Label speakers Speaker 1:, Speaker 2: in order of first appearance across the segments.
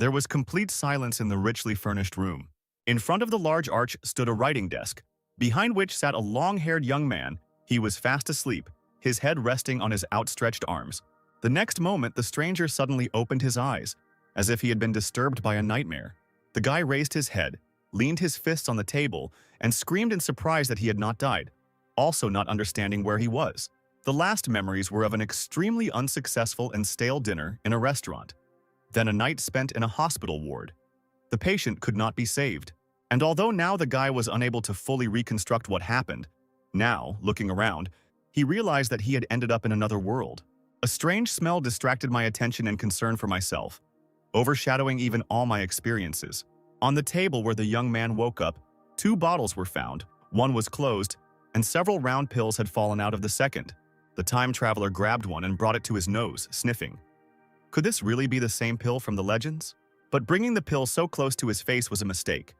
Speaker 1: There was complete silence in the richly furnished room. In front of the large arch stood a writing desk, behind which sat a long-haired young man. He was fast asleep, his head resting on his outstretched arms. The next moment, the stranger suddenly opened his eyes, as if he had been disturbed by a nightmare. The guy raised his head, leaned his fists on the table, and screamed in surprise that he had not died, also not understanding where he was. The last memories were of an extremely unsuccessful and stale dinner in a restaurant, then a night spent in a hospital ward. The patient could not be saved, and although now the guy was unable to fully reconstruct what happened, now, looking around, he realized that he had ended up in another world. A strange smell distracted my attention and concern for myself, overshadowing even all my experiences. On the table where the young man woke up, 2 bottles were found, one was closed, and several round pills had fallen out of the second. The time traveler grabbed one and brought it to his nose, sniffing. Could this really be the same pill from the legends? But bringing the pill so close to his face was a mistake.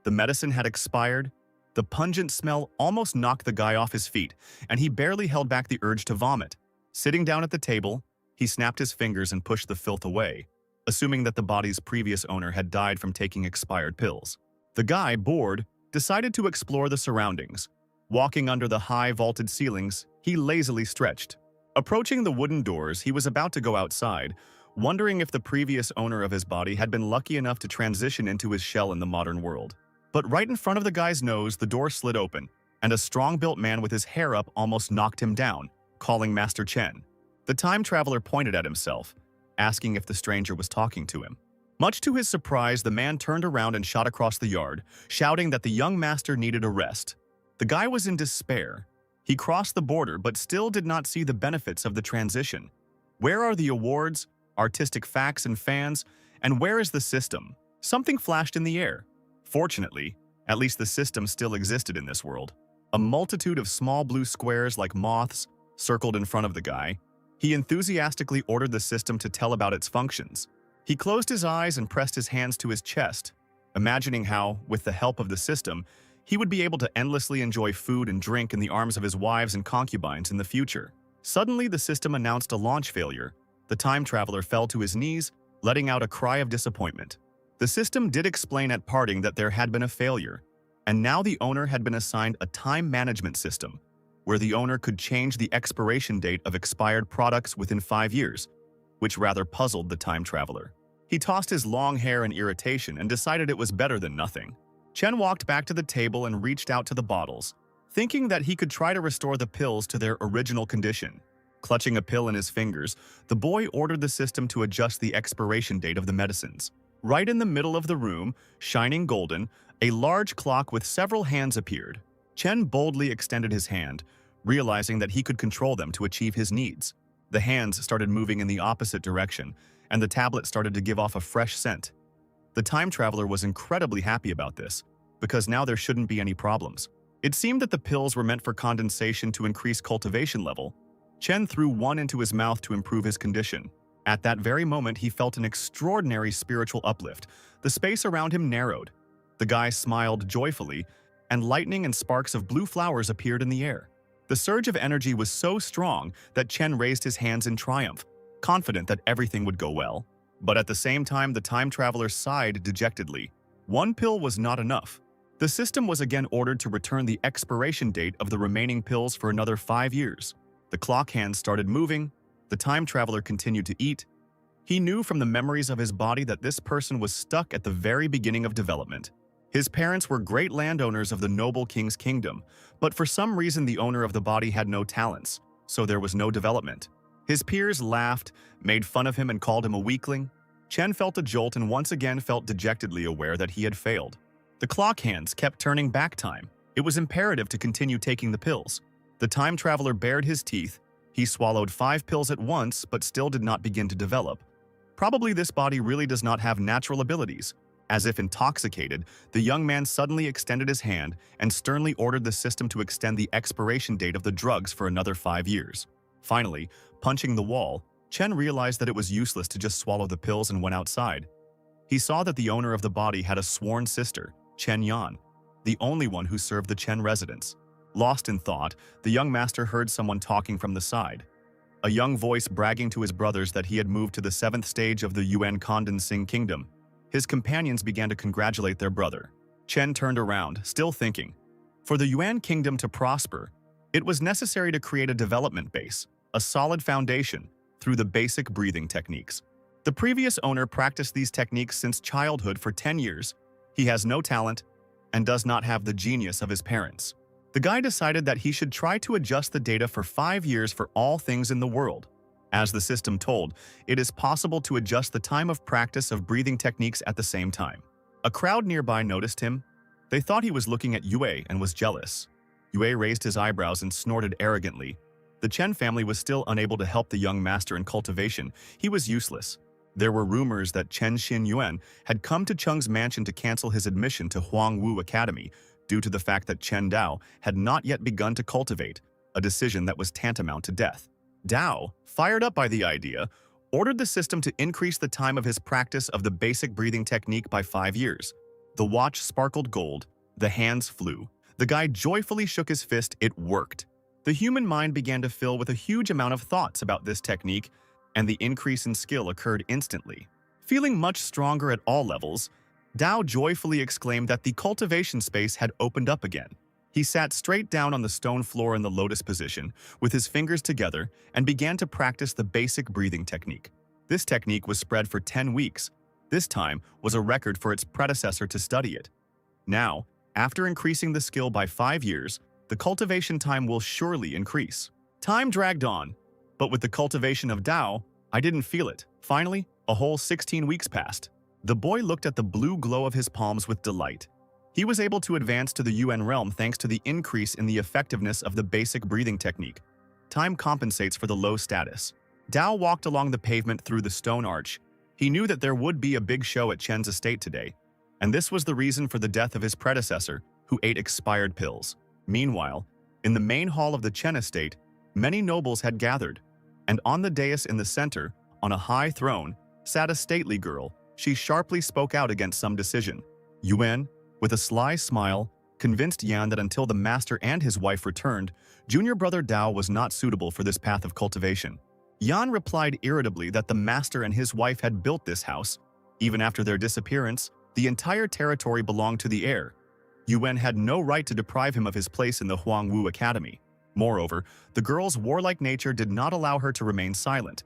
Speaker 1: The medicine had expired. The pungent smell almost knocked the guy off his feet, and he barely held back the urge to vomit. Sitting down at the table, he snapped his fingers and pushed the filth away, assuming that the body's previous owner had died from taking expired pills. The guy, bored, decided to explore the surroundings. Walking under the high vaulted ceilings, he lazily stretched. Approaching the wooden doors, he was about to go outside, wondering if the previous owner of his body had been lucky enough to transition into his shell in the modern world. But right in front of the guy's nose, the door slid open, and a strong-built man with his hair up almost knocked him down, calling Master Chen. The time traveler pointed at himself, asking if the stranger was talking to him. Much to his surprise, the man turned around and shot across the yard, shouting that the young master needed a rest. The guy was in despair. He crossed the border but still did not see the benefits of the transition. Where are the awards, artistic facts and fans, and where is the system? Something flashed in the air. Fortunately, at least the system still existed in this world. A multitude of small blue squares like moths circled in front of the guy. He enthusiastically ordered the system to tell about its functions. He closed his eyes and pressed his hands to his chest, imagining how, with the help of the system, he would be able to endlessly enjoy food and drink in the arms of his wives and concubines in the future. Suddenly, the system announced a launch failure. The time traveler fell to his knees, letting out a cry of disappointment. The system did explain at parting that there had been a failure, and now the owner had been assigned a time management system, where the owner could change the expiration date of expired products within 5 years, which rather puzzled the time traveler. He tossed his long hair in irritation and decided it was better than nothing. Chen walked back to the table and reached out to the bottles, thinking that he could try to restore the pills to their original condition. Clutching a pill in his fingers, the boy ordered the system to adjust the expiration date of the medicines. Right in the middle of the room, shining golden, a large clock with several hands appeared. Chen boldly extended his hand, realizing that he could control them to achieve his needs. The hands started moving in the opposite direction, and the tablet started to give off a fresh scent. The time traveler was incredibly happy about this, because now there shouldn't be any problems. It seemed that the pills were meant for condensation to increase cultivation level. Chen threw one into his mouth to improve his condition. At that very moment, he felt an extraordinary spiritual uplift. The space around him narrowed. The guy smiled joyfully, and lightning and sparks of blue flowers appeared in the air. The surge of energy was so strong that Chen raised his hands in triumph, confident that everything would go well. But at the same time, the time traveler sighed dejectedly. One pill was not enough. The system was again ordered to return the expiration date of the remaining pills for another 5 years. The clock hands started moving. The time traveler continued to eat. He knew from the memories of his body that this person was stuck at the very beginning of development. His parents were great landowners of the noble king's kingdom, but for some reason the owner of the body had no talents, so there was no development. His peers laughed, made fun of him, and called him a weakling. Chen felt a jolt and once again felt dejectedly aware that he had failed. The clock hands kept turning back time. It was imperative to continue taking the pills. The time traveler bared his teeth. He swallowed 5 pills at once, but still did not begin to develop. Probably this body really does not have natural abilities. As if intoxicated, the young man suddenly extended his hand and sternly ordered the system to extend the expiration date of the drugs for another 5 years. Finally, punching the wall, Chen realized that it was useless to just swallow the pills and went outside. He saw that the owner of the body had a sworn sister, Chen Yuan, the only one who served the Chen residence. Lost in thought, the young master heard someone talking from the side. a young voice bragging to his brothers that he had moved to the 7th stage of the Yuan condensing kingdom. His companions began to congratulate their brother. Chen turned around, still thinking. For the Yuan kingdom to prosper, it was necessary to create a development base, a solid foundation, through the basic breathing techniques. The previous owner practiced these techniques since childhood for 10 years. He has no talent and does not have the genius of his parents. The guy decided that he should try to adjust the data for 5 years for all things in the world. As the system told, it is possible to adjust the time of practice of breathing techniques at the same time. A crowd nearby noticed him. They thought he was looking at Yue and was jealous. Yue raised his eyebrows and snorted arrogantly. The Chen family was still unable to help the young master in cultivation. He was useless. There were rumors that Chen Xin Yuan had come to Cheng's mansion to cancel his admission to Huangwu Academy due to the fact that Chen Dao had not yet begun to cultivate, a decision that was tantamount to death. Dao, fired up by the idea, ordered the system to increase the time of his practice of the basic breathing technique by 5 years. The watch sparkled gold, the hands flew. The guy joyfully shook his fist. It worked. The human mind began to fill with a huge amount of thoughts about this technique, and the increase in skill occurred instantly. Feeling much stronger at all levels, Dao joyfully exclaimed that the cultivation space had opened up again. He sat straight down on the stone floor in the lotus position, with his fingers together, and began to practice the basic breathing technique. This technique was spread for 10 weeks. This time was a record for its predecessor to study it. Now, after increasing the skill by 5 years, the cultivation time will surely increase. Time dragged on, but with the cultivation of Dao, I didn't feel it. Finally, a whole 16 weeks passed. The boy looked at the blue glow of his palms with delight. He was able to advance to the Yuan realm thanks to the increase in the effectiveness of the basic breathing technique. Time compensates for the low status. Dao walked along the pavement through the stone arch. He knew that there would be a big show at Chen's estate today, and this was the reason for the death of his predecessor, who ate expired pills. Meanwhile, in the main hall of the Chen estate, many nobles had gathered, and on the dais in the center, on a high throne, sat a stately girl. She sharply spoke out against some decision. Yuan, with a sly smile, convinced Yan that until the master and his wife returned, junior brother Dao was not suitable for this path of cultivation. Yan replied irritably that the master and his wife had built this house. Even after their disappearance, the entire territory belonged to the heir. Yuan had no right to deprive him of his place in the Huangwu Academy. Moreover, the girl's warlike nature did not allow her to remain silent.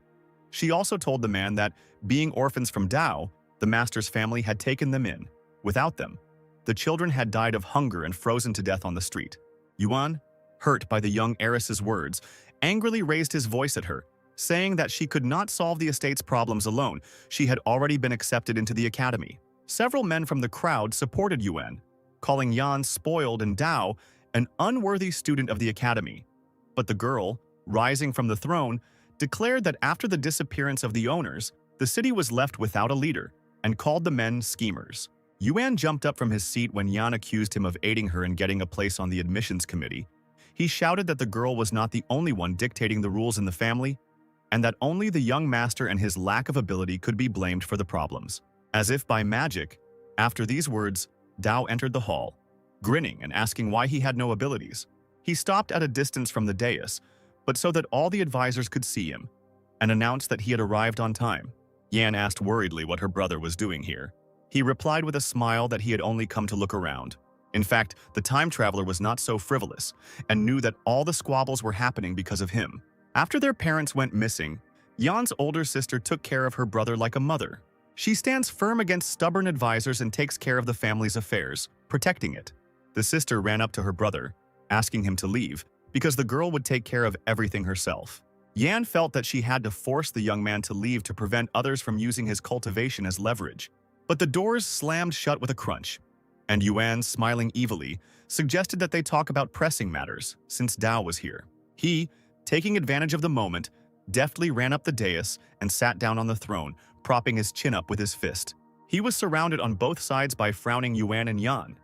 Speaker 1: She also told the man that, being orphans from Dao, the master's family had taken them in. Without them, the children had died of hunger and frozen to death on the street. Yuan, hurt by the young heiress's words, angrily raised his voice at her, saying that she could not solve the estate's problems alone. She had already been accepted into the academy. Several men from the crowd supported Yuan, calling Yan spoiled and Dao an unworthy student of the academy. But the girl, rising from the throne, declared that after the disappearance of the owners, the city was left without a leader, and called the men schemers. Yuan jumped up from his seat when Yan accused him of aiding her in getting a place on the admissions committee. He shouted that the girl was not the only one dictating the rules in the family, and that only the young master and his lack of ability could be blamed for the problems. As if by magic, after these words, Dao entered the hall, grinning and asking why he had no abilities. He stopped at a distance from the dais, but so that all the advisors could see him, and announced that he had arrived on time. Yan asked worriedly what her brother was doing here. He replied with a smile that he had only come to look around. In fact, the time traveler was not so frivolous, and knew that all the squabbles were happening because of him. After their parents went missing, Yan's older sister took care of her brother like a mother. She stands firm against stubborn advisors and takes care of the family's affairs, protecting it. The sister ran up to her brother, asking him to leave, because the girl would take care of everything herself. Yan felt that she had to force the young man to leave to prevent others from using his cultivation as leverage. But the doors slammed shut with a crunch, and Yuan, smiling evilly, suggested that they talk about pressing matters, since Dao was here. He, taking advantage of the moment, deftly ran up the dais and sat down on the throne, propping his chin up with his fist. He was surrounded on both sides by frowning Yuan and Yan.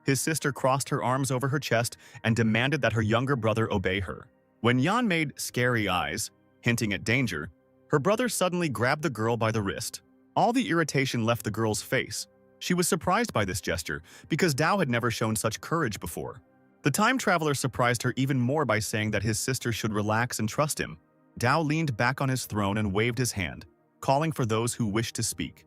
Speaker 1: His sister crossed her arms over her chest and demanded that her younger brother obey her. When Yan made scary eyes, hinting at danger, her brother suddenly grabbed the girl by the wrist. All the irritation left the girl's face. She was surprised by this gesture, because Dao had never shown such courage before. The time traveler surprised her even more by saying that his sister should relax and trust him. Dao leaned back on his throne and waved his hand, calling for those who wished to speak.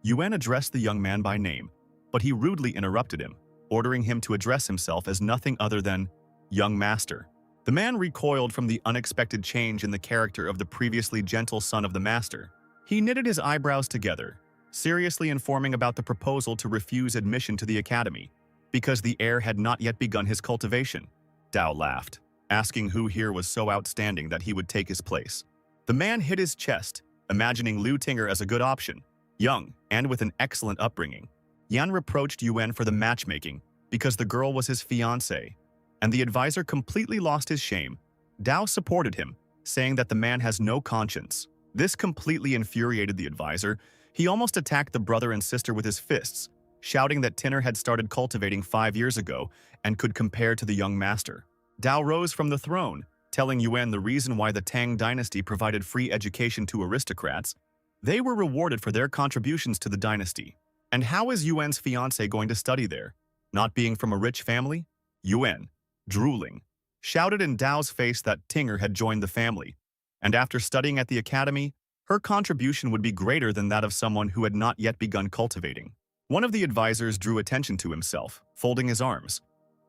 Speaker 1: Yuan addressed the young man by name, but he rudely interrupted him, ordering him to address himself as nothing other than young master. The man recoiled from the unexpected change in the character of the previously gentle son of the master. He knitted his eyebrows together, seriously informing about the proposal to refuse admission to the academy, because the heir had not yet begun his cultivation. Dao laughed, asking who here was so outstanding that he would take his place. The man hit his chest, imagining Liu Tinger as a good option, young and with an excellent upbringing. Yan reproached Yuan for the matchmaking because the girl was his fiancée, and the advisor completely lost his shame. Dao supported him, saying that the man has no conscience. This completely infuriated the advisor. He almost attacked the brother and sister with his fists, shouting that Tinner had started cultivating 5 years ago and could compare to the young master. Dao rose from the throne, telling Yuan the reason why the Tang dynasty provided free education to aristocrats. They were rewarded for their contributions to the dynasty. And how is Yuan's fiancé going to study there? Not being from a rich family? Yuan, drooling, shouted in Dao's face that Tinger had joined the family, and after studying at the academy, her contribution would be greater than that of someone who had not yet begun cultivating. One of the advisors drew attention to himself, folding his arms.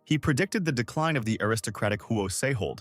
Speaker 1: He predicted the decline of the aristocratic Huo Seihold,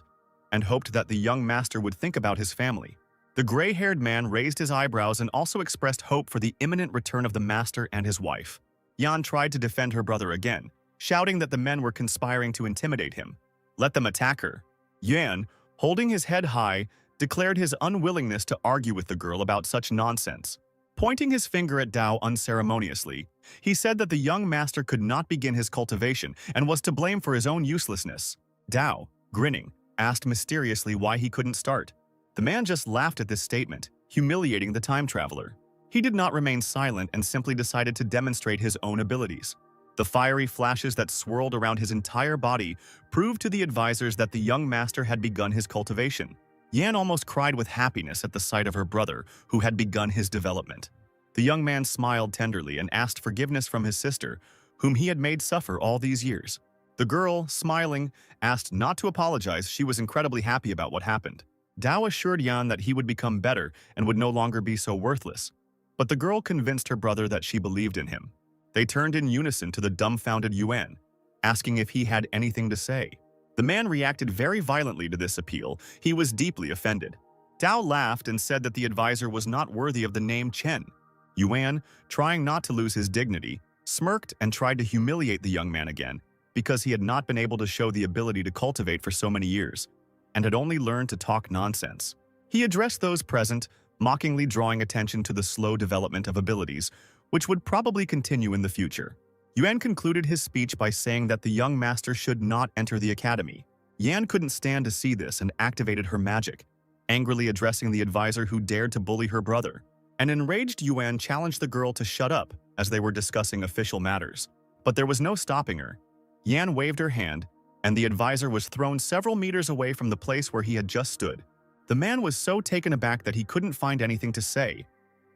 Speaker 1: and hoped that the young master would think about his family. The gray-haired man raised his eyebrows and also expressed hope for the imminent return of the master and his wife. Yan tried to defend her brother again, shouting that the men were conspiring to intimidate him. Let them attack her. Yuan, holding his head high, declared his unwillingness to argue with the girl about such nonsense. Pointing his finger at Dao unceremoniously, he said that the young master could not begin his cultivation and was to blame for his own uselessness. Dao, grinning, asked mysteriously why he couldn't start. The man just laughed at this statement, humiliating the time traveler. He did not remain silent and simply decided to demonstrate his own abilities. The fiery flashes that swirled around his entire body proved to the advisors that the young master had begun his cultivation. Yan almost cried with happiness at the sight of her brother, who had begun his development. The young man smiled tenderly and asked forgiveness from his sister, whom he had made suffer all these years. The girl, smiling, asked not to apologize. She was incredibly happy about what happened. Dao assured Yan that he would become better and would no longer be so worthless. But the girl convinced her brother that she believed in him. They turned in unison to the dumbfounded Yuan, asking if he had anything to say. The man reacted very violently to this appeal. He was deeply offended. Dao laughed and said that the advisor was not worthy of the name Chen. Yuan, trying not to lose his dignity, smirked and tried to humiliate the young man again because he had not been able to show the ability to cultivate for so many years and had only learned to talk nonsense. He addressed those present, mockingly drawing attention to the slow development of abilities, which would probably continue in the future. Yuan concluded his speech by saying that the young master should not enter the academy. Yan couldn't stand to see this and activated her magic, angrily addressing the advisor who dared to bully her brother. An enraged Yuan challenged the girl to shut up as they were discussing official matters. But there was no stopping her. Yan waved her hand, and the advisor was thrown several meters away from the place where he had just stood. The man was so taken aback that he couldn't find anything to say.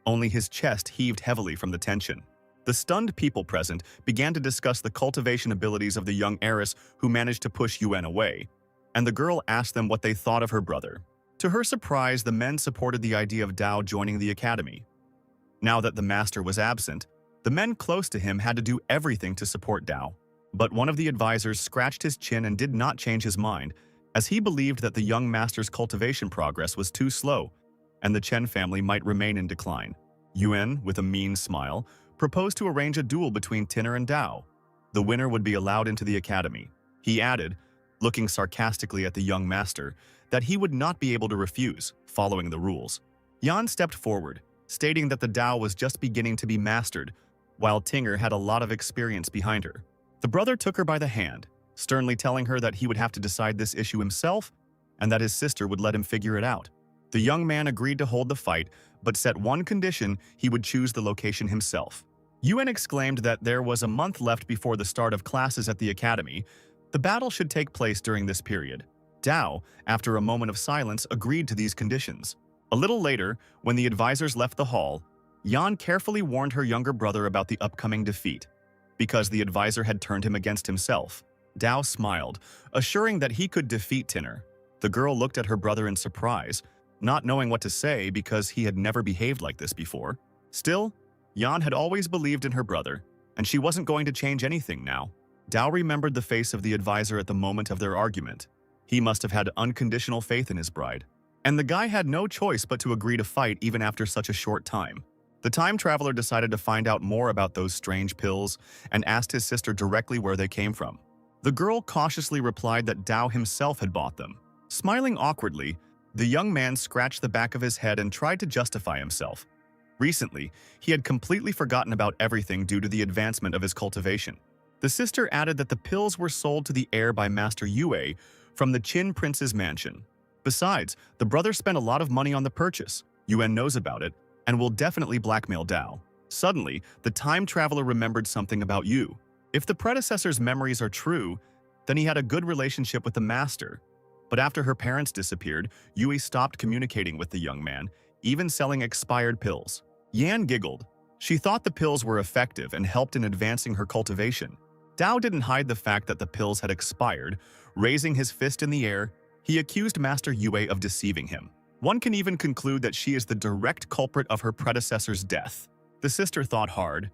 Speaker 1: Only his chest heaved heavily from the tension. The stunned people present began to discuss the cultivation abilities of the young heiress who managed to push Yuan away, and the girl asked them what they thought of her brother. To her surprise, the men supported the idea of Dao joining the academy. Now that the master was absent, the men close to him had to do everything to support Dao. But one of the advisors scratched his chin and did not change his mind, as he believed that the young master's cultivation progress was too slow, and the Chen family might remain in decline. Yuan, with a mean smile, proposed to arrange a duel between Tinner and Dao. The winner would be allowed into the academy. He added, looking sarcastically at the young master, that he would not be able to refuse, following the rules. Yan stepped forward, stating that the Dao was just beginning to be mastered, while Tinger had a lot of experience behind her. The brother took her by the hand, sternly telling her that he would have to decide this issue himself and that his sister would let him figure it out. The young man agreed to hold the fight, but set one condition: he would choose the location himself. Yuan exclaimed that there was a month left before the start of classes at the academy. The battle should take place during this period. Dao, after a moment of silence, agreed to these conditions. A little later, when the advisors left the hall, Yan carefully warned her younger brother about the upcoming defeat, because the advisor had turned him against himself. Dao smiled, assuring that he could defeat Tinner. The girl looked at her brother in surprise, not knowing what to say because he had never behaved like this before. Still, Yuan had always believed in her brother, and she wasn't going to change anything now. Dao remembered the face of the advisor at the moment of their argument. He must have had unconditional faith in his bride. And the guy had no choice but to agree to fight even after such a short time. The time traveler decided to find out more about those strange pills and asked his sister directly where they came from. The girl cautiously replied that Dao himself had bought them. Smiling awkwardly, the young man scratched the back of his head and tried to justify himself. Recently, he had completely forgotten about everything due to the advancement of his cultivation. The sister added that the pills were sold to the heir by Master Yue from the Qin Prince's mansion. Besides, the brother spent a lot of money on the purchase. Yuan knows about it and will definitely blackmail Dao. Suddenly, the time traveler remembered something about Yu. If the predecessor's memories are true, then he had a good relationship with the master. But after her parents disappeared, Yui stopped communicating with the young man, even selling expired pills. Yan giggled. She thought the pills were effective and helped in advancing her cultivation. Dao didn't hide the fact that the pills had expired. Raising his fist in the air, he accused Master Yue of deceiving him. One can even conclude that she is the direct culprit of her predecessor's death. The sister thought hard.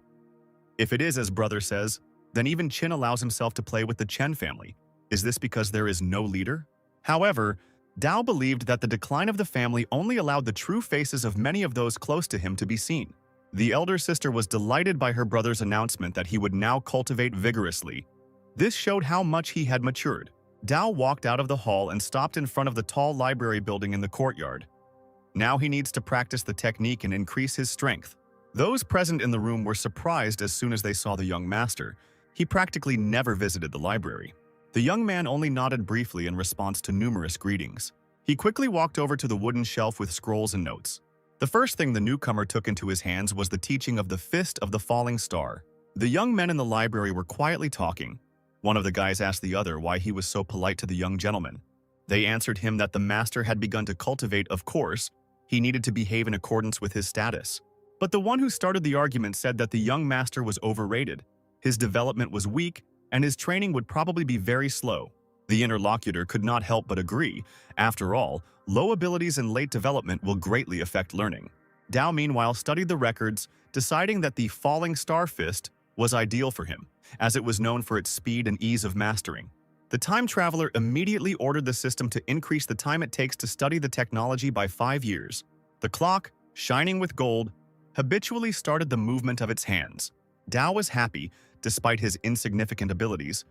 Speaker 1: If it is as brother says, then even Qin allows himself to play with the Chen family. Is this because there is no leader? However, Dao believed that the decline of the family only allowed the true faces of many of those close to him to be seen. The elder sister was delighted by her brother's announcement that he would now cultivate vigorously. This showed how much he had matured. Dao walked out of the hall and stopped in front of the tall library building in the courtyard. Now he needs to practice the technique and increase his strength. Those present in the room were surprised as soon as they saw the young master. He practically never visited the library. The young man only nodded briefly in response to numerous greetings. He quickly walked over to the wooden shelf with scrolls and notes. The first thing the newcomer took into his hands was the teaching of the Fist of the Falling Star. The young men in the library were quietly talking. One of the guys asked the other why he was so polite to the young gentleman. They answered him that the master had begun to cultivate, of course. He needed to behave in accordance with his status. But the one who started the argument said that the young master was overrated. His development was weak, and his training would probably be very slow. The interlocutor could not help but agree. After all, low abilities and late development will greatly affect learning. Dao meanwhile studied the records, deciding that the Falling Star Fist was ideal for him, as it was known for its speed and ease of mastering. The time traveler immediately ordered the system to increase the time it takes to study the technology by 5 years. The clock, shining with gold, habitually started the movement of its hands. Dao was happy, despite his insignificant abilities.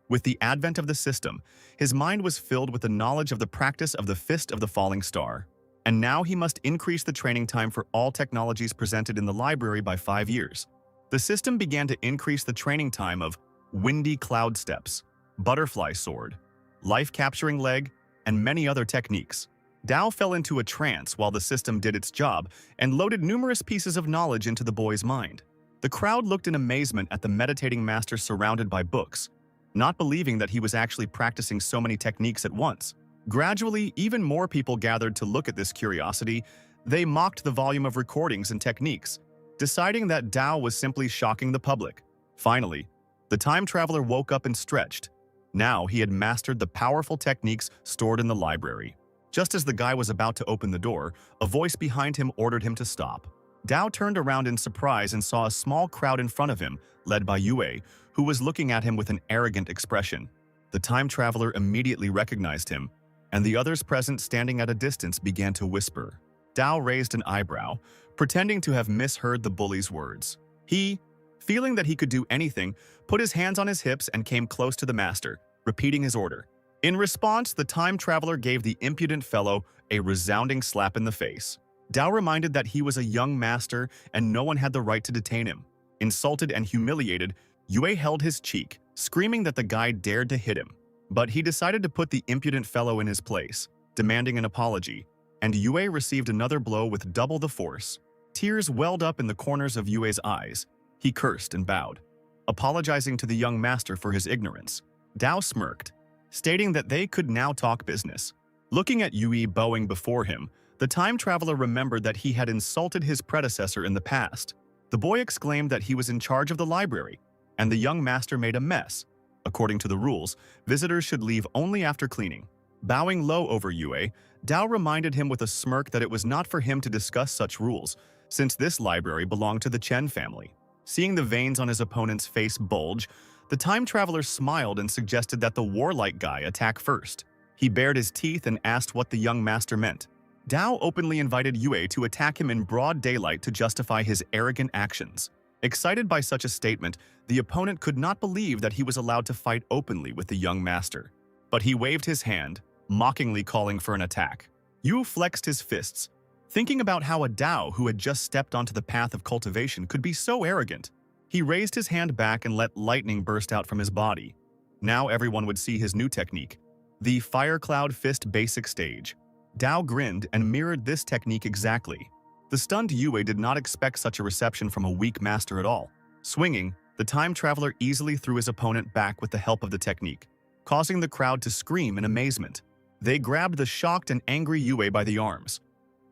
Speaker 1: With the advent of the system, his mind was filled with the knowledge of the practice of the Fist of the Falling Star. And now he must increase the training time for all technologies presented in the library by 5 years. The system began to increase the training time of Windy Cloud Steps, Butterfly Sword, Life-Capturing Leg, and many other techniques. Dao fell into a trance while the system did its job and loaded numerous pieces of knowledge into the boy's mind. The crowd looked in amazement at the meditating master surrounded by books, not believing that he was actually practicing so many techniques at once. Gradually, even more people gathered to look at this curiosity. They mocked the volume of recordings and techniques, deciding that Dao was simply shocking the public. Finally, the time traveler woke up and stretched. Now he had mastered the powerful techniques stored in the library. Just as the guy was about to open the door, a voice behind him ordered him to stop. Dao turned around in surprise and saw a small crowd in front of him, led by Yue, who was looking at him with an arrogant expression. The time traveler immediately recognized him, and the others present standing at a distance began to whisper. Dao raised an eyebrow, pretending to have misheard the bully's words. He, feeling that he could do anything, put his hands on his hips and came close to the master, repeating his order. In response, the time traveler gave the impudent fellow a resounding slap in the face. Dao reminded that he was a young master and no one had the right to detain him. Insulted and humiliated, Yue held his cheek, screaming that the guy dared to hit him. But he decided to put the impudent fellow in his place, demanding an apology, and Yue received another blow with double the force. Tears welled up in the corners of Yue's eyes. He cursed and bowed, apologizing to the young master for his ignorance. Dao smirked, stating that they could now talk business. Looking at Yue bowing before him, the time traveler remembered that he had insulted his predecessor in the past. The boy exclaimed that he was in charge of the library, and the young master made a mess. According to the rules, visitors should leave only after cleaning. Bowing low over Yue, Dao reminded him with a smirk that it was not for him to discuss such rules, since this library belonged to the Chen family. Seeing the veins on his opponent's face bulge, the time traveler smiled and suggested that the warlike guy attack first. He bared his teeth and asked what the young master meant. Dao openly invited Yue to attack him in broad daylight to justify his arrogant actions. Excited by such a statement, the opponent could not believe that he was allowed to fight openly with the young master. But he waved his hand, mockingly calling for an attack. Yu flexed his fists, thinking about how a Dao who had just stepped onto the path of cultivation could be so arrogant. He raised his hand back and let lightning burst out from his body. Now everyone would see his new technique, the Fire Cloud Fist Basic Stage. Dao grinned and mirrored this technique exactly. The stunned Yue did not expect such a reception from a weak master at all. Swinging, the time traveler easily threw his opponent back with the help of the technique, causing the crowd to scream in amazement. They grabbed the shocked and angry Yue by the arms.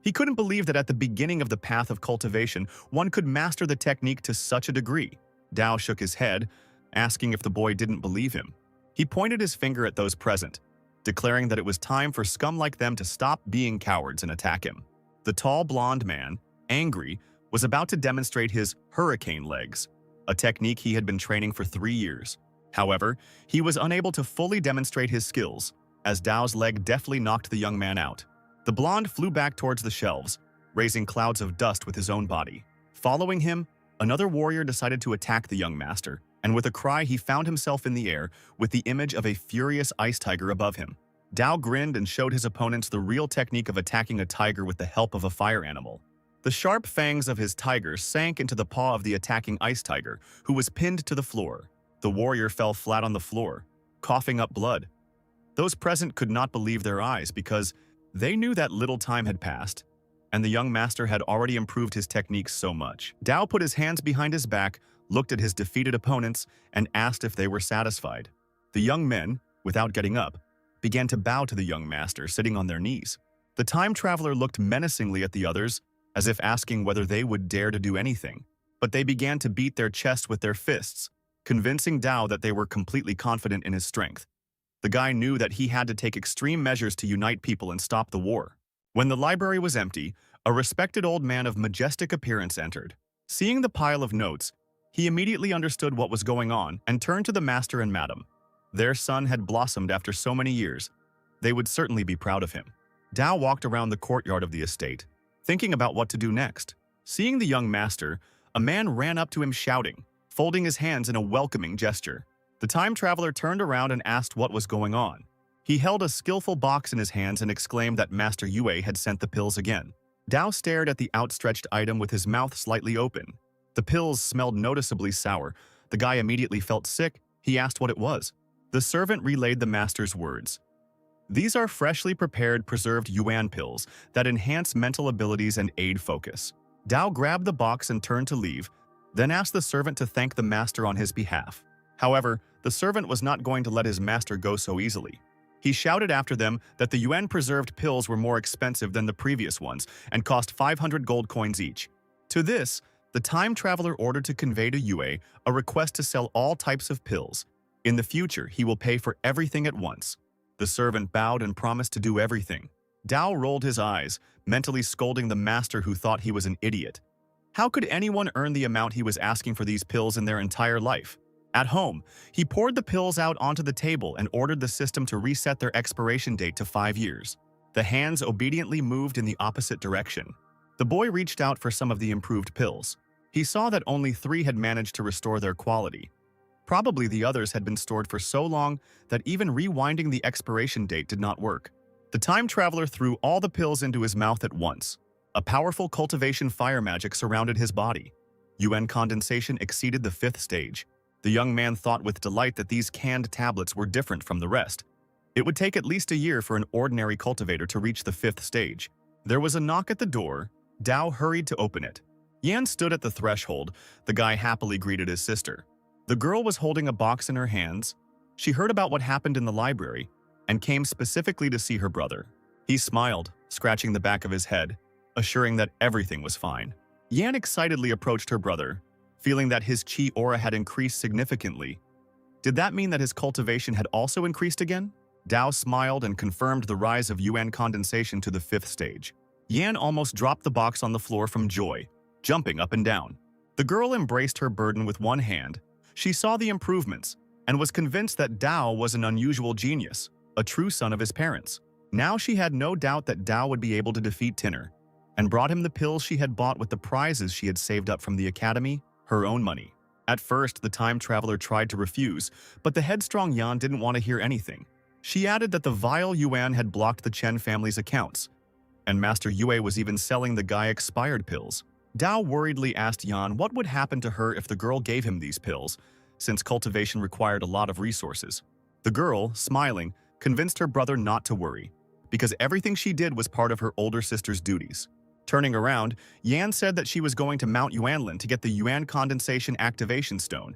Speaker 1: He couldn't believe that at the beginning of the path of cultivation, one could master the technique to such a degree. Dao shook his head, asking if the boy didn't believe him. He pointed his finger at those present, declaring that it was time for scum like them to stop being cowards and attack him. The tall blonde man, angry, was about to demonstrate his hurricane legs, a technique he had been training for 3 years. However, he was unable to fully demonstrate his skills, as Dao's leg deftly knocked the young man out. The blonde flew back towards the shelves, raising clouds of dust with his own body. Following him, another warrior decided to attack the young master, and with a cry he found himself in the air with the image of a furious ice tiger above him. Dao grinned and showed his opponents the real technique of attacking a tiger with the help of a fire animal. The sharp fangs of his tiger sank into the paw of the attacking ice tiger, who was pinned to the floor. The warrior fell flat on the floor, coughing up blood. Those present could not believe their eyes because they knew that little time had passed, and the young master had already improved his techniques so much. Dao put his hands behind his back, looked at his defeated opponents, and asked if they were satisfied. The young men, without getting up, began to bow to the young master, sitting on their knees. The time traveler looked menacingly at the others, as if asking whether they would dare to do anything. But they began to beat their chest with their fists, convincing Dao that they were completely confident in his strength. The guy knew that he had to take extreme measures to unite people and stop the war. When the library was empty, a respected old man of majestic appearance entered. Seeing the pile of notes, he immediately understood what was going on and turned to the master and madam. Their son had blossomed after so many years. They would certainly be proud of him. Dao walked around the courtyard of the estate, thinking about what to do next. Seeing the young master, a man ran up to him shouting, folding his hands in a welcoming gesture. The time traveler turned around and asked what was going on. He held a skillful box in his hands and exclaimed that Master Yue had sent the pills again. Dao stared at the outstretched item with his mouth slightly open. The pills smelled noticeably sour. The guy immediately felt sick. He asked what it was. The servant relayed the master's words. These are freshly prepared preserved Yuan pills that enhance mental abilities and aid focus. Dao grabbed the box and turned to leave, then asked the servant to thank the master on his behalf. However, the servant was not going to let his master go so easily. He shouted after them that the Yuan-preserved pills were more expensive than the previous ones and cost 500 gold coins each. To this, the time traveler ordered to convey to Yue a request to sell all types of pills. In the future, he will pay for everything at once. The servant bowed and promised to do everything. Dao rolled his eyes, mentally scolding the master who thought he was an idiot. How could anyone earn the amount he was asking for these pills in their entire life? At home, he poured the pills out onto the table and ordered the system to reset their expiration date to 5 years. The hands obediently moved in the opposite direction. The boy reached out for some of the improved pills. He saw that only 3 had managed to restore their quality. Probably the others had been stored for so long that even rewinding the expiration date did not work. The time traveler threw all the pills into his mouth at once. A powerful cultivation fire magic surrounded his body. Yuan condensation exceeded the 5th stage. The young man thought with delight that these canned tablets were different from the rest. It would take at least a year for an ordinary cultivator to reach the 5th stage. There was a knock at the door. Dao hurried to open it. Yan stood at the threshold. The guy happily greeted his sister. The girl was holding a box in her hands. She heard about what happened in the library and came specifically to see her brother. He smiled, scratching the back of his head, assuring that everything was fine. Yan excitedly approached her brother, feeling that his chi aura had increased significantly. Did that mean that his cultivation had also increased again? Dao smiled and confirmed the rise of Yuan condensation to the 5th stage. Yan almost dropped the box on the floor from joy, jumping up and down. The girl embraced her burden with one hand. She saw the improvements and was convinced that Dao was an unusual genius, a true son of his parents. Now she had no doubt that Dao would be able to defeat Tinner, and brought him the pills she had bought with the prizes she had saved up from the academy, her own money. At first, the time traveler tried to refuse, but the headstrong Yan didn't want to hear anything. She added that the vile Yuan had blocked the Chen family's accounts, and Master Yue was even selling the guy expired pills. Dao worriedly asked Yan what would happen to her if the girl gave him these pills, since cultivation required a lot of resources. The girl, smiling, convinced her brother not to worry, because everything she did was part of her older sister's duties. Turning around, Yan said that she was going to Mount Yuanlin to get the Yuan condensation activation stone.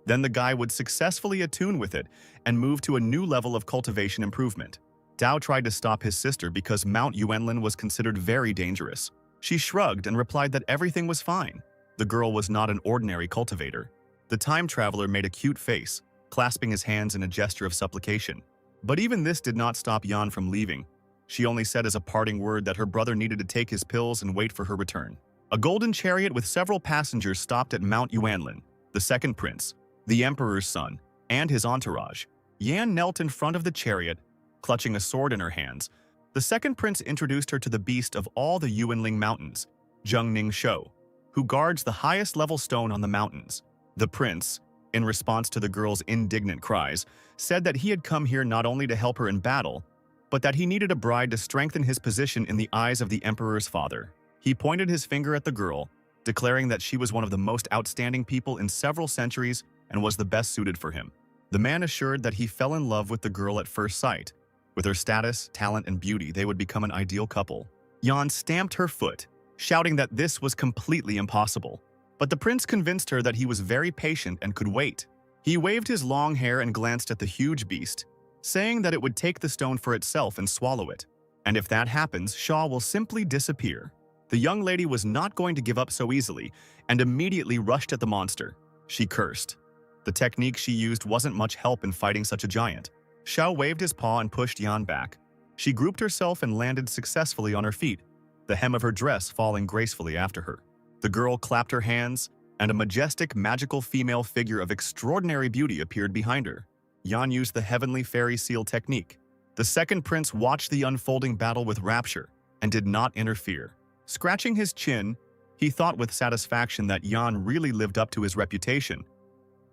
Speaker 1: Then the guy would successfully attune with it and move to a new level of cultivation improvement. Dao tried to stop his sister because Mount Yuanlin was considered very dangerous. She shrugged and replied that everything was fine. The girl was not an ordinary cultivator. The time traveler made a cute face, clasping his hands in a gesture of supplication. But even this did not stop Yan from leaving. She only said as a parting word that her brother needed to take his pills and wait for her return. A golden chariot with several passengers stopped at Mount Yuanlin. The second prince, the emperor's son, and his entourage. Yan knelt in front of the chariot, clutching a sword in her hands. The second prince introduced her to the beast of all the Yuanling mountains, Zhengning Shou, who guards the highest level stone on the mountains. The prince, in response to the girl's indignant cries, said that he had come here not only to help her in battle, but that he needed a bride to strengthen his position in the eyes of the emperor's father. He pointed his finger at the girl, declaring that she was one of the most outstanding people in several centuries and was the best suited for him. The man assured that he fell in love with the girl at first sight. With her status, talent, and beauty, they would become an ideal couple. Yan stamped her foot, shouting that this was completely impossible. But the prince convinced her that he was very patient and could wait. He waved his long hair and glanced at the huge beast, saying that it would take the stone for itself and swallow it. And if that happens, Shaw will simply disappear. The young lady was not going to give up so easily and immediately rushed at the monster. She cursed. The technique she used wasn't much help in fighting such a giant. Shao waved his paw and pushed Yan back. She grouped herself and landed successfully on her feet, the hem of her dress falling gracefully after her. The girl clapped her hands, and a majestic, magical female figure of extraordinary beauty appeared behind her. Yan used the heavenly fairy seal technique. The second prince watched the unfolding battle with rapture and did not interfere. Scratching his chin, he thought with satisfaction that Yan really lived up to his reputation.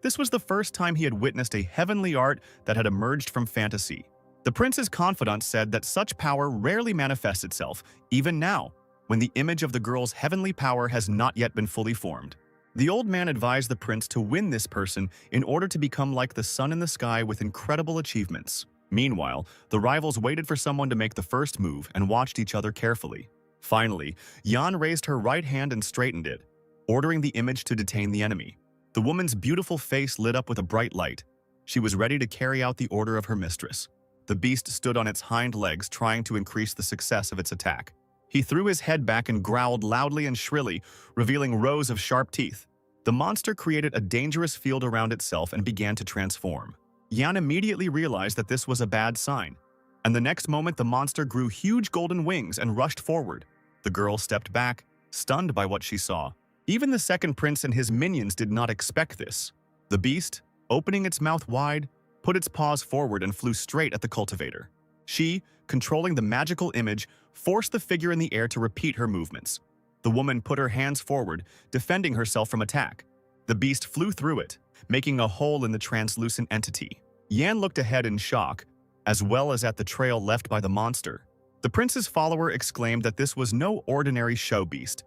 Speaker 1: This was the first time he had witnessed a heavenly art that had emerged from fantasy. The prince's confidant said that such power rarely manifests itself, even now, when the image of the girl's heavenly power has not yet been fully formed. The old man advised the prince to win this person in order to become like the sun in the sky with incredible achievements. Meanwhile, the rivals waited for someone to make the first move and watched each other carefully. Finally, Yan raised her right hand and straightened it, ordering the image to detain the enemy. The woman's beautiful face lit up with a bright light. She was ready to carry out the order of her mistress. The beast stood on its hind legs, trying to increase the success of its attack. He threw his head back and growled loudly and shrilly, revealing rows of sharp teeth. The monster created a dangerous field around itself and began to transform. Yan immediately realized that this was a bad sign, and the next moment the monster grew huge golden wings and rushed forward. The girl stepped back, stunned by what she saw. Even the second prince and his minions did not expect this. The beast, opening its mouth wide, put its paws forward and flew straight at the cultivator. She, controlling the magical image, forced the figure in the air to repeat her movements. The woman put her hands forward, defending herself from attack. The beast flew through it, making a hole in the translucent entity. Yan looked ahead in shock, as well as at the trail left by the monster. The prince's follower exclaimed that this was no ordinary show beast.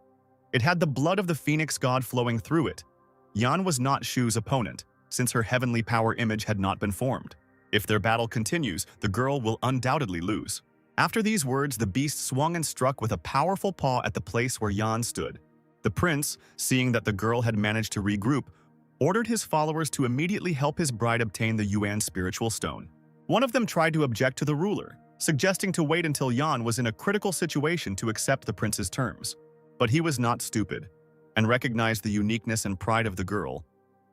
Speaker 1: It had the blood of the phoenix god flowing through it. Yan was not Shu's opponent, since her heavenly power image had not been formed. If their battle continues, the girl will undoubtedly lose. After these words, the beast swung and struck with a powerful paw at the place where Yan stood. The prince, seeing that the girl had managed to regroup, ordered his followers to immediately help his bride obtain the Yuan spiritual stone. One of them tried to object to the ruler, suggesting to wait until Yan was in a critical situation to accept the prince's terms. But he was not stupid, and recognized the uniqueness and pride of the girl.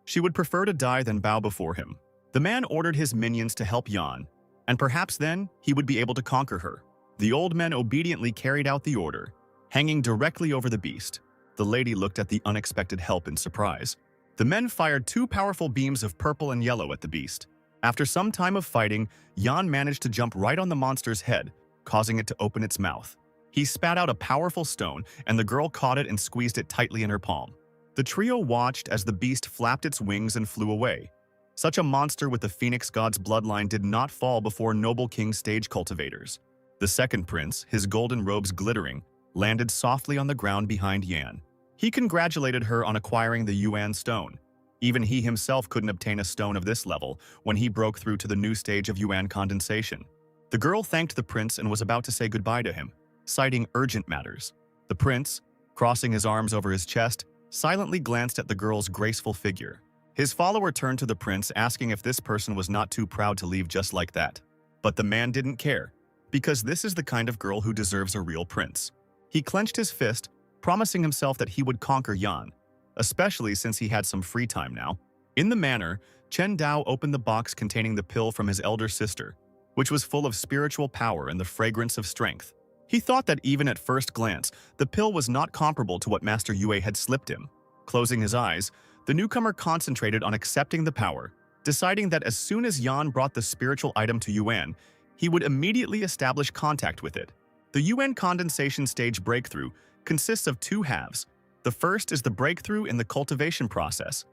Speaker 1: She would prefer to die than bow before him. The man ordered his minions to help Yan, and perhaps then he would be able to conquer her. The old men obediently carried out the order, hanging directly over the beast. The lady looked at the unexpected help in surprise. The men fired 2 powerful beams of purple and yellow at the beast. After some time of fighting, Yuan managed to jump right on the monster's head, causing it to open its mouth. He spat out a powerful stone, and the girl caught it and squeezed it tightly in her palm. The trio watched as the beast flapped its wings and flew away. Such a monster with the Phoenix God's bloodline did not fall before noble king stage cultivators. The second prince, his golden robes glittering, landed softly on the ground behind Yan. He congratulated her on acquiring the Yuan stone. Even he himself couldn't obtain a stone of this level when he broke through to the new stage of Yuan condensation. The girl thanked the prince and was about to say goodbye to him, citing urgent matters. The prince, crossing his arms over his chest, silently glanced at the girl's graceful figure. His follower turned to the prince, asking if this person was not too proud to leave just like that. But the man didn't care, because this is the kind of girl who deserves a real prince. He clenched his fist, promising himself that he would conquer Yan, especially since he had some free time now. In the manner, Chen Dao opened the box containing the pill from his elder sister, which was full of spiritual power and the fragrance of strength. He thought that even at first glance, the pill was not comparable to what Master Yue had slipped him. Closing his eyes, the newcomer concentrated on accepting the power, deciding that as soon as Yan brought the spiritual item to Yuan, he would immediately establish contact with it. The Yuan condensation stage breakthrough consists of 2 halves. The first is the breakthrough in the cultivation process.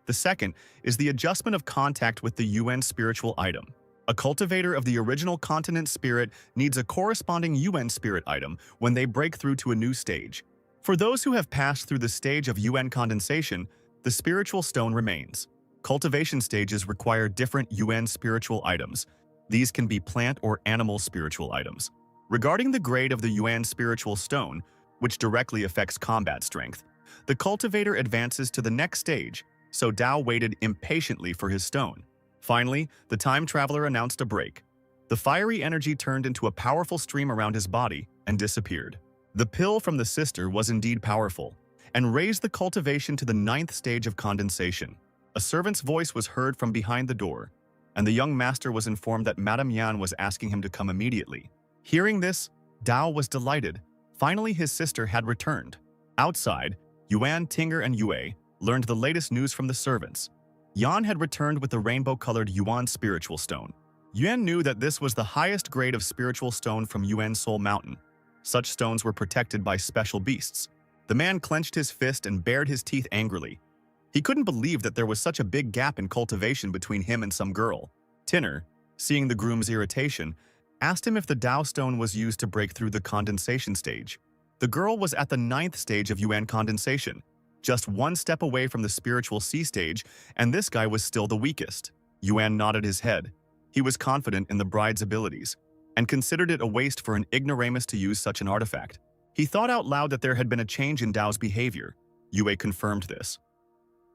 Speaker 1: The second is the adjustment of contact with the Yuan spiritual item. A cultivator of the original continent spirit needs a corresponding Yuan spirit item when they break through to a new stage. For those who have passed through the stage of Yuan condensation, the spiritual stone remains. Cultivation stages require different Yuan spiritual items. These can be plant or animal spiritual items. Regarding the grade of the Yuan spiritual stone, which directly affects combat strength, the cultivator advances to the next stage, so Dao waited impatiently for his stone. Finally, the time traveler announced a break. The fiery energy turned into a powerful stream around his body and disappeared. The pill from the sister was indeed powerful, and raised the cultivation to the 9th stage of condensation. A servant's voice was heard from behind the door, and the young master was informed that Madame Yan was asking him to come immediately. Hearing this, Dao was delighted. Finally, his sister had returned. Outside, Yuan, Tinger, and Yue learned the latest news from the servants. Yan had returned with the rainbow-colored Yuan spiritual stone. Yuan knew that this was the highest grade of spiritual stone from Yuan Soul Mountain. Such stones were protected by special beasts. The man clenched his fist and bared his teeth angrily. He couldn't believe that there was such a big gap in cultivation between him and some girl. Tinner, seeing the groom's irritation, asked him if the Dao stone was used to break through the condensation stage. The girl was at the 9th stage of Yuan condensation, just 1 step away from the spiritual C stage, and this guy was still the weakest. Yuan nodded his head. He was confident in the bride's abilities, and considered it a waste for an ignoramus to use such an artifact. He thought out loud that there had been a change in Dao's behavior. Yue confirmed this.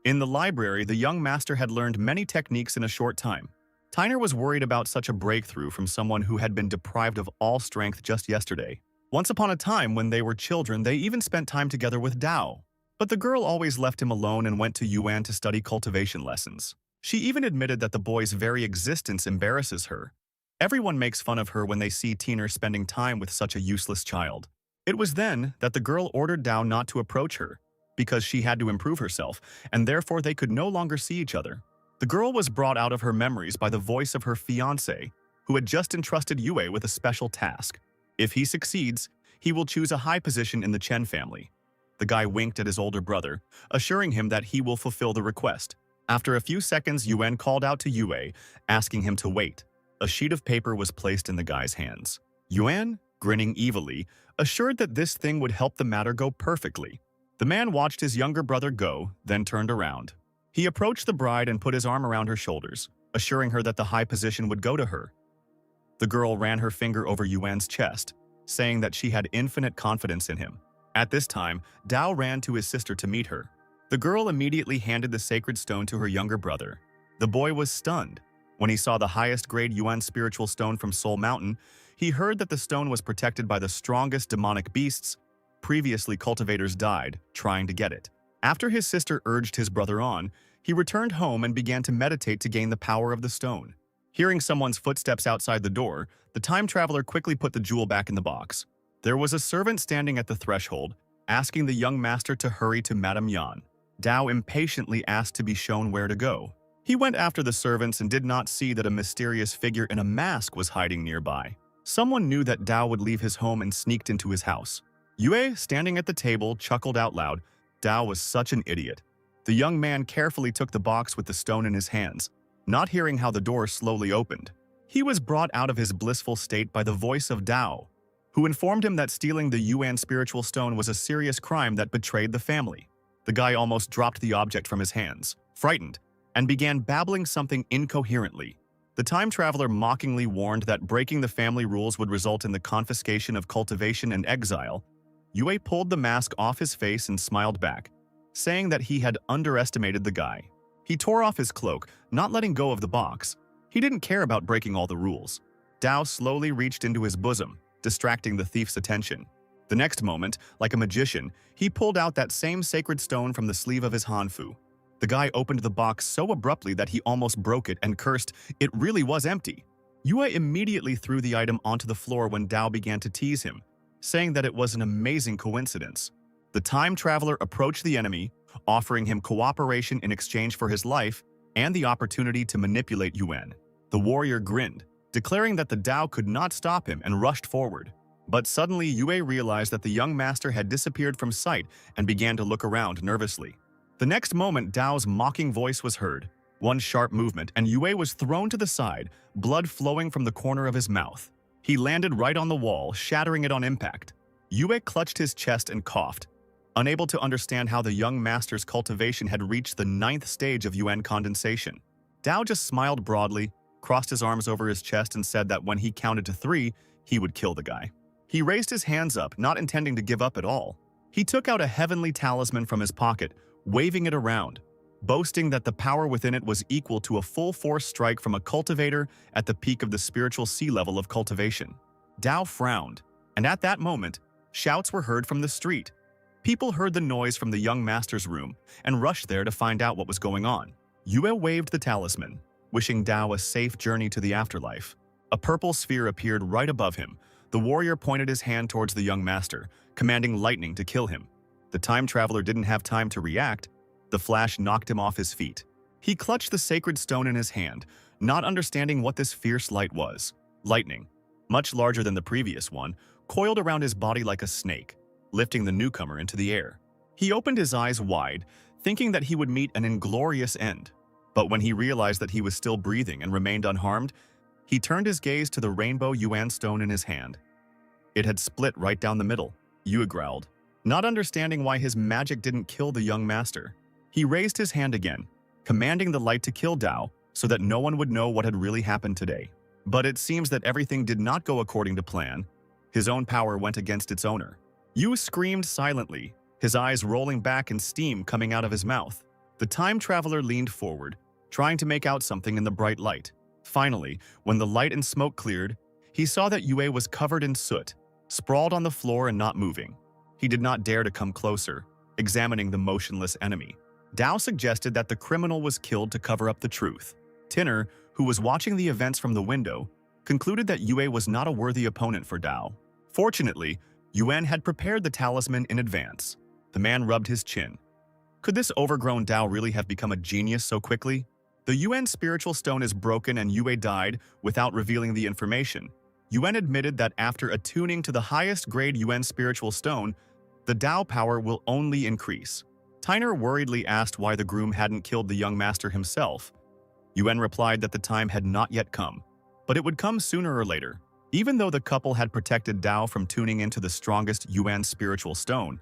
Speaker 1: In the library, the young master had learned many techniques in a short time. Tyner was worried about such a breakthrough from someone who had been deprived of all strength just yesterday. Once upon a time, when they were children, they even spent time together with Dao. But the girl always left him alone and went to Yuan to study cultivation lessons. She even admitted that the boy's very existence embarrasses her. Everyone makes fun of her when they see Tyner spending time with such a useless child. It was then that the girl ordered Dao not to approach her, because she had to improve herself, and therefore they could no longer see each other. The girl was brought out of her memories by the voice of her fiancé, who had just entrusted Yue with a special task. If he succeeds, he will choose a high position in the Chen family. The guy winked at his older brother, assuring him that he will fulfill the request. After a few seconds, Yuan called out to Yue, asking him to wait. A sheet of paper was placed in the guy's hands. Yuan, grinning evilly, assured that this thing would help the matter go perfectly. The man watched his younger brother go, then turned around. He approached the bride and put his arm around her shoulders, assuring her that the high position would go to her. The girl ran her finger over Yuan's chest, saying that she had infinite confidence in him. At this time, Dao ran to his sister to meet her. The girl immediately handed the sacred stone to her younger brother. The boy was stunned. When he saw the highest grade Yuan spiritual stone from Soul Mountain, he heard that the stone was protected by the strongest demonic beasts. Previously, cultivators died trying to get it. After his sister urged his brother on, he returned home and began to meditate to gain the power of the stone. Hearing someone's footsteps outside the door, the time traveler quickly put the jewel back in the box. There was a servant standing at the threshold, asking the young master to hurry to Madame Yuan. Dao impatiently asked to be shown where to go. He went after the servants and did not see that a mysterious figure in a mask was hiding nearby. Someone knew that Dao would leave his home and sneaked into his house. Yue, standing at the table, chuckled out loud. Dao was such an idiot. The young man carefully took the box with the stone in his hands, not hearing how the door slowly opened. He was brought out of his blissful state by the voice of Dao, who informed him that stealing the Yuan spiritual stone was a serious crime that betrayed the family. The guy almost dropped the object from his hands, frightened, and began babbling something incoherently. The time traveler mockingly warned that breaking the family rules would result in the confiscation of cultivation and exile. Yue pulled the mask off his face and smiled back, saying that he had underestimated the guy. He tore off his cloak, not letting go of the box. He didn't care about breaking all the rules. Dao slowly reached into his bosom, distracting the thief's attention. The next moment, like a magician, he pulled out that same sacred stone from the sleeve of his hanfu. The guy opened the box so abruptly that he almost broke it and cursed, "It really was empty." Yue immediately threw the item onto the floor when Dao began to tease him, saying that it was an amazing coincidence. The time traveler approached the enemy, offering him cooperation in exchange for his life and the opportunity to manipulate Yuan. The warrior grinned, declaring that the Dao could not stop him, and rushed forward. But suddenly Yue realized that the young master had disappeared from sight and began to look around nervously. The next moment, Dao's mocking voice was heard. One sharp movement, and Yue was thrown to the side, blood flowing from the corner of his mouth. He landed right on the wall, shattering it on impact. Yue clutched his chest and coughed, unable to understand how the young master's cultivation had reached the 9th stage of Yuan condensation. Dao just smiled broadly, crossed his arms over his chest, and said that when he counted to 3, he would kill the guy. He raised his hands up, not intending to give up at all. He took out a heavenly talisman from his pocket, waving it around, boasting that the power within it was equal to a full-force strike from a cultivator at the peak of the spiritual sea level of cultivation. Dao frowned, and at that moment, shouts were heard from the street. People heard the noise from the young master's room and rushed there to find out what was going on. Yue waved the talisman, wishing Dao a safe journey to the afterlife. A purple sphere appeared right above him. The warrior pointed his hand towards the young master, commanding lightning to kill him. The time traveler didn't have time to react. The flash knocked him off his feet. He clutched the sacred stone in his hand, not understanding what this fierce light was. Lightning, much larger than the previous one, coiled around his body like a snake, lifting the newcomer into the air. He opened his eyes wide, thinking that he would meet an inglorious end. But when he realized that he was still breathing and remained unharmed, he turned his gaze to the rainbow Yuan stone in his hand. It had split right down the middle. Yue growled, not understanding why his magic didn't kill the young master. He raised his hand again, commanding the light to kill Dao so that no one would know what had really happened today. But it seems that everything did not go according to plan. His own power went against its owner. Yue screamed silently, his eyes rolling back and steam coming out of his mouth. The time traveler leaned forward, trying to make out something in the bright light. Finally, when the light and smoke cleared, he saw that Yue was covered in soot, sprawled on the floor and not moving. He did not dare to come closer, examining the motionless enemy. Dao suggested that the criminal was killed to cover up the truth. Tinner, who was watching the events from the window, concluded that Yue was not a worthy opponent for Dao. Fortunately, Yuan had prepared the talisman in advance. The man rubbed his chin. Could this overgrown Dao really have become a genius so quickly? The Yuan spiritual stone is broken and Yue died without revealing the information. Yuan admitted that after attuning to the highest grade Yuan spiritual stone, the Dao power will only increase. Tyner worriedly asked why the groom hadn't killed the young master himself. Yuan replied that the time had not yet come, but it would come sooner or later. Even though the couple had protected Dao from tuning into the strongest Yuan spiritual stone,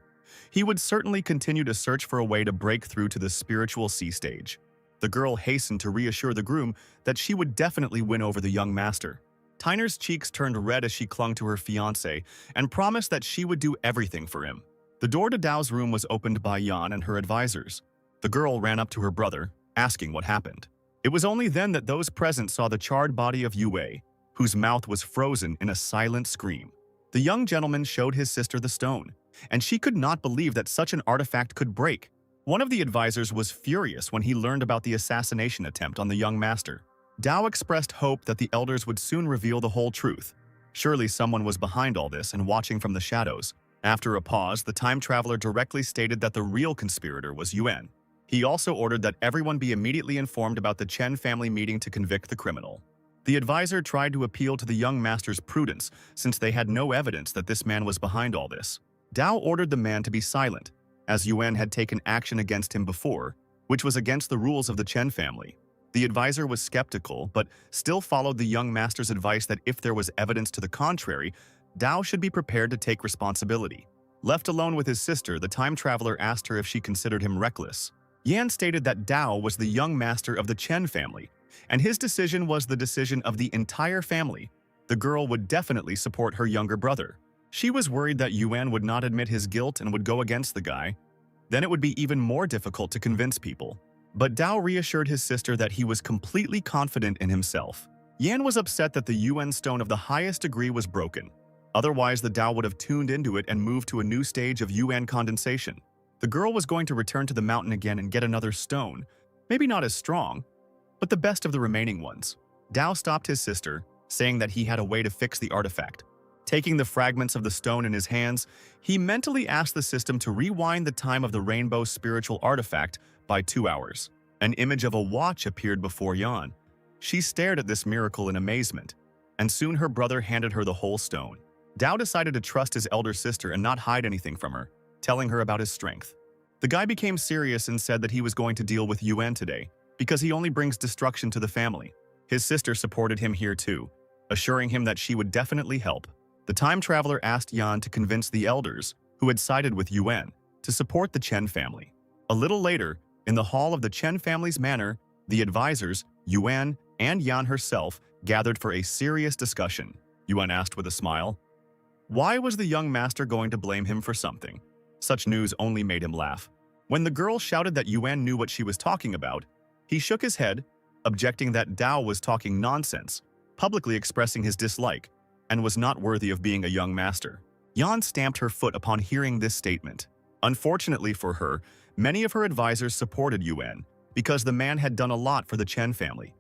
Speaker 1: he would certainly continue to search for a way to break through to the spiritual sea stage. The girl hastened to reassure the groom that she would definitely win over the young master. Tyner's cheeks turned red as she clung to her fiancé and promised that she would do everything for him. The door to Dao's room was opened by Yuan and her advisors. The girl ran up to her brother, asking what happened. It was only then that those present saw the charred body of Yue, whose mouth was frozen in a silent scream. The young gentleman showed his sister the stone, and she could not believe that such an artifact could break. One of the advisors was furious when he learned about the assassination attempt on the young master. Dao expressed hope that the elders would soon reveal the whole truth. Surely someone was behind all this and watching from the shadows. After a pause, the time traveler directly stated that the real conspirator was Yuan. He also ordered that everyone be immediately informed about the Chen family meeting to convict the criminal. The advisor tried to appeal to the young master's prudence since they had no evidence that this man was behind all this. Dao ordered the man to be silent, as Yuan had taken action against him before, which was against the rules of the Chen family. The advisor was skeptical, but still followed the young master's advice that if there was evidence to the contrary, Dao should be prepared to take responsibility. Left alone with his sister, the time traveler asked her if she considered him reckless. Yan stated that Dao was the young master of the Chen family, and his decision was the decision of the entire family. The girl would definitely support her younger brother. She was worried that Yuan would not admit his guilt and would go against the guy. Then it would be even more difficult to convince people. But Dao reassured his sister that he was completely confident in himself. Yan was upset that the Yuan stone of the highest degree was broken. Otherwise, the Dao would have tuned into it and moved to a new stage of Yuan condensation. The girl was going to return to the mountain again and get another stone, maybe not as strong, but the best of the remaining ones. Dao stopped his sister, saying that he had a way to fix the artifact. Taking the fragments of the stone in his hands, he mentally asked the system to rewind the time of the rainbow spiritual artifact by 2 hours. An image of a watch appeared before Yuan. She stared at this miracle in amazement, and soon her brother handed her the whole stone. Dao decided to trust his elder sister and not hide anything from her, telling her about his strength. The guy became serious and said that he was going to deal with Yuan today, because he only brings destruction to the family. His sister supported him here too, assuring him that she would definitely help. The time traveler asked Yan to convince the elders, who had sided with Yuan, to support the Chen family. A little later, in the hall of the Chen family's manor, the advisors, Yuan and Yan herself, gathered for a serious discussion. Yuan asked with a smile. Why was the young master going to blame him for something? Such news only made him laugh. When the girl shouted that Yuan knew what she was talking about, he shook his head, objecting that Dao was talking nonsense, publicly expressing his dislike, and was not worthy of being a young master. Yan stamped her foot upon hearing this statement. Unfortunately for her, many of her advisors supported Yuan because the man had done a lot for the Chen family,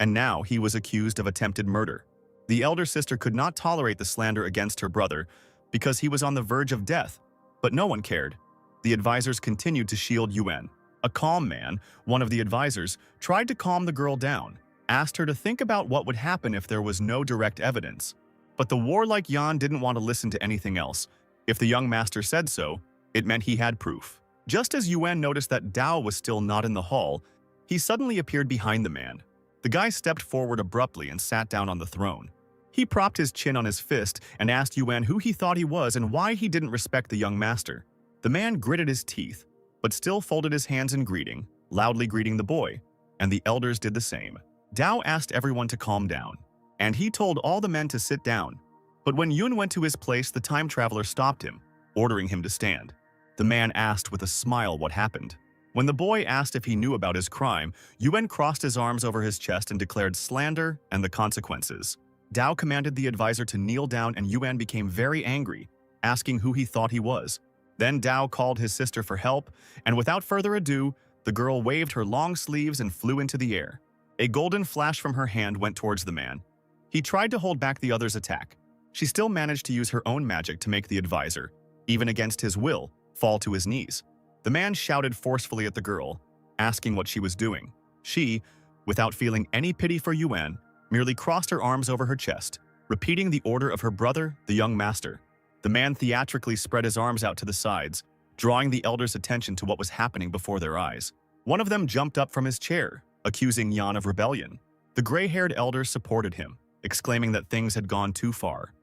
Speaker 1: and now he was accused of attempted murder. The elder sister could not tolerate the slander against her brother because he was on the verge of death, but no one cared. The advisors continued to shield Yuan. A calm man, one of the advisors, tried to calm the girl down, asked her to think about what would happen if there was no direct evidence. But the warlike Yan didn't want to listen to anything else. If the young master said so, it meant he had proof. Just as Yuan noticed that Dao was still not in the hall, he suddenly appeared behind the man. The guy stepped forward abruptly and sat down on the throne. He propped his chin on his fist and asked Yuan who he thought he was and why he didn't respect the young master. The man gritted his teeth, but still folded his hands in greeting, loudly greeting the boy, and the elders did the same. Dao asked everyone to calm down, and he told all the men to sit down. But when Yuan went to his place, the time traveler stopped him, ordering him to stand. The man asked with a smile what happened. When the boy asked if he knew about his crime, Yuan crossed his arms over his chest and declared slander and the consequences. Dao commanded the advisor to kneel down and Yuan became very angry, asking who he thought he was. Then Dao called his sister for help, and without further ado, the girl waved her long sleeves and flew into the air. A golden flash from her hand went towards the man. He tried to hold back the other's attack. She still managed to use her own magic to make the advisor, even against his will, fall to his knees. The man shouted forcefully at the girl, asking what she was doing. She, without feeling any pity for Yuan, merely crossed her arms over her chest, repeating the order of her brother, the young master. The man theatrically spread his arms out to the sides, drawing the elders' attention to what was happening before their eyes. One of them jumped up from his chair, accusing Yan of rebellion. The gray-haired elder supported him, exclaiming that things had gone too far.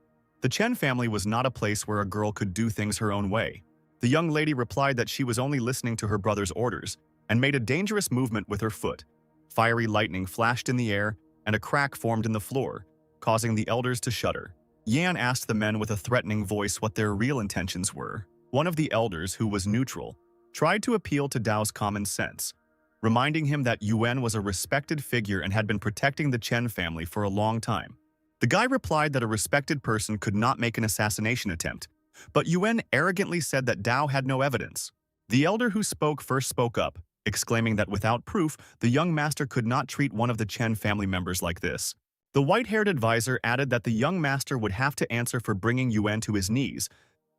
Speaker 1: The Chen family was not a place where a girl could do things her own way. The young lady replied that she was only listening to her brother's orders and made a dangerous movement with her foot. Fiery lightning flashed in the air and a crack formed in the floor, causing the elders to shudder. Yan asked the men with a threatening voice what their real intentions were. One of the elders, who was neutral, tried to appeal to Dao's common sense, reminding him that Yuan was a respected figure and had been protecting the Chen family for a long time. The guy replied that a respected person could not make an assassination attempt, but Yuan arrogantly said that Dao had no evidence. The elder who spoke first spoke up, exclaiming that without proof, the young master could not treat one of the Chen family members like this. The white-haired advisor added that the young master would have to answer for bringing Yuan to his knees,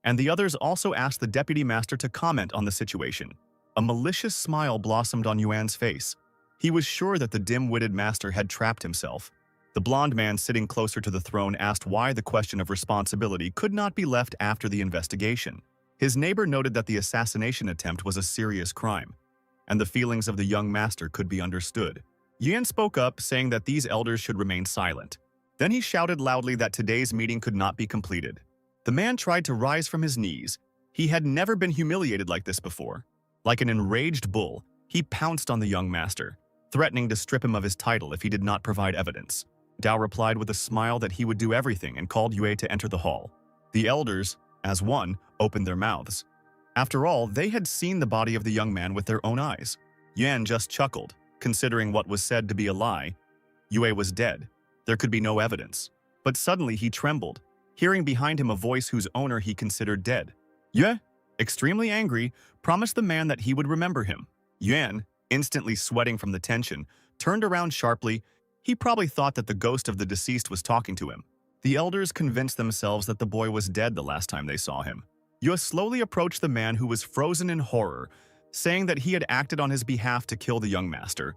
Speaker 1: and the others also asked the deputy master to comment on the situation. A malicious smile blossomed on Yuan's face. He was sure that the dim-witted master had trapped himself. The blond man sitting closer to the throne asked why the question of responsibility could not be left after the investigation. His neighbor noted that the assassination attempt was a serious crime, and the feelings of the young master could be understood. Yuan spoke up, saying that these elders should remain silent. Then he shouted loudly that today's meeting could not be completed. The man tried to rise from his knees. He had never been humiliated like this before. Like an enraged bull, he pounced on the young master, threatening to strip him of his title if he did not provide evidence. Dao replied with a smile that he would do everything and called Yue to enter the hall. The elders, as one, opened their mouths. After all, they had seen the body of the young man with their own eyes. Yuan just chuckled, considering what was said to be a lie. Yue was dead. There could be no evidence. But suddenly he trembled, hearing behind him a voice whose owner he considered dead. Yue, extremely angry, promised the man that he would remember him. Yuan, instantly sweating from the tension, turned around sharply. He probably thought that the ghost of the deceased was talking to him. The elders convinced themselves that the boy was dead the last time they saw him. Yue slowly approached the man who was frozen in horror, saying that he had acted on his behalf to kill the young master.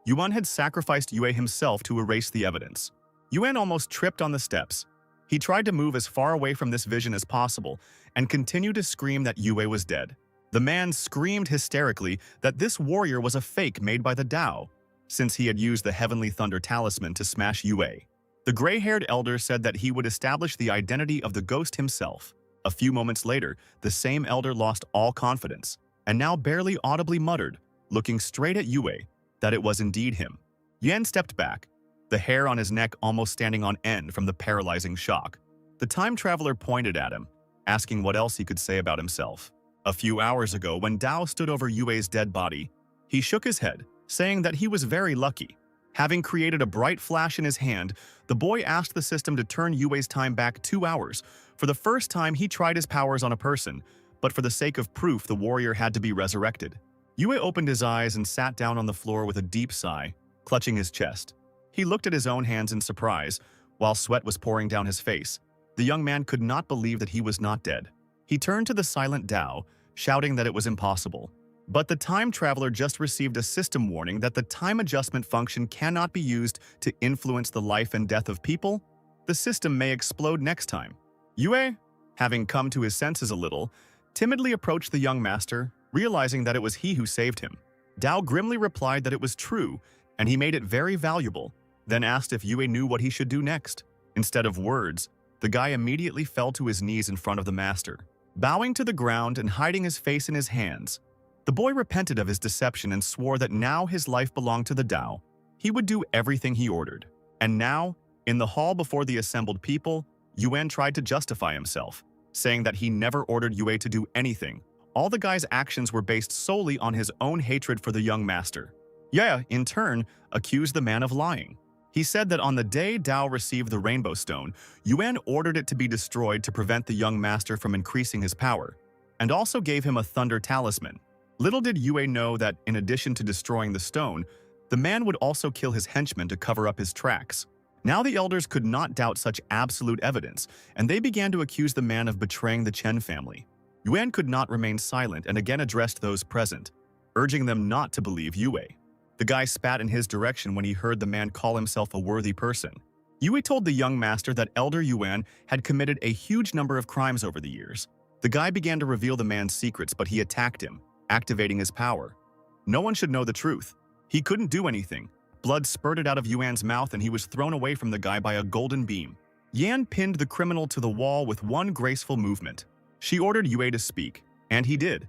Speaker 1: Yuan had sacrificed Yue himself to erase the evidence. Yuan almost tripped on the steps. He tried to move as far away from this vision as possible and continued to scream that Yue was dead. The man screamed hysterically that this warrior was a fake made by the Dao, since he had used the Heavenly Thunder Talisman to smash Yue. The gray-haired elder said that he would establish the identity of the ghost himself. A few moments later, the same elder lost all confidence, and now barely audibly muttered, looking straight at Yue, that it was indeed him. Yuan stepped back, the hair on his neck almost standing on end from the paralyzing shock. The time traveler pointed at him, asking what else he could say about himself. A few hours ago, when Dao stood over Yue's dead body, he shook his head, saying that he was very lucky. Having created a bright flash in his hand, the boy asked the system to turn Yue's time back 2 hours. For the first time, he tried his powers on a person, but for the sake of proof, the warrior had to be resurrected. Yue opened his eyes and sat down on the floor with a deep sigh, clutching his chest. He looked at his own hands in surprise, while sweat was pouring down his face. The young man could not believe that he was not dead. He turned to the silent Dao, shouting that it was impossible. But the time traveler just received a system warning that the time adjustment function cannot be used to influence the life and death of people. The system may explode next time. Yue, having come to his senses a little, timidly approached the young master, realizing that it was he who saved him. Dao grimly replied that it was true, and he made it very valuable, then asked if Yue knew what he should do next. Instead of words, the guy immediately fell to his knees in front of the master. Bowing to the ground and hiding his face in his hands, the boy repented of his deception and swore that now his life belonged to the Dao. He would do everything he ordered. And now, in the hall before the assembled people, Yuan tried to justify himself, saying that he never ordered Yue to do anything. All the guy's actions were based solely on his own hatred for the young master. Yue, in turn, accused the man of lying. He said that on the day Dao received the Rainbow Stone, Yuan ordered it to be destroyed to prevent the young master from increasing his power, and also gave him a Thunder Talisman. Little did Yue know that, in addition to destroying the stone, the man would also kill his henchmen to cover up his tracks. Now the elders could not doubt such absolute evidence, and they began to accuse the man of betraying the Chen family. Yuan could not remain silent and again addressed those present, urging them not to believe Yue. The guy spat in his direction when he heard the man call himself a worthy person. Yue told the young master that Elder Yuan had committed a huge number of crimes over the years. The guy began to reveal the man's secrets, but he attacked him, activating his power. No one should know the truth. He couldn't do anything. Blood spurted out of Yuan's mouth and he was thrown away from the guy by a golden beam. Yan pinned the criminal to the wall with one graceful movement. She ordered Yue to speak, and he did,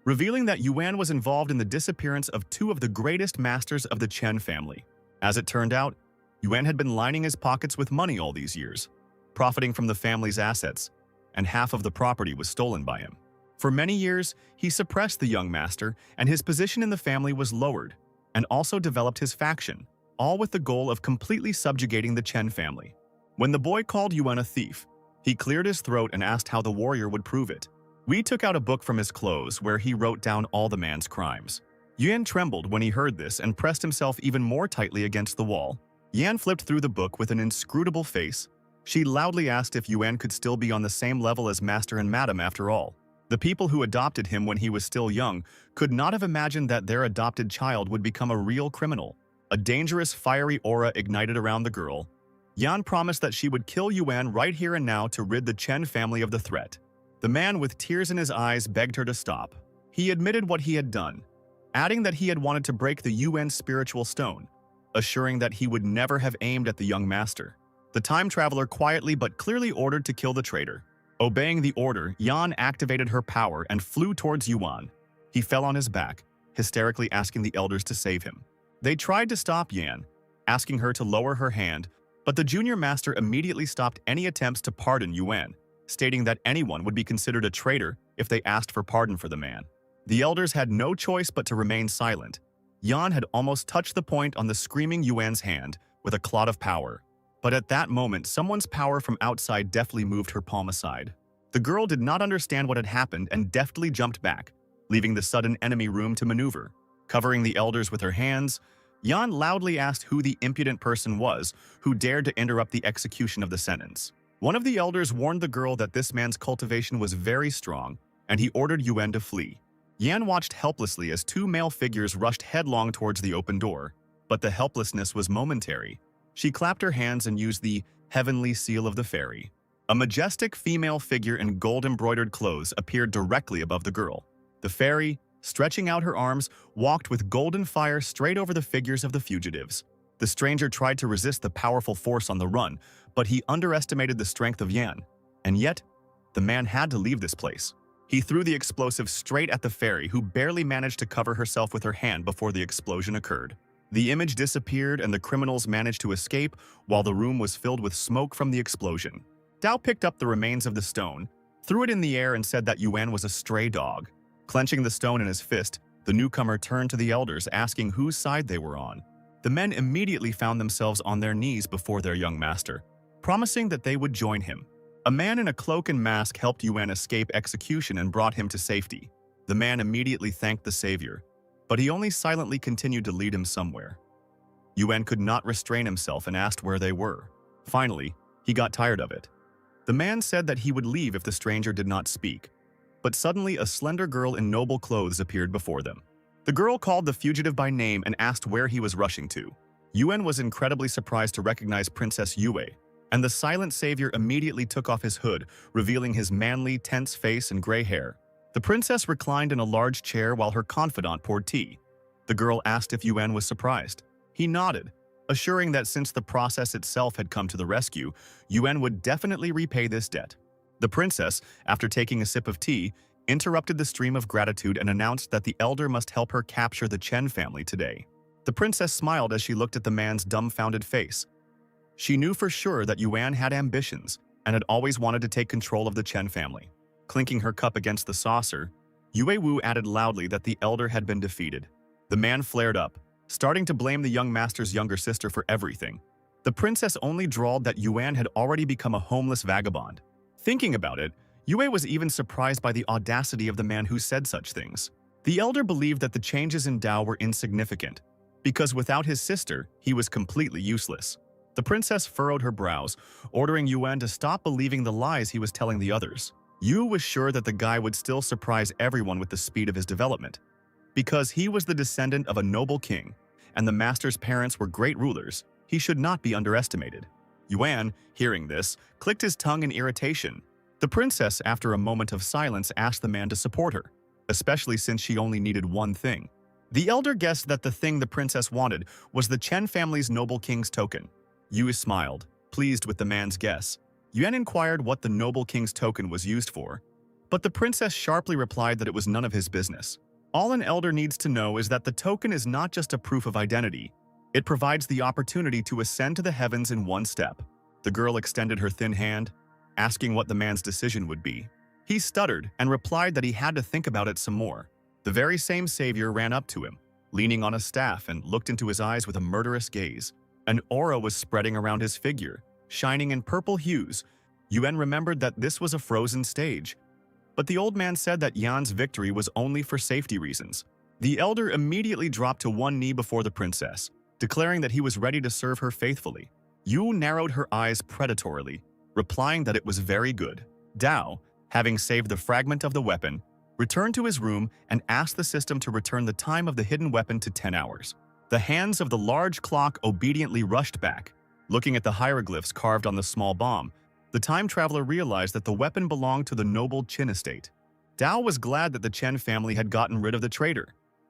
Speaker 1: revealing that Yuan was involved in the disappearance of 2 of the greatest masters of the Chen family. As it turned out, Yuan had been lining his pockets with money all these years, profiting from the family's assets, and half of the property was stolen by him. For many years, he suppressed the young master, and his position in the family was lowered, and also developed his faction, all with the goal of completely subjugating the Chen family. When the boy called Yuan a thief, he cleared his throat and asked how the warrior would prove it. We took out a book from his clothes where he wrote down all the man's crimes. Yuan trembled when he heard this and pressed himself even more tightly against the wall. Yan flipped through the book with an inscrutable face. She loudly asked if Yuan could still be on the same level as Master and Madam after all. The people who adopted him when he was still young could not have imagined that their adopted child would become a real criminal. A dangerous, fiery aura ignited around the girl. Yan promised that she would kill Yuan right here and now to rid the Chen family of the threat. The man with tears in his eyes begged her to stop. He admitted what he had done, adding that he had wanted to break the Yuan spiritual stone, assuring that he would never have aimed at the young master. The time traveler quietly but clearly ordered to kill the traitor. Obeying the order, Yan activated her power and flew towards Yuan. He fell on his back, hysterically asking the elders to save him. They tried to stop Yan, asking her to lower her hand, but the junior master immediately stopped any attempts to pardon Yuan, stating that anyone would be considered a traitor if they asked for pardon for the man. The elders had no choice but to remain silent. Yan had almost touched the point on the screaming Yuan's hand with a clot of power. But at that moment, someone's power from outside deftly moved her palm aside. The girl did not understand what had happened and deftly jumped back, leaving the sudden enemy room to maneuver. Covering the elders with her hands, Yan loudly asked who the impudent person was who dared to interrupt the execution of the sentence. One of the elders warned the girl that this man's cultivation was very strong, and he ordered Yuan to flee. Yan watched helplessly as two male figures rushed headlong towards the open door, but the helplessness was momentary. She clapped her hands and used the heavenly seal of the fairy. A majestic female figure in gold-embroidered clothes appeared directly above the girl. The fairy, stretching out her arms, walked with golden fire straight over the figures of the fugitives. The stranger tried to resist the powerful force on the run, but he underestimated the strength of Yan. And yet, the man had to leave this place. He threw the explosive straight at the fairy, who barely managed to cover herself with her hand before the explosion occurred. The image disappeared and the criminals managed to escape while the room was filled with smoke from the explosion. Dao picked up the remains of the stone, threw it in the air and said that Yuan was a stray dog. Clenching the stone in his fist, the newcomer turned to the elders, asking whose side they were on. The men immediately found themselves on their knees before their young master, promising that they would join him. A man in a cloak and mask helped Yuan escape execution and brought him to safety. The man immediately thanked the savior, but he only silently continued to lead him somewhere. Yuan could not restrain himself and asked where they were. Finally, he got tired of it. The man said that he would leave if the stranger did not speak, but suddenly a slender girl in noble clothes appeared before them. The girl called the fugitive by name and asked where he was rushing to. Yuan was incredibly surprised to recognize Princess Yue, and the silent savior immediately took off his hood, revealing his manly, tense face and gray hair. The princess reclined in a large chair while her confidant poured tea. The girl asked if Yuan was surprised. He nodded, assuring that since the process itself had come to the rescue, Yuan would definitely repay this debt. The princess, after taking a sip of tea, interrupted the stream of gratitude and announced that the elder must help her capture the Chen family today. The princess smiled as she looked at the man's dumbfounded face. She knew for sure that Yuan had ambitions and had always wanted to take control of the Chen family. Clinking her cup against the saucer, Yue Wu added loudly that the elder had been defeated. The man flared up, starting to blame the young master's younger sister for everything. The princess only drawled that Yuan had already become a homeless vagabond. Thinking about it, Yue was even surprised by the audacity of the man who said such things. The elder believed that the changes in Dao were insignificant, because without his sister, he was completely useless. The princess furrowed her brows, ordering Yuan to stop believing the lies he was telling the others. Yu was sure that the guy would still surprise everyone with the speed of his development. Because he was the descendant of a noble king, and the master's parents were great rulers, he should not be underestimated. Yuan, hearing this, clicked his tongue in irritation. The princess, after a moment of silence, asked the man to support her, especially since she only needed one thing. The elder guessed that the thing the princess wanted was the Chen family's noble king's token. Yu smiled, pleased with the man's guess. Yuan inquired what the noble king's token was used for, but the princess sharply replied that it was none of his business. All an elder needs to know is that the token is not just a proof of identity. It provides the opportunity to ascend to the heavens in one step. The girl extended her thin hand, asking what the man's decision would be. He stuttered and replied that he had to think about it some more. The very same savior ran up to him, leaning on a staff, and looked into his eyes with a murderous gaze. An aura was spreading around his figure, shining in purple hues. Yuan remembered that this was a frozen stage. But the old man said that Yan's victory was only for safety reasons. The elder immediately dropped to one knee before the princess, declaring that he was ready to serve her faithfully. Yu narrowed her eyes predatorily, replying that it was very good. Dao, having saved the fragment of the weapon, returned to his room and asked the system to return the time of the hidden weapon to 10 hours. The hands of the large clock obediently rushed back. Looking at the hieroglyphs carved on the small bomb, the time traveler realized that the weapon belonged to the noble Qin estate. Dao was glad that the Chen family had gotten rid of the traitor.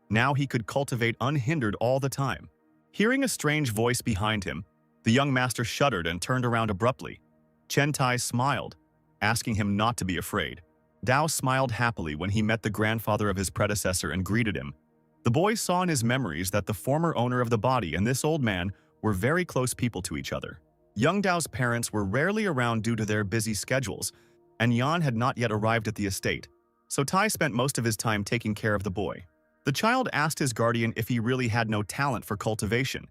Speaker 1: Now he could cultivate unhindered all the time. Hearing a strange voice behind him, the young master shuddered and turned around abruptly. Chen Tai smiled, asking him not to be afraid. Dao smiled happily when he met the grandfather of his predecessor and greeted him. The boy saw in his memories that the former owner of the body and this old man were very close people to each other. Young Dao's parents were rarely around due to their busy schedules, and Yuan had not yet arrived at the estate, so Tai spent most of his time taking care of the boy. The child asked his guardian if he really had no talent for cultivation,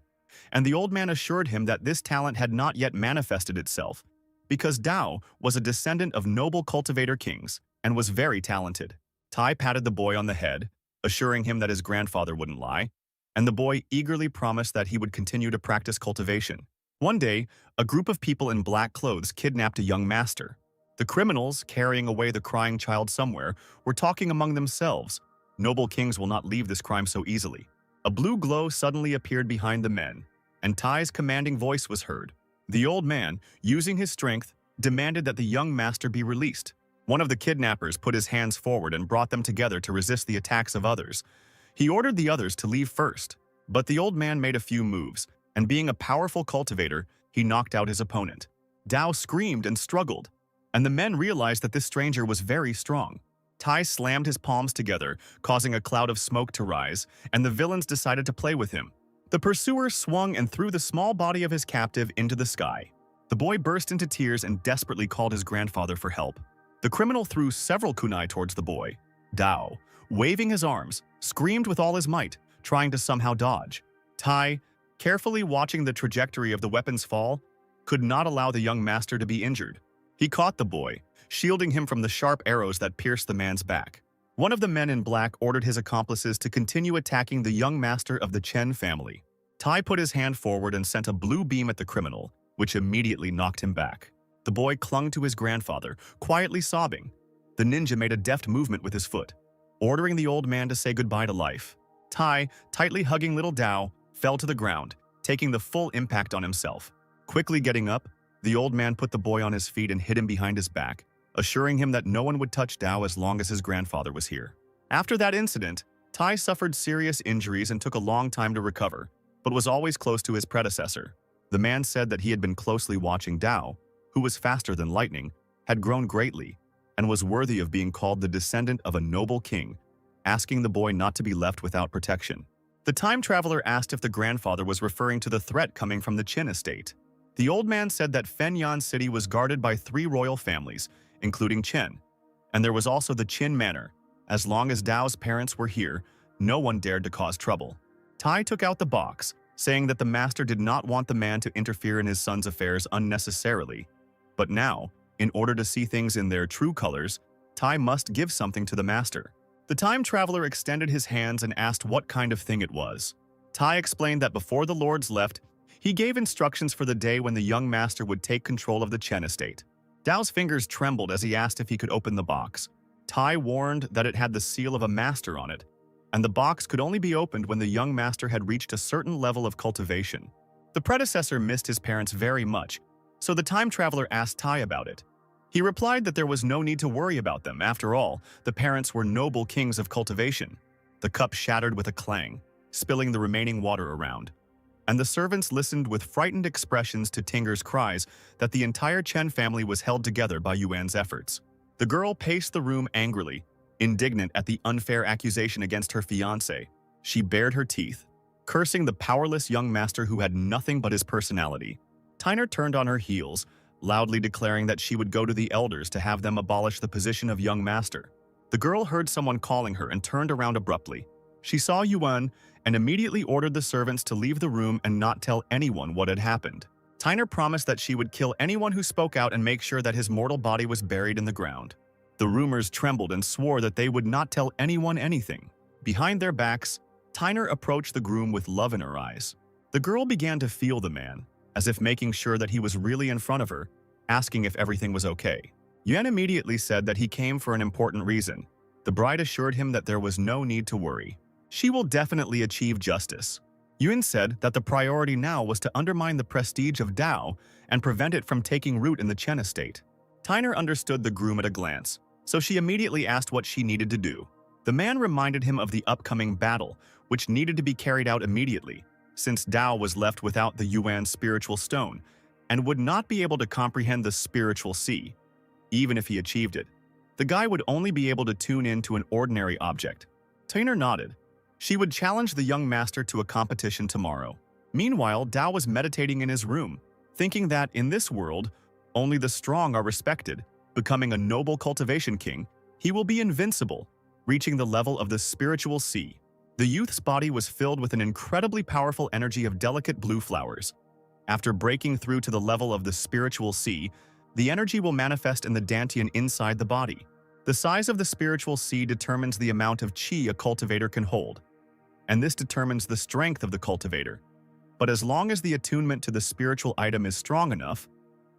Speaker 1: and the old man assured him that this talent had not yet manifested itself, because Dao was a descendant of noble cultivator kings and was very talented. Tai patted the boy on the head, assuring him that his grandfather wouldn't lie, and the boy eagerly promised that he would continue to practice cultivation. One day, a group of people in black clothes kidnapped a young master. The criminals, carrying away the crying child somewhere, were talking among themselves. Noble kings will not leave this crime so easily. A blue glow suddenly appeared behind the men, and Tai's commanding voice was heard. The old man, using his strength, demanded that the young master be released. One of the kidnappers put his hands forward and brought them together to resist the attacks of others. He ordered the others to leave first, but the old man made a few moves, and being a powerful cultivator, he knocked out his opponent. Dao screamed and struggled, and the men realized that this stranger was very strong. Tai slammed his palms together, causing a cloud of smoke to rise, and the villains decided to play with him. The pursuer swung and threw the small body of his captive into the sky. The boy burst into tears and desperately called his grandfather for help. The criminal threw several kunai towards the boy. Dao, waving his arms, screamed with all his might, trying to somehow dodge. Tai, carefully watching the trajectory of the weapon's fall, could not allow the young master to be injured. He caught the boy, shielding him from the sharp arrows that pierced the man's back. One of the men in black ordered his accomplices to continue attacking the young master of the Chen family. Tai put his hand forward and sent a blue beam at the criminal, which immediately knocked him back. The boy clung to his grandfather, quietly sobbing. The ninja made a deft movement with his foot, ordering the old man to say goodbye to life. Tai, tightly hugging little Dao, fell to the ground, taking the full impact on himself. Quickly getting up, the old man put the boy on his feet and hid him behind his back, assuring him that no one would touch Dao as long as his grandfather was here. After that incident, Tai suffered serious injuries and took a long time to recover, but was always close to his predecessor. The man said that he had been closely watching Dao, who was faster than lightning, had grown greatly, and was worthy of being called the descendant of a noble king, asking the boy not to be left without protection. The time traveler asked if the grandfather was referring to the threat coming from the Qin estate. The old man said that Fenyan City was guarded by 3 royal families, including Chen, and there was also the Qin Manor. As long as Dao's parents were here, no one dared to cause trouble. Tai took out the box, saying that the master did not want the man to interfere in his son's affairs unnecessarily. But now, in order to see things in their true colors, Tai must give something to the master. The time traveler extended his hands and asked what kind of thing it was. Tai explained that before the lords left, he gave instructions for the day when the young master would take control of the Chen estate. Dao's fingers trembled as he asked if he could open the box. Tai warned that it had the seal of a master on it, and the box could only be opened when the young master had reached a certain level of cultivation. The predecessor missed his parents very much, so the time traveler asked Tai about it. He replied that there was no need to worry about them. After all, the parents were noble kings of cultivation. The cup shattered with a clang, spilling the remaining water around. And the servants listened with frightened expressions to Tinger's cries that the entire Chen family was held together by Yuan's efforts. The girl paced the room angrily, indignant at the unfair accusation against her fiancé. She bared her teeth, cursing the powerless young master who had nothing but his personality. Tyner turned on her heels, loudly declaring that she would go to the elders to have them abolish the position of young master. The girl heard someone calling her and turned around abruptly. She saw Yuan and immediately ordered the servants to leave the room and not tell anyone what had happened. Tyner promised that she would kill anyone who spoke out and make sure that his mortal body was buried in the ground. The rumors trembled and swore that they would not tell anyone anything. Behind their backs, Tyner approached the groom with love in her eyes. The girl began to feel the man, as if making sure that he was really in front of her, asking if everything was okay. Yuan immediately said that he came for an important reason. The bride assured him that there was no need to worry. She will definitely achieve justice. Yuan said that the priority now was to undermine the prestige of Dao and prevent it from taking root in the Chen estate. Tyner understood the groom at a glance, so she immediately asked what she needed to do. The man reminded him of the upcoming battle, which needed to be carried out immediately, since Dao was left without the Yuan spiritual stone and would not be able to comprehend the spiritual sea. Even if he achieved it, the guy would only be able to tune in to an ordinary object. Tyner nodded. She would challenge the young master to a competition tomorrow. Meanwhile, Dao was meditating in his room, thinking that in this world, only the strong are respected. Becoming a noble cultivation king, he will be invincible, reaching the level of the spiritual sea. The youth's body was filled with an incredibly powerful energy of delicate blue flowers. After breaking through to the level of the spiritual sea, the energy will manifest in the dantian inside the body. The size of the spiritual sea determines the amount of qi a cultivator can hold, and this determines the strength of the cultivator. But as long as the attunement to the spiritual item is strong enough,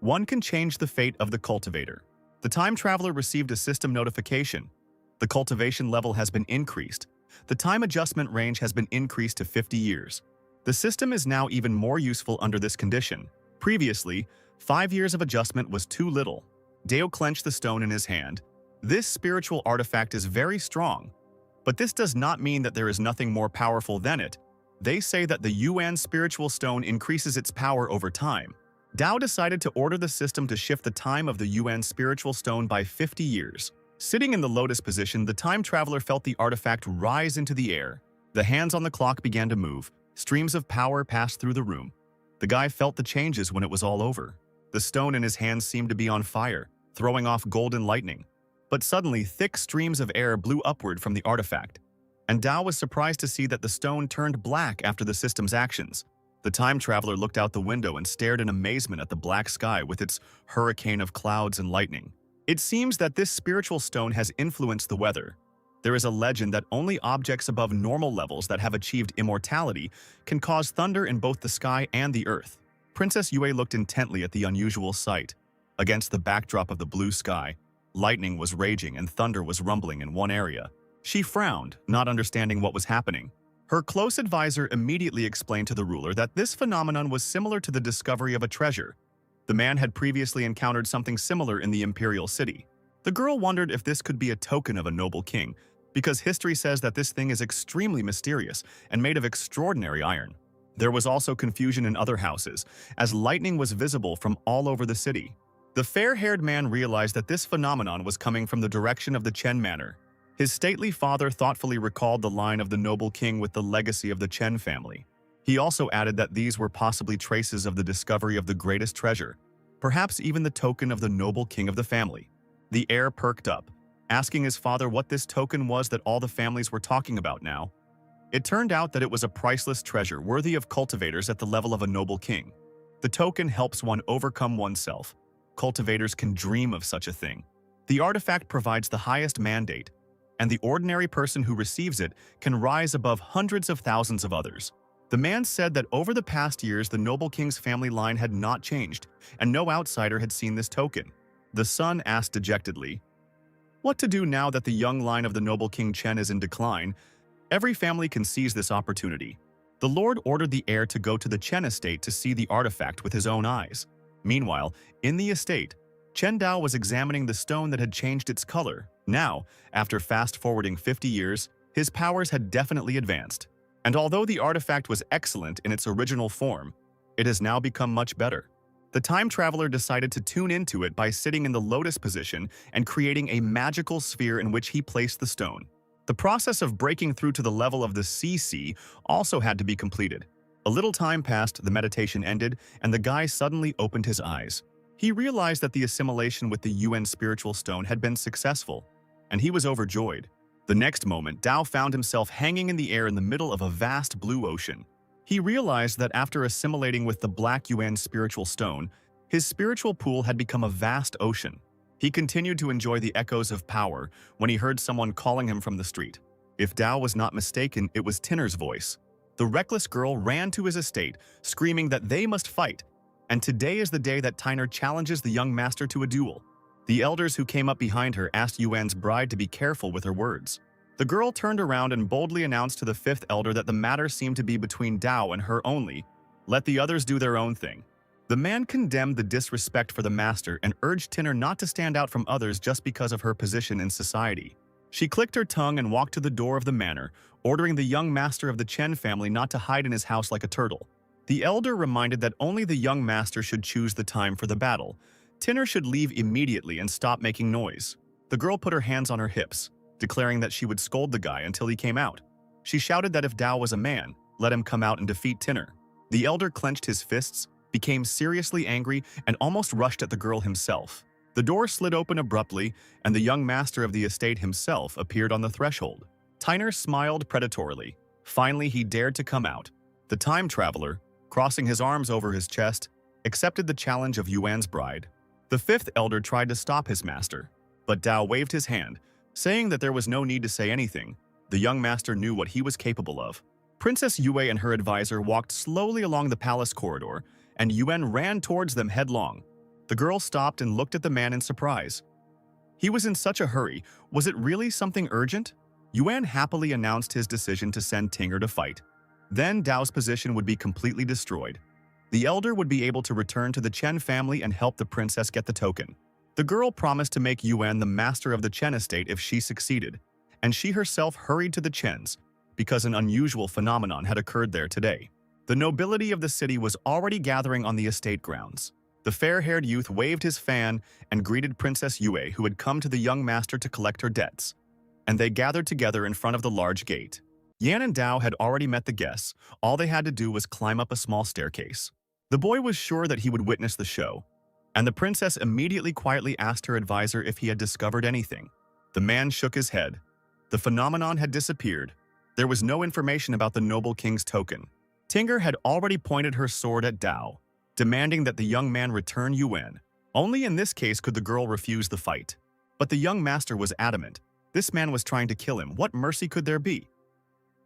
Speaker 1: one can change the fate of the cultivator. The time traveler received a system notification. The cultivation level has been increased. The time adjustment range has been increased to 50 years. The system is now even more useful under this condition. Previously, 5 years of adjustment was too little. Dao clenched the stone in his hand. This spiritual artifact is very strong, but this does not mean that there is nothing more powerful than it. They say that the Yuan spiritual stone increases its power over time. Dao decided to order the system to shift the time of the Yuan spiritual stone by 50 years. Sitting in the lotus position, the time traveler felt the artifact rise into the air. The hands on the clock began to move. Streams of power passed through the room. The guy felt the changes when it was all over. The stone in his hands seemed to be on fire, throwing off golden lightning. But suddenly, thick streams of air blew upward from the artifact, and Dao was surprised to see that the stone turned black after the system's actions. The time traveler looked out the window and stared in amazement at the black sky with its hurricane of clouds and lightning. It seems that this spiritual stone has influenced the weather. There is a legend that only objects above normal levels that have achieved immortality can cause thunder in both the sky and the earth. Princess Yue looked intently at the unusual sight. Against the backdrop of the blue sky, lightning was raging and thunder was rumbling in one area. She frowned, not understanding what was happening. Her close advisor immediately explained to the ruler that this phenomenon was similar to the discovery of a treasure. The man had previously encountered something similar in the imperial city. The girl wondered if this could be a token of a noble king, because history says that this thing is extremely mysterious and made of extraordinary iron. There was also confusion in other houses, as lightning was visible from all over the city. The fair-haired man realized that this phenomenon was coming from the direction of the Chen Manor. His stately father thoughtfully recalled the line of the noble king with the legacy of the Chen family. He also added that these were possibly traces of the discovery of the greatest treasure, perhaps even the token of the noble king of the family. The heir perked up, asking his father what this token was that all the families were talking about now. It turned out that it was a priceless treasure worthy of cultivators at the level of a noble king. The token helps one overcome oneself. Cultivators can dream of such a thing. The artifact provides the highest mandate, and the ordinary person who receives it can rise above hundreds of thousands of others. The man said that over the past years the noble king's family line had not changed, and no outsider had seen this token. The son asked dejectedly, "What to do now that the young line of the noble King Chen is in decline? Every family can seize this opportunity." The lord ordered the heir to go to the Chen estate to see the artifact with his own eyes. Meanwhile, in the estate, Chen Dao was examining the stone that had changed its color. Now, after fast-forwarding 50 years, his powers had definitely advanced. And although the artifact was excellent in its original form, it has now become much better. The time traveler decided to tune into it by sitting in the lotus position and creating a magical sphere in which he placed the stone. The process of breaking through to the level of the CC also had to be completed. A little time passed, the meditation ended, and the guy suddenly opened his eyes. He realized that the assimilation with the Yuan spiritual stone had been successful, and he was overjoyed. The next moment, Dao found himself hanging in the air in the middle of a vast blue ocean. He realized that after assimilating with the black Yuan spiritual stone, his spiritual pool had become a vast ocean. He continued to enjoy the echoes of power when he heard someone calling him from the street. If Dao was not mistaken, it was Tinner's voice. The reckless girl ran to his estate, screaming that they must fight, and today is the day that Tyner challenges the young master to a duel. The elders who came up behind her asked Yuan's bride to be careful with her words. The girl turned around and boldly announced to the fifth elder that the matter seemed to be between Dao and her only. Let the others do their own thing. The man condemned the disrespect for the master and urged Tinner not to stand out from others just because of her position in society. She clicked her tongue and walked to the door of the manor, ordering the young master of the Chen family not to hide in his house like a turtle. The elder reminded that only the young master should choose the time for the battle. Tinner should leave immediately and stop making noise. The girl put her hands on her hips, declaring that she would scold the guy until he came out. She shouted that if Dao was a man, let him come out and defeat Tinner. The elder clenched his fists, became seriously angry, and almost rushed at the girl himself. The door slid open abruptly, and the young master of the estate himself appeared on the threshold. Tyner smiled predatorily. Finally, he dared to come out. The time traveler, crossing his arms over his chest, accepted the challenge of Yuan's bride. The fifth elder tried to stop his master, but Dao waved his hand, saying that there was no need to say anything. The young master knew what he was capable of. Princess Yue and her advisor walked slowly along the palace corridor, and Yuan ran towards them headlong. The girl stopped and looked at the man in surprise. He was in such a hurry. Was it really something urgent? Yuan happily announced his decision to send Tinger to fight. Then Dao's position would be completely destroyed. The elder would be able to return to the Chen family and help the princess get the token. The girl promised to make Yuan the master of the Chen estate if she succeeded, and she herself hurried to the Chens because an unusual phenomenon had occurred there today. The nobility of the city was already gathering on the estate grounds. The fair-haired youth waved his fan and greeted Princess Yue, who had come to the young master to collect her debts, and they gathered together in front of the large gate. Yan and Dao had already met the guests. All they had to do was climb up a small staircase. The boy was sure that he would witness the show, and the princess immediately quietly asked her advisor if he had discovered anything. The man shook his head. The phenomenon had disappeared. There was no information about the noble king's token. Tinger had already pointed her sword at Dao, demanding that the young man return Yuan. Only in this case could the girl refuse the fight. But the young master was adamant. This man was trying to kill him. What mercy could there be?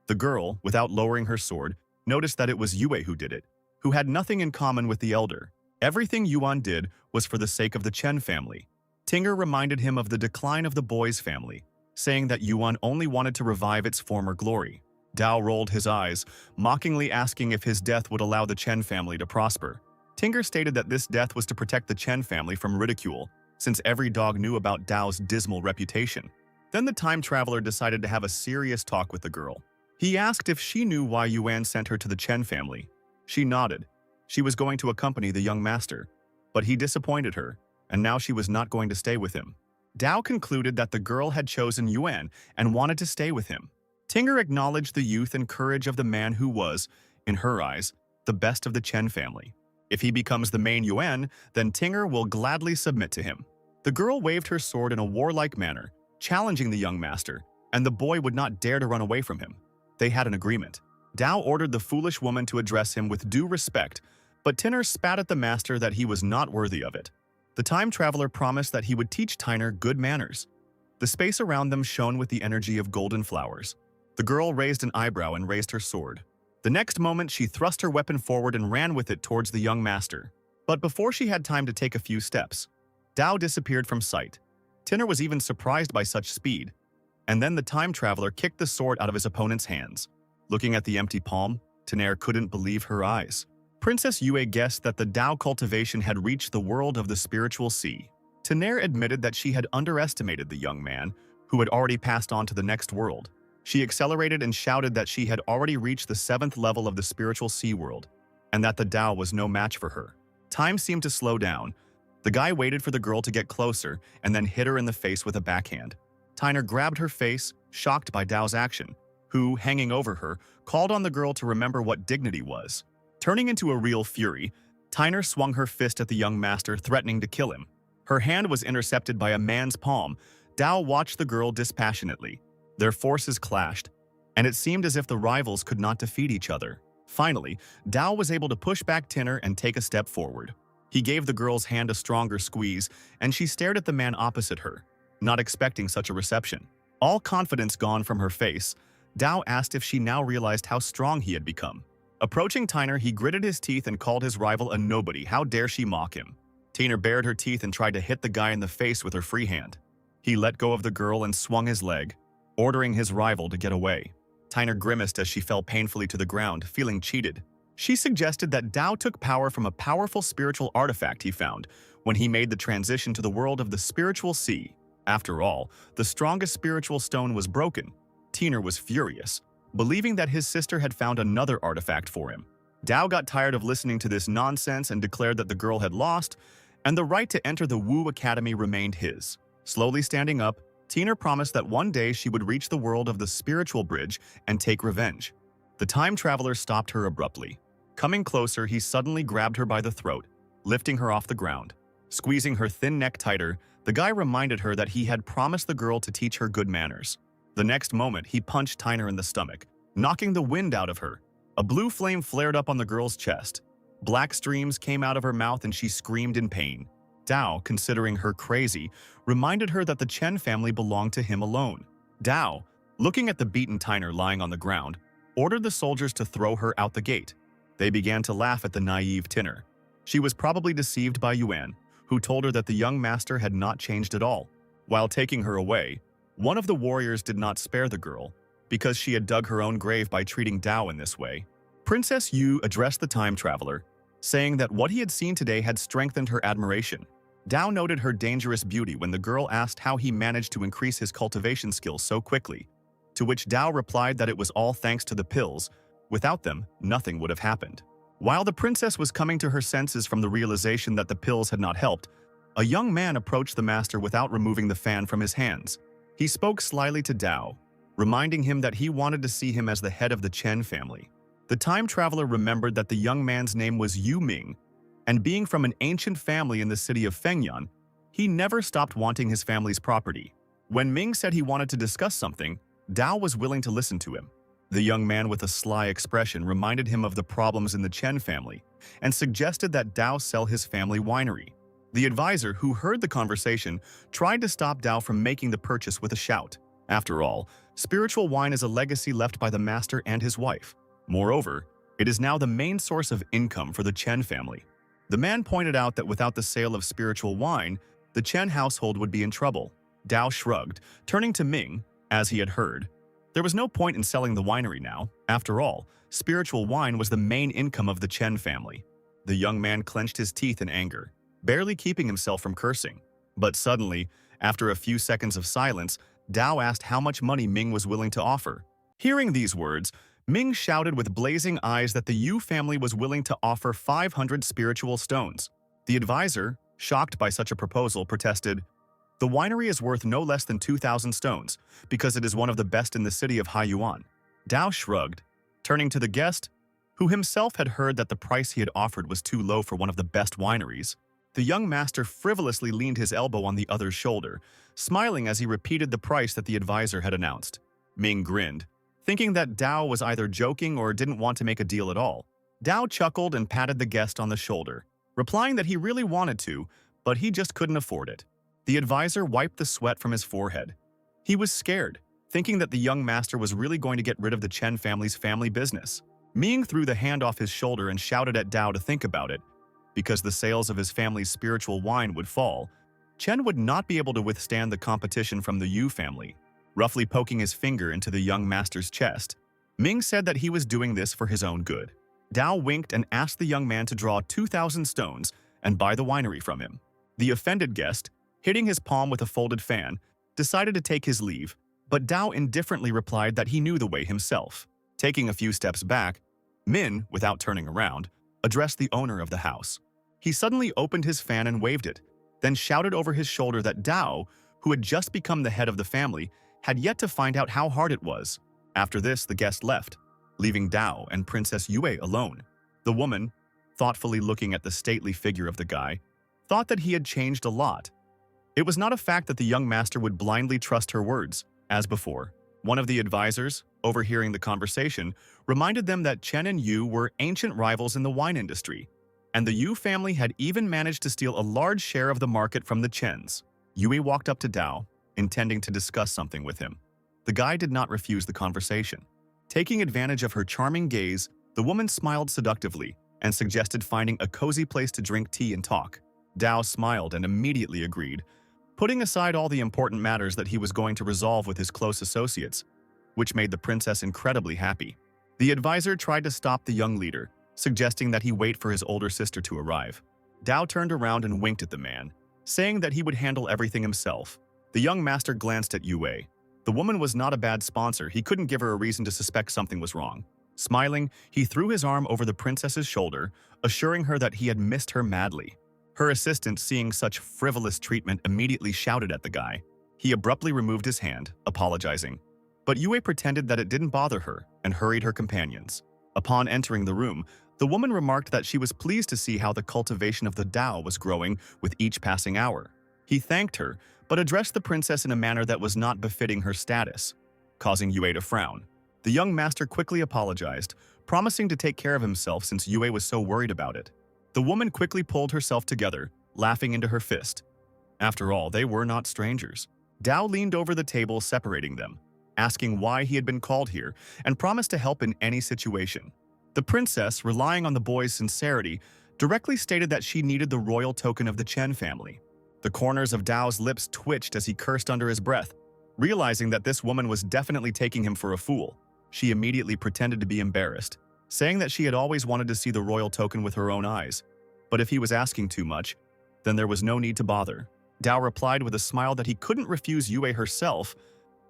Speaker 1: The girl, without lowering her sword, noticed that it was Yue who did it, who had nothing in common with the elder. Everything Yuan did was for the sake of the Chen family. Tinger reminded him of the decline of the boy's family, saying that Yuan only wanted to revive its former glory. Dao rolled his eyes, mockingly asking if his death would allow the Chen family to prosper. Tinger stated that this death was to protect the Chen family from ridicule, since every dog knew about Dao's dismal reputation. Then the time traveler decided to have a serious talk with the girl. He asked if she knew why Yuan sent her to the Chen family. She nodded. She was going to accompany the young master, but he disappointed her, and now she was not going to stay with him. Dao concluded that the girl had chosen Yuan and wanted to stay with him. Tinger acknowledged the youth and courage of the man who was, in her eyes, the best of the Chen family. If he becomes the main Yuan, then Tinger will gladly submit to him. The girl waved her sword in a warlike manner, challenging the young master, and the boy would not dare to run away from him. They had an agreement. Dao ordered the foolish woman to address him with due respect, but Tinner spat at the master that he was not worthy of it. The time traveler promised that he would teach Tyner good manners. The space around them shone with the energy of golden flowers. The girl raised an eyebrow and raised her sword. The next moment, she thrust her weapon forward and ran with it towards the young master. But before she had time to take a few steps, Dao disappeared from sight. Tinner was even surprised by such speed. And then the time traveler kicked the sword out of his opponent's hands. Looking at the empty palm, Tinner couldn't believe her eyes. Princess Yue guessed that the Dao cultivation had reached the world of the spiritual sea. Tinner admitted that she had underestimated the young man, who had already passed on to the next world. She accelerated and shouted that she had already reached the 7th level of the spiritual sea world, and that the Dao was no match for her. Time seemed to slow down. The guy waited for the girl to get closer and then hit her in the face with a backhand. Tyner grabbed her face, shocked by Dao's action, who, hanging over her, called on the girl to remember what dignity was. Turning into a real fury, Tyner swung her fist at the young master, threatening to kill him. Her hand was intercepted by a man's palm. Dao watched the girl dispassionately. Their forces clashed, and it seemed as if the rivals could not defeat each other. Finally, Dao was able to push back Tinner and take a step forward. He gave the girl's hand a stronger squeeze, and she stared at the man opposite her, not expecting such a reception. All confidence gone from her face, Dao asked if she now realized how strong he had become. Approaching Tyner, he gritted his teeth and called his rival a nobody. How dare she mock him? Tyner bared her teeth and tried to hit the guy in the face with her free hand. He let go of the girl and swung his leg, ordering his rival to get away. Tyner grimaced as she fell painfully to the ground, feeling cheated. She suggested that Dao took power from a powerful spiritual artifact he found when he made the transition to the world of the spiritual sea. After all, the strongest spiritual stone was broken. Tyner was furious, believing that his sister had found another artifact for him. Dao got tired of listening to this nonsense and declared that the girl had lost, and the right to enter the Wu Academy remained his. Slowly standing up, Tyner promised that one day she would reach the world of the spiritual bridge and take revenge. The time traveler stopped her abruptly. Coming closer, he suddenly grabbed her by the throat, lifting her off the ground. Squeezing her thin neck tighter, the guy reminded her that he had promised the girl to teach her good manners. The next moment, he punched Tyner in the stomach, knocking the wind out of her. A blue flame flared up on the girl's chest. Black streams came out of her mouth and she screamed in pain. Dao, considering her crazy, reminded her that the Chen family belonged to him alone. Dao, looking at the beaten Tyner lying on the ground, ordered the soldiers to throw her out the gate. They began to laugh at the naive Tyner. She was probably deceived by Yuan, who told her that the young master had not changed at all. While taking her away, one of the warriors did not spare the girl, because she had dug her own grave by treating Dao in this way. Princess Yu addressed the time traveler, saying that what he had seen today had strengthened her admiration. Dao noted her dangerous beauty when the girl asked how he managed to increase his cultivation skills so quickly, to which Dao replied that it was all thanks to the pills. Without them, nothing would have happened. While the princess was coming to her senses from the realization that the pills had not helped, a young man approached the master without removing the fan from his hands. He spoke slyly to Dao, reminding him that he wanted to see him as the head of the Chen family. The time traveler remembered that the young man's name was Yu Ming, and being from an ancient family in the city of Fengyan, he never stopped wanting his family's property. When Ming said he wanted to discuss something, Dao was willing to listen to him. The young man with a sly expression reminded him of the problems in the Chen family and suggested that Dao sell his family winery. The advisor, who heard the conversation, tried to stop Dao from making the purchase with a shout. After all, spiritual wine is a legacy left by the master and his wife. Moreover, it is now the main source of income for the Chen family. The man pointed out that without the sale of spiritual wine, the Chen household would be in trouble. Dao shrugged, turning to Ming, as he had heard. There was no point in selling the winery now. After all, spiritual wine was the main income of the Chen family. The young man clenched his teeth in anger, barely keeping himself from cursing. But suddenly, after a few seconds of silence, Dao asked how much money Ming was willing to offer. Hearing these words, Ming shouted with blazing eyes that the Yu family was willing to offer 500 spiritual stones. The advisor, shocked by such a proposal, protested, "The winery is worth no less than 2,000 stones, because it is one of the best in the city of Yuan." Dao shrugged, turning to the guest, who himself had heard that the price he had offered was too low for one of the best wineries. The young master frivolously leaned his elbow on the other's shoulder, smiling as he repeated the price that the advisor had announced. Ming grinned, thinking that Dao was either joking or didn't want to make a deal at all. Dao chuckled and patted the guest on the shoulder, replying that he really wanted to, but he just couldn't afford it. The advisor wiped the sweat from his forehead. He was scared, thinking that the young master was really going to get rid of the Chen family's family business. Ming threw the hand off his shoulder and shouted at Dao to think about it. Because the sales of his family's spiritual wine would fall, Chen would not be able to withstand the competition from the Yu family. Roughly poking his finger into the young master's chest, Ming said that he was doing this for his own good. Dao winked and asked the young man to draw 2,000 stones and buy the winery from him. The offended guest, hitting his palm with a folded fan, decided to take his leave, but Dao indifferently replied that he knew the way himself. Taking a few steps back, Min, without turning around, addressed the owner of the house. He suddenly opened his fan and waved it, then shouted over his shoulder that Dao, who had just become the head of the family, had yet to find out how hard it was. After this, the guest left, leaving Dao and Princess Yue alone. The woman, thoughtfully looking at the stately figure of the guy, thought that he had changed a lot. It was not a fact that the young master would blindly trust her words, as before. One of the advisors, overhearing the conversation, reminded them that Chen and Yu were ancient rivals in the wine industry, and the Yu family had even managed to steal a large share of the market from the Chens. Yue walked up to Dao, intending to discuss something with him. The guy did not refuse the conversation. Taking advantage of her charming gaze, the woman smiled seductively and suggested finding a cozy place to drink tea and talk. Dao smiled and immediately agreed, putting aside all the important matters that he was going to resolve with his close associates, which made the princess incredibly happy. The advisor tried to stop the young leader, suggesting that he wait for his older sister to arrive. Dao turned around and winked at the man, saying that he would handle everything himself. The young master glanced at Yue. The woman was not a bad sponsor. He couldn't give her a reason to suspect something was wrong. Smiling, he threw his arm over the princess's shoulder, assuring her that he had missed her madly. Her assistant, seeing such frivolous treatment, immediately shouted at the guy. He abruptly removed his hand, apologizing. But Yue pretended that it didn't bother her and hurried her companions. Upon entering the room, the woman remarked that she was pleased to see how the cultivation of the Tao was growing with each passing hour. He thanked her, but addressed the princess in a manner that was not befitting her status, causing Yue to frown. The young master quickly apologized, promising to take care of himself since Yue was so worried about it. The woman quickly pulled herself together, laughing into her fist. After all, they were not strangers. Dao leaned over the table separating them, asking why he had been called here, and promised to help in any situation. The princess, relying on the boy's sincerity, directly stated that she needed the royal token of the Chen family. The corners of Dao's lips twitched as he cursed under his breath. Realizing that this woman was definitely taking him for a fool, she immediately pretended to be embarrassed, saying that she had always wanted to see the royal token with her own eyes. But if he was asking too much, then there was no need to bother. Dao replied with a smile that he couldn't refuse Yue herself,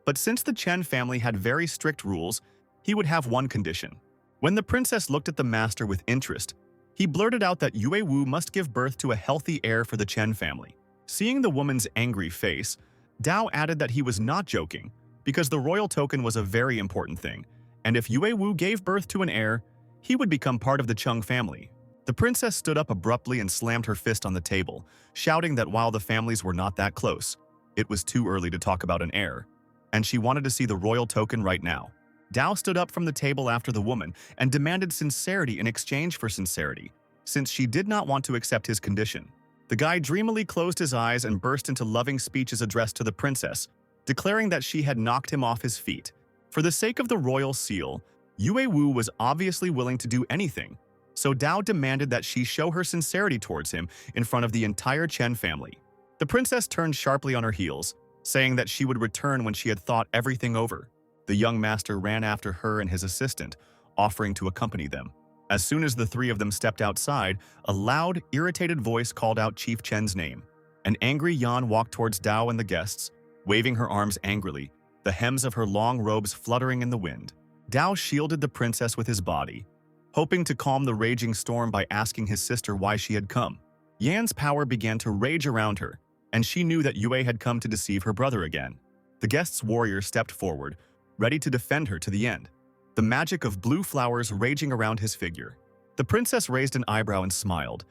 Speaker 1: but since the Chen family had very strict rules, he would have one condition. When the princess looked at the master with interest, he blurted out that Yue Wu must give birth to a healthy heir for the Chen family. Seeing the woman's angry face, Dao added that he was not joking, because the royal token was a very important thing, and if Yue Wu gave birth to an heir, he would become part of the Cheng family. The princess stood up abruptly and slammed her fist on the table, shouting that while the families were not that close, it was too early to talk about an heir, and she wanted to see the royal token right now. Dao stood up from the table after the woman and demanded sincerity in exchange for sincerity, since she did not want to accept his condition. The guy dreamily closed his eyes and burst into loving speeches addressed to the princess, declaring that she had knocked him off his feet. For the sake of the royal seal, Yue Wu was obviously willing to do anything, so Dao demanded that she show her sincerity towards him in front of the entire Chen family. The princess turned sharply on her heels, saying that she would return when she had thought everything over. The young master ran after her and his assistant, offering to accompany them. As soon as the three of them stepped outside, a loud, irritated voice called out Chief Chen's name. An angry Yuan walked towards Dao and the guests, waving her arms angrily, the hems of her long robes fluttering in the wind. Dao shielded the princess with his body, hoping to calm the raging storm by asking his sister why she had come. Yan's power began to rage around her, and she knew that Yue had come to deceive her brother again. The guest's warrior stepped forward, ready to defend her to the end, the magic of blue flowers raging around his figure. The princess raised an eyebrow and smiled,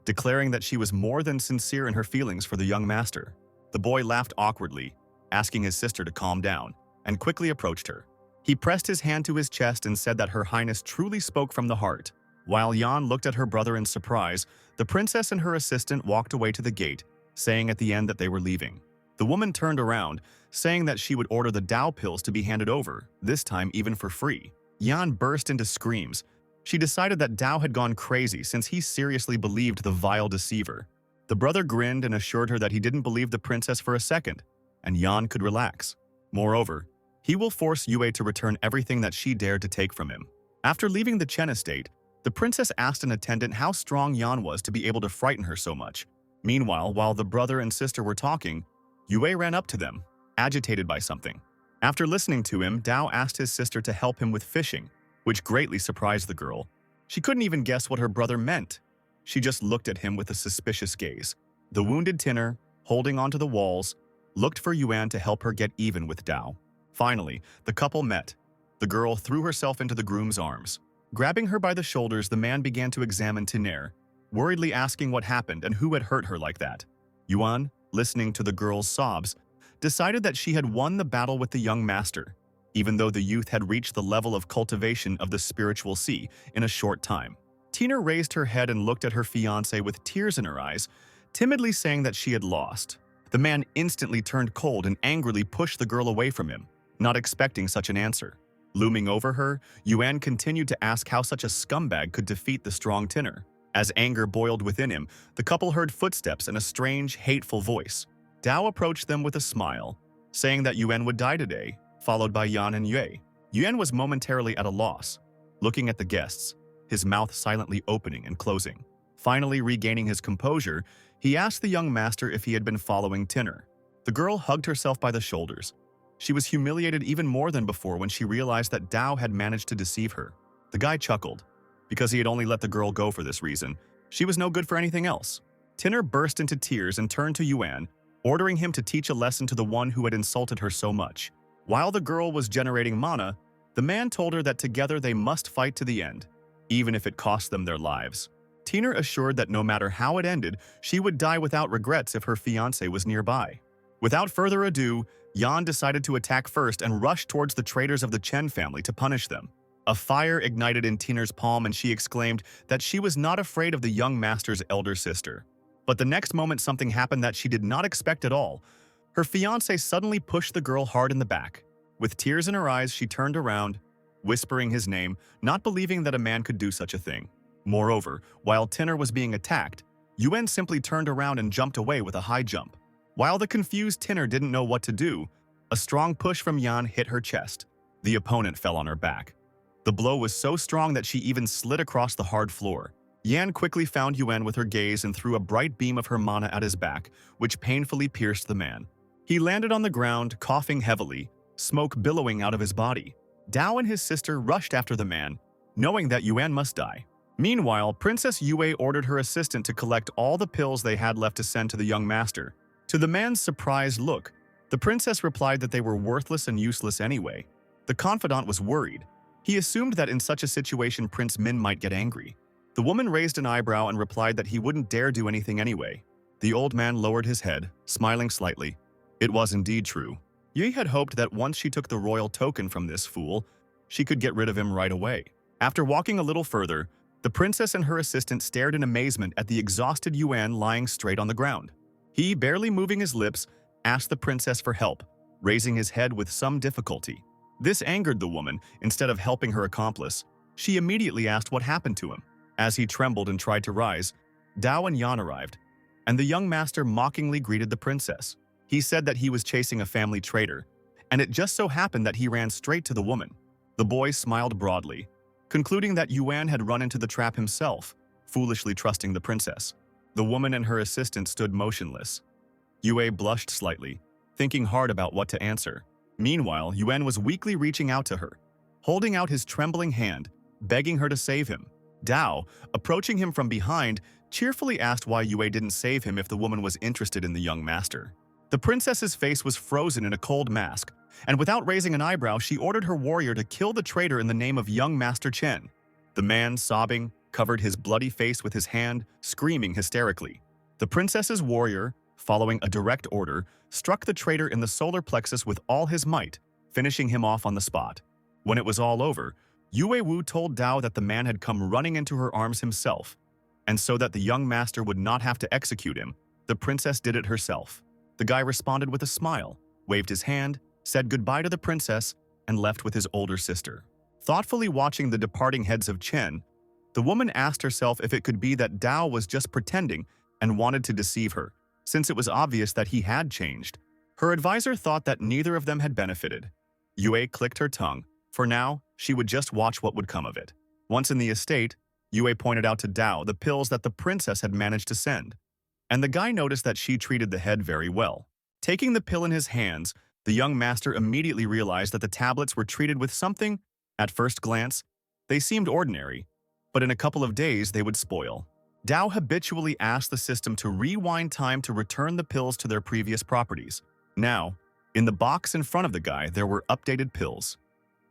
Speaker 1: declaring that she was more than sincere in her feelings for the young master. The boy laughed awkwardly, asking his sister to calm down, and quickly approached her. He pressed his hand to his chest and said that Her Highness truly spoke from the heart. While Yuan looked at her brother in surprise, the princess and her assistant walked away to the gate, saying at the end that they were leaving. The woman turned around, saying that she would order the Tao pills to be handed over, this time even for free. Yuan burst into screams. She decided that Dao had gone crazy since he seriously believed the vile deceiver. The brother grinned and assured her that he didn't believe the princess for a second, and Yuan could relax. Moreover, he will force Yue to return everything that she dared to take from him. After leaving the Chen estate, the princess asked an attendant how strong Yuan was to be able to frighten her so much. Meanwhile, while the brother and sister were talking, Yue ran up to them, agitated by something. After listening to him, Dao asked his sister to help him with fishing, which greatly surprised the girl. She couldn't even guess what her brother meant. She just looked at him with a suspicious gaze. The wounded tinner, holding onto the walls, looked for Yuan to help her get even with Dao. Finally, the couple met. The girl threw herself into the groom's arms. Grabbing her by the shoulders, the man began to examine Tinner, worriedly asking what happened and who had hurt her like that. Yuan, listening to the girl's sobs, decided that she had won the battle with the young master, even though the youth had reached the level of cultivation of the spiritual sea in a short time. Tina raised her head and looked at her fiancé with tears in her eyes, timidly saying that she had lost. The man instantly turned cold and angrily pushed the girl away from him. not expecting such an answer. Looming over her, Yuan continued to ask how such a scumbag could defeat the strong Tinner. As anger boiled within him, the couple heard footsteps and a strange, hateful voice. Dao approached them with a smile, saying that Yuan would die today, followed by Yan and Yue. Yuan was momentarily at a loss, looking at the guests, his mouth silently opening and closing. Finally regaining his composure, he asked the young master if he had been following Tinner. The girl hugged herself by the shoulders. She was humiliated even more than before when she realized that Dao had managed to deceive her. The guy chuckled. Because he had only let the girl go for this reason, she was no good for anything else. Tinner burst into tears and turned to Yuan, ordering him to teach a lesson to the one who had insulted her so much. While the girl was generating mana, the man told her that together they must fight to the end, even if it cost them their lives. Tinner assured that no matter how it ended, she would die without regrets if her fiancé was nearby. Without further ado, Yan decided to attack first and rushed towards the traitors of the Chen family to punish them. A fire ignited in Tinner's palm and she exclaimed that she was not afraid of the young master's elder sister. But the next moment something happened that she did not expect at all. Her fiancé suddenly pushed the girl hard in the back. With tears in her eyes, she turned around, whispering his name, not believing that a man could do such a thing. Moreover, while Tinner was being attacked, Yuan simply turned around and jumped away with a high jump. While the confused Tinner didn't know what to do, a strong push from Yan hit her chest. The opponent fell on her back. The blow was so strong that she even slid across the hard floor. Yan quickly found Yuan with her gaze and threw a bright beam of her mana at his back, which painfully pierced the man. He landed on the ground, coughing heavily, smoke billowing out of his body. Dao and his sister rushed after the man, knowing that Yuan must die. Meanwhile, Princess Yue ordered her assistant to collect all the pills they had left to send to the young master. To the man's surprised look, the princess replied that they were worthless and useless anyway. The confidant was worried. He assumed that in such a situation Prince Min might get angry. The woman raised an eyebrow and replied that he wouldn't dare do anything anyway. The old man lowered his head, smiling slightly. It was indeed true. Yue had hoped that once she took the royal token from this fool, she could get rid of him right away. After walking a little further, the princess and her assistant stared in amazement at the exhausted Yuan lying straight on the ground. He, barely moving his lips, asked the princess for help, raising his head with some difficulty. This angered the woman. Instead of helping her accomplice, she immediately asked what happened to him. As he trembled and tried to rise, Dao and Yan arrived, and the young master mockingly greeted the princess. He said that he was chasing a family traitor, and it just so happened that he ran straight to the woman. The boy smiled broadly, concluding that Yuan had run into the trap himself, foolishly trusting the princess. The woman and her assistant stood motionless. Yue blushed slightly, thinking hard about what to answer. Meanwhile, Yuan was weakly reaching out to her, holding out his trembling hand, begging her to save him. Dao, approaching him from behind, cheerfully asked why Yue didn't save him if the woman was interested in the young master. The princess's face was frozen in a cold mask, and without raising an eyebrow, she ordered her warrior to kill the traitor in the name of young Master Chen. The man, sobbing, covered his bloody face with his hand, screaming hysterically. The princess's warrior, following a direct order, struck the traitor in the solar plexus with all his might, finishing him off on the spot. When it was all over, Yue Wu told Dao that the man had come running into her arms himself, and so that the young master would not have to execute him, the princess did it herself. The guy responded with a smile, waved his hand, said goodbye to the princess, and left with his older sister. Thoughtfully watching the departing heads of Chen, the woman asked herself if it could be that Dao was just pretending and wanted to deceive her, since it was obvious that he had changed. Her advisor thought that neither of them had benefited. Yue clicked her tongue. For now, she would just watch what would come of it. Once in the estate, Yue pointed out to Dao the pills that the princess had managed to send, and the guy noticed that she treated the head very well. Taking the pill in his hands, the young master immediately realized that the tablets were treated with something. At first glance, they seemed ordinary, but in a couple of days they would spoil. Dao habitually asked the system to rewind time to return the pills to their previous properties. Now, in the box in front of the guy, there were updated pills.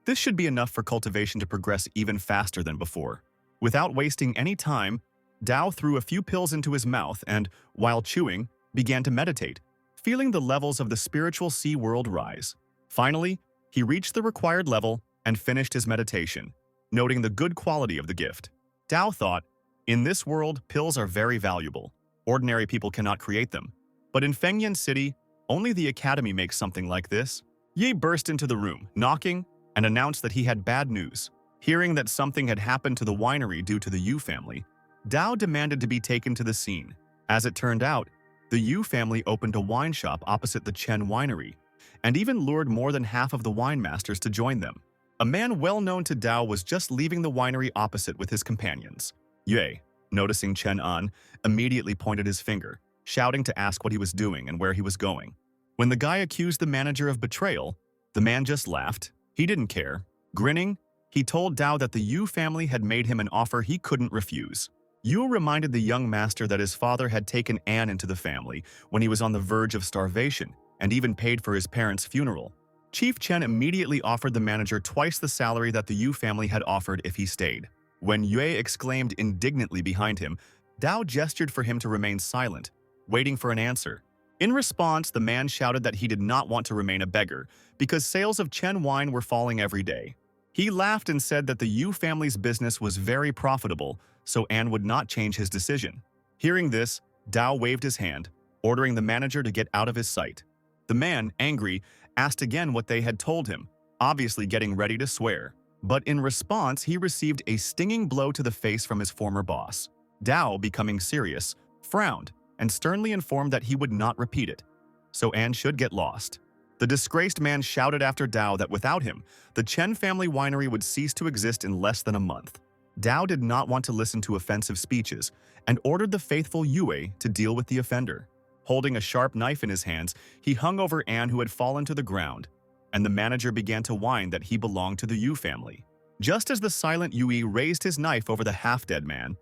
Speaker 1: This should be enough for cultivation to progress even faster than before. Without wasting any time, Dao threw a few pills into his mouth and, while chewing, began to meditate, feeling the levels of the spiritual sea world rise. Finally, he reached the required level and finished his meditation, noting the good quality of the gift. Dao thought, in this world, pills are very valuable. Ordinary people cannot create them. But in Fengyan City, only the academy makes something like this. Ye burst into the room, knocking, and announced that he had bad news. Hearing that something had happened to the winery due to the Yu family, Dao demanded to be taken to the scene. As it turned out, the Yu family opened a wine shop opposite the Chen winery, and even lured more than half of the wine masters to join them. A man well known to Dao was just leaving the winery opposite with his companions. Yue, noticing Chen An, immediately pointed his finger, shouting to ask what he was doing and where he was going. When the guy accused the manager of betrayal, the man just laughed. He didn't care. Grinning, he told Dao that the Yu family had made him an offer he couldn't refuse. Yu reminded the young master that his father had taken An into the family when he was on the verge of starvation and even paid for his parents' funeral. Chief Chen immediately offered the manager twice the salary that the Yu family had offered if he stayed. When Yue exclaimed indignantly behind him, Dao gestured for him to remain silent, waiting for an answer. In response, the man shouted that he did not want to remain a beggar because sales of Chen wine were falling every day. He laughed and said that the Yu family's business was very profitable, so An would not change his decision. Hearing this, Dao waved his hand, ordering the manager to get out of his sight. The man, angry, asked again what they had told him, obviously getting ready to swear. But in response, he received a stinging blow to the face from his former boss. Dao, becoming serious, frowned and sternly informed that he would not repeat it, so An should get lost. The disgraced man shouted after Dao that without him, the Chen family winery would cease to exist in less than a month. Dao did not want to listen to offensive speeches and ordered the faithful Yue to deal with the offender. Holding a sharp knife in his hands, he hung over An, who had fallen to the ground, and the manager began to whine that he belonged to the Yu family. Just as the silent Yue raised his knife over the half-dead man,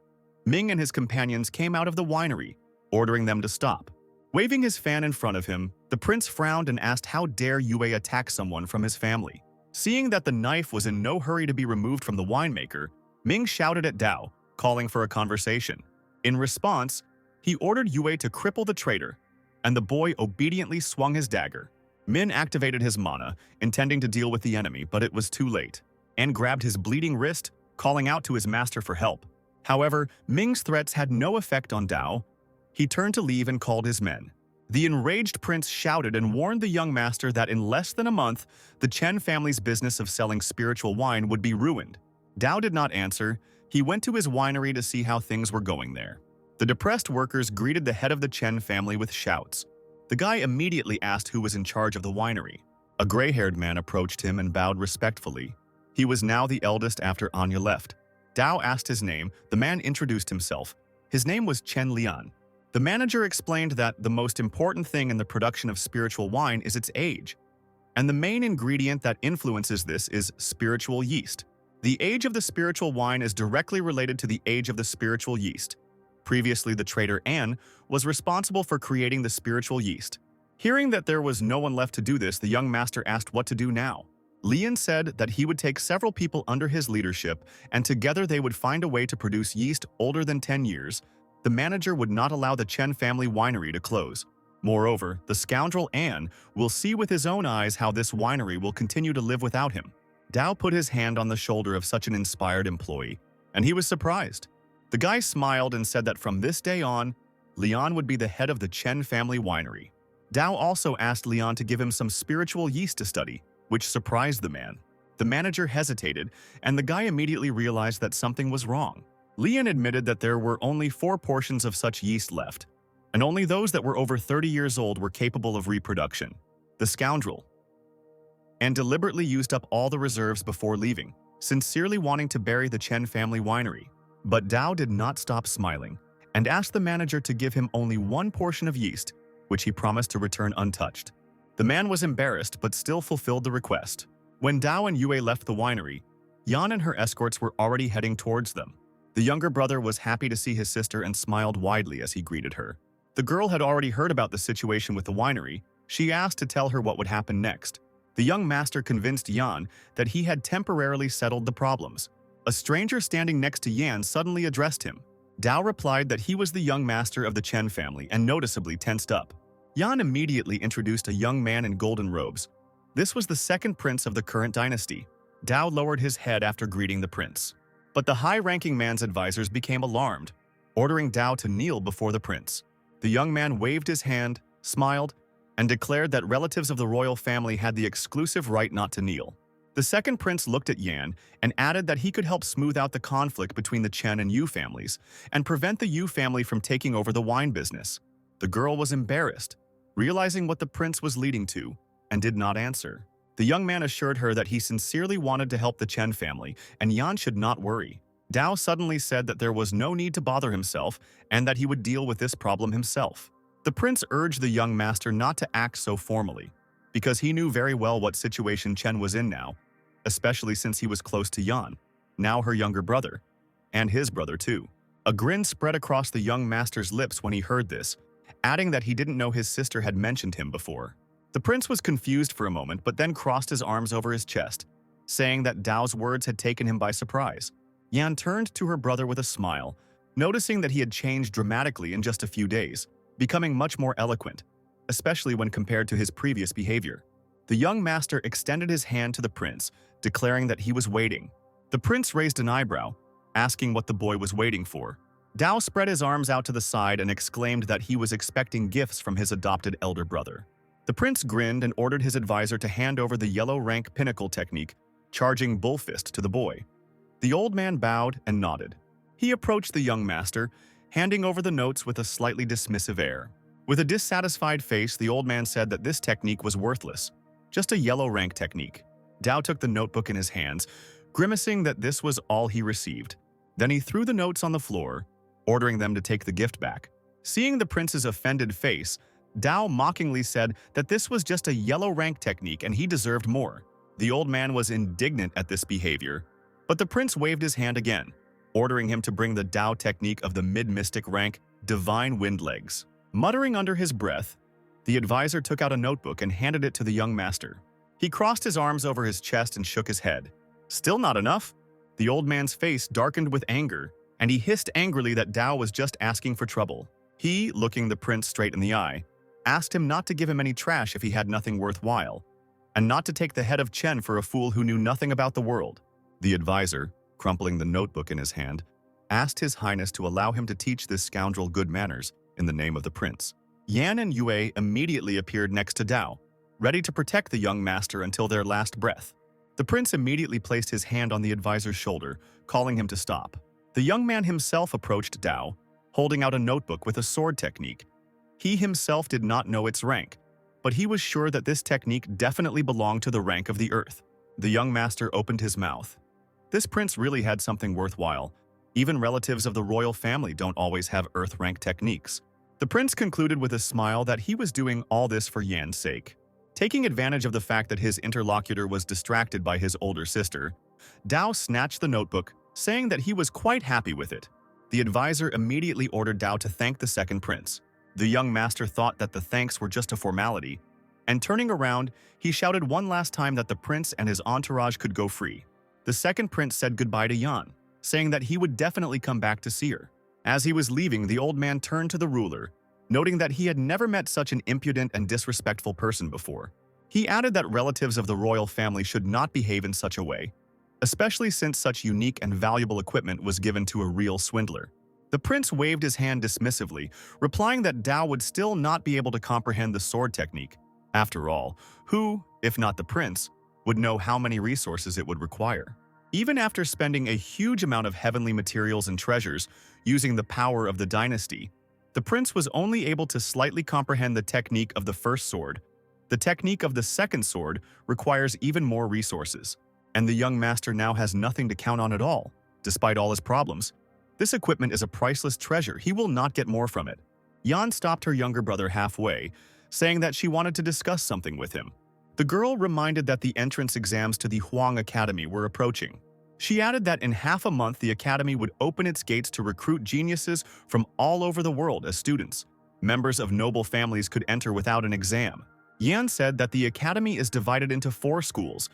Speaker 1: Ming and his companions came out of the winery, ordering them to stop. Waving his fan in front of him, the prince frowned and asked how dare Yue attack someone from his family. Seeing that the knife was in no hurry to be removed from the winemaker, Ming shouted at Dao, calling for a conversation. In response, he ordered Yue to cripple the traitor, and the boy obediently swung his dagger. Min activated his mana, intending to deal with the enemy, but it was too late, and grabbed his bleeding wrist, calling out to his master for help. However, Ming's threats had no effect on Dao. He turned to leave and called his men. The enraged prince shouted and warned the young master that in less than a month, the Chen family's business of selling spiritual wine would be ruined. Dao did not answer. He went to his winery to see how things were going there. The depressed workers greeted the head of the Chen family with shouts. The guy immediately asked who was in charge of the winery. A gray-haired man approached him and bowed respectfully. He was now the eldest after Anya left. Dao asked his name. The man introduced himself. His name was Chen Lian. The manager explained that the most important thing in the production of spiritual wine is its age, and the main ingredient that influences this is spiritual yeast. The age of the spiritual wine is directly related to the age of the spiritual yeast. Previously, the traitor An was responsible for creating the spiritual yeast. Hearing that there was no one left to do this, the young master asked what to do now. Lian said that he would take several people under his leadership, and together they would find a way to produce yeast older than 10 years. The manager would not allow the Chen family winery to close. Moreover, the scoundrel An will see with his own eyes how this winery will continue to live without him. Dao put his hand on the shoulder of such an inspired employee, and he was surprised. The guy smiled and said that from this day on, Lian would be the head of the Chen family winery. Dao also asked Lian to give him some spiritual yeast to study, which surprised the man. The manager hesitated, and the guy immediately realized that something was wrong. Lian admitted that there were only 4 portions of such yeast left, and only those that were over 30 years old were capable of reproduction. The scoundrel and deliberately used up all the reserves before leaving, sincerely wanting to bury the Chen family winery. But Dao did not stop smiling and asked the manager to give him only 1 portion of yeast, which he promised to return untouched. The man was embarrassed but still fulfilled the request. When Dao and Yue left the winery, Yan and her escorts were already heading towards them. The younger brother was happy to see his sister and smiled widely as he greeted her. The girl had already heard about the situation with the winery. She asked to tell her what would happen next. The young master convinced Yan that he had temporarily settled the problems. A stranger standing next to Yan suddenly addressed him. Dao replied that he was the young master of the Chen family and noticeably tensed up. Yan immediately introduced a young man in golden robes. This was the second prince of the current dynasty. Dao lowered his head after greeting the prince. But the high-ranking man's advisors became alarmed, ordering Dao to kneel before the prince. The young man waved his hand, smiled, and declared that relatives of the royal family had the exclusive right not to kneel. The second prince looked at Yan and added that he could help smooth out the conflict between the Chen and Yu families and prevent the Yu family from taking over the wine business. The girl was embarrassed, realizing what the prince was leading to, and did not answer. The young man assured her that he sincerely wanted to help the Chen family and Yan should not worry. Dao suddenly said that there was no need to bother himself and that he would deal with this problem himself. The prince urged the young master not to act so formally, because he knew very well what situation Chen was in now, especially since he was close to Yuan, now her younger brother, and his brother too. A grin spread across the young master's lips when he heard this, adding that he didn't know his sister had mentioned him before. The prince was confused for a moment but then crossed his arms over his chest, saying that Dao's words had taken him by surprise. Yan turned to her brother with a smile, noticing that he had changed dramatically in just a few days, becoming much more eloquent, especially when compared to his previous behavior. The young master extended his hand to the prince, declaring that he was waiting. The prince raised an eyebrow, asking what the boy was waiting for. Dao spread his arms out to the side and exclaimed that he was expecting gifts from his adopted elder brother. The prince grinned and ordered his advisor to hand over the yellow rank pinnacle technique, charging bullfist to the boy. The old man bowed and nodded. He approached the young master, handing over the notes with a slightly dismissive air. With a dissatisfied face, the old man said that this technique was worthless, just a yellow rank technique. Dao took the notebook in his hands, grimacing that this was all he received. Then he threw the notes on the floor, ordering them to take the gift back. Seeing the prince's offended face, Dao mockingly said that this was just a yellow rank technique and he deserved more. The old man was indignant at this behavior, but the prince waved his hand again, ordering him to bring the Dao technique of the mid-mystic rank, Divine Wind Legs. Muttering under his breath, the advisor took out a notebook and handed it to the young master. He crossed his arms over his chest and shook his head. Still not enough? The old man's face darkened with anger, and he hissed angrily that Dao was just asking for trouble. He, looking the prince straight in the eye, asked him not to give him any trash if he had nothing worthwhile, and not to take the head of Chen for a fool who knew nothing about the world. The advisor, crumpling the notebook in his hand, asked His Highness to allow him to teach this scoundrel good manners in the name of the prince. Yan and Yue immediately appeared next to Dao, ready to protect the young master until their last breath. The prince immediately placed his hand on the advisor's shoulder, calling him to stop. The young man himself approached Dao, holding out a notebook with a sword technique. He himself did not know its rank, but he was sure that this technique definitely belonged to the rank of the earth. The young master opened his mouth. This prince really had something worthwhile. Even relatives of the royal family don't always have earth rank techniques. The prince concluded with a smile that he was doing all this for Yan's sake. Taking advantage of the fact that his interlocutor was distracted by his older sister, Dao snatched the notebook, saying that he was quite happy with it. The advisor immediately ordered Dao to thank the second prince. The young master thought that the thanks were just a formality, and turning around, he shouted one last time that the prince and his entourage could go free. The second prince said goodbye to Yuan, saying that he would definitely come back to see her. As he was leaving, the old man turned to the ruler, noting that he had never met such an impudent and disrespectful person before. He added that relatives of the royal family should not behave in such a way, especially since such unique and valuable equipment was given to a real swindler. The prince waved his hand dismissively, replying that Dao would still not be able to comprehend the sword technique. After all, who, if not the prince, would know how many resources it would require? Even after spending a huge amount of heavenly materials and treasures using the power of the dynasty, the prince was only able to slightly comprehend the technique of the first sword. The technique of the second sword requires even more resources, and the young master now has nothing to count on at all, despite all his problems. This equipment is a priceless treasure. He will not get more from it. Yan stopped her younger brother halfway, saying that she wanted to discuss something with him. The girl reminded that the entrance exams to the Huang Academy were approaching. She added that in half a month the academy would open its gates to recruit geniuses from all over the world as students. Members of noble families could enter without an exam. Yan said that the academy is divided into 4 schools: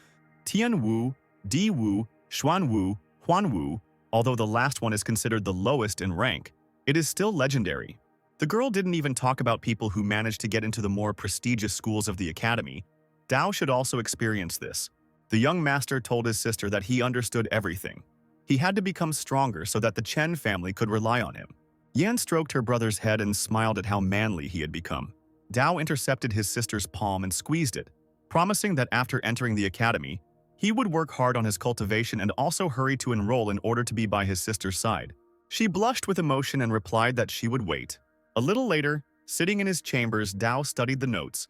Speaker 1: Tianwu, Diwu, Xuanwu, Huanwu. Although the last one is considered the lowest in rank, it is still legendary. The girl didn't even talk about people who managed to get into the more prestigious schools of the academy. Dao should also experience this. The young master told his sister that he understood everything. He had to become stronger so that the Chen family could rely on him. Yan stroked her brother's head and smiled at how manly he had become. Dao intercepted his sister's palm and squeezed it, promising that after entering the academy, he would work hard on his cultivation and also hurry to enroll in order to be by his sister's side. She blushed with emotion and replied that she would wait. A little later, sitting in his chambers, Dao studied the notes,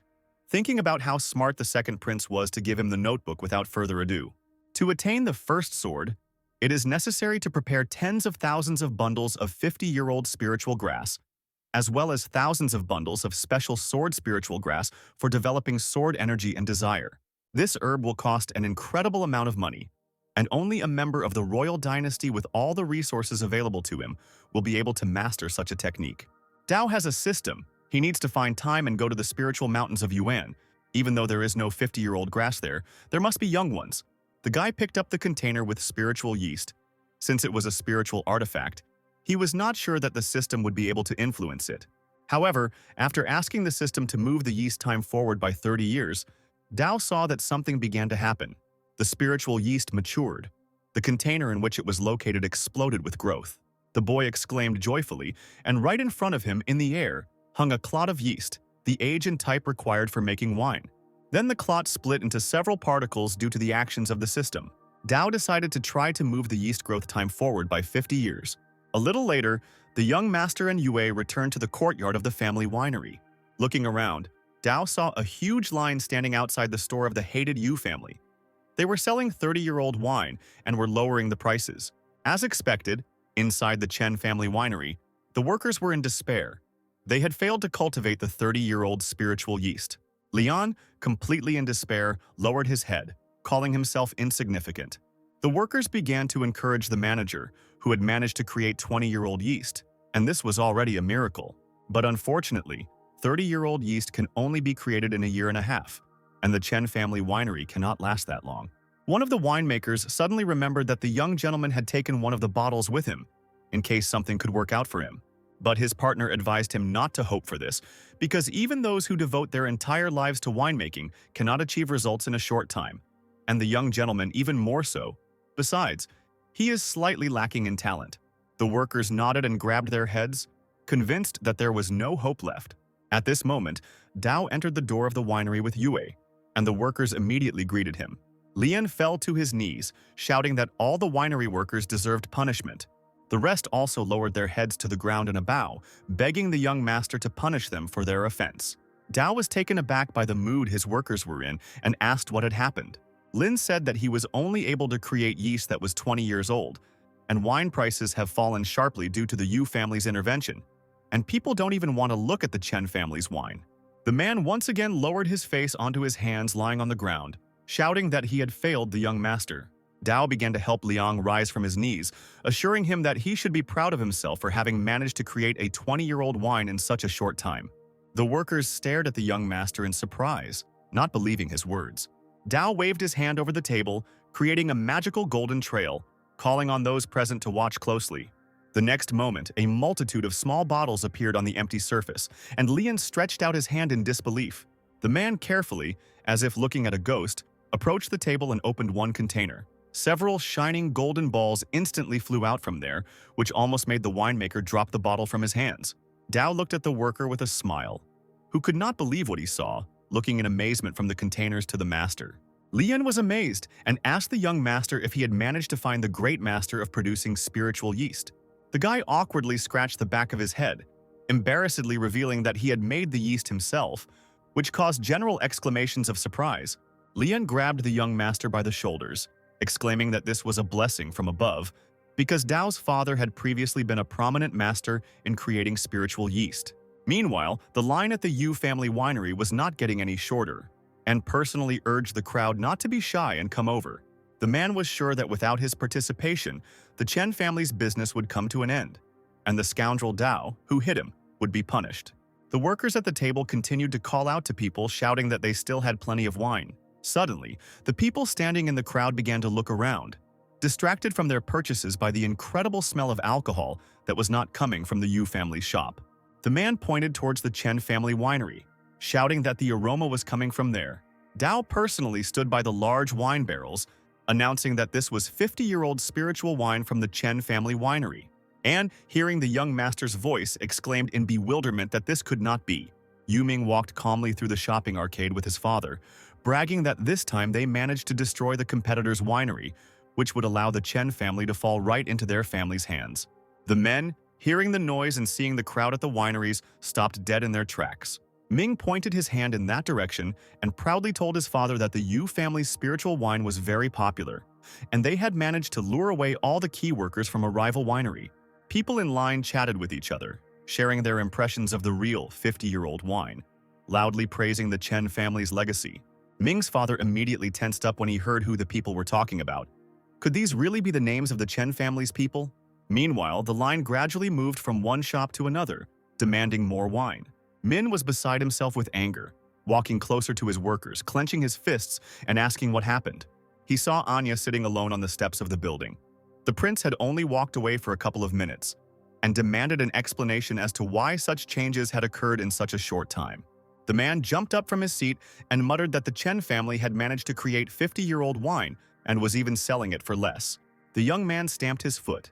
Speaker 1: thinking about how smart the second prince was to give him the notebook without further ado. To attain the first sword, it is necessary to prepare tens of thousands of bundles of 50-year-old spiritual grass, as well as thousands of bundles of special sword spiritual grass for developing sword energy and desire. This herb will cost an incredible amount of money, and only a member of the royal dynasty with all the resources available to him will be able to master such a technique. Dao has a system. He needs to find time and go to the spiritual mountains of Yuan. Even though there is no 50-year-old grass there must be young ones. The guy picked up the container with spiritual yeast. Since it was a spiritual artifact, he was not sure that the system would be able to influence it. However, after asking the system to move the yeast time forward by 30 years, Dao saw that something began to happen. The spiritual yeast matured. The container in which it was located exploded with growth. The boy exclaimed joyfully, and right in front of him, in the air, hung a clot of yeast, the age and type required for making wine. Then the clot split into several particles due to the actions of the system. Dao decided to try to move the yeast growth time forward by 50 years. A little later, the young master and Yue returned to the courtyard of the family winery. Looking around, Dao saw a huge line standing outside the store of the hated Yu family. They were selling 30-year-old wine and were lowering the prices. As expected, inside the Chen family winery, the workers were in despair. They had failed to cultivate the 30-year-old spiritual yeast. Lian, completely in despair, lowered his head, calling himself insignificant. The workers began to encourage the manager, who had managed to create 20-year-old yeast, and this was already a miracle. But unfortunately, 30-year-old yeast can only be created in a year and a half, and the Chen family winery cannot last that long. One of the winemakers suddenly remembered that the young gentleman had taken one of the bottles with him, in case something could work out for him. But his partner advised him not to hope for this, because even those who devote their entire lives to winemaking cannot achieve results in a short time, and the young gentleman even more so. Besides, he is slightly lacking in talent. The workers nodded and grabbed their heads, convinced that there was no hope left. At this moment, Dao entered the door of the winery with Yue, and the workers immediately greeted him. Lian fell to his knees, shouting that all the winery workers deserved punishment. The rest also lowered their heads to the ground in a bow, begging the young master to punish them for their offense. Dao was taken aback by the mood his workers were in and asked what had happened. Lin said that he was only able to create yeast that was 20 years old, and wine prices have fallen sharply due to the Yu family's intervention, and people don't even want to look at the Chen family's wine. The man once again lowered his face onto his hands lying on the ground, shouting that he had failed the young master. Dao began to help Liang rise from his knees, assuring him that he should be proud of himself for having managed to create a 20-year-old wine in such a short time. The workers stared at the young master in surprise, not believing his words. Dao waved his hand over the table, creating a magical golden trail, calling on those present to watch closely. The next moment, a multitude of small bottles appeared on the empty surface, and Lian stretched out his hand in disbelief. The man carefully, as if looking at a ghost, approached the table and opened one container. Several shining golden balls instantly flew out from there, which almost made the winemaker drop the bottle from his hands. Dao looked at the worker with a smile, who could not believe what he saw, looking in amazement from the containers to the master. Lian was amazed and asked the young master if he had managed to find the great master of producing spiritual yeast. The guy awkwardly scratched the back of his head, embarrassedly revealing that he had made the yeast himself, which caused general exclamations of surprise. Lian grabbed the young master by the shoulders, exclaiming that this was a blessing from above, because Dao's father had previously been a prominent master in creating spiritual yeast. Meanwhile, the line at the Yu family winery was not getting any shorter, and personally urged the crowd not to be shy and come over. The man was sure that without his participation, the Chen family's business would come to an end, and the scoundrel Dao, who hit him, would be punished. The workers at the table continued to call out to people, shouting that they still had plenty of wine. Suddenly, the people standing in the crowd began to look around, distracted from their purchases by the incredible smell of alcohol that was not coming from the Yu family shop. The man pointed towards the Chen family winery, shouting that the aroma was coming from there. Dao personally stood by the large wine barrels, announcing that this was 50-year-old spiritual wine from the Chen family winery, and, hearing the young master's voice, exclaimed in bewilderment that this could not be. Ming walked calmly through the shopping arcade with his father, bragging that this time they managed to destroy the competitor's winery, which would allow the Chen family to fall right into their family's hands. The men, hearing the noise and seeing the crowd at the wineries, stopped dead in their tracks. Ming pointed his hand in that direction and proudly told his father that the Yu family's spiritual wine was very popular, and they had managed to lure away all the key workers from a rival winery. People in line chatted with each other, sharing their impressions of the real 50-year-old wine, loudly praising the Chen family's legacy. Ming's father immediately tensed up when he heard who the people were talking about. Could these really be the names of the Chen family's people? Meanwhile, the line gradually moved from one shop to another, demanding more wine. Min was beside himself with anger, walking closer to his workers, clenching his fists and asking what happened. He saw Anya sitting alone on the steps of the building. The prince had only walked away for a couple of minutes and demanded an explanation as to why such changes had occurred in such a short time. The man jumped up from his seat and muttered that the Chen family had managed to create 50-year-old wine and was even selling it for less. The young man stamped his foot.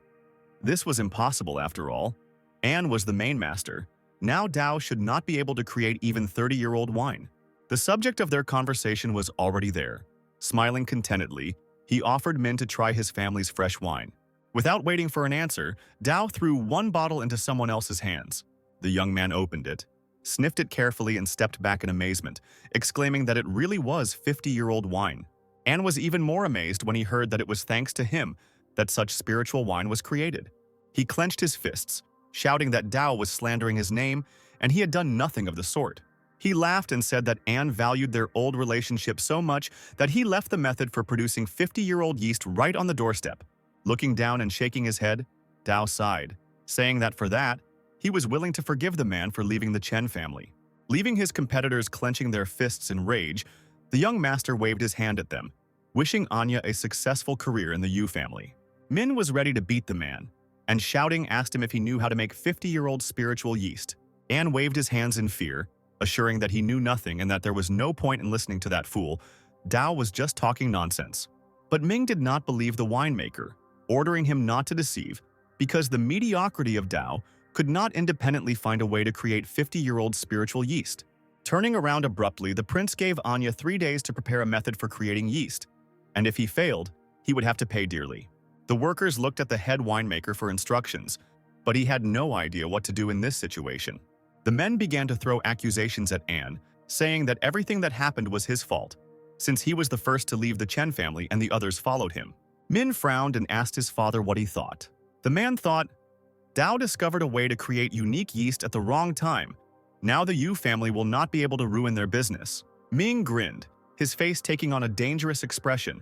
Speaker 1: This was impossible after all. An was the main master. Now Dao should not be able to create even 30-year-old wine. The subject of their conversation was already there. Smiling contentedly, he offered Min to try his family's fresh wine. Without waiting for an answer, Dao threw one bottle into someone else's hands. The young man opened it, sniffed it carefully and stepped back in amazement, exclaiming that it really was 50-year-old wine. An was even more amazed when he heard that it was thanks to him that such spiritual wine was created. He clenched his fists, shouting that Dao was slandering his name, and he had done nothing of the sort. He laughed and said that An valued their old relationship so much that he left the method for producing 50-year-old yeast right on the doorstep. Looking down and shaking his head, Dao sighed, saying that for that, he was willing to forgive the man for leaving the Chen family. Leaving his competitors clenching their fists in rage, the young master waved his hand at them, wishing Anya a successful career in the Yu family. Min was ready to beat the man, and shouting asked him if he knew how to make 50-year-old spiritual yeast. An waved his hands in fear, assuring that he knew nothing and that there was no point in listening to that fool. Dao was just talking nonsense. But Ming did not believe the winemaker, ordering him not to deceive, because the mediocrity of Dao could not independently find a way to create 50-year-old spiritual yeast. Turning around abruptly, the prince gave Anya 3 days to prepare a method for creating yeast, and if he failed, he would have to pay dearly. The workers looked at the head winemaker for instructions, but he had no idea what to do in this situation. The men began to throw accusations at An, saying that everything that happened was his fault, since he was the first to leave the Chen family and the others followed him. Min frowned and asked his father what he thought. The man thought, Dao discovered a way to create unique yeast at the wrong time. Now the Yu family will not be able to ruin their business. Ming grinned, his face taking on a dangerous expression.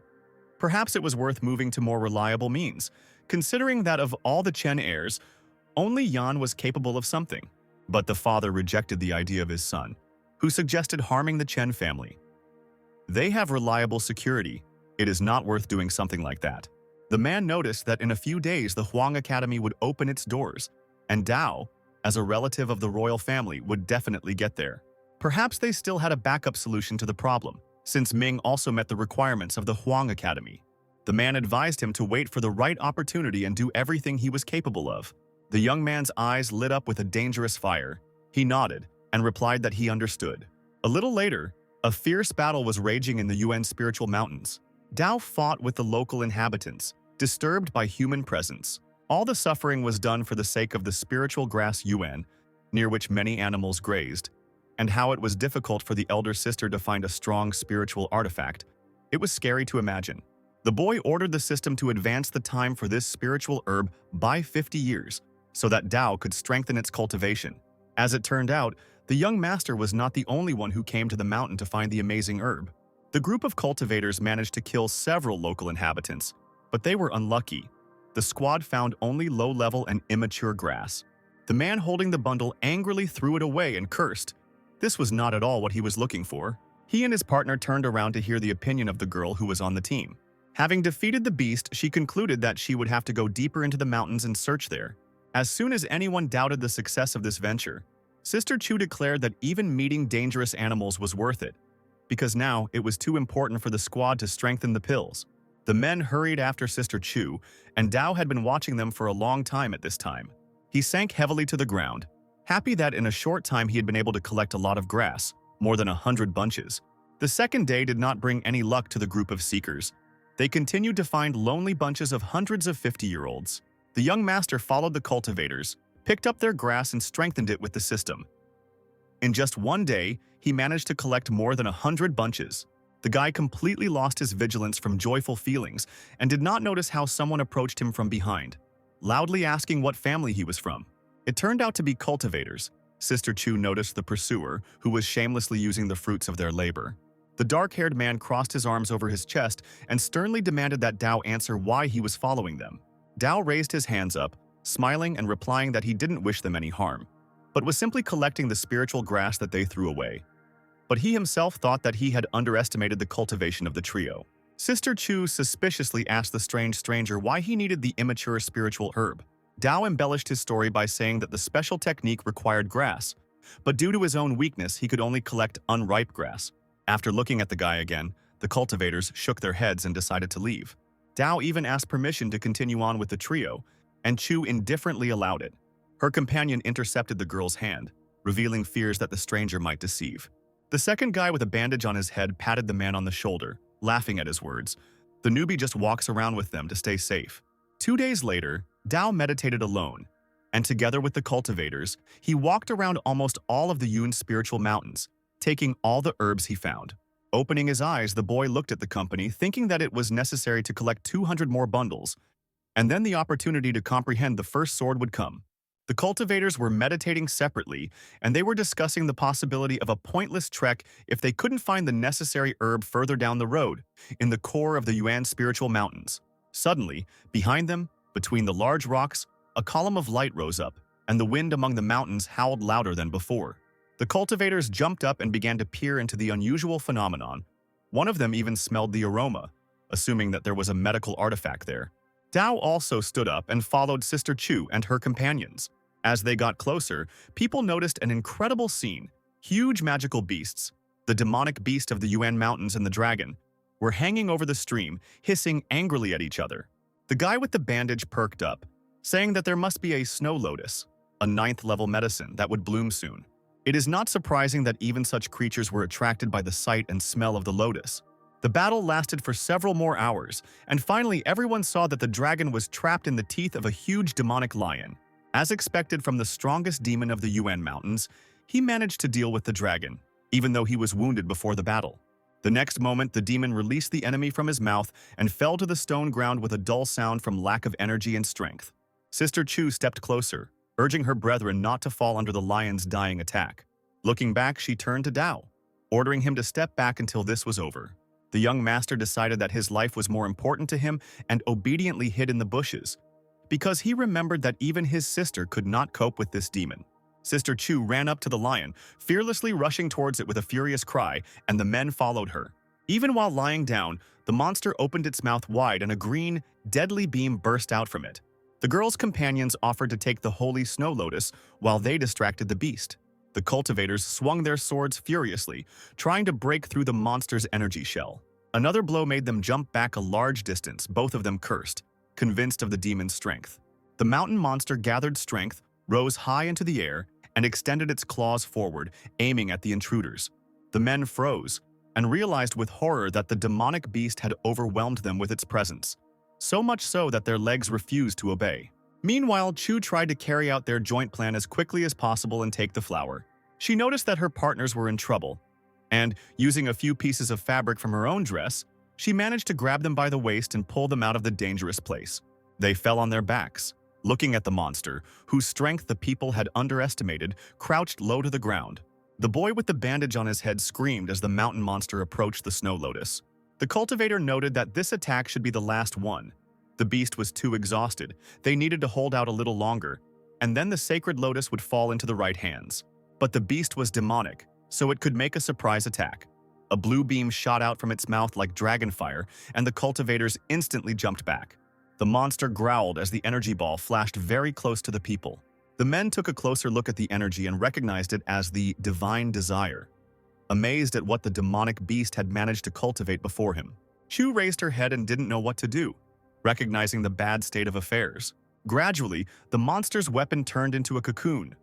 Speaker 1: Perhaps it was worth moving to more reliable means, considering that of all the Chen heirs, only Yuan was capable of something. But the father rejected the idea of his son, who suggested harming the Chen family. They have reliable security. It is not worth doing something like that. The man noticed that in a few days the Huang Academy would open its doors, and Dao, as a relative of the royal family, would definitely get there. Perhaps they still had a backup solution to the problem, since Ming also met the requirements of the Huang Academy. The man advised him to wait for the right opportunity and do everything he was capable of. The young man's eyes lit up with a dangerous fire. He nodded and replied that he understood. A little later, a fierce battle was raging in the Yuan spiritual mountains. Dao fought with the local inhabitants, disturbed by human presence. All the suffering was done for the sake of the spiritual grass Yuan, near which many animals grazed, and how it was difficult for the elder sister to find a strong spiritual artifact. It was scary to imagine. The boy ordered the system to advance the time for this spiritual herb by 50 years, so that Dao could strengthen its cultivation. As it turned out, the young master was not the only one who came to the mountain to find the amazing herb. The group of cultivators managed to kill several local inhabitants, but they were unlucky. The squad found only low-level and immature grass. The man holding the bundle angrily threw it away and cursed. This was not at all what he was looking for. He and his partner turned around to hear the opinion of the girl who was on the team. Having defeated the beast, she concluded that she would have to go deeper into the mountains and search there. As soon as anyone doubted the success of this venture, Sister Chu declared that even meeting dangerous animals was worth it, because now it was too important for the squad to strengthen the pills. The men hurried after Sister Chu, and Dao had been watching them for a long time at this time. He sank heavily to the ground, happy that in a short time he had been able to collect a lot of grass, more than 100 bunches. The second day did not bring any luck to the group of seekers. They continued to find lonely bunches of hundreds of 50-year-olds. The young master followed the cultivators, picked up their grass and strengthened it with the system. In just one day, he managed to collect more than 100 bunches. The guy completely lost his vigilance from joyful feelings and did not notice how someone approached him from behind, loudly asking what family he was from. It turned out to be cultivators. Sister Chu noticed the pursuer, who was shamelessly using the fruits of their labor. The dark-haired man crossed his arms over his chest and sternly demanded that Dao answer why he was following them. Dao raised his hands up, smiling and replying that he didn't wish them any harm, but was simply collecting the spiritual grass that they threw away. But he himself thought that he had underestimated the cultivation of the trio. Sister Chu suspiciously asked the strange stranger why he needed the immature spiritual herb. Dao embellished his story by saying that the special technique required grass, but due to his own weakness, he could only collect unripe grass. After looking at the guy again, the cultivators shook their heads and decided to leave. Dao even asked permission to continue on with the trio, and Chu indifferently allowed it. Her companion intercepted the girl's hand, revealing fears that the stranger might deceive. The second guy with a bandage on his head patted the man on the shoulder, laughing at his words. The newbie just walks around with them to stay safe. 2 days later, Dao meditated alone, and together with the cultivators, he walked around almost all of the Yuan spiritual mountains, taking all the herbs he found. Opening his eyes, the boy looked at the company, thinking that it was necessary to collect 200 more bundles, and then the opportunity to comprehend the first sword would come. The cultivators were meditating separately, and they were discussing the possibility of a pointless trek if they couldn't find the necessary herb further down the road, in the core of the Yuan spiritual mountains. Suddenly, behind them, between the large rocks, a column of light rose up, and the wind among the mountains howled louder than before. The cultivators jumped up and began to peer into the unusual phenomenon. One of them even smelled the aroma, assuming that there was a medical artifact there. Dao also stood up and followed Sister Chu and her companions. As they got closer, people noticed an incredible scene. Huge magical beasts, the demonic beast of the Yuan Mountains and the dragon, were hanging over the stream, hissing angrily at each other. The guy with the bandage perked up, saying that there must be a snow lotus, a 9th-level medicine that would bloom soon. It is not surprising that even such creatures were attracted by the sight and smell of the lotus. The battle lasted for several more hours, and finally everyone saw that the dragon was trapped in the teeth of a huge demonic lion. As expected from the strongest demon of the Yuan Mountains, he managed to deal with the dragon, even though he was wounded before the battle. The next moment, the demon released the enemy from his mouth and fell to the stone ground with a dull sound from lack of energy and strength. Sister Chu stepped closer, urging her brethren not to fall under the lion's dying attack. Looking back, she turned to Dao, ordering him to step back until this was over. The young master decided that his life was more important to him and obediently hid in the bushes, because he remembered that even his sister could not cope with this demon. Sister Chu ran up to the lion, fearlessly rushing towards it with a furious cry, and the men followed her. Even while lying down, the monster opened its mouth wide and a green, deadly beam burst out from it. The girl's companions offered to take the holy snow lotus while they distracted the beast. The cultivators swung their swords furiously, trying to break through the monster's energy shell. Another blow made them jump back a large distance, both of them cursed, convinced of the demon's strength. The mountain monster gathered strength, rose high into the air, and extended its claws forward, aiming at the intruders. The men froze and realized with horror that the demonic beast had overwhelmed them with its presence, so much so that their legs refused to obey. Meanwhile, Chu tried to carry out their joint plan as quickly as possible and take the flower. She noticed that her partners were in trouble, and, using a few pieces of fabric from her own dress, she managed to grab them by the waist and pull them out of the dangerous place. They fell on their backs, looking at the monster, whose strength the people had underestimated, crouched low to the ground. The boy with the bandage on his head screamed as the mountain monster approached the snow lotus. The cultivator noted that this attack should be the last one. The beast was too exhausted. They needed to hold out a little longer, and then the sacred lotus would fall into the right hands. But the beast was demonic, so it could make a surprise attack. A blue beam shot out from its mouth like dragon fire, and the cultivators instantly jumped back. The monster growled as the energy ball flashed very close to the people. The men took a closer look at the energy and recognized it as the divine desire. Amazed at what the demonic beast had managed to cultivate before him, Chu raised her head and didn't know what to do, recognizing the bad state of affairs. Gradually, the monster's weapon turned into a cocoon.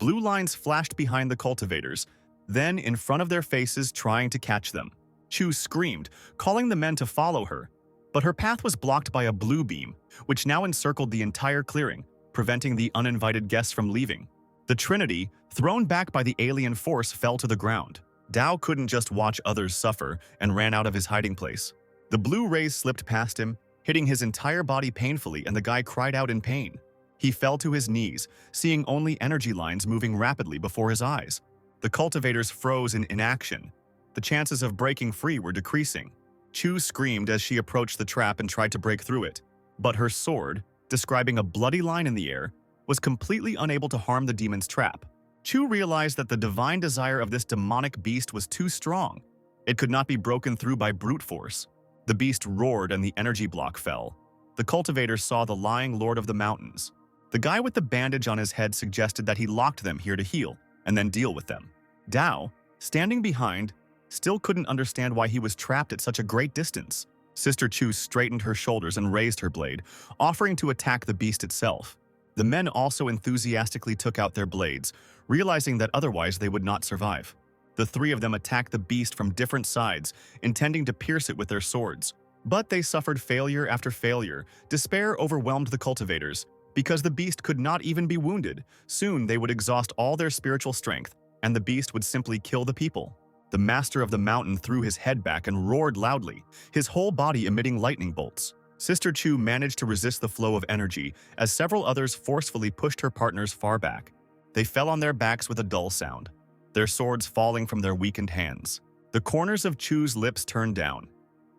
Speaker 1: Blue lines flashed behind the cultivators, then in front of their faces trying to catch them. Chu screamed, calling the men to follow her, but her path was blocked by a blue beam, which now encircled the entire clearing, preventing the uninvited guests from leaving. The Trinity, thrown back by the alien force, fell to the ground. Dao couldn't just watch others suffer and ran out of his hiding place. The blue rays slipped past him, hitting his entire body painfully, and the guy cried out in pain. He fell to his knees, seeing only energy lines moving rapidly before his eyes. The cultivators froze in inaction. The chances of breaking free were decreasing. Chu screamed as she approached the trap and tried to break through it, but her sword, describing a bloody line in the air, was completely unable to harm the demon's trap. Chu realized that the divine desire of this demonic beast was too strong. It could not be broken through by brute force. The beast roared and the energy block fell. The cultivators saw the lying Lord of the Mountains. The guy with the bandage on his head suggested that he locked them here to heal and then deal with them. Dao, standing behind, still couldn't understand why he was trapped at such a great distance. Sister Chu straightened her shoulders and raised her blade, offering to attack the beast itself. The men also enthusiastically took out their blades, realizing that otherwise they would not survive. The three of them attacked the beast from different sides, intending to pierce it with their swords. But they suffered failure after failure. Despair overwhelmed the cultivators. Because the beast could not even be wounded, soon they would exhaust all their spiritual strength, and the beast would simply kill the people. The master of the mountain threw his head back and roared loudly, his whole body emitting lightning bolts. Sister Chu managed to resist the flow of energy as several others forcefully pushed her partners far back. They fell on their backs with a dull sound, their swords falling from their weakened hands. The corners of Chu's lips turned down.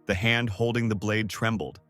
Speaker 1: The hand holding the blade trembled,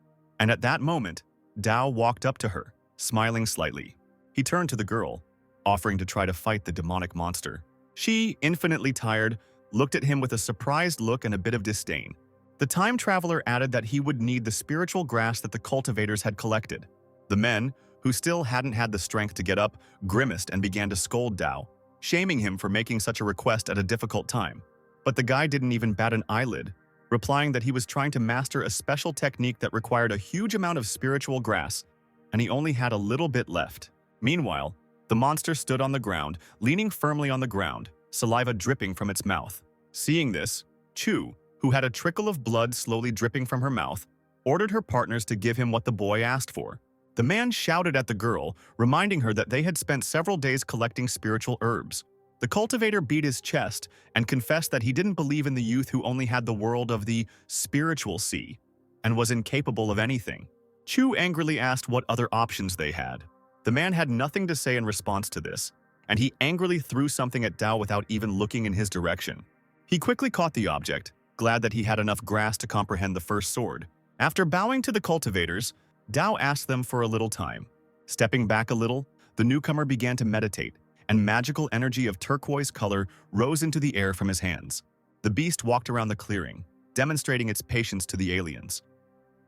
Speaker 1: and at that moment, Dao walked up to her, smiling slightly. He turned to the girl, offering to try to fight the demonic monster. She, infinitely tired, looked at him with a surprised look and a bit of disdain. The time traveler added that he would need the spiritual grass that the cultivators had collected. The men, who still hadn't had the strength to get up, grimaced and began to scold Dao, shaming him for making such a request at a difficult time. But the guy didn't even bat an eyelid, replying that he was trying to master a special technique that required a huge amount of spiritual grass, and he only had a little bit left. Meanwhile, the monster stood on the ground, leaning firmly on the ground, saliva dripping from its mouth. Seeing this, Chu, who had a trickle of blood slowly dripping from her mouth, ordered her partners to give him what the boy asked for. The man shouted at the girl, reminding her that they had spent several days collecting spiritual herbs. The cultivator beat his chest and confessed that he didn't believe in the youth who only had the world of the spiritual sea and was incapable of anything. Chu angrily asked what other options they had. The man had nothing to say in response to this, and he angrily threw something at Dao without even looking in his direction. He quickly caught the object, glad that he had enough grass to comprehend the first sword. After bowing to the cultivators, Dao asked them for a little time. Stepping back a little, the newcomer began to meditate, and magical energy of turquoise color rose into the air from his hands. The beast walked around the clearing, demonstrating its patience to the aliens.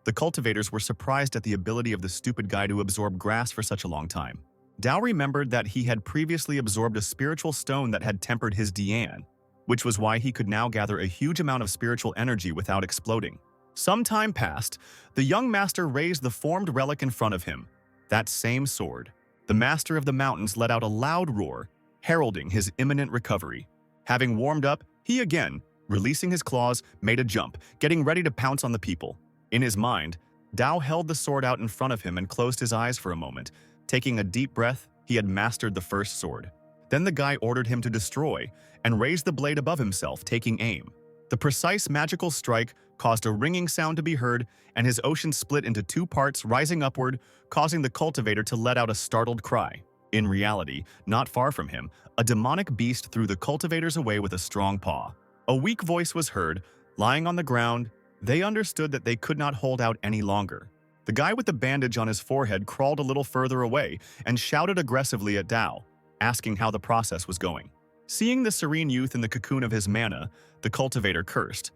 Speaker 1: The cultivators were surprised at the ability of the stupid guy to absorb grass for such a long time. Dao remembered that he had previously absorbed a spiritual stone that had tempered his Dian, which was why he could now gather a huge amount of spiritual energy without exploding. Some time passed, the young master raised the formed relic in front of him, that same sword. The master of the mountains let out a loud roar, heralding his imminent recovery. Having warmed up, he again, releasing his claws, made a jump, getting ready to pounce on the people. In his mind, Dao held the sword out in front of him and closed his eyes for a moment. Taking a deep breath, he had mastered the first sword. Then the guy ordered him to destroy and raised the blade above himself, taking aim. The precise magical strike caused a ringing sound to be heard, and his ocean split into two parts, rising upward, causing the cultivator to let out a startled cry. In reality, not far from him, a demonic beast threw the cultivators away with a strong paw. A weak voice was heard, lying on the ground. They understood that they could not hold out any longer. The guy with the bandage on his forehead crawled a little further away and shouted aggressively at Dao, asking how the process was going. Seeing the serene youth in the cocoon of his mana, the cultivator cursed.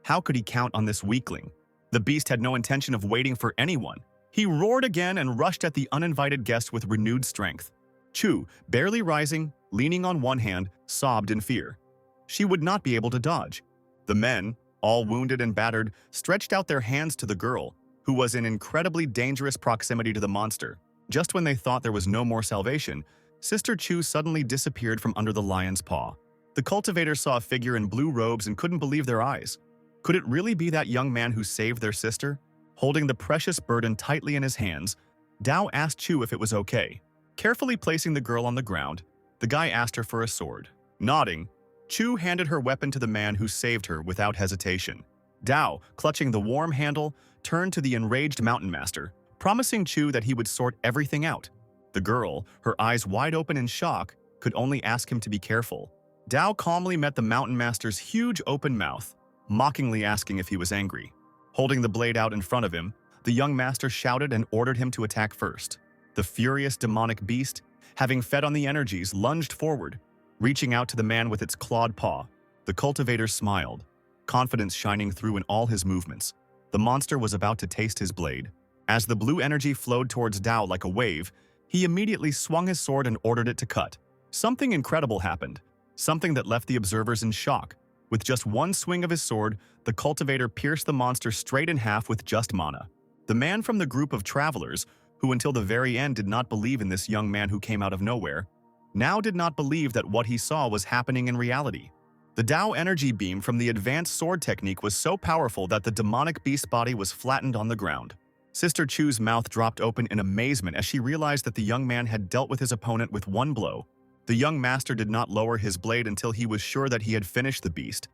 Speaker 1: How could he count on this weakling? The beast had no intention of waiting for anyone. He roared again and rushed at the uninvited guest with renewed strength. Chu, barely rising, leaning on one hand, sobbed in fear. She would not be able to dodge. The men, all wounded and battered, stretched out their hands to the girl, who was in incredibly dangerous proximity to the monster. Just when they thought there was no more salvation, Sister Chu suddenly disappeared from under the lion's paw. The cultivator saw a figure in blue robes and couldn't believe their eyes. Could it really be that young man who saved their sister? Holding the precious burden tightly in his hands, Dao asked Chu if it was okay. Carefully placing the girl on the ground, the guy asked her for a sword. Nodding, Chu handed her weapon to the man who saved her without hesitation. Dao, clutching the warm handle, turned to the enraged mountain master, promising Chu that he would sort everything out. The girl, her eyes wide open in shock, could only ask him to be careful. Dao calmly met the mountain master's huge open mouth, mockingly asking if he was angry. Holding the blade out in front of him, the young master shouted and ordered him to attack first. The furious demonic beast, having fed on the energies, lunged forward, reaching out to the man with its clawed paw. The cultivator smiled, confidence shining through in all his movements. The monster was about to taste his blade. As the blue energy flowed towards Dao like a wave, he immediately swung his sword and ordered it to cut. Something incredible happened, something that left the observers in shock. With just one swing of his sword, the cultivator pierced the monster straight in half with just mana. The man from the group of travelers, who until the very end did not believe in this young man who came out of nowhere, now did not believe that what he saw was happening in reality. The Dao energy beam from the advanced sword technique was so powerful that the demonic beast body was flattened on the ground. Sister Chu's mouth dropped open in amazement as she realized that the young man had dealt with his opponent with one blow. The young master did not lower his blade until he was sure that he had finished the beast.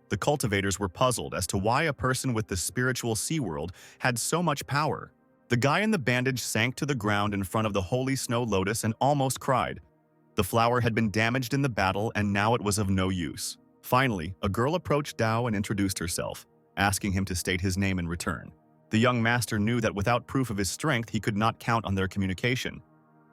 Speaker 1: The cultivators were puzzled as to why a person with the spiritual sea world had so much power. The guy in the bandage sank to the ground in front of the holy snow lotus and almost cried. The flower had been damaged in the battle and now it was of no use. Finally, a girl approached Dao and introduced herself, asking him to state his name in return. The young master knew that without proof of his strength he could not count on their communication.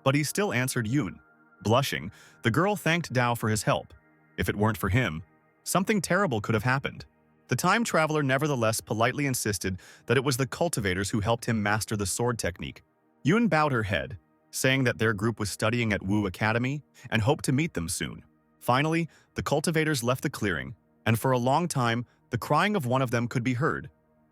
Speaker 1: But he still answered Yuan. Blushing, the girl thanked Dao for his help. If it weren't for him, something terrible could have happened. The time traveler nevertheless politely insisted that it was the cultivators who helped him master the sword technique. Yuan bowed her head, saying that their group was studying at Wu Academy and hoped to meet them soon. Finally, the cultivators left the clearing, and for a long time, the crying of one of them could be heard,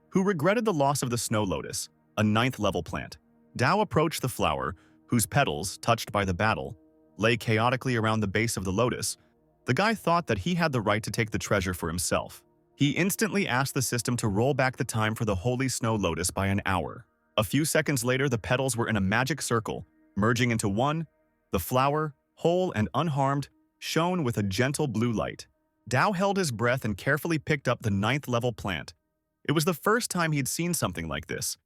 Speaker 1: who regretted the loss of the snow lotus, a 9th-level plant. Dao approached the flower, whose petals, touched by the battle, lay chaotically around the base of the lotus. The guy thought that he had the right to take the treasure for himself. He instantly asked the system to roll back the time for the holy snow lotus by an hour. A few seconds later, the petals were in a magic circle, merging into one. The flower, whole and unharmed, shone with a gentle blue light. Dao held his breath and carefully picked up the 9th-level plant. It was the first time he'd seen something like this,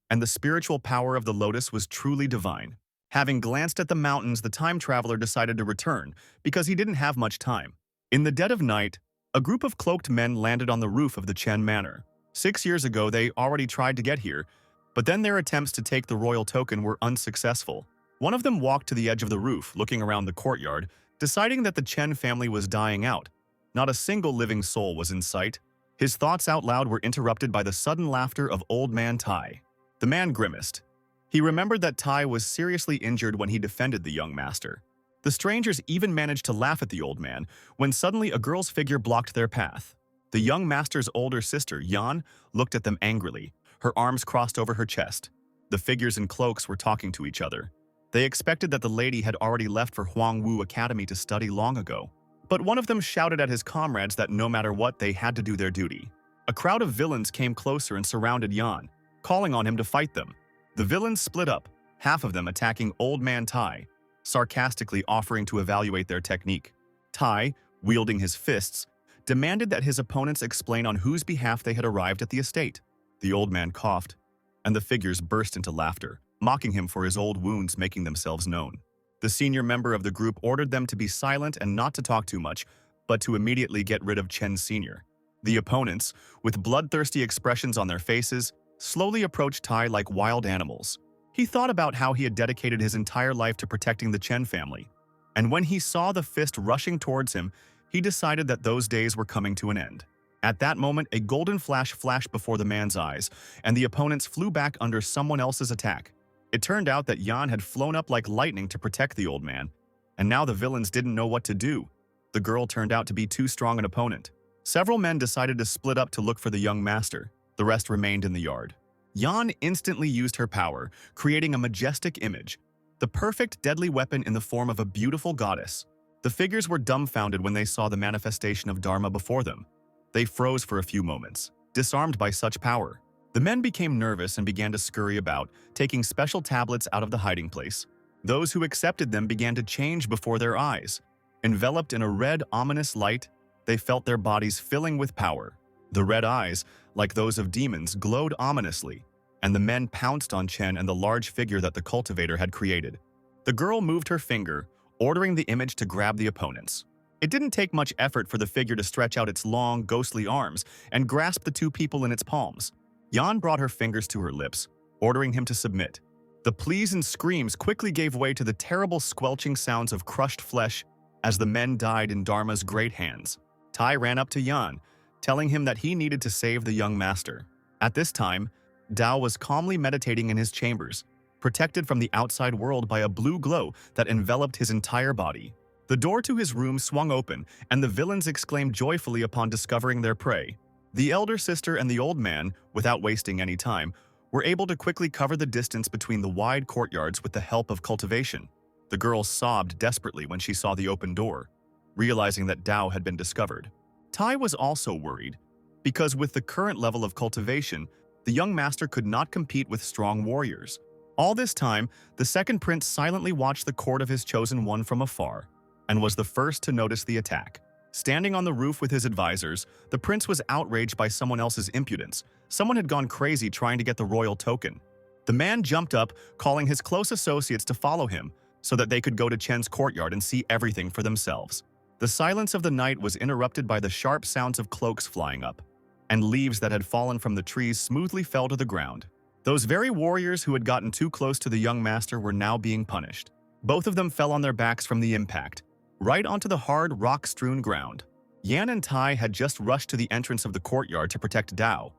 Speaker 1: and the spiritual power of the lotus was truly divine. Having glanced at the mountains, the time traveler decided to return, because he didn't have much time. In the dead of night, a group of cloaked men landed on the roof of the Chen Manor. 6 years ago, they already tried to get here, but then their attempts to take the royal token were unsuccessful. One of them walked to the edge of the roof, looking around the courtyard, deciding that the Chen family was dying out. Not a single living soul was in sight. His thoughts out loud were interrupted by the sudden laughter of old man Tai. The man grimaced. He remembered that Tai was seriously injured when he defended the young master. The strangers even managed to laugh at the old man when suddenly a girl's figure blocked their path. The young master's older sister, Yuan, looked at them angrily, her arms crossed over her chest. The figures in cloaks were talking to each other. They expected that the lady had already left for Huangwu Academy to study long ago. But one of them shouted at his comrades that no matter what, they had to do their duty. A crowd of villains came closer and surrounded Yuan, calling on him to fight them. The villains split up, half of them attacking Old Man Tai, sarcastically offering to evaluate their technique. Tai, wielding his fists, demanded that his opponents explain on whose behalf they had arrived at the estate. The old man coughed, and the figures burst into laughter, mocking him for his old wounds making themselves known. The senior member of the group ordered them to be silent and not to talk too much, but to immediately get rid of Chen Sr. The opponents, with bloodthirsty expressions on their faces, slowly approached Tai like wild animals. He thought about how he had dedicated his entire life to protecting the Chen family, and when he saw the fist rushing towards him, he decided that those days were coming to an end. At that moment, a golden flash flashed before the man's eyes, and the opponents flew back under someone else's attack. It turned out that Yuan had flown up like lightning to protect the old man, and now the villains didn't know what to do. The girl turned out to be too strong an opponent. Several men decided to split up to look for the young master. The rest remained in the yard. Yuan instantly used her power, creating a majestic image. the perfect deadly weapon in the form of a beautiful goddess. The figures were dumbfounded when they saw the manifestation of Dharma before them. They froze for a few moments, disarmed by such power. The men became nervous and began to scurry about, taking special tablets out of the hiding place. Those who accepted them began to change before their eyes. Enveloped in a red, ominous light, they felt their bodies filling with power. The red eyes, like those of demons, glowed ominously, and the men pounced on Chen and the large figure that the cultivator had created. The girl moved her finger, ordering the image to grab the opponents. It didn't take much effort for the figure to stretch out its long, ghostly arms and grasp the two people in its palms. Yuan brought her fingers to her lips, ordering him to submit. The pleas and screams quickly gave way to the terrible squelching sounds of crushed flesh as the men died in Dharma's great hands. Tai ran up to Yuan, telling him that he needed to save the young master. At this time, Dao was calmly meditating in his chambers, protected from the outside world by a blue glow that enveloped his entire body. The door to his room swung open, and the villains exclaimed joyfully upon discovering their prey. The elder sister and the old man, without wasting any time, were able to quickly cover the distance between the wide courtyards with the help of cultivation. The girl sobbed desperately when she saw the open door, realizing that Dao had been discovered. Tai was also worried, because with the current level of cultivation, the young master could not compete with strong warriors. All this time, the second prince silently watched the court of his chosen one from afar, and was the first to notice the attack. Standing on the roof with his advisors, the prince was outraged by someone else's impudence. Someone had gone crazy trying to get the royal token. The man jumped up, calling his close associates to follow him, so that they could go to Chen's courtyard and see everything for themselves. The silence of the night was interrupted by the sharp sounds of cloaks flying up, and leaves that had fallen from the trees smoothly fell to the ground. Those very warriors who had gotten too close to the young master were now being punished. Both of them fell on their backs from the impact, right onto the hard, rock-strewn ground. Yan and Tai had just rushed to the entrance of the courtyard to protect Dao,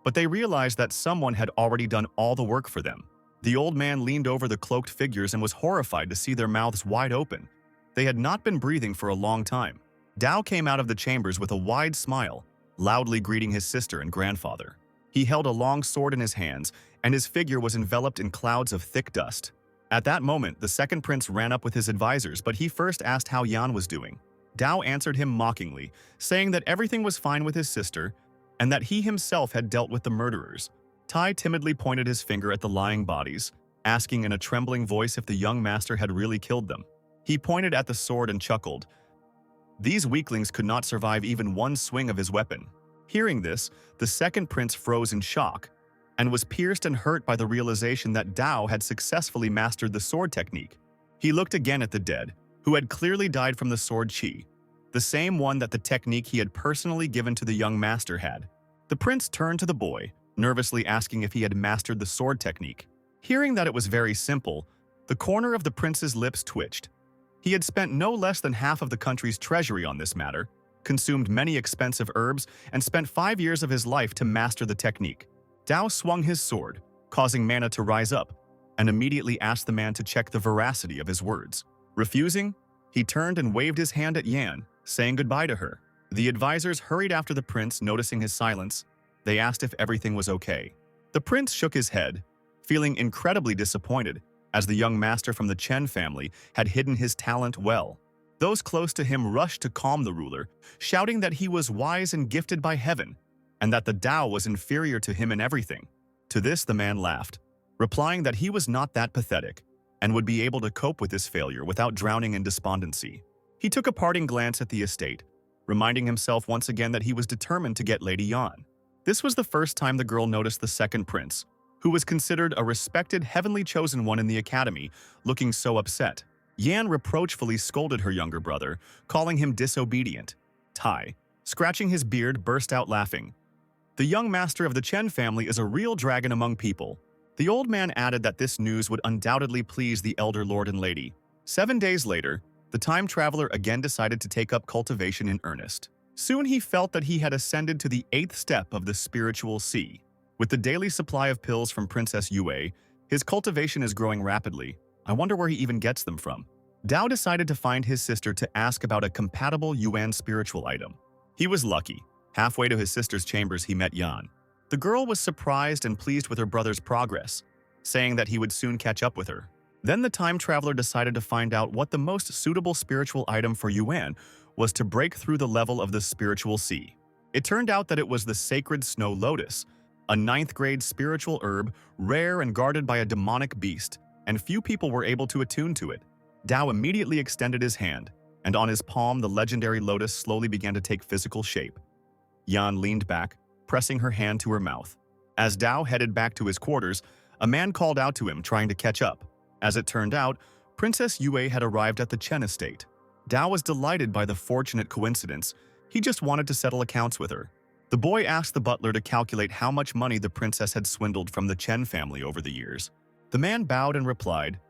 Speaker 1: but they realized that someone had already done all the work for them. The old man leaned over the cloaked figures and was horrified to see their mouths wide open. They had not been breathing for a long time. Dao came out of the chambers with a wide smile, loudly greeting his sister and grandfather. He held a long sword in his hands, and his figure was enveloped in clouds of thick dust. At that moment, the second prince ran up with his advisors, but he first asked how Yan was doing. Dao answered him mockingly, saying that everything was fine with his sister, and that he himself had dealt with the murderers. Tai timidly pointed his finger at the lying bodies, asking in a trembling voice if the young master had really killed them. He pointed at the sword and chuckled. These weaklings could not survive even one swing of his weapon. Hearing this, the second prince froze in shock, and was pierced and hurt by the realization that Dao had successfully mastered the sword technique. He looked again at the dead, who had clearly died from the sword chi, the same one that the technique he had personally given to the young master had. The prince turned to the boy, nervously asking if he had mastered the sword technique. Hearing that it was very simple, the corner of the prince's lips twitched. He had spent no less than half of the country's treasury on this matter, consumed many expensive herbs, and spent 5 years of his life to master the technique. Dao swung his sword, causing mana to rise up, and immediately asked the man to check the veracity of his words. Refusing, he turned and waved his hand at Yan, saying goodbye to her. The advisors hurried after the prince, noticing his silence. They asked if everything was okay. The prince shook his head, feeling incredibly disappointed, as the young master from the Chen family had hidden his talent well. Those close to him rushed to calm the ruler, shouting that he was wise and gifted by heaven, and that the Dao was inferior to him in everything. To this the man laughed, replying that he was not that pathetic, and would be able to cope with this failure without drowning in despondency. He took a parting glance at the estate, reminding himself once again that he was determined to get Lady Yuan. This was the first time the girl noticed the second prince, who was considered a respected heavenly chosen one in the academy, looking so upset. Yan reproachfully scolded her younger brother, calling him disobedient. Tai, scratching his beard, burst out laughing. The young master of the Chen family is a real dragon among people. The old man added that this news would undoubtedly please the elder lord and lady. 7 days later, the time traveler again decided to take up cultivation in earnest. Soon he felt that he had ascended to the 8th step of the spiritual sea. With the daily supply of pills from Princess Yue, his cultivation is growing rapidly. I wonder where he even gets them from. Dao decided to find his sister to ask about a compatible Yuan spiritual item. He was lucky. Halfway to his sister's chambers, he met Yan. The girl was surprised and pleased with her brother's progress, saying that he would soon catch up with her. Then the time traveler decided to find out what the most suitable spiritual item for Yuan was to break through the level of the spiritual sea. It turned out that it was the sacred snow lotus, a ninth-grade spiritual herb, rare and guarded by a demonic beast, and few people were able to attune to it. Dao immediately extended his hand, and on his palm the legendary lotus slowly began to take physical shape. Yuan leaned back, pressing her hand to her mouth. As Dao headed back to his quarters, a man called out to him, trying to catch up. As it turned out, Princess Yue had arrived at the Chen estate. Dao was delighted by the fortunate coincidence. He just wanted to settle accounts with her. The boy asked the butler to calculate how much money the princess had swindled from the Chen family over the years. The man bowed and replied,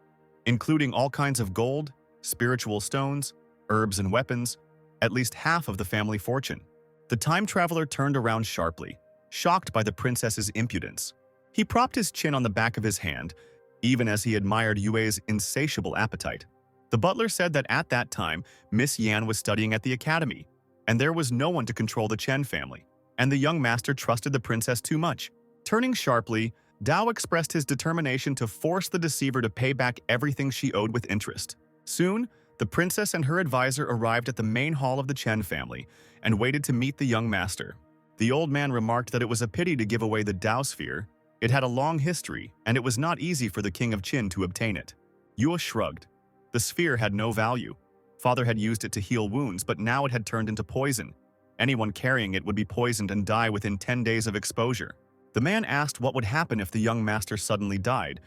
Speaker 1: including all kinds of gold, spiritual stones, herbs and weapons, at least half of the family fortune. The time traveler turned around sharply, shocked by the princess's impudence. He propped his chin on the back of his hand, even as he admired Yue's insatiable appetite. The butler said that at that time, Miss Yan was studying at the academy, and there was no one to control the Chen family, and the young master trusted the princess too much. Turning sharply, Dao expressed his determination to force the deceiver to pay back everything she owed with interest. Soon, the princess and her advisor arrived at the main hall of the Chen family and waited to meet the young master. The old man remarked that it was a pity to give away the Dao sphere. It had a long history, and it was not easy for the king of Qin to obtain it. Yue shrugged. The sphere had no value. Father had used it to heal wounds, but now it had turned into poison. Anyone carrying it would be poisoned and die within 10 days of exposure. The man asked what would happen if the young master suddenly died.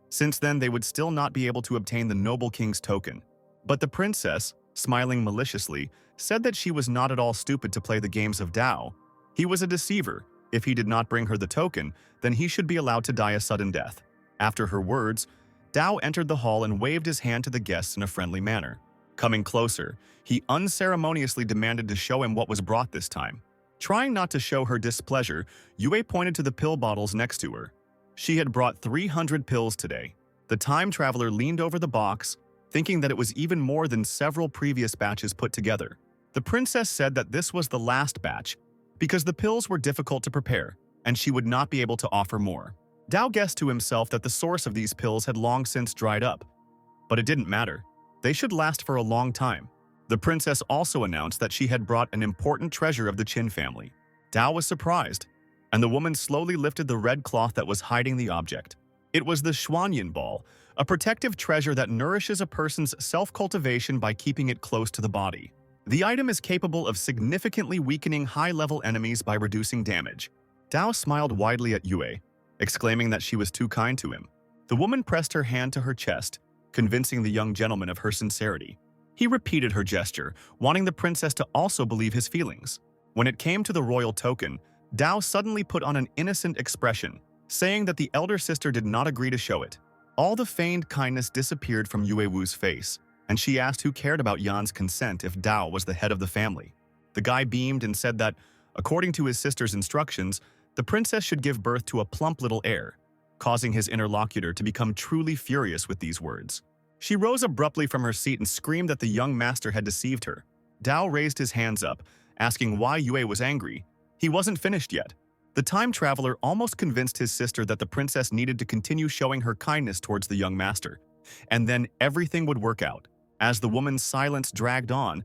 Speaker 1: Since then, they would still not be able to obtain the noble king's token. But the princess, smiling maliciously, said that she was not at all stupid to play the games of Dao. He was a deceiver. If he did not bring her the token, then he should be allowed to die a sudden death. After her words, Dao entered the hall and waved his hand to the guests in a friendly manner. Coming closer, he unceremoniously demanded to show him what was brought this time. Trying not to show her displeasure, Yue pointed to the pill bottles next to her. She had brought 300 pills today. The time traveler leaned over the box, thinking that it was even more than several previous batches put together. The princess said that this was the last batch, because the pills were difficult to prepare, and she would not be able to offer more. Dao guessed to himself that the source of these pills had long since dried up. But it didn't matter. They should last for a long time. The princess also announced that she had brought an important treasure of the Qin family. Dao was surprised, and the woman slowly lifted the red cloth that was hiding the object. It was the Xuanyan ball, a protective treasure that nourishes a person's self-cultivation by keeping it close to the body. The item is capable of significantly weakening high-level enemies by reducing damage. Dao smiled widely at Yue, exclaiming that she was too kind to him. The woman pressed her hand to her chest, convincing the young gentleman of her sincerity. He repeated her gesture, wanting the princess to also believe his feelings. When it came to the royal token, Dao suddenly put on an innocent expression, saying that the elder sister did not agree to show it. All the feigned kindness disappeared from Yue Wu's face, and she asked who cared about Yan's consent if Dao was the head of the family. The guy beamed and said that, according to his sister's instructions, the princess should give birth to a plump little heir, causing his interlocutor to become truly furious with these words. She rose abruptly from her seat and screamed that the young master had deceived her. Dao raised his hands up, asking why Yue was angry. He wasn't finished yet. The time traveler almost convinced his sister that the princess needed to continue showing her kindness towards the young master, and then everything would work out. As the woman's silence dragged on,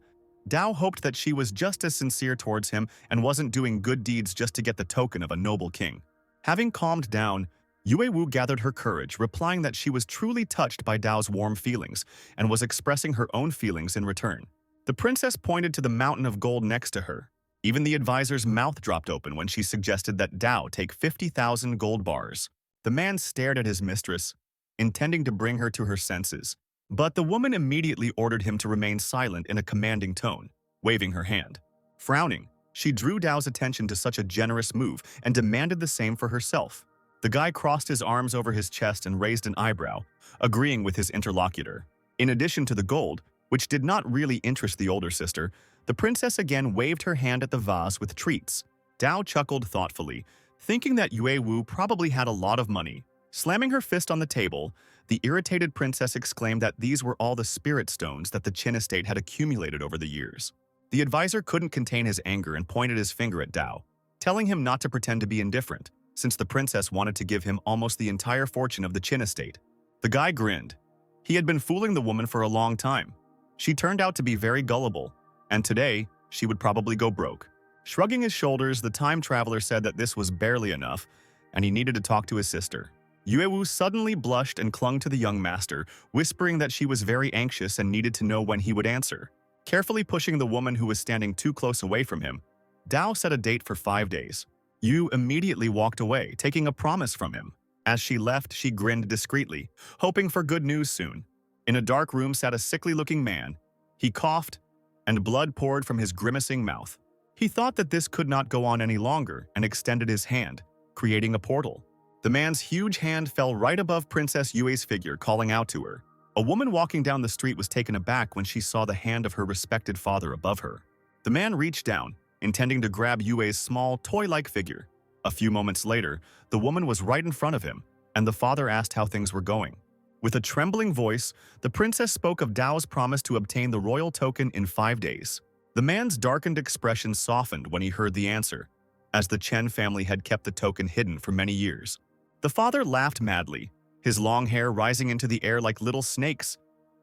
Speaker 1: Dao hoped that she was just as sincere towards him and wasn't doing good deeds just to get the token of a noble king. Having calmed down, Yue Wu gathered her courage, replying that she was truly touched by Dao's warm feelings and was expressing her own feelings in return. The princess pointed to the mountain of gold next to her. Even the advisor's mouth dropped open when she suggested that Dao take 50,000 gold bars. The man stared at his mistress, intending to bring her to her senses. But the woman immediately ordered him to remain silent in a commanding tone, waving her hand. Frowning, she drew Dao's attention to such a generous move and demanded the same for herself. The guy crossed his arms over his chest and raised an eyebrow, agreeing with his interlocutor. In addition to the gold, which did not really interest the older sister, the princess again waved her hand at the vase with treats. Dao chuckled thoughtfully, thinking that Yue Wu probably had a lot of money. Slamming her fist on the table, the irritated princess exclaimed that these were all the spirit stones that the Qin estate had accumulated over the years. The advisor couldn't contain his anger and pointed his finger at Dao, telling him not to pretend to be indifferent, since the princess wanted to give him almost the entire fortune of the Qin estate. The guy grinned. He had been fooling the woman for a long time. She turned out to be very gullible, and today, she would probably go broke. Shrugging his shoulders, the time traveler said that this was barely enough, and he needed to talk to his sister. Yuewu suddenly blushed and clung to the young master, whispering that she was very anxious and needed to know when he would answer. Carefully pushing the woman who was standing too close away from him, Dao set a date for 5 days. Yu immediately walked away, taking a promise from him. As she left, she grinned discreetly, hoping for good news soon. In a dark room sat a sickly-looking man. He coughed, and blood poured from his grimacing mouth. He thought that this could not go on any longer and extended his hand, creating a portal. The man's huge hand fell right above Princess Yue's figure, calling out to her. A woman walking down the street was taken aback when she saw the hand of her respected father above her. The man reached down, intending to grab Yue's small, toy-like figure. A few moments later, the woman was right in front of him, and the father asked how things were going. With a trembling voice, the princess spoke of Dao's promise to obtain the royal token in 5 days. The man's darkened expression softened when he heard the answer, as the Chen family had kept the token hidden for many years. The father laughed madly, his long hair rising into the air like little snakes.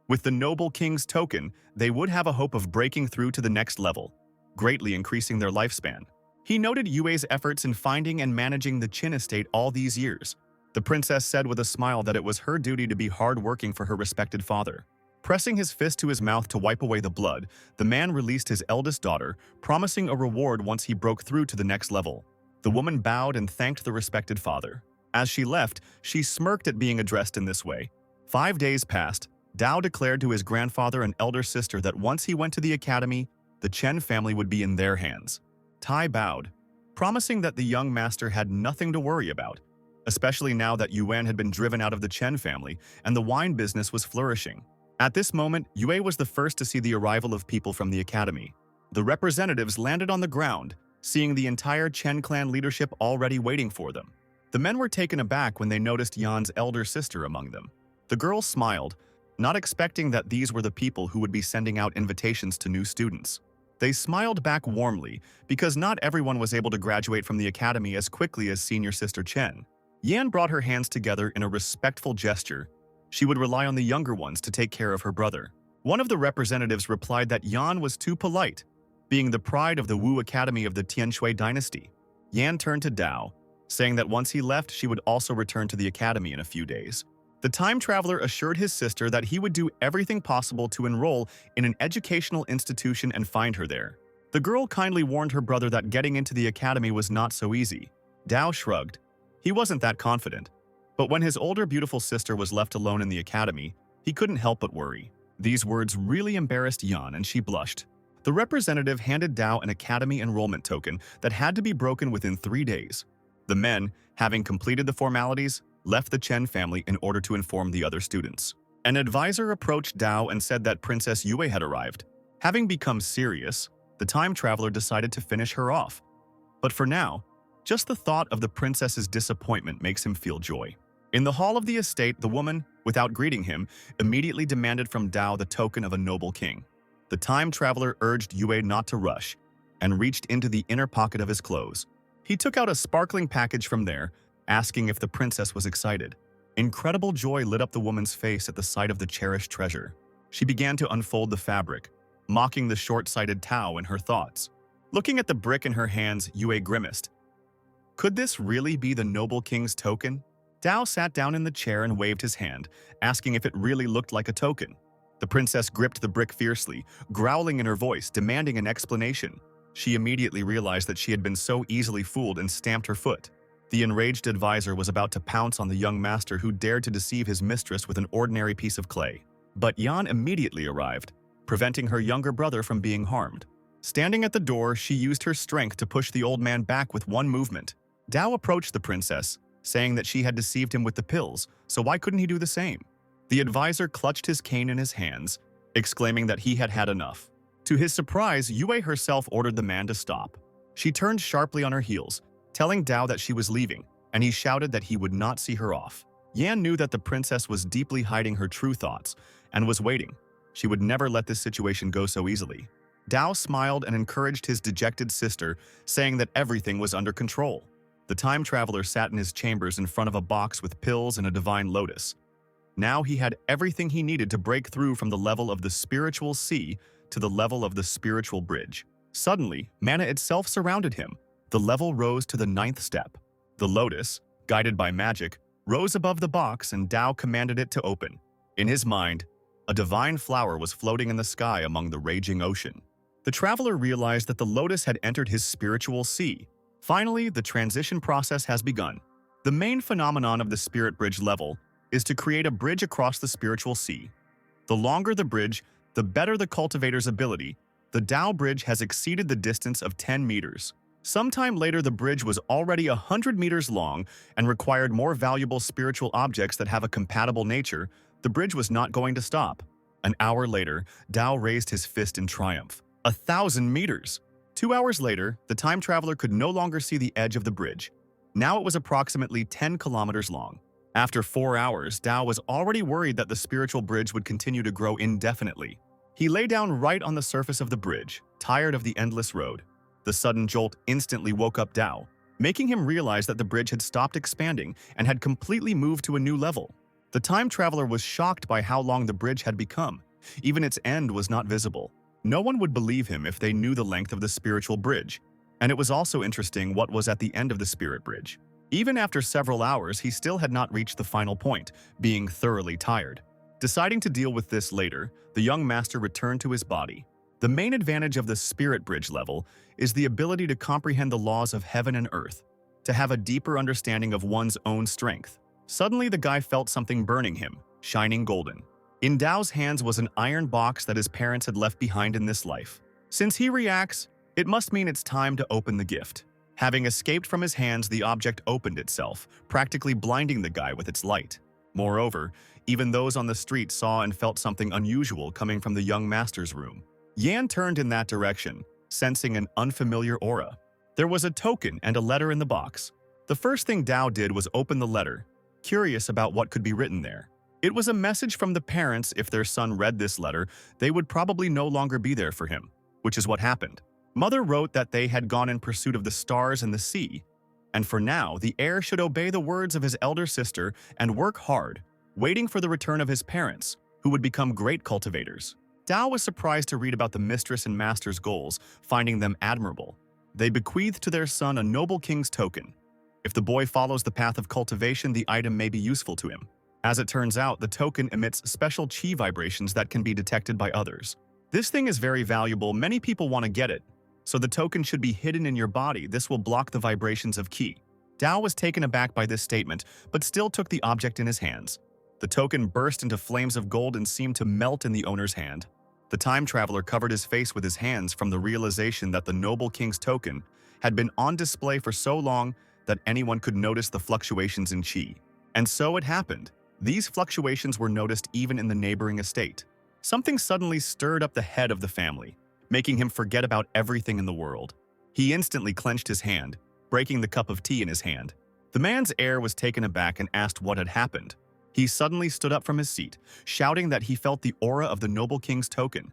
Speaker 1: With the noble king's token, they would have a hope of breaking through to the next level, greatly increasing their lifespan. He noted Yue's efforts in finding and managing the Qin estate all these years. The princess said with a smile that it was her duty to be hard-working for her respected father. Pressing his fist to his mouth to wipe away the blood, the man released his eldest daughter, promising a reward once he broke through to the next level. The woman bowed and thanked the respected father. As she left, she smirked at being addressed in this way. 5 days passed. Dao declared to his grandfather and elder sister that once he went to the academy, the Chen family would be in their hands. Tai bowed, promising that the young master had nothing to worry about, especially now that Yuan had been driven out of the Chen family and the wine business was flourishing. At this moment, Yue was the first to see the arrival of people from the academy. The representatives landed on the ground, seeing the entire Chen clan leadership already waiting for them. The men were taken aback when they noticed Yan's elder sister among them. The girl smiled, not expecting that these were the people who would be sending out invitations to new students. They smiled back warmly because not everyone was able to graduate from the academy as quickly as senior sister Chen. Yan brought her hands together in a respectful gesture. She would rely on the younger ones to take care of her brother. One of the representatives replied that Yan was too polite, being the pride of the Wu Academy of the Tianshui dynasty. Yan turned to Dao, saying that once he left, she would also return to the academy in a few days. The time traveler assured his sister that he would do everything possible to enroll in an educational institution and find her there. The girl kindly warned her brother that getting into the academy was not so easy. Dao shrugged. He wasn't that confident. But when his older beautiful sister was left alone in the academy, he couldn't help but worry. These words really embarrassed Yan and she blushed. The representative handed Dao an academy enrollment token that had to be broken within 3 days. The men, having completed the formalities, left the Chen family in order to inform the other students. An advisor approached Dao and said that Princess Yue had arrived. Having become serious, the time traveler decided to finish her off. But for now, just the thought of the princess's disappointment makes him feel joy. In the hall of the estate, the woman, without greeting him, immediately demanded from Dao the token of a noble king. The time traveler urged Yue not to rush and reached into the inner pocket of his clothes. He took out a sparkling package from there, asking if the princess was excited. Incredible joy lit up the woman's face at the sight of the cherished treasure. She began to unfold the fabric, mocking the short-sighted Tao in her thoughts. Looking at the brick in her hands, Yue grimaced. Could this really be the noble king's token? Dao sat down in the chair and waved his hand, asking if it really looked like a token. The princess gripped the brick fiercely, growling in her voice, demanding an explanation. She immediately realized that she had been so easily fooled and stamped her foot. The enraged advisor was about to pounce on the young master who dared to deceive his mistress with an ordinary piece of clay. But Yan immediately arrived, preventing her younger brother from being harmed. Standing at the door, she used her strength to push the old man back with one movement. Dao approached the princess, saying that she had deceived him with the pills, so why couldn't he do the same? The advisor clutched his cane in his hands, exclaiming that he had had enough. To his surprise, Yue herself ordered the man to stop. She turned sharply on her heels, telling Dao that she was leaving, and he shouted that he would not see her off. Yan knew that the princess was deeply hiding her true thoughts and was waiting. She would never let this situation go so easily. Dao smiled and encouraged his dejected sister, saying that everything was under control. The time traveler sat in his chambers in front of a box with pills and a divine lotus. Now he had everything he needed to break through from the level of the spiritual sea to the level of the spiritual bridge. Suddenly, mana itself surrounded him. The level rose to the 9th step. The lotus, guided by magic, rose above the box and Tao commanded it to open. In his mind, a divine flower was floating in the sky among the raging ocean. The traveler realized that the lotus had entered his spiritual sea. Finally, the transition process has begun. The main phenomenon of the spirit bridge level is to create a bridge across the spiritual sea. The longer the bridge, the better the cultivator's ability. The Tao bridge has exceeded the distance of 10 meters. Sometime later, the bridge was already 100 meters long and required more valuable spiritual objects that have a compatible nature. The bridge was not going to stop. An hour later, Tao raised his fist in triumph. 1,000 meters! 2 hours later, the time traveler could no longer see the edge of the bridge. Now it was approximately 10 kilometers long. After 4 hours, Tao was already worried that the spiritual bridge would continue to grow indefinitely. He lay down right on the surface of the bridge, tired of the endless road. The sudden jolt instantly woke up Tao, making him realize that the bridge had stopped expanding and had completely moved to a new level. The time traveler was shocked by how long the bridge had become. Even its end was not visible. No one would believe him if they knew the length of the spiritual bridge. And it was also interesting what was at the end of the spirit bridge. Even after several hours, he still had not reached the final point, being thoroughly tired. Deciding to deal with this later, the young master returned to his body. The main advantage of the spirit bridge level is the ability to comprehend the laws of heaven and earth, to have a deeper understanding of one's own strength. Suddenly, the guy felt something burning him, shining golden. In Tao's hands was an iron box that his parents had left behind in this life. Since he reacts, it must mean it's time to open the gift. Having escaped from his hands, the object opened itself, practically blinding the guy with its light. Moreover, even those on the street saw and felt something unusual coming from the young master's room. Yuan turned in that direction, sensing an unfamiliar aura. There was a token and a letter in the box. The first thing Tao did was open the letter, curious about what could be written there. It was a message from the parents. If their son read this letter, they would probably no longer be there for him, which is what happened. Mother wrote that they had gone in pursuit of the stars and the sea, and for now, the heir should obey the words of his elder sister and work hard, waiting for the return of his parents, who would become great cultivators. Tao was surprised to read about the mistress and master's goals, finding them admirable. They bequeathed to their son a noble king's token. If the boy follows the path of cultivation, the item may be useful to him. As it turns out, the token emits special chi vibrations that can be detected by others. This thing is very valuable. Many people want to get it. So the token should be hidden in your body. This will block the vibrations of qi. Tao was taken aback by this statement, but still took the object in his hands. The token burst into flames of gold and seemed to melt in the owner's hand. The time traveler covered his face with his hands from the realization that the noble king's token had been on display for so long that anyone could notice the fluctuations in qi. And so it happened. These fluctuations were noticed even in the neighboring estate. Something suddenly stirred up the head of the family, making him forget about everything in the world. He instantly clenched his hand, breaking the cup of tea in his hand. The man's heir was taken aback and asked what had happened. He suddenly stood up from his seat, shouting that he felt the aura of the noble king's token.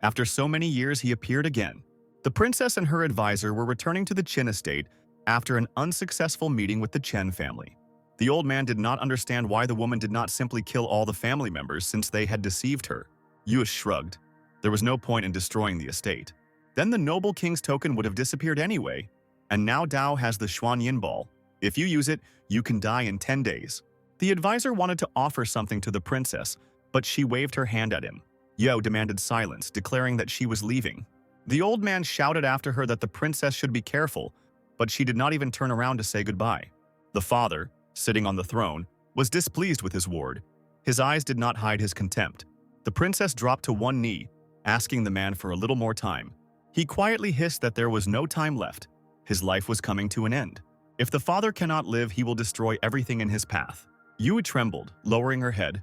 Speaker 1: After so many years, he appeared again. The princess and her advisor were returning to the Qin estate after an unsuccessful meeting with the Chen family. The old man did not understand why the woman did not simply kill all the family members since they had deceived her. Yuan shrugged. There was no point in destroying the estate. Then the noble king's token would have disappeared anyway. And now Tao has the Xuan Yin ball. If you use it, you can die in 10 days. The advisor wanted to offer something to the princess, but she waved her hand at him. Yo demanded silence, declaring that she was leaving. The old man shouted after her that the princess should be careful, but she did not even turn around to say goodbye. The father, sitting on the throne, was displeased with his ward. His eyes did not hide his contempt. The princess dropped to one knee, asking the man for a little more time. He quietly hissed that there was no time left. His life was coming to an end. If the father cannot live, he will destroy everything in his path. Yui trembled, lowering her head.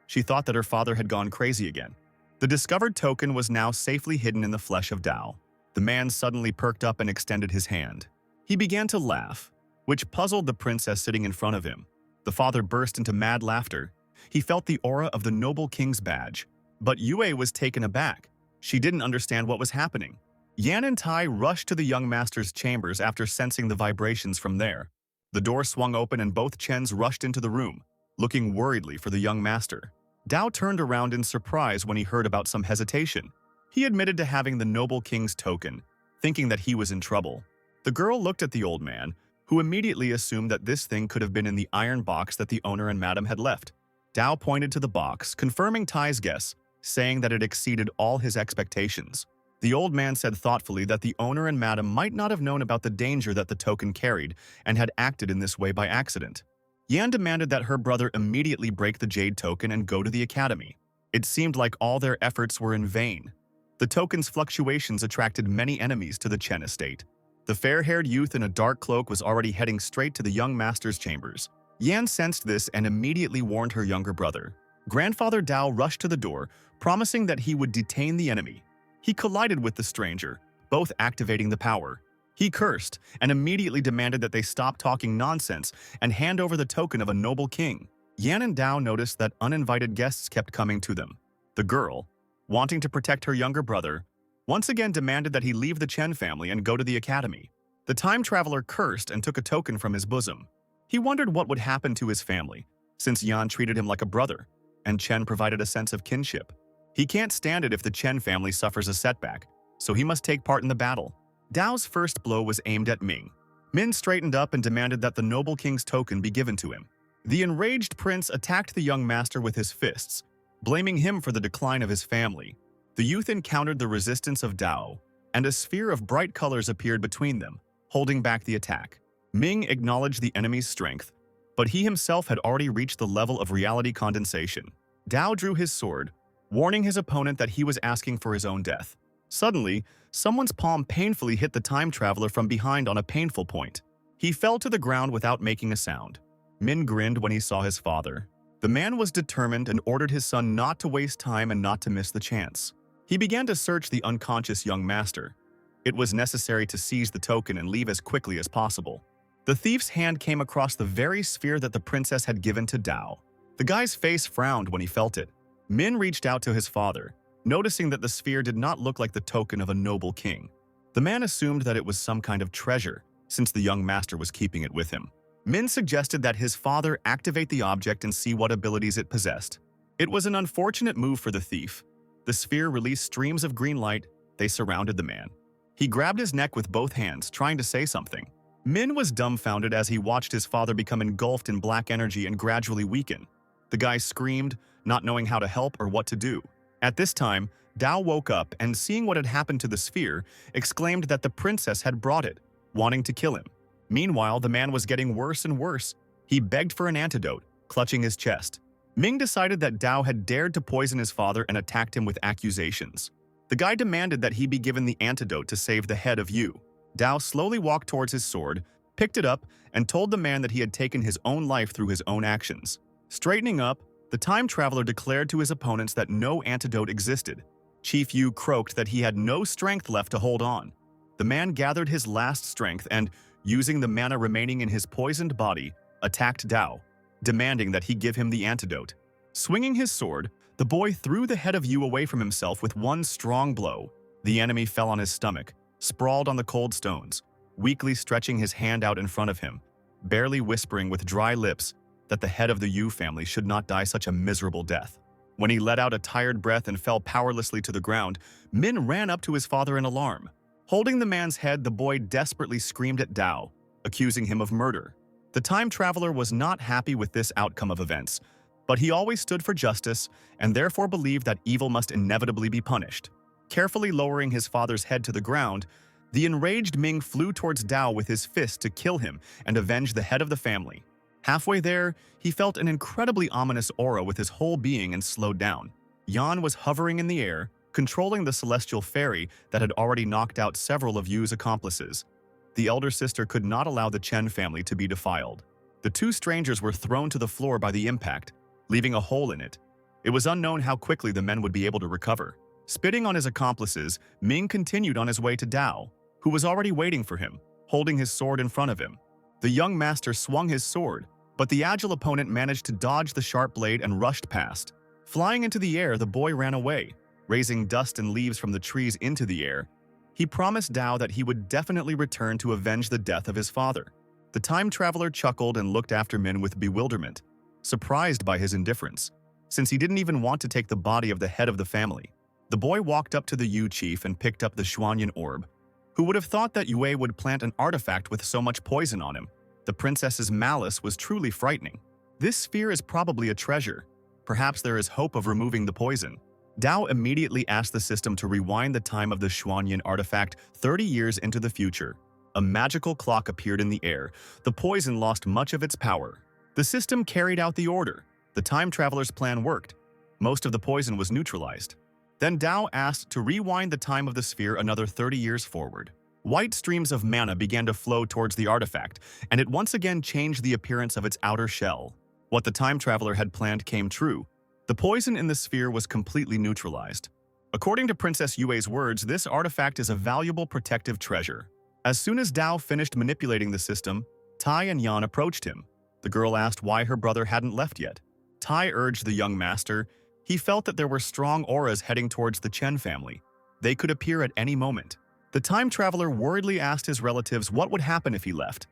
Speaker 1: She thought that her father had gone crazy again. The discovered token was now safely hidden in the flesh of Tao. The man suddenly perked up and extended his hand. He began to laugh, which puzzled the princess sitting in front of him. The father burst into mad laughter. He felt the aura of the noble king's badge. But Yue was taken aback. She didn't understand what was happening. Yan and Tai rushed to the young master's chambers after sensing the vibrations from there. The door swung open and both Chens rushed into the room. looking worriedly for the young master. Dao turned around in surprise when he heard about some hesitation. He admitted to having the noble king's token, thinking that he was in trouble. The girl looked at the old man, who immediately assumed that this thing could have been in the iron box that the owner and madam had left. Dao pointed to the box, confirming Tai's guess, saying that it exceeded all his expectations. The old man said thoughtfully that the owner and madam might not have known about the danger that the token carried and had acted in this way by accident. Yan demanded that her brother immediately break the jade token and go to the academy. It seemed like all their efforts were in vain. The token's fluctuations attracted many enemies to the Chen estate. The fair-haired youth in a dark cloak was already heading straight to the young master's chambers. Yan sensed this and immediately warned her younger brother. Grandfather Dao rushed to the door, promising that he would detain the enemy. He collided with the stranger, both activating the power. He cursed and immediately demanded that they stop talking nonsense and hand over the token of a noble king. Yan and Dao noticed that uninvited guests kept coming to them. The girl, wanting to protect her younger brother, once again demanded that he leave the Chen family and go to the academy. The time traveler cursed and took a token from his bosom. He wondered what would happen to his family, since Yan treated him like a brother, and Chen provided a sense of kinship. He can't stand it if the Chen family suffers a setback, so he must take part in the battle. Dao's first blow was aimed at Ming. Min straightened up and demanded that the noble king's token be given to him. The enraged prince attacked the young master with his fists, blaming him for the decline of his family. The youth encountered the resistance of Dao, and a sphere of bright colors appeared between them, holding back the attack. Ming acknowledged the enemy's strength, but he himself had already reached the level of reality condensation. Dao drew his sword, warning his opponent that he was asking for his own death. Suddenly, someone's palm painfully hit the time traveler from behind on a painful point. He fell to the ground without making a sound. Min grinned when he saw his father. The man was determined and ordered his son not to waste time and not to miss the chance. He began to search the unconscious young master. It was necessary to seize the token and leave as quickly as possible. The thief's hand came across the very sphere that the princess had given to Dao. The guy's face frowned when he felt it. Min reached out to his father, noticing that the sphere did not look like the token of a noble king. The man assumed that it was some kind of treasure, since the young master was keeping it with him. Min suggested that his father activate the object and see what abilities it possessed. It was an unfortunate move for the thief. The sphere released streams of green light. They surrounded the man. He grabbed his neck with both hands, trying to say something. Min was dumbfounded as he watched his father become engulfed in black energy and gradually weaken. The guy screamed, not knowing how to help or what to do. At this time, Dao woke up and, seeing what had happened to the sphere, exclaimed that the princess had brought it, wanting to kill him. Meanwhile, the man was getting worse and worse. He begged for an antidote, clutching his chest. Ming decided that Dao had dared to poison his father and attacked him with accusations. The guy demanded that he be given the antidote to save the head of Yu. Dao slowly walked towards his sword, picked it up, and told the man that he had taken his own life through his own actions. Straightening up, the time traveler declared to his opponents that no antidote existed. Chief Yu croaked that he had no strength left to hold on. The man gathered his last strength and, using the mana remaining in his poisoned body, attacked Dao, demanding that he give him the antidote. Swinging his sword, the boy threw the head of Yu away from himself with one strong blow. The enemy fell on his stomach, sprawled on the cold stones, weakly stretching his hand out in front of him, barely whispering with dry lips that the head of the Yu family should not die such a miserable death. When he let out a tired breath and fell powerlessly to the ground, Min ran up to his father in alarm. Holding the man's head, the boy desperately screamed at Dao, accusing him of murder. The time traveler was not happy with this outcome of events, but he always stood for justice and therefore believed that evil must inevitably be punished. Carefully lowering his father's head to the ground, the enraged Ming flew towards Dao with his fist to kill him and avenge the head of the family. Halfway there, he felt an incredibly ominous aura with his whole being and slowed down. Yuan was hovering in the air, controlling the celestial fairy that had already knocked out several of Yu's accomplices. The elder sister could not allow the Chen family to be defiled. The two strangers were thrown to the floor by the impact, leaving a hole in it. It was unknown how quickly the men would be able to recover. Spitting on his accomplices, Ming continued on his way to Dao, who was already waiting for him, holding his sword in front of him. The young master swung his sword, but the agile opponent managed to dodge the sharp blade and rushed past. Flying into the air, the boy ran away, raising dust and leaves from the trees into the air. He promised Dao that he would definitely return to avenge the death of his father. The time traveler chuckled and looked after Min with bewilderment. surprised by his indifference, since he didn't even want to take the body of the head of the family. The boy walked up to the Yu chief and picked up the Xuanyan orb. Who would have thought that Yue would plant an artifact with so much poison on him? The princess's malice was truly frightening. This sphere is probably a treasure. Perhaps there is hope of removing the poison. Dao immediately asked the system to rewind the time of the Xuanyan artifact 30 years into the future. A magical clock appeared in the air. The poison lost much of its power. The system carried out the order. The time traveler's plan worked. Most of the poison was neutralized. Then Dao asked to rewind the time of the sphere another 30 years forward. White streams of mana began to flow towards the artifact, and it once again changed the appearance of its outer shell. What the time traveler had planned came true. The poison in the sphere was completely neutralized. According to Princess Yue's words, this artifact is a valuable protective treasure. As soon as Dao finished manipulating the system, Tai and Yan approached him. The girl asked why her brother hadn't left yet. Tai urged the young master. He felt that there were strong auras heading towards the Chen family. They could appear at any moment. The time traveler worriedly asked his relatives what would happen if he left.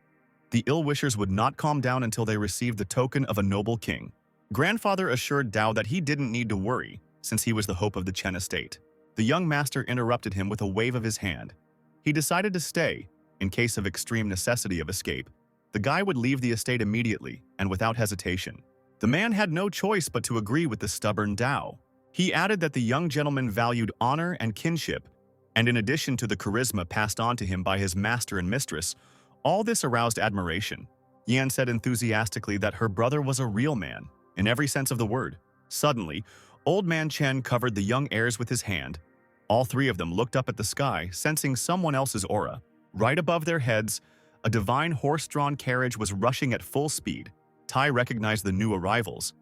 Speaker 1: The ill-wishers would not calm down until they received the token of a noble king. Grandfather assured Dao that he didn't need to worry, since he was the hope of the Chen estate. The young master interrupted him with a wave of his hand. He decided to stay, in case of extreme necessity of escape. The guy would leave the estate immediately, and without hesitation. The man had no choice but to agree with the stubborn Dao. He added that the young gentleman valued honor and kinship, and in addition to the charisma passed on to him by his master and mistress, all this aroused admiration. Yan said enthusiastically that her brother was a real man, in every sense of the word. Suddenly, Old Man Chen covered the young heirs with his hand. All three of them looked up at the sky, sensing someone else's aura. Right above their heads, a divine horse-drawn carriage was rushing at full speed. Tai recognized the new arrivals.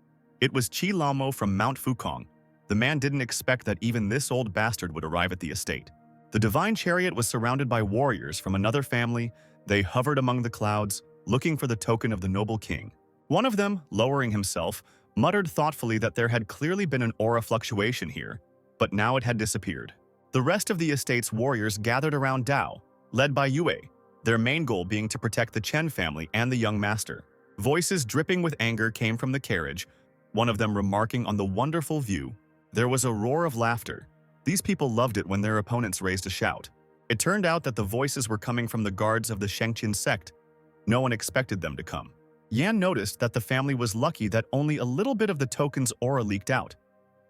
Speaker 1: It was Qi Lamo from Mount Fukong. The man didn't expect that even this old bastard would arrive at the estate. The divine chariot was surrounded by warriors from another family. They hovered among the clouds, looking for the token of the noble king. One of them, lowering himself, muttered thoughtfully that there had clearly been an aura fluctuation here, but now it had disappeared. The rest of the estate's warriors gathered around Dao, led by Yue, their main goal being to protect the Chen family and the young master. Voices dripping with anger came from the carriage, one of them remarking on the wonderful view. There was a roar of laughter. These people loved it when their opponents raised a shout. It turned out that the voices were coming from the guards of the Shengqian sect. No one expected them to come. Yan noticed that the family was lucky that only a little bit of the token's aura leaked out.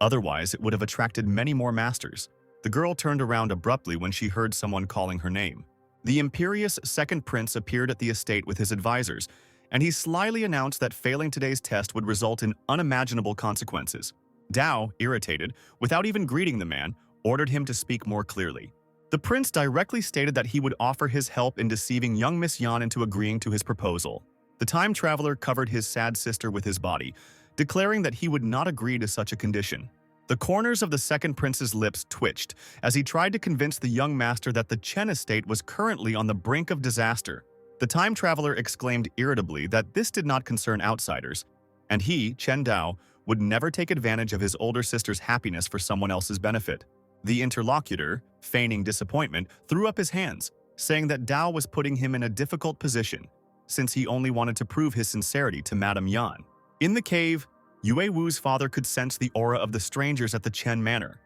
Speaker 1: Otherwise, it would have attracted many more masters. The girl turned around abruptly when she heard someone calling her name. The imperious second prince appeared at the estate with his advisors, and he slyly announced that failing today's test would result in unimaginable consequences. Dao, irritated, without even greeting the man, ordered him to speak more clearly. The prince directly stated that he would offer his help in deceiving young Miss Yan into agreeing to his proposal. The time traveler covered his sad sister with his body, declaring that he would not agree to such a condition. The corners of the second prince's lips twitched as he tried to convince the young master that the Chen estate was currently on the brink of disaster. The time traveler exclaimed irritably that this did not concern outsiders, and he, Chen Dao, would never take advantage of his older sister's happiness for someone else's benefit. The interlocutor, feigning disappointment, threw up his hands, saying that Dao was putting him in a difficult position, since he only wanted to prove his sincerity to Madame Yan. In the cave, Yue Wu's father could sense the aura of the strangers at the Chen Manor.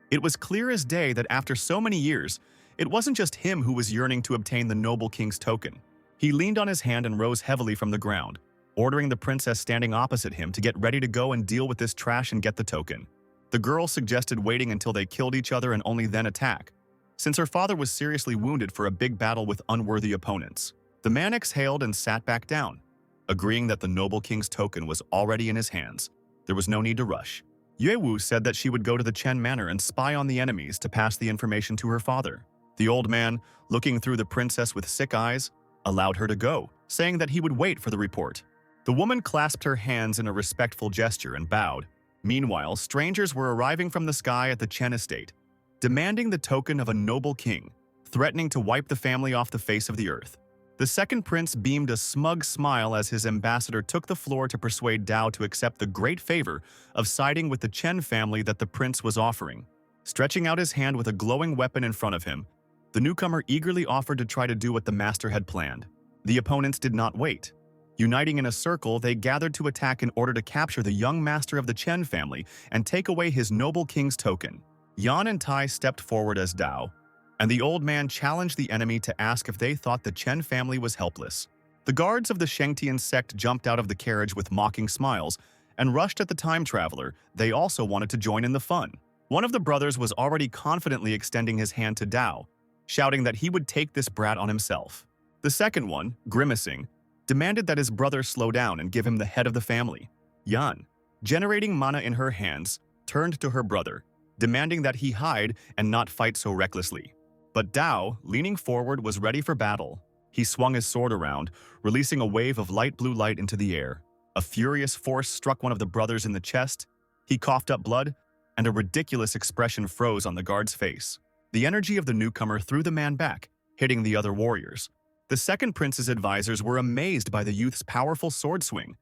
Speaker 1: It was clear as day that after so many years, it wasn't just him who was yearning to obtain the noble king's token. He leaned on his hand and rose heavily from the ground, ordering the princess standing opposite him to get ready to go and deal with this trash and get the token. The girl suggested waiting until they killed each other and only then attack, since her father was seriously wounded for a big battle with unworthy opponents. The man exhaled and sat back down, agreeing that the noble king's token was already in his hands. There was no need to rush. Yue Wu said that she would go to the Chen Manor and spy on the enemies to pass the information to her father. The old man, looking through the princess with sick eyes, allowed her to go, saying that he would wait for the report. The woman clasped her hands in a respectful gesture and bowed. Meanwhile, strangers were arriving from the sky at the Chen estate, demanding the token of a noble king, threatening to wipe the family off the face of the earth. The second prince beamed a smug smile as his ambassador took the floor to persuade Dao to accept the great favor of siding with the Chen family that the prince was offering. Stretching out his hand with a glowing weapon in front of him, the newcomer eagerly offered to try to do what the master had planned. The opponents did not wait. Uniting in a circle, they gathered to attack in order to capture the young master of the Chen family and take away his noble king's token. Yuan and Tai stepped forward as Dao, and the old man challenged the enemy to ask if they thought the Chen family was helpless. The guards of the Shengtian sect jumped out of the carriage with mocking smiles and rushed at the time traveler. They also wanted to join in the fun. One of the brothers was already confidently extending his hand to Dao, shouting that he would take this brat on himself. The second one, grimacing, demanded that his brother slow down and give him the head of the family. Yuan, generating mana in her hands, turned to her brother, demanding that he hide and not fight so recklessly. But Dao, leaning forward, was ready for battle. He swung his sword around, releasing a wave of light blue light into the air. A furious force struck one of the brothers in the chest. He coughed up blood, and a ridiculous expression froze on the guard's face. The energy of the newcomer threw the man back, hitting the other warriors. The second prince's advisors were amazed by the youth's powerful sword swing,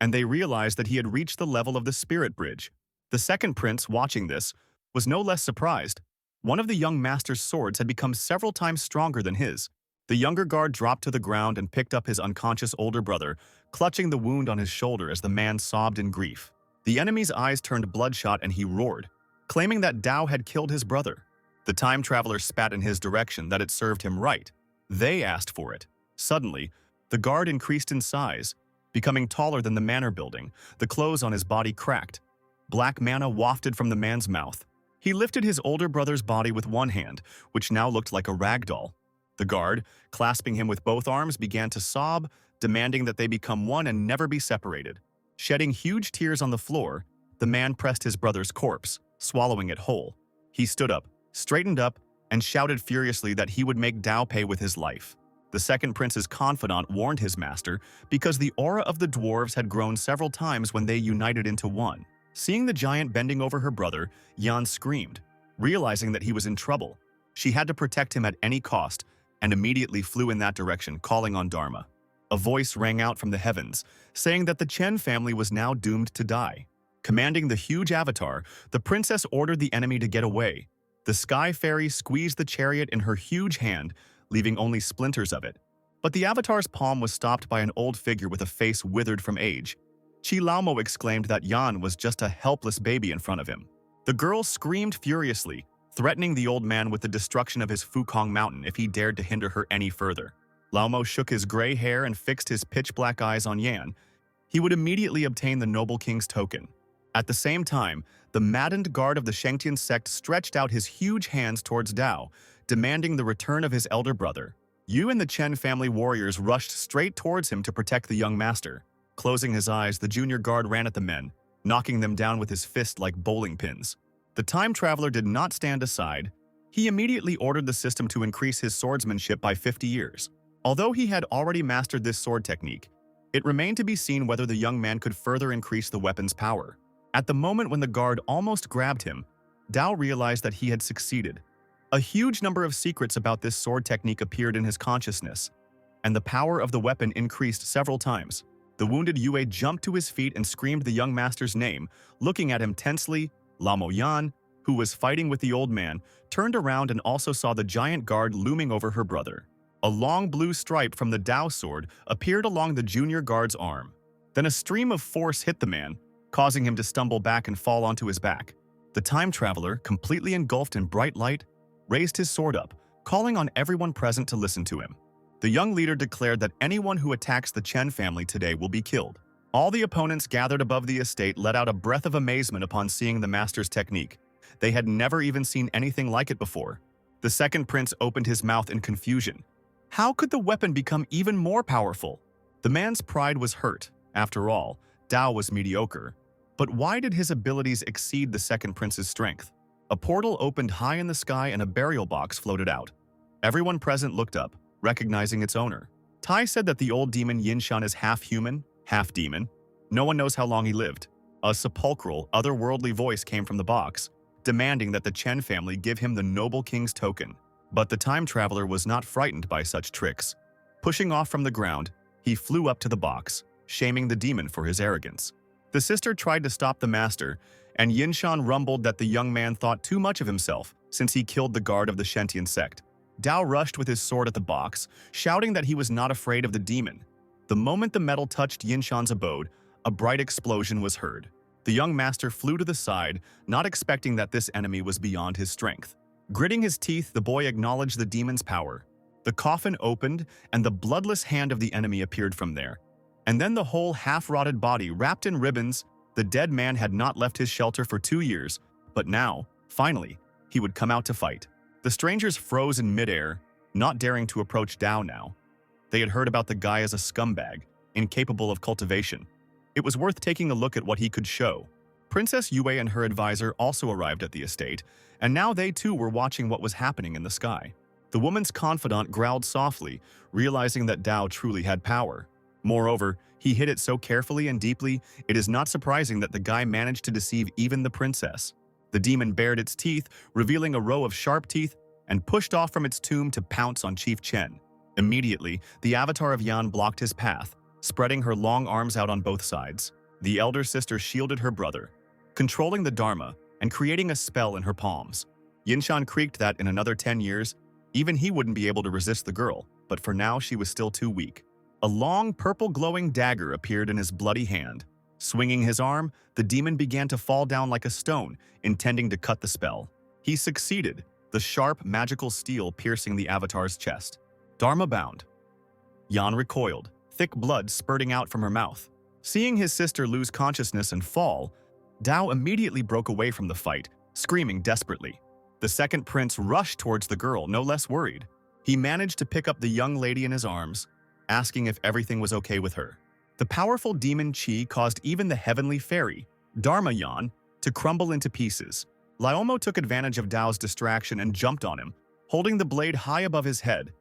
Speaker 1: and they realized that he had reached the level of the spirit bridge. The second prince, watching this, was no less surprised. One of the young master's swords had become several times stronger than his. The younger guard dropped to the ground and picked up his unconscious older brother, clutching the wound on his shoulder as the man sobbed in grief. The enemy's eyes turned bloodshot and he roared, claiming that Dao had killed his brother. The time traveler spat in his direction that it served him right. They asked for it. Suddenly, the guard increased in size, becoming taller than the manor building. The clothes on his body cracked. Black mana wafted from the man's mouth. He lifted his older brother's body with one hand, which now looked like a rag doll. The guard, clasping him with both arms, began to sob, demanding that they become one and never be separated. Shedding huge tears on the floor, the man pressed his brother's corpse, swallowing it whole. He stood up, straightened up, and shouted furiously that he would make Dao pay with his life. The second prince's confidant warned his master because the aura of the dwarves had grown several times when they united into one. Seeing the giant bending over her brother, Yuan screamed, realizing that he was in trouble. She had to protect him at any cost, and immediately flew in that direction, calling on Dharma. A voice rang out from the heavens, saying that the Chen family was now doomed to die. Commanding the huge avatar, the princess ordered the enemy to get away. The sky fairy squeezed the chariot in her huge hand, leaving only splinters of it. But the avatar's palm was stopped by an old figure with a face withered from age. Chi Laomo exclaimed that Yuan was just a helpless baby in front of him. The girl screamed furiously, threatening the old man with the destruction of his Fukong mountain if he dared to hinder her any further. Laomo shook his gray hair and fixed his pitch-black eyes on Yan. He would immediately obtain the noble king's token. At the same time, the maddened guard of the Shengtian sect stretched out his huge hands towards Dao, demanding the return of his elder brother. Yu and the Chen family warriors rushed straight towards him to protect the young master. Closing his eyes, the junior guard ran at the men, knocking them down with his fist like bowling pins. The time traveler did not stand aside. He immediately ordered the system to increase his swordsmanship by 50 years. Although he had already mastered this sword technique, it remained to be seen whether the young man could further increase the weapon's power. At the moment when the guard almost grabbed him, Dao realized that he had succeeded. A huge number of secrets about this sword technique appeared in his consciousness, and the power of the weapon increased several times. The wounded Yue jumped to his feet and screamed the young master's name, looking at him tensely. Lamo Yan, who was fighting with the old man, turned around and also saw the giant guard looming over her brother. A long blue stripe from the Dao sword appeared along the junior guard's arm. Then a stream of force hit the man, causing him to stumble back and fall onto his back. The time traveler, completely engulfed in bright light, raised his sword up, calling on everyone present to listen to him. The young leader declared that anyone who attacks the Chen family today will be killed. All the opponents gathered above the estate let out a breath of amazement upon seeing the master's technique. They had never even seen anything like it before. The second prince opened his mouth in confusion. How could the weapon become even more powerful? The man's pride was hurt. After all, Dao was mediocre. But why did his abilities exceed the second prince's strength? A portal opened high in the sky and a burial box floated out. Everyone present looked up, recognizing its owner. Tai said that the old demon Yinshan is half human, half demon. No one knows how long he lived. A sepulchral, otherworldly voice came from the box, demanding that the Chen family give him the noble king's token. But the time traveler was not frightened by such tricks. Pushing off from the ground, he flew up to the box, shaming the demon for his arrogance. The sister tried to stop the master, and Yinshan rumbled that the young man thought too much of himself since he killed the guard of the Shentian sect. Dao rushed with his sword at the box, shouting that he was not afraid of the demon. The moment the metal touched Yinshan's abode, a bright explosion was heard. The young master flew to the side, not expecting that this enemy was beyond his strength. Gritting his teeth, the boy acknowledged the demon's power. The coffin opened, and the bloodless hand of the enemy appeared from there. And then the whole half-rotted body wrapped in ribbons. The dead man had not left his shelter for 2 years, but now, finally, he would come out to fight. The strangers froze in midair, not daring to approach Dao now. They had heard about the guy as a scumbag, incapable of cultivation. It was worth taking a look at what he could show. Princess Yue and her advisor also arrived at the estate, and now they too were watching what was happening in the sky. The woman's confidant growled softly, realizing that Dao truly had power. Moreover, he hid it so carefully and deeply, it is not surprising that the guy managed to deceive even the princess. The demon bared its teeth, revealing a row of sharp teeth, and pushed off from its tomb to pounce on Chief Chen. Immediately, the avatar of Yuan blocked his path, spreading her long arms out on both sides. The elder sister shielded her brother, controlling the Dharma and creating a spell in her palms. Yinshan creaked that in another 10 years, even he wouldn't be able to resist the girl, but for now she was still too weak. A long, purple glowing dagger appeared in his bloody hand. Swinging his arm, the demon began to fall down like a stone, intending to cut the spell. He succeeded, the sharp, magical steel piercing the avatar's chest. Dharma bound. Yuan recoiled, thick blood spurting out from her mouth. Seeing his sister lose consciousness and fall, Dao immediately broke away from the fight, screaming desperately. The second prince rushed towards the girl, no less worried. He managed to pick up the young lady in his arms, asking if everything was okay with her. The powerful demon Qi caused even the heavenly fairy, Dharma Yuan, to crumble into pieces. Laomo took advantage of Dao's distraction and jumped on him, holding the blade high above his head.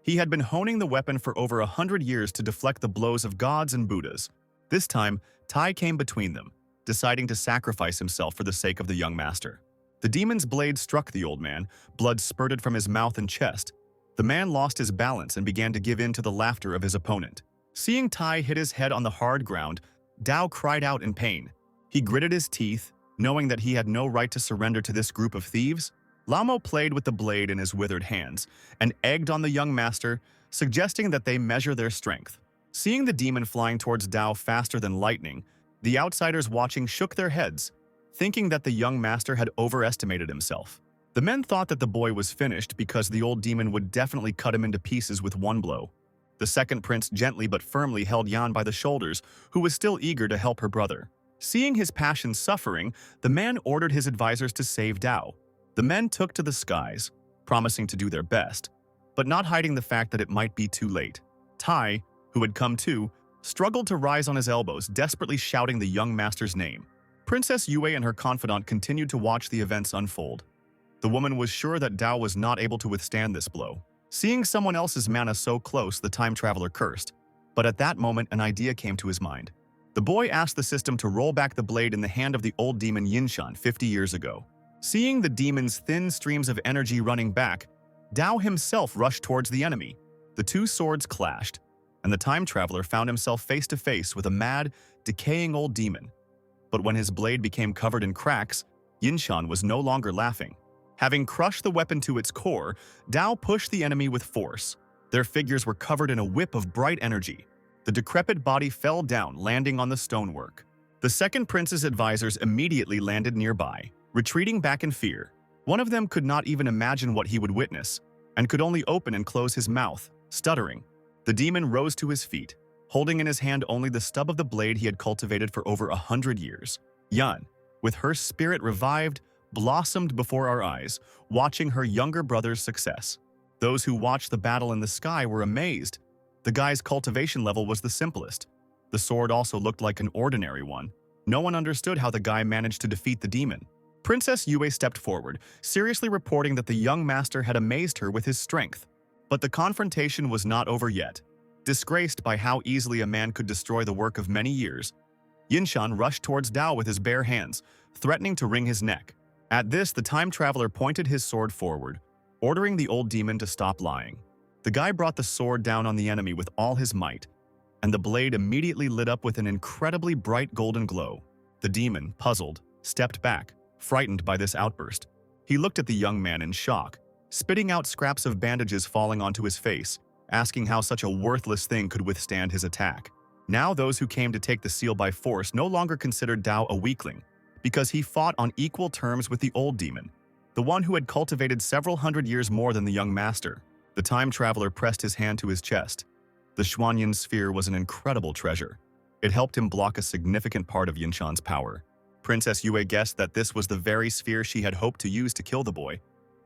Speaker 1: He had been honing the weapon for over 100 years to deflect the blows of gods and Buddhas. This time, Tai came between them, deciding to sacrifice himself for the sake of the young master. The demon's blade struck the old man, blood spurted from his mouth and chest. The man lost his balance and began to give in to the laughter of his opponent. Seeing Tai hit his head on the hard ground, Dao cried out in pain. He gritted his teeth, knowing that he had no right to surrender to this group of thieves. Lamo played with the blade in his withered hands and egged on the young master, suggesting that they measure their strength. Seeing the demon flying towards Dao faster than lightning, the outsiders watching shook their heads, thinking that the young master had overestimated himself. The men thought that the boy was finished because the old demon would definitely cut him into pieces with one blow. The second prince gently but firmly held Yan by the shoulders, who was still eager to help her brother. Seeing his passion suffering, the man ordered his advisors to save Dao. The men took to the skies, promising to do their best, but not hiding the fact that it might be too late. Tai, who had come too, struggled to rise on his elbows, desperately shouting the young master's name. Princess Yue and her confidant continued to watch the events unfold. The woman was sure that Dao was not able to withstand this blow. Seeing someone else's mana so close, the time traveler cursed. But at that moment, an idea came to his mind. The boy asked the system to roll back the blade in the hand of the old demon Yinshan 50 years ago. Seeing the demon's thin streams of energy running back, Dao himself rushed towards the enemy. The two swords clashed, and the time traveler found himself face to face with a mad, decaying old demon. But when his blade became covered in cracks, Yinshan was no longer laughing. Having crushed the weapon to its core, Dao pushed the enemy with force. Their figures were covered in a whip of bright energy. The decrepit body fell down, landing on the stonework. The second prince's advisors immediately landed nearby, retreating back in fear. One of them could not even imagine what he would witness, and could only open and close his mouth, stuttering. The demon rose to his feet, holding in his hand only the stub of the blade he had cultivated for over 100 years. Yuan, with her spirit revived, blossomed before our eyes, watching her younger brother's success. Those who watched the battle in the sky were amazed. The guy's cultivation level was the simplest. The sword also looked like an ordinary one. No one understood how the guy managed to defeat the demon. Princess Yue stepped forward, seriously reporting that the young master had amazed her with his strength. But the confrontation was not over yet. Disgraced by how easily a man could destroy the work of many years, Yinshan rushed towards Dao with his bare hands, threatening to wring his neck. At this, the time traveler pointed his sword forward, ordering the old demon to stop lying. The guy brought the sword down on the enemy with all his might, and the blade immediately lit up with an incredibly bright golden glow. The demon, puzzled, stepped back, frightened by this outburst. He looked at the young man in shock, spitting out scraps of bandages falling onto his face, asking how such a worthless thing could withstand his attack. Now those who came to take the seal by force no longer considered Dao a weakling, because he fought on equal terms with the old demon, the one who had cultivated several hundred years more than the young master. The time traveler pressed his hand to his chest. The Xuanyan sphere was an incredible treasure. It helped him block a significant part of Yinshan's power. Princess Yue guessed that this was the very sphere she had hoped to use to kill the boy,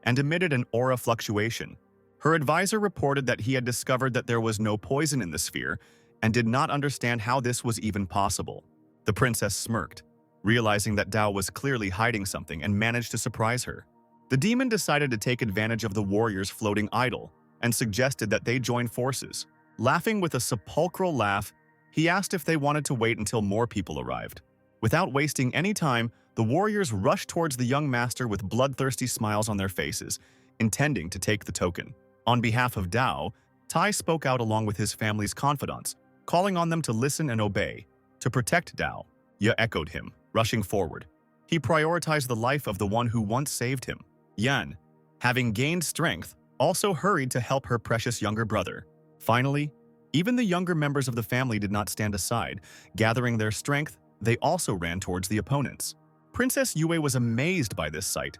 Speaker 1: and emitted an aura fluctuation. Her advisor reported that he had discovered that there was no poison in the sphere and did not understand how this was even possible. The princess smirked, realizing that Dao was clearly hiding something, and managed to surprise her. The demon decided to take advantage of the warriors floating idle and suggested that they join forces. Laughing with a sepulchral laugh, he asked if they wanted to wait until more people arrived. Without wasting any time, the warriors rushed towards the young master with bloodthirsty smiles on their faces, intending to take the token. On behalf of Dao, Tai spoke out along with his family's confidants, calling on them to listen and obey. To protect Dao, Ye echoed him, rushing forward. He prioritized the life of the one who once saved him. Yuan, having gained strength, also hurried to help her precious younger brother. Finally, even the younger members of the family did not stand aside. Gathering their strength, they also ran towards the opponents. Princess Yue was amazed by this sight.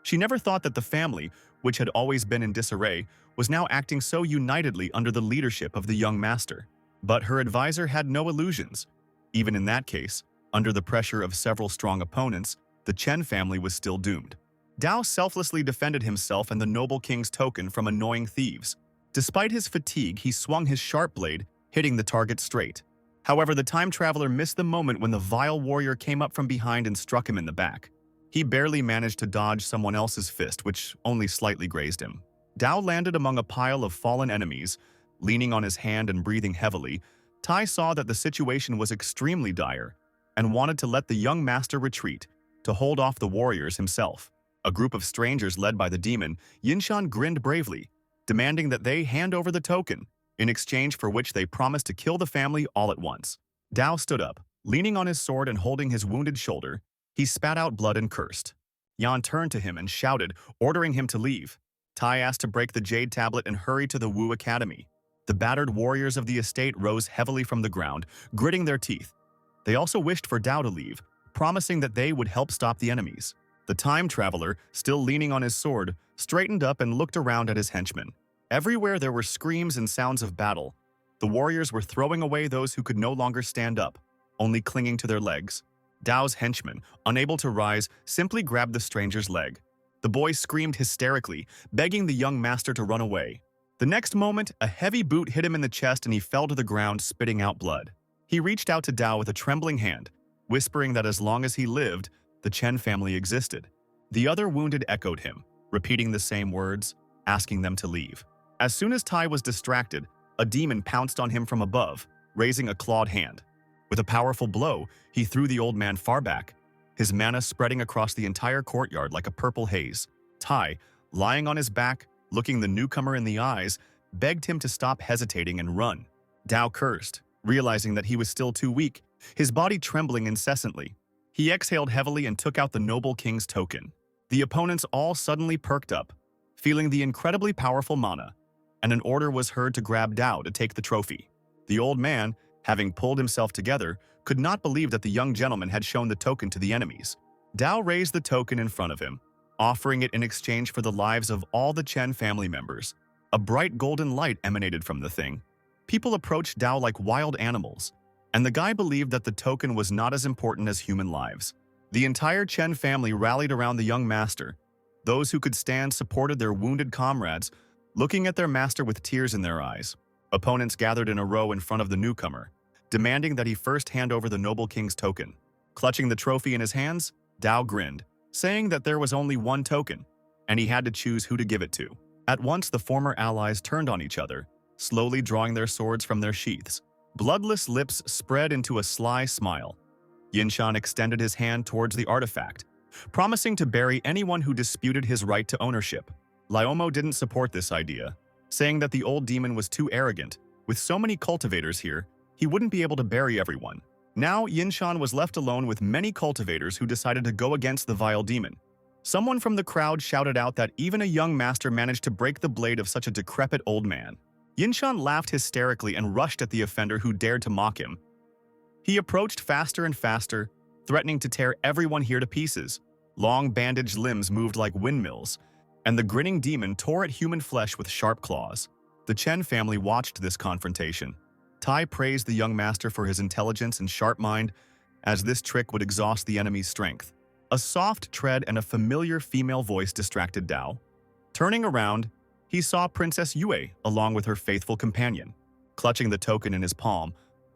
Speaker 1: She never thought that the family, which had always been in disarray, was now acting so unitedly under the leadership of the young master. But her advisor had no illusions. Even in that case, under the pressure of several strong opponents, the Chen family was still doomed. Dao selflessly defended himself and the noble king's token from annoying thieves. Despite his fatigue, he swung his sharp blade, hitting the target straight. However, the time traveler missed the moment when the vile warrior came up from behind and struck him in the back. He barely managed to dodge someone else's fist, which only slightly grazed him. Dao landed among a pile of fallen enemies. Leaning on his hand and breathing heavily, Tai saw that the situation was extremely dire and wanted to let the young master retreat to hold off the warriors himself. A group of strangers led by the demon, Yinshan grinned bravely, demanding that they hand over the token, in exchange for which they promised to kill the family all at once. Dao stood up, leaning on his sword and holding his wounded shoulder. He spat out blood and cursed. Yuan turned to him and shouted, ordering him to leave. Tai asked to break the jade tablet and hurry to the Wu Academy. The battered warriors of the estate rose heavily from the ground, gritting their teeth. They also wished for Dao to leave, promising that they would help stop the enemies. The time traveler, still leaning on his sword, straightened up and looked around at his henchmen. Everywhere there were screams and sounds of battle. The warriors were throwing away those who could no longer stand up, only clinging to their legs. Dao's henchman, unable to rise, simply grabbed the stranger's leg. The boy screamed hysterically, begging the young master to run away. The next moment, a heavy boot hit him in the chest and he fell to the ground, spitting out blood. He reached out to Dao with a trembling hand, whispering that as long as he lived, the Chen family existed. The other wounded echoed him, repeating the same words, asking them to leave. As soon as Tai was distracted, a demon pounced on him from above, raising a clawed hand. With a powerful blow, he threw the old man far back, his mana spreading across the entire courtyard like a purple haze. Tai, lying on his back, looking the newcomer in the eyes, begged him to stop hesitating and run. Dao cursed, realizing that he was still too weak, his body trembling incessantly. He exhaled heavily and took out the noble king's token. The opponents all suddenly perked up, feeling the incredibly powerful mana, and an order was heard to grab Dao to take the trophy. The old man, having pulled himself together, could not believe that the young gentleman had shown the token to the enemies. Dao raised the token in front of him, offering it in exchange for the lives of all the Chen family members. A bright golden light emanated from the thing. People approached Dao like wild animals, and the guy believed that the token was not as important as human lives. The entire Chen family rallied around the young master. Those who could stand supported their wounded comrades, looking at their master with tears in their eyes. Opponents gathered in a row in front of the newcomer, demanding that he first hand over the noble king's token. Clutching the trophy in his hands, Dao grinned, saying that there was only one token, and he had to choose who to give it to. At once, the former allies turned on each other, slowly drawing their swords from their sheaths. Bloodless lips spread into a sly smile. Yinshan extended his hand towards the artifact, promising to bury anyone who disputed his right to ownership. Liomo didn't support this idea, saying that the old demon was too arrogant. With so many cultivators here, he wouldn't be able to bury everyone. Now, Yinshan was left alone with many cultivators who decided to go against the vile demon. Someone from the crowd shouted out that even a young master managed to break the blade of such a decrepit old man. Yinshan laughed hysterically and rushed at the offender who dared to mock him. He approached faster and faster, threatening to tear everyone here to pieces. Long bandaged limbs moved like windmills, and the grinning demon tore at human flesh with sharp claws. The Chen family watched this confrontation. Tai praised the young master for his intelligence and sharp mind, as this trick would exhaust the enemy's strength. A soft tread and a familiar female voice distracted Dao. Turning around, he saw Princess Yue along with her faithful companion. Clutching the token in his palm,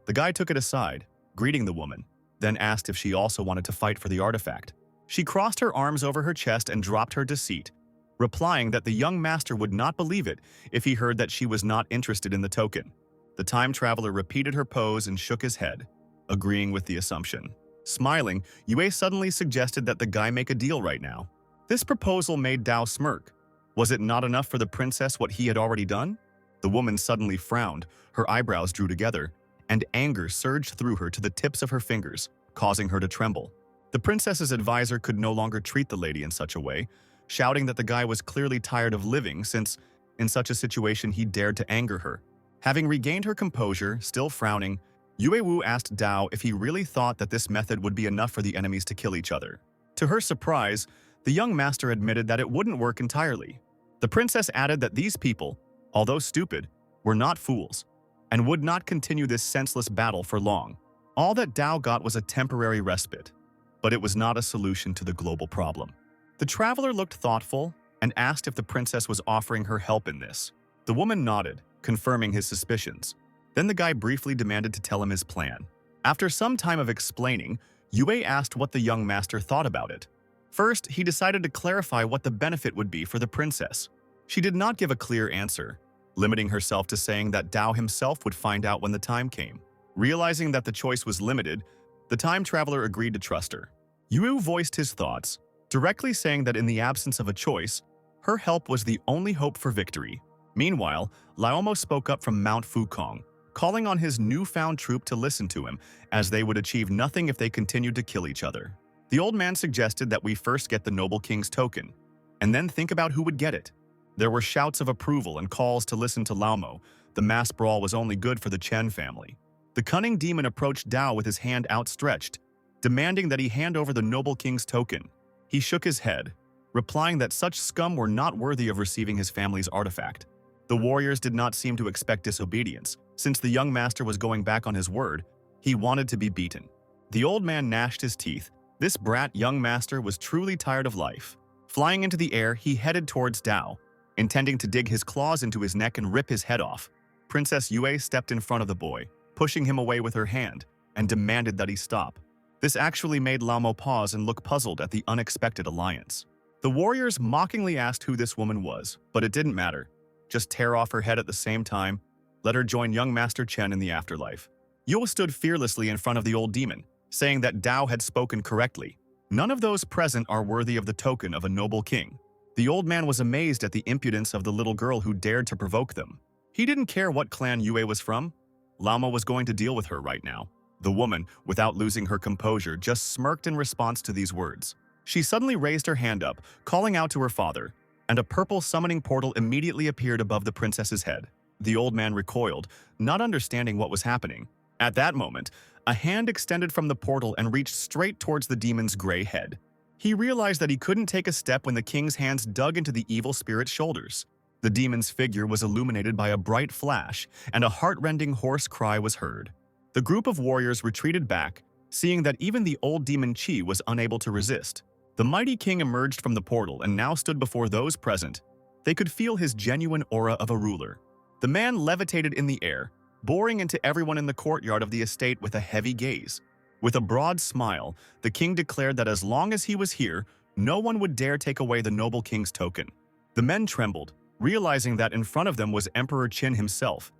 Speaker 1: the guy took it aside, greeting the woman, then asked if she also wanted to fight for the artifact. She crossed her arms over her chest and dropped her deceit, replying that the young master would not believe it if he heard that she was not interested in the token. The time traveler repeated her pose and shook his head, agreeing with the assumption. Smiling, Yue suddenly suggested that the guy make a deal right now. This proposal made Dao smirk. Was it not enough for the princess what he had already done? The woman suddenly frowned, her eyebrows drew together, and anger surged through her to the tips of her fingers, causing her to tremble. The princess's advisor could no longer treat the lady in such a way, shouting that the guy was clearly tired of living since, in such a situation, he dared to anger her. Having regained her composure, still frowning, Yue Wu asked Dao if he really thought that this method would be enough for the enemies to kill each other. To her surprise, the young master admitted that it wouldn't work entirely. The princess added that these people, although stupid, were not fools, and would not continue this senseless battle for long. All that Dao got was a temporary respite, but it was not a solution to the global problem. The traveler looked thoughtful and asked if the princess was offering her help in this. The woman nodded, confirming his suspicions. Then the guy briefly demanded to tell him his plan. After some time of explaining, Yue asked what the young master thought about it. First, he decided to clarify what the benefit would be for the princess. She did not give a clear answer, limiting herself to saying that Dao himself would find out when the time came. Realizing that the choice was limited, the time traveler agreed to trust her. Yue voiced his thoughts, directly saying that in the absence of a choice, her help was the only hope for victory. Meanwhile, Laomo spoke up from Mount Fukong, calling on his newfound troop to listen to him, as they would achieve nothing if they continued to kill each other. The old man suggested that we first get the noble king's token, and then think about who would get it. There were shouts of approval and calls to listen to Laomo. The mass brawl was only good for the Chen family. The cunning demon approached Dao with his hand outstretched, demanding that he hand over the noble king's token. He shook his head, replying that such scum were not worthy of receiving his family's artifact. The warriors did not seem to expect disobedience. Since the young master was going back on his word, he wanted to be beaten. The old man gnashed his teeth. This brat young master was truly tired of life. Flying into the air, he headed towards Dao, intending to dig his claws into his neck and rip his head off. Princess Yue stepped in front of the boy, pushing him away with her hand, and demanded that he stop. This actually made Laomo pause and look puzzled at the unexpected alliance. The warriors mockingly asked who this woman was, but it didn't matter. Just tear off her head at the same time, let her join young Master Chen in the afterlife. Yue stood fearlessly in front of the old demon, saying that Dao had spoken correctly. None of those present are worthy of the token of a noble king. The old man was amazed at the impudence of the little girl who dared to provoke them. He didn't care what clan Yue was from. Laomo was going to deal with her right now. The woman, without losing her composure, just smirked in response to these words. She suddenly raised her hand up, calling out to her father, and a purple summoning portal immediately appeared above the princess's head. The old man recoiled, not understanding what was happening. At that moment, a hand extended from the portal and reached straight towards the demon's gray head. He realized that he couldn't take a step when the king's hands dug into the evil spirit's shoulders. The demon's figure was illuminated by a bright flash, and a heart-rending hoarse cry was heard. The group of warriors retreated back, seeing that even the old demon Qi was unable to resist. The mighty king emerged from the portal and now stood before those present. They could feel his genuine aura of a ruler. The man levitated in the air, boring into everyone in the courtyard of the estate with a heavy gaze. With a broad smile, the king declared that as long as he was here, no one would dare take away the noble king's token. The men trembled, realizing that in front of them was Emperor Qin himself.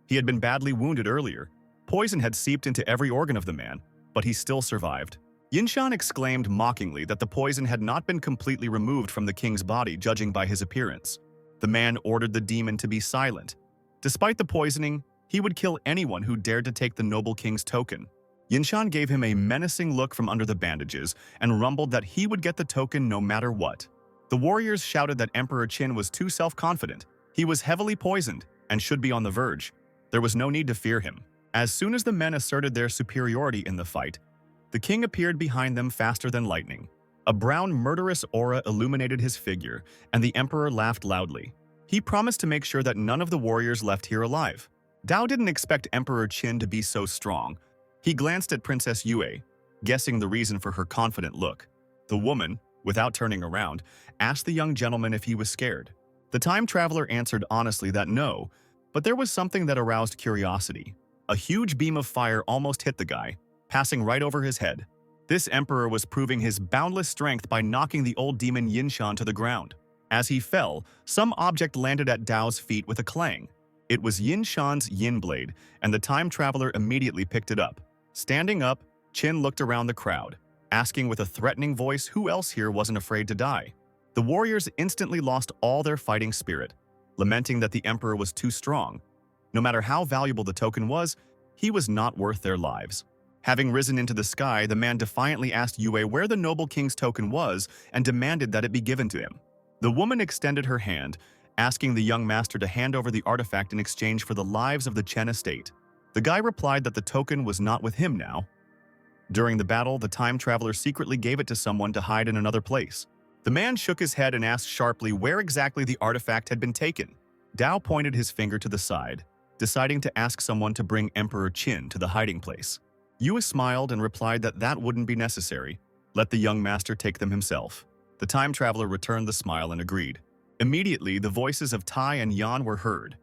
Speaker 1: He had been badly wounded earlier. Poison had seeped into every organ of the man, but he still survived. Yinshan exclaimed mockingly that the poison had not been completely removed from the king's body, judging by his appearance. The man ordered the demon to be silent. Despite the poisoning, he would kill anyone who dared to take the noble king's token. Yinshan gave him a menacing look from under the bandages and rumbled that he would get the token no matter what. The warriors shouted that Emperor Qin was too self-confident. He was heavily poisoned, and should be on the verge. There was no need to fear him. As soon as the men asserted their superiority in the fight, the king appeared behind them faster than lightning. A brown, murderous aura illuminated his figure, and the emperor laughed loudly. He promised to make sure that none of the warriors left here alive. Dao didn't expect Emperor Qin to be so strong. He glanced at Princess Yue, guessing the reason for her confident look. The woman, without turning around, asked the young gentleman if he was scared. The time traveler answered honestly that no, but there was something that aroused curiosity. A huge beam of fire almost hit the guy, passing right over his head. This emperor was proving his boundless strength by knocking the old demon Yinshan to the ground. As he fell, some object landed at Dao's feet with a clang. It was Yinshan's yin blade, and the time traveler immediately picked it up. Standing up, Qin looked around the crowd, asking with a threatening voice who else here wasn't afraid to die. The warriors instantly lost all their fighting spirit, lamenting that the emperor was too strong. No matter how valuable the token was, he was not worth their lives. Having risen into the sky, the man defiantly asked Yue where the noble king's token was and demanded that it be given to him. The woman extended her hand, asking the young master to hand over the artifact in exchange for the lives of the Chen estate. The guy replied that the token was not with him now. During the battle, the time traveler secretly gave it to someone to hide in another place. The man shook his head and asked sharply where exactly the artifact had been taken. Dao pointed his finger to the side, deciding to ask someone to bring Emperor Qin to the hiding place. Yue smiled and replied that that wouldn't be necessary. Let the young master take them himself. The time traveler returned the smile and agreed. Immediately, the voices of Tai and Yuan were heard.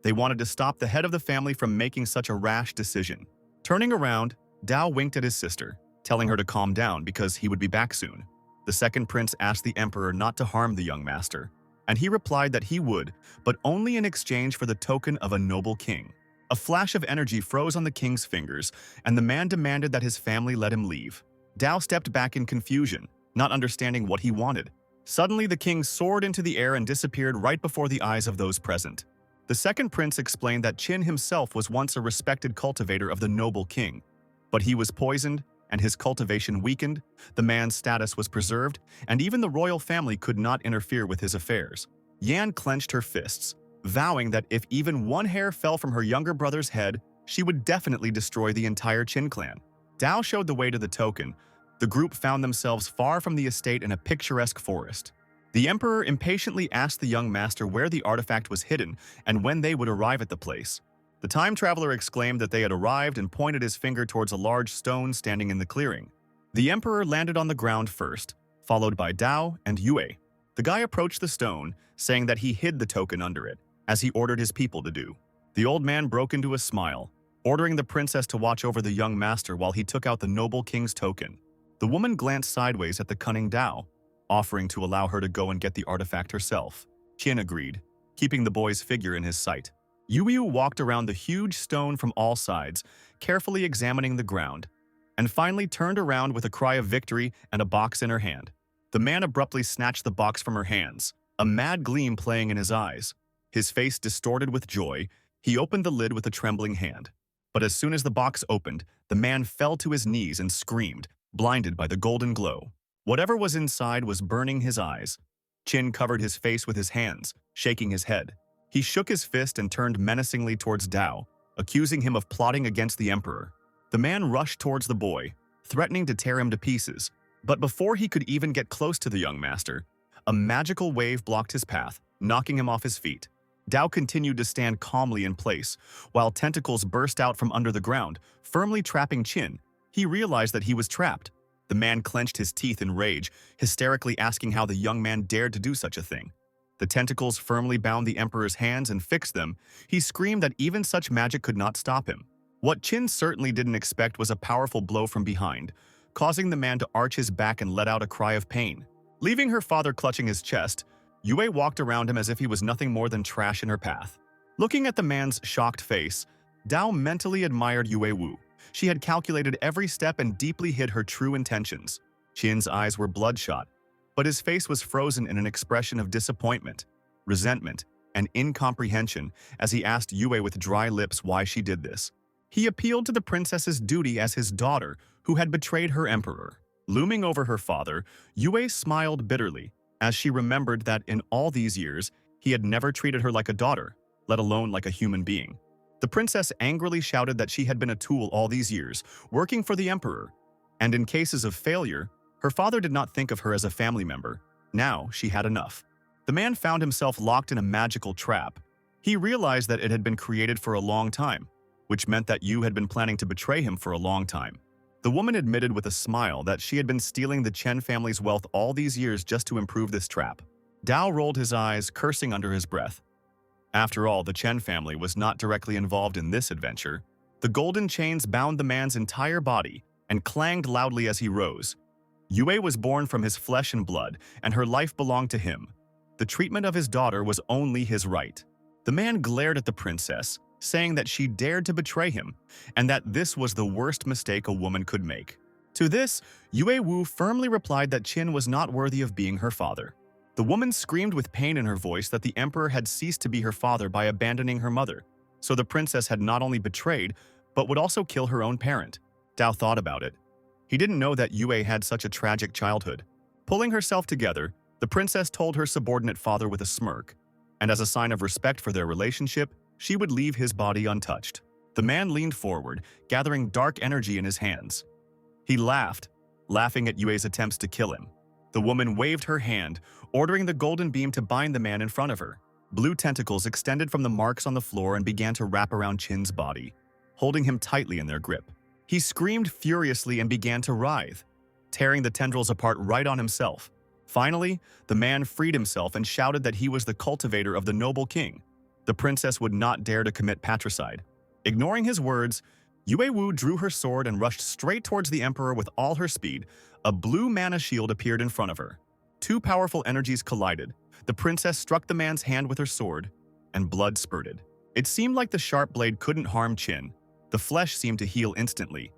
Speaker 1: They wanted to stop the head of the family from making such a rash decision. Turning around, Dao winked at his sister, telling her to calm down because he would be back soon. The second prince asked the emperor not to harm the young master, and he replied that he would, but only in exchange for the token of a noble king. A flash of energy froze on the king's fingers, and the man demanded that his family let him leave. Dao stepped back in confusion, not understanding what he wanted. Suddenly, the king soared into the air and disappeared right before the eyes of those present. The second prince explained that Qin himself was once a respected cultivator of the noble king, but he was poisoned and his cultivation weakened, the man's status was preserved, and even the royal family could not interfere with his affairs. Yan clenched her fists, vowing that if even one hair fell from her younger brother's head, she would definitely destroy the entire Qin clan. Dao showed the way to the token. The group found themselves far from the estate in a picturesque forest. The emperor impatiently asked the young master where the artifact was hidden and when they would arrive at the place. The time traveler exclaimed that they had arrived and pointed his finger towards a large stone standing in the clearing. The emperor landed on the ground first, followed by Dao and Yue. The guy approached the stone, saying that he hid the token under it, as he ordered his people to do. The old man broke into a smile, ordering the princess to watch over the young master while he took out the noble king's token. The woman glanced sideways at the cunning Dao, offering to allow her to go and get the artifact herself. Qin agreed, keeping the boy's figure in his sight. Yu walked around the huge stone from all sides, carefully examining the ground, and finally turned around with a cry of victory and a box in her hand. The man abruptly snatched the box from her hands, a mad gleam playing in his eyes. His face distorted with joy, he opened the lid with a trembling hand. But as soon as the box opened, the man fell to his knees and screamed, blinded by the golden glow. Whatever was inside was burning his eyes. Qin covered his face with his hands, shaking his head. He shook his fist and turned menacingly towards Dao, accusing him of plotting against the emperor. The man rushed towards the boy, threatening to tear him to pieces. But before he could even get close to the young master, a magical wave blocked his path, knocking him off his feet. Dao continued to stand calmly in place, while tentacles burst out from under the ground, firmly trapping Qin. He realized that he was trapped. The man clenched his teeth in rage, hysterically asking how the young man dared to do such a thing. The tentacles firmly bound the emperor's hands and fixed them. He screamed that even such magic could not stop him. What Qin certainly didn't expect was a powerful blow from behind, causing the man to arch his back and let out a cry of pain. Leaving her father clutching his chest, Yue walked around him as if he was nothing more than trash in her path. Looking at the man's shocked face, Dao mentally admired Yue Wu. She had calculated every step and deeply hid her true intentions. Qin's eyes were bloodshot, but his face was frozen in an expression of disappointment, resentment, and incomprehension as he asked Yue with dry lips why she did this. He appealed to the princess's duty as his daughter, who had betrayed her emperor. Looming over her father, Yue smiled bitterly as she remembered that in all these years, he had never treated her like a daughter. let alone like a human being. The princess angrily shouted that she had been a tool all these years, working for the emperor, and in cases of failure, her father did not think of her as a family member. Now she had enough. The man found himself locked in a magical trap. He realized that it had been created for a long time, which meant that Yu had been planning to betray him for a long time. The woman admitted with a smile that she had been stealing the Chen family's wealth all these years just to improve this trap. Dao rolled his eyes, cursing under his breath. After all, the Chen family was not directly involved in this adventure. The golden chains bound the man's entire body and clanged loudly as he rose. Yue was born from his flesh and blood, and her life belonged to him. The treatment of his daughter was only his right. The man glared at the princess, saying that she dared to betray him, and that this was the worst mistake a woman could make. To this, Yue Wu firmly replied that Qin was not worthy of being her father. The woman screamed with pain in her voice that the emperor had ceased to be her father by abandoning her mother, so the princess had not only betrayed, but would also kill her own parent. Dao thought about it. He didn't know that Yue had such a tragic childhood. Pulling herself together, the princess told her subordinate father with a smirk, and as a sign of respect for their relationship, she would leave his body untouched. The man leaned forward, gathering dark energy in his hands. He laughed, laughing at Yue's attempts to kill him. The woman waved her hand, ordering the golden beam to bind the man in front of her. Blue tentacles extended from the marks on the floor and began to wrap around Qin's body, holding him tightly in their grip. He screamed furiously and began to writhe, tearing the tendrils apart right on himself. Finally, the man freed himself and shouted that he was the cultivator of the noble king. The princess would not dare to commit patricide. Ignoring his words, Yue Wu drew her sword and rushed straight towards the emperor with all her speed. A blue mana shield appeared in front of her. Two powerful energies collided. The princess struck the man's hand with her sword, and blood spurted. It seemed like the sharp blade couldn't harm Qin. The flesh seemed to heal instantly.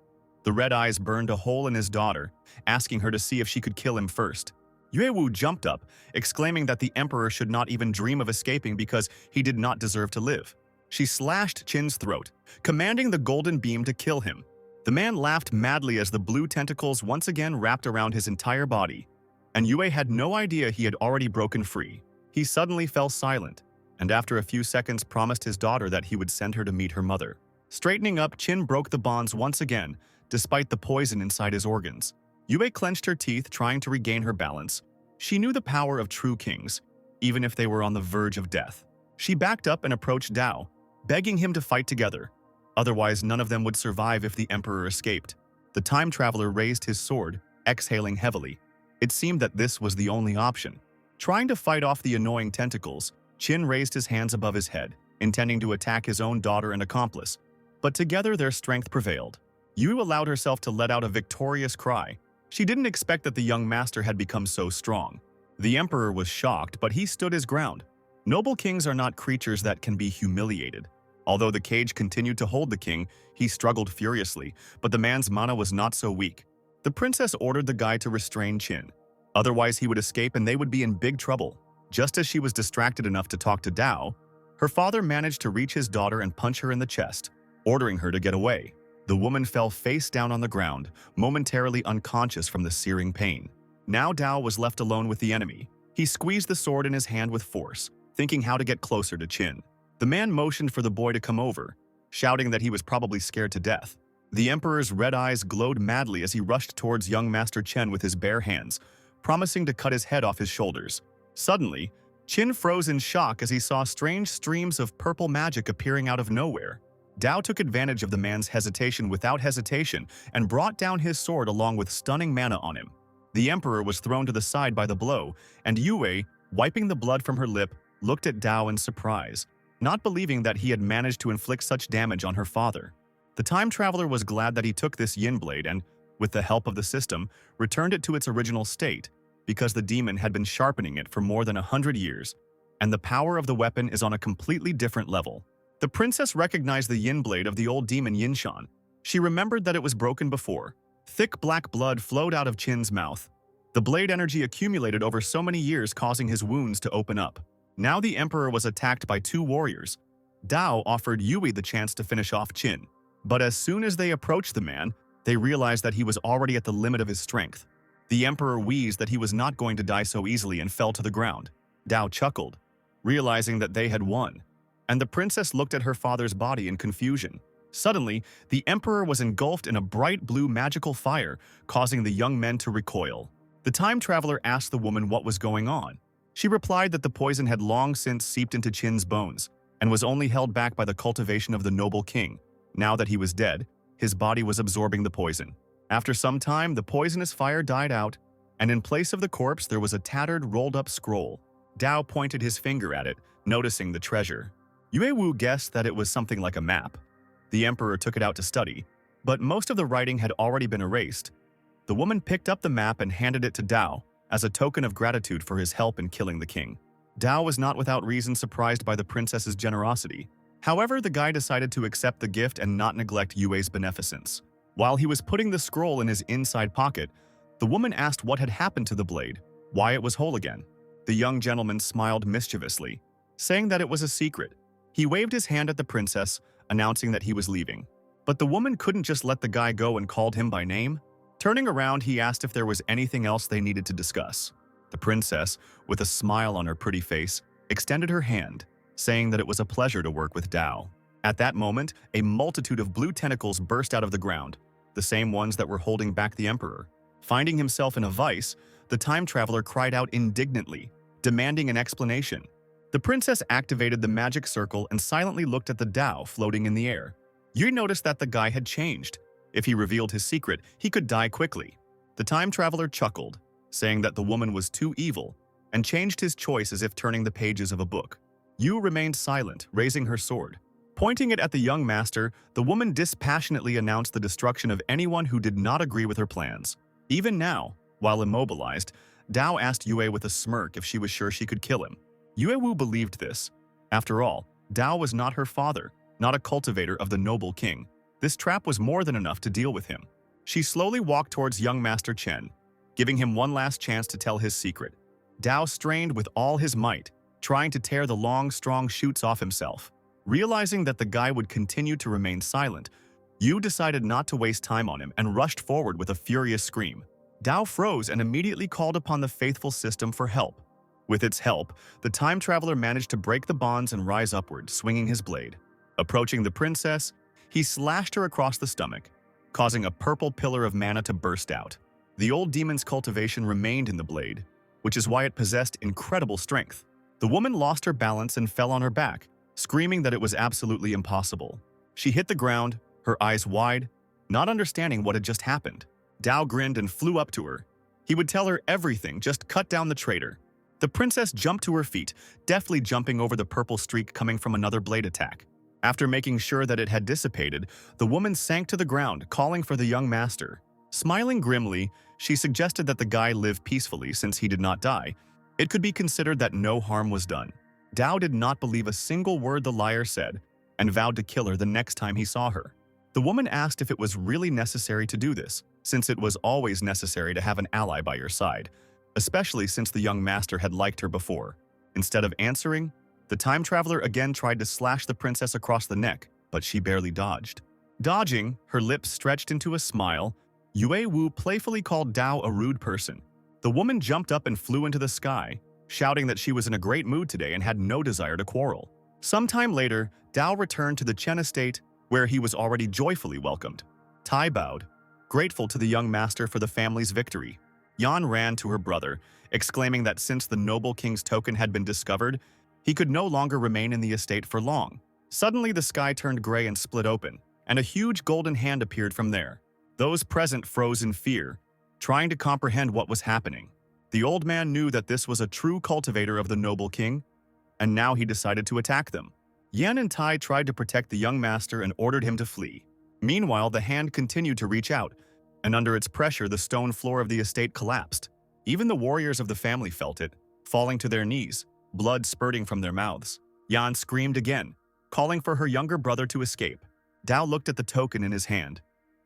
Speaker 1: The red eyes burned a hole in his daughter, asking her to see if she could kill him first. Yue Wu jumped up, exclaiming that the emperor should not even dream of escaping because he did not deserve to live. She slashed Qin's throat, commanding the golden beam to kill him. The man laughed madly as the blue tentacles once again wrapped around his entire body, and Yue had no idea he had already broken free. He suddenly fell silent, and after a few seconds promised his daughter that he would send her to meet her mother. Straightening up, Qin broke the bonds once again, despite the poison inside his organs. Yue clenched her teeth, trying to regain her balance. She knew the power of true kings, even if they were on the verge of death. She backed up and approached Dao, begging him to fight together. Otherwise, none of them would survive if the emperor escaped. The time traveler raised his sword, exhaling heavily. It seemed that this was the only option. Trying to fight off the annoying tentacles, Qin raised his hands above his head, intending to attack his own daughter and accomplice. But together their strength prevailed. Yu allowed herself to let out a victorious cry. She didn't expect that the young master had become so strong. The emperor was shocked, but he stood his ground. Noble kings are not creatures that can be humiliated. Although the cage continued to hold the king, he struggled furiously, but the man's mana was not so weak. The princess ordered the guy to restrain Qin. Otherwise, he would escape and they would be in big trouble. Just as she was distracted enough to talk to Dao, her father managed to reach his daughter and punch her in the chest, ordering her to get away. The woman fell face down on the ground, momentarily unconscious from the searing pain. Now Dao was left alone with the enemy. He squeezed the sword in his hand with force, thinking how to get closer to Qin. The man motioned for the boy to come over, shouting that he was probably scared to death. The emperor's red eyes glowed madly as he rushed towards young Master Chen with his bare hands, promising to cut his head off his shoulders. Suddenly, Qin froze in shock as he saw strange streams of purple magic appearing out of nowhere. Dao took advantage of the man's hesitation without hesitation and brought down his sword along with stunning mana on him. The emperor was thrown to the side by the blow, and Yue, wiping the blood from her lip, looked at Dao in surprise, not believing that he had managed to inflict such damage on her father. The time traveler was glad that he took this yin blade and, with the help of the system, returned it to its original state, because the demon had been sharpening it for more than 100 years, and the power of the weapon is on a completely different level. The princess recognized the yin blade of the old demon Yinshan. She remembered that it was broken before. Thick black blood flowed out of Qin's mouth. The blade energy accumulated over so many years, causing his wounds to open up. Now the emperor was attacked by two warriors. Dao offered Yue the chance to finish off Qin. But as soon as they approached the man, they realized that he was already at the limit of his strength. The emperor wheezed that he was not going to die so easily and fell to the ground. Dao chuckled, realizing that they had won. and the princess looked at her father's body in confusion. Suddenly, the emperor was engulfed in a bright blue magical fire, causing the young men to recoil. The time traveler asked the woman what was going on. She replied that the poison had long since seeped into Qin's bones and was only held back by the cultivation of the noble king. Now that he was dead, his body was absorbing the poison. After some time, the poisonous fire died out, and in place of the corpse there was a tattered, rolled-up scroll. Dao pointed his finger at it, noticing the treasure. Yue guessed that it was something like a map. The emperor took it out to study, but most of the writing had already been erased. The woman picked up the map and handed it to Dao as a token of gratitude for his help in killing the king. Dao was not without reason surprised by the princess's generosity. However, the guy decided to accept the gift and not neglect Yue's beneficence. While he was putting the scroll in his inside pocket, the woman asked what had happened to the blade, why it was whole again. The young gentleman smiled mischievously, saying that it was a secret. He waved his hand at the princess, announcing that he was leaving. But the woman couldn't just let the guy go and called him by name. Turning around, he asked if there was anything else they needed to discuss. The princess, with a smile on her pretty face, extended her hand, saying that it was a pleasure to work with Dao. At that moment, a multitude of blue tentacles burst out of the ground, the same ones that were holding back the emperor. Finding himself in a vice, the time traveler cried out indignantly, demanding an explanation. The princess activated the magic circle and silently looked at the Dao floating in the air. You noticed that the guy had changed. If he revealed his secret, he could die quickly. The time traveler chuckled, saying that the woman was too evil, and changed his choice as if turning the pages of a book. Yu remained silent, raising her sword. Pointing it at the young master, the woman dispassionately announced the destruction of anyone who did not agree with her plans. Even now, while immobilized, Dao asked Yue with a smirk if she was sure she could kill him. Yue believed this. After all, Dao was not her father, not a cultivator of the noble king. This trap was more than enough to deal with him. She slowly walked towards young Master Chen, giving him one last chance to tell his secret. Dao strained with all his might, trying to tear the long, strong shoots off himself. Realizing that the guy would continue to remain silent, Yu decided not to waste time on him and rushed forward with a furious scream. Dao froze and immediately called upon the faithful system for help. With its help, the time traveler managed to break the bonds and rise upward, swinging his blade. Approaching the princess, he slashed her across the stomach, causing a purple pillar of mana to burst out. The old demon's cultivation remained in the blade, which is why it possessed incredible strength. The woman lost her balance and fell on her back, screaming that it was absolutely impossible. She hit the ground, her eyes wide, not understanding what had just happened. Dao grinned and flew up to her. He would tell her everything, just cut down the traitor. The princess jumped to her feet, deftly jumping over the purple streak coming from another blade attack. After making sure that it had dissipated, the woman sank to the ground, calling for the young master. Smiling grimly, she suggested that the guy live peacefully since he did not die. It could be considered that no harm was done. Dao did not believe a single word the liar said and vowed to kill her the next time he saw her. The woman asked if it was really necessary to do this, since it was always necessary to have an ally by your side, especially since the young master had liked her before. Instead of answering, the time traveler again tried to slash the princess across the neck, but she barely dodged. Dodging, her lips stretched into a smile, Yue playfully called Dao a rude person. The woman jumped up and flew into the sky, shouting that she was in a great mood today and had no desire to quarrel. Sometime later, Dao returned to the Chen estate, where he was already joyfully welcomed. Tai bowed, grateful to the young master for the family's victory. Yuan ran to her brother, exclaiming that since the noble king's token had been discovered, he could no longer remain in the estate for long. Suddenly, the sky turned gray and split open, and a huge golden hand appeared from there. Those present froze in fear, trying to comprehend what was happening. The old man knew that this was a true cultivator of the noble king, and now he decided to attack them. Yan and Tai tried to protect the young master and ordered him to flee. Meanwhile, the hand continued to reach out, and under its pressure, the stone floor of the estate collapsed. Even the warriors of the family felt it, falling to their knees, blood spurting from their mouths. Yan screamed again, calling for her younger brother to escape. Dao looked at the token in his hand.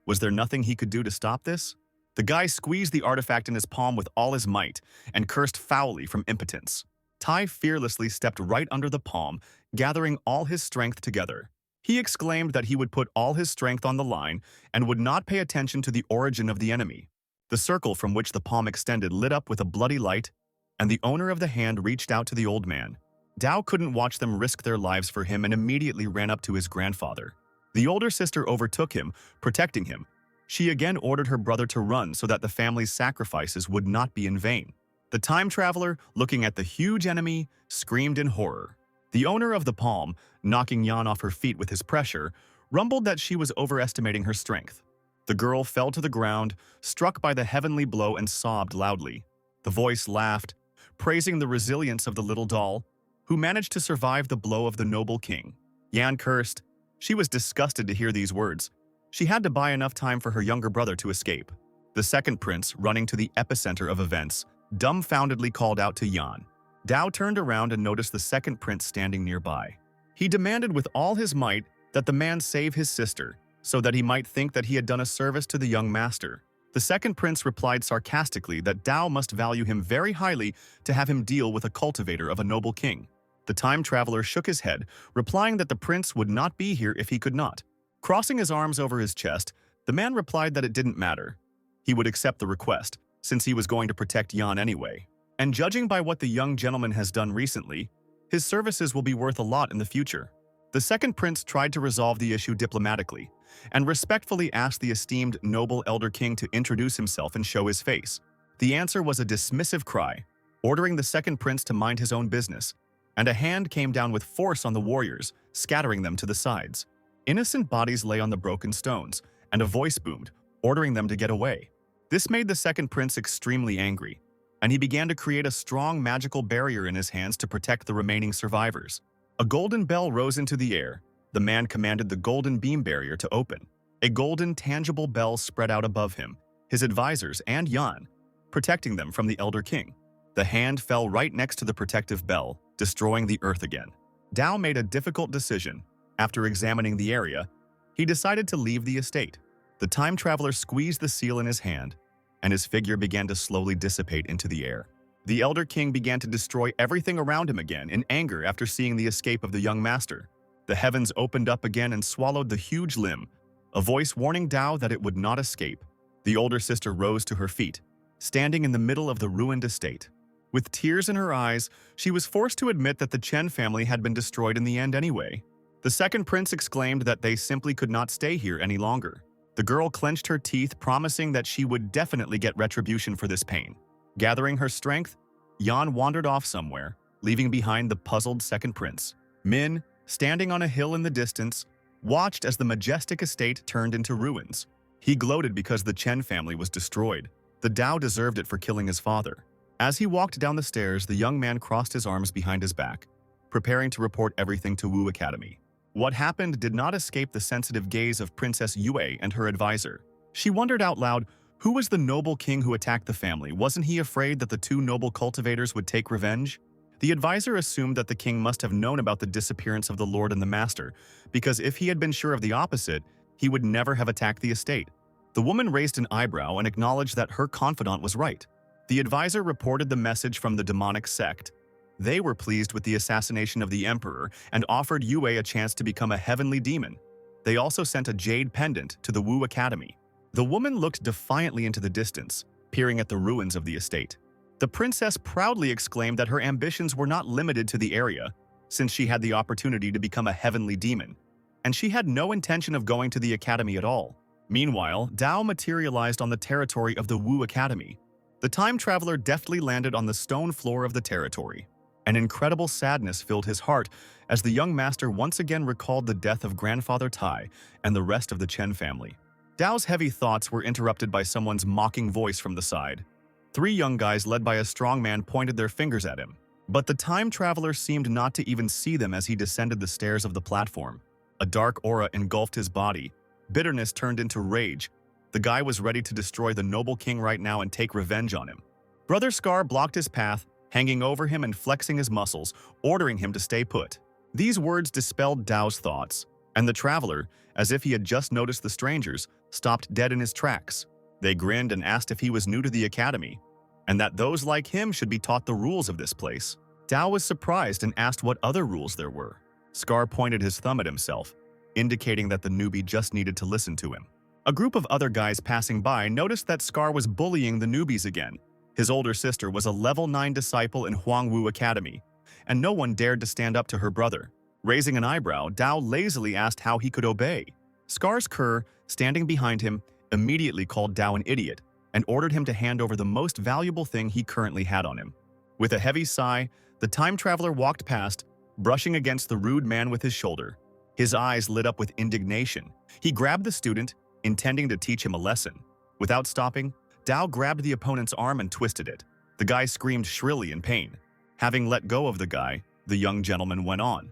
Speaker 1: Was there nothing he could do to stop this? The guy squeezed the artifact in his palm with all his might and cursed foully from impotence. Tai fearlessly stepped right under the palm, gathering all his strength together. He exclaimed that he would put all his strength on the line and would not pay attention to the origin of the enemy. The circle from which the palm extended lit up with a bloody light, and the owner of the hand reached out to the old man. Dao couldn't watch them risk their lives for him and immediately ran up to his grandfather. The older sister overtook him, protecting him. She again ordered her brother to run so that the family's sacrifices would not be in vain. The time traveler, looking at the huge enemy, screamed in horror. The owner of the palm, knocking Yuan off her feet with his pressure, rumbled that she was overestimating her strength. The girl fell to the ground, struck by the heavenly blow, and sobbed loudly. The voice laughed, praising the resilience of the little doll, who managed to survive the blow of the noble king. Yan cursed. She was disgusted to hear these words. She had to buy enough time for her younger brother to escape. The second prince, running to the epicenter of events, dumbfoundedly called out to Yuan. Dao turned around and noticed the second prince standing nearby. He demanded with all his might that the man save his sister, so that he might think that he had done a service to the young master. The second prince replied sarcastically that Dao must value him very highly to have him deal with a cultivator of a noble king. The time traveler shook his head, replying that the prince would not be here if he could not. Crossing his arms over his chest, the man replied that it didn't matter. He would accept the request, since he was going to protect Yuan anyway. And judging by what the young gentleman has done recently, his services will be worth a lot in the future. The second prince tried to resolve the issue diplomatically, and respectfully asked the esteemed noble elder king to introduce himself and show his face. The answer was a dismissive cry, ordering the second prince to mind his own business, and a hand came down with force on the warriors, scattering them to the sides. Innocent bodies lay on the broken stones, and a voice boomed, ordering them to get away. This made the second prince extremely angry, and he began to create a strong magical barrier in his hands to protect the remaining survivors. A golden bell rose into the air. The man commanded the golden beam barrier to open. A golden, tangible bell spread out above him, his advisors, and Yuan, protecting them from the elder king. The hand fell right next to the protective bell, destroying the earth again. Dao made a difficult decision. After examining the area, he decided to leave the estate. The time traveler squeezed the seal in his hand, and his figure began to slowly dissipate into the air. The elder king began to destroy everything around him again in anger after seeing the escape of the young master. The heavens opened up again and swallowed the huge limb, a voice warning Dao that it would not escape. The older sister rose to her feet, standing in the middle of the ruined estate. With tears in her eyes, she was forced to admit that the Chen family had been destroyed in the end anyway. The second prince exclaimed that they simply could not stay here any longer. The girl clenched her teeth, promising that she would definitely get retribution for this pain. Gathering her strength, Yuan wandered off somewhere, leaving behind the puzzled second prince. Min, standing on a hill in the distance, watched as the majestic estate turned into ruins. He gloated because the Chen family was destroyed. The Dao deserved it for killing his father. As he walked down the stairs, the young man crossed his arms behind his back, preparing to report everything to Wu Academy. What happened did not escape the sensitive gaze of Princess Yue and her advisor. She wondered out loud, who was the noble king who attacked the family? Wasn't he afraid that the two noble cultivators would take revenge? The advisor assumed that the king must have known about the disappearance of the lord and the master, because if he had been sure of the opposite, he would never have attacked the estate. The woman raised an eyebrow and acknowledged that her confidant was right. The advisor reported the message from the demonic sect. They were pleased with the assassination of the emperor and offered Yue a chance to become a heavenly demon. They also sent a jade pendant to the Wu Academy. The woman looked defiantly into the distance, peering at the ruins of the estate. The princess proudly exclaimed that her ambitions were not limited to the area, since she had the opportunity to become a heavenly demon, and she had no intention of going to the academy at all. Meanwhile, Dao materialized on the territory of the Wu Academy. The time traveler deftly landed on the stone floor of the territory. An incredible sadness filled his heart as the young master once again recalled the death of grandfather Tai and the rest of the Chen family. Dao's heavy thoughts were interrupted by someone's mocking voice from the side. Three young guys led by a strong man pointed their fingers at him, but the time traveler seemed not to even see them as he descended the stairs of the platform. A dark aura engulfed his body. Bitterness turned into rage. The guy was ready to destroy the noble king right now and take revenge on him. Brother Scar blocked his path, hanging over him and flexing his muscles, ordering him to stay put. These words dispelled Dao's thoughts, and the traveler, as if he had just noticed the strangers, stopped dead in his tracks. They grinned and asked if he was new to the academy, and that those like him should be taught the rules of this place. Dao was surprised and asked what other rules there were. Scar pointed his thumb at himself, indicating that the newbie just needed to listen to him. A group of other guys passing by noticed that Scar was bullying the newbies again. His older sister was a level 9 disciple in Huangwu Academy, and no one dared to stand up to her brother. Raising an eyebrow, Dao lazily asked how he could obey. Scar's cur, standing behind him, immediately called Dao an idiot and ordered him to hand over the most valuable thing he currently had on him. With a heavy sigh, the time traveler walked past, brushing against the rude man with his shoulder. His eyes lit up with indignation. He grabbed the student, intending to teach him a lesson. Without stopping, Dao grabbed the opponent's arm and twisted it. The guy screamed shrilly in pain. Having let go of the guy, the young gentleman went on.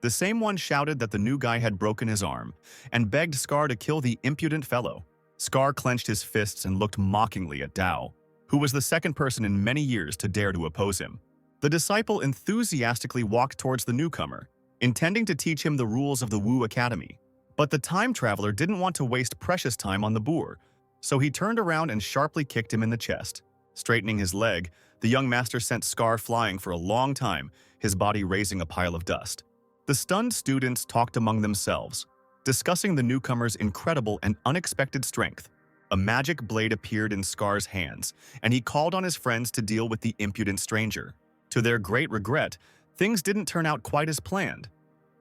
Speaker 1: The same one shouted that the new guy had broken his arm and begged Scar to kill the impudent fellow. Scar clenched his fists and looked mockingly at Dao, who was the second person in many years to dare to oppose him. The disciple enthusiastically walked towards the newcomer, intending to teach him the rules of the Wu Academy. But the time traveler didn't want to waste precious time on the boor, so he turned around and sharply kicked him in the chest. Straightening his leg, the young master sent Scar flying for a long time, his body raising a pile of dust. The stunned students talked among themselves, discussing the newcomer's incredible and unexpected strength. A magic blade appeared in Scar's hands, and he called on his friends to deal with the impudent stranger. To their great regret, things didn't turn out quite as planned,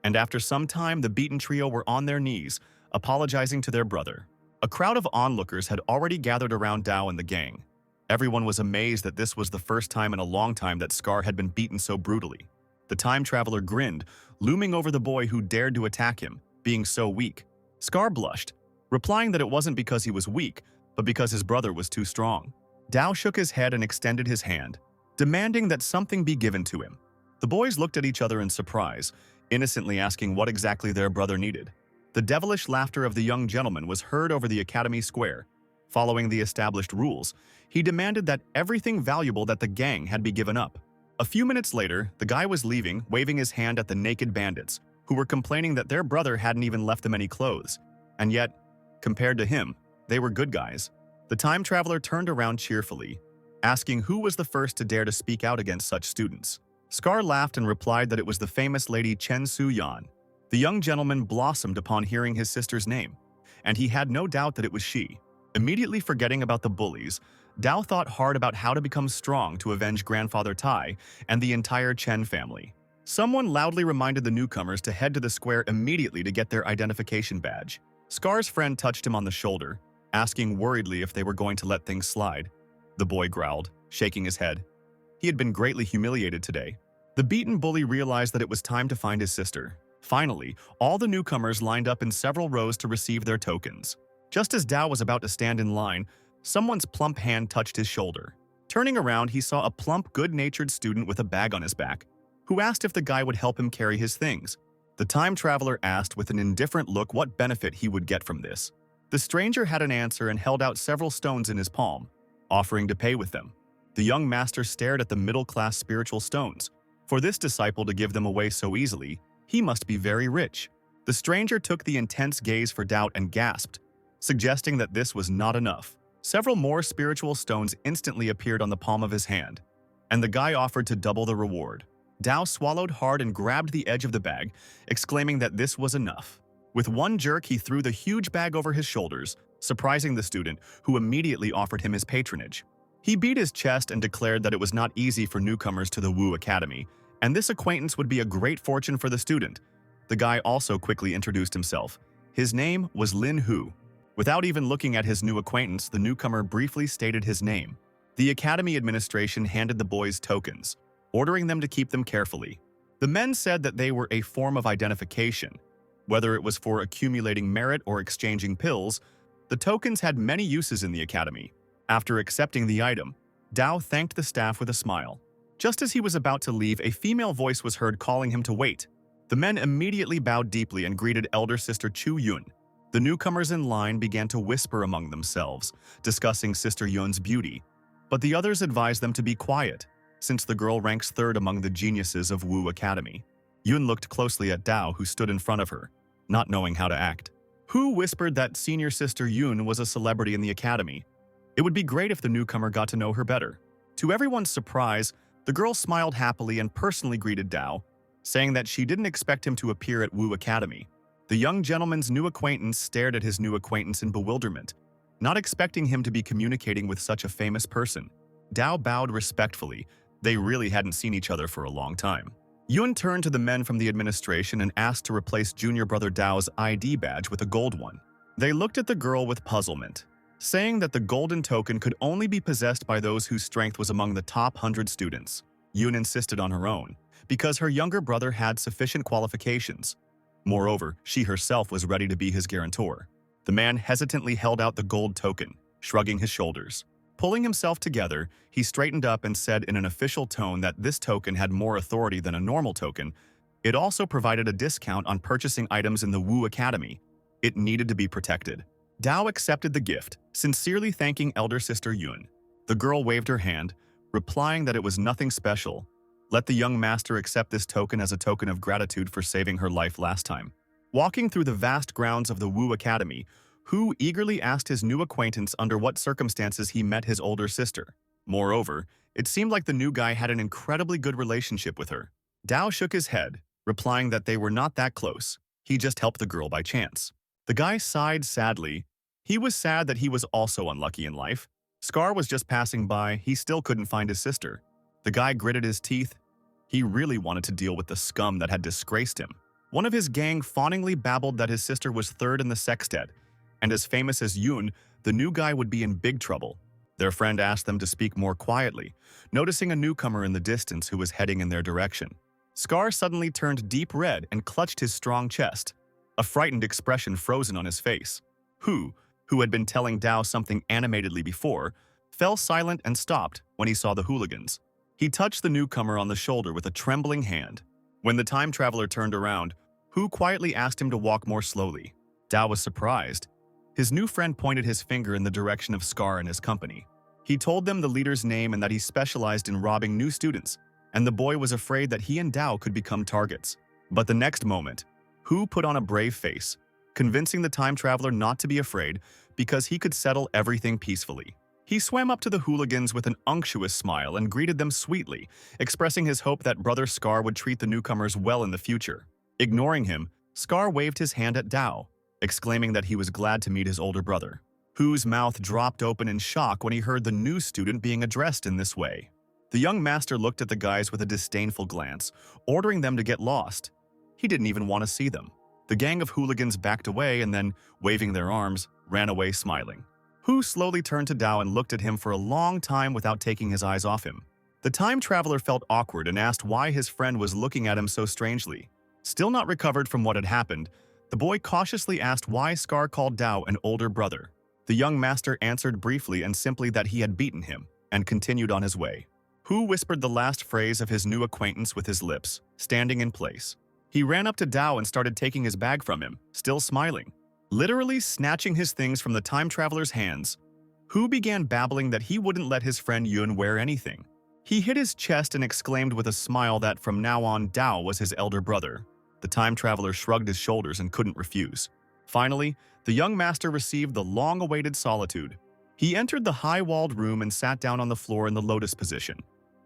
Speaker 1: and after some time the beaten trio were on their knees, apologizing to their brother. A crowd of onlookers had already gathered around Dao and the gang. Everyone was amazed that this was the first time in a long time that Scar had been beaten so brutally. The time traveler grinned, looming over the boy who dared to attack him, being so weak. Scar blushed, replying that it wasn't because he was weak, but because his brother was too strong. Dao shook his head and extended his hand, demanding that something be given to him. The boys looked at each other in surprise, innocently asking what exactly their brother needed. The devilish laughter of the young gentleman was heard over the academy square. Following the established rules, he demanded that everything valuable that the gang had be given up. A few minutes later, the guy was leaving, waving his hand at the naked bandits, who were complaining that their brother hadn't even left them any clothes. And yet, compared to him, they were good guys. The time traveler turned around cheerfully, asking who was the first to dare to speak out against such students. Scar laughed and replied that it was the famous lady Chen Su Yuan. The young gentleman blossomed upon hearing his sister's name, and he had no doubt that it was she. Immediately forgetting about the bullies, Dao thought hard about how to become strong to avenge grandfather Tai and the entire Chen family. Someone loudly reminded the newcomers to head to the square immediately to get their identification badge. Scar's friend touched him on the shoulder, asking worriedly if they were going to let things slide. The boy growled, shaking his head. He had been greatly humiliated today. The beaten bully realized that it was time to find his sister. Finally, all the newcomers lined up in several rows to receive their tokens. Just as Dao was about to stand in line, someone's plump hand touched his shoulder. Turning around, he saw a plump, good-natured student with a bag on his back, who asked if the guy would help him carry his things. The time traveler asked with an indifferent look what benefit he would get from this. The stranger had an answer and held out several stones in his palm, offering to pay with them. The young master stared at the middle-class spiritual stones. For this disciple to give them away so easily, he must be very rich. The stranger took the intense gaze for doubt and gasped, suggesting that this was not enough. Several more spiritual stones instantly appeared on the palm of his hand, and the guy offered to double the reward. Dao swallowed hard and grabbed the edge of the bag, exclaiming that this was enough. With one jerk, he threw the huge bag over his shoulders, surprising the student, who immediately offered him his patronage. He beat his chest and declared that it was not easy for newcomers to the Wu Academy, and this acquaintance would be a great fortune for the student. The guy also quickly introduced himself. His name was Lin Hu. Without even looking at his new acquaintance, the newcomer briefly stated his name. The academy administration handed the boys tokens, ordering them to keep them carefully. The men said that they were a form of identification. Whether it was for accumulating merit or exchanging pills, the tokens had many uses in the academy. After accepting the item, Dao thanked the staff with a smile. Just as he was about to leave, a female voice was heard calling him to wait. The men immediately bowed deeply and greeted elder sister Chu Yun. The newcomers in line began to whisper among themselves, discussing Sister Yun's beauty, but the others advised them to be quiet, since the girl ranks third among the geniuses of Wu Academy. Yun looked closely at Dao, who stood in front of her, not knowing how to act. Hu whispered that senior sister Yun was a celebrity in the academy. It would be great if the newcomer got to know her better. To everyone's surprise, the girl smiled happily and personally greeted Dao, saying that she didn't expect him to appear at Wu Academy. The young gentleman's new acquaintance stared at his new acquaintance in bewilderment, not expecting him to be communicating with such a famous person. Dao bowed respectfully. They really hadn't seen each other for a long time. Yuan turned to the men from the administration and asked to replace junior brother Dao's ID badge with a gold one. They looked at the girl with puzzlement, saying that the golden token could only be possessed by those whose strength was among the top 100 students. Yuan insisted on her own, because her younger brother had sufficient qualifications. Moreover, she herself was ready to be his guarantor. The man hesitantly held out the gold token, shrugging his shoulders. Pulling himself together, he straightened up and said in an official tone that this token had more authority than a normal token. It also provided a discount on purchasing items in the Wu Academy. It needed to be protected. Dao accepted the gift, sincerely thanking elder sister Yuan. The girl waved her hand, replying that it was nothing special. Let the young master accept this token as a token of gratitude for saving her life last time. Walking through the vast grounds of the Wu Academy, Hu eagerly asked his new acquaintance under what circumstances he met his older sister. Moreover, it seemed like the new guy had an incredibly good relationship with her. Dao shook his head, replying that they were not that close. He just helped the girl by chance. The guy sighed sadly. He was sad that he was also unlucky in life. Scar was just passing by, he still couldn't find his sister. The guy gritted his teeth. He really wanted to deal with the scum that had disgraced him. One of his gang fawningly babbled that his sister was third in the sextet, and as famous as Yuan, the new guy would be in big trouble. Their friend asked them to speak more quietly, noticing a newcomer in the distance who was heading in their direction. Scar suddenly turned deep red and clutched his strong chest, a frightened expression frozen on his face. Hu, who had been telling Dao something animatedly before, fell silent and stopped when he saw the hooligans. He touched the newcomer on the shoulder with a trembling hand. When the time traveler turned around, Hu quietly asked him to walk more slowly. Dao was surprised. His new friend pointed his finger in the direction of Scar and his company. He told them the leader's name and that he specialized in robbing new students, and the boy was afraid that he and Dao could become targets. But the next moment, Hu put on a brave face, convincing the time traveler not to be afraid because he could settle everything peacefully. He swam up to the hooligans with an unctuous smile and greeted them sweetly, expressing his hope that Brother Scar would treat the newcomers well in the future. Ignoring him, Scar waved his hand at Dao, exclaiming that he was glad to meet his older brother. Hu's mouth dropped open in shock when he heard the new student being addressed in this way. The young master looked at the guys with a disdainful glance, ordering them to get lost. He didn't even want to see them. The gang of hooligans backed away and then, waving their arms, ran away smiling. Hu slowly turned to Dao and looked at him for a long time without taking his eyes off him. The time traveler felt awkward and asked why his friend was looking at him so strangely. Still not recovered from what had happened, the boy cautiously asked why Scar called Dao an older brother. The young master answered briefly and simply that he had beaten him, and continued on his way. Hu whispered the last phrase of his new acquaintance with his lips, standing in place. He ran up to Dao and started taking his bag from him, still smiling. Literally snatching his things from the time traveler's hands, Hu began babbling that he wouldn't let his friend Yuan wear anything. He hit his chest and exclaimed with a smile that from now on Dao was his elder brother. The time traveler shrugged his shoulders and couldn't refuse. Finally, the young master received the long-awaited solitude. He entered the high-walled room and sat down on the floor in the lotus position.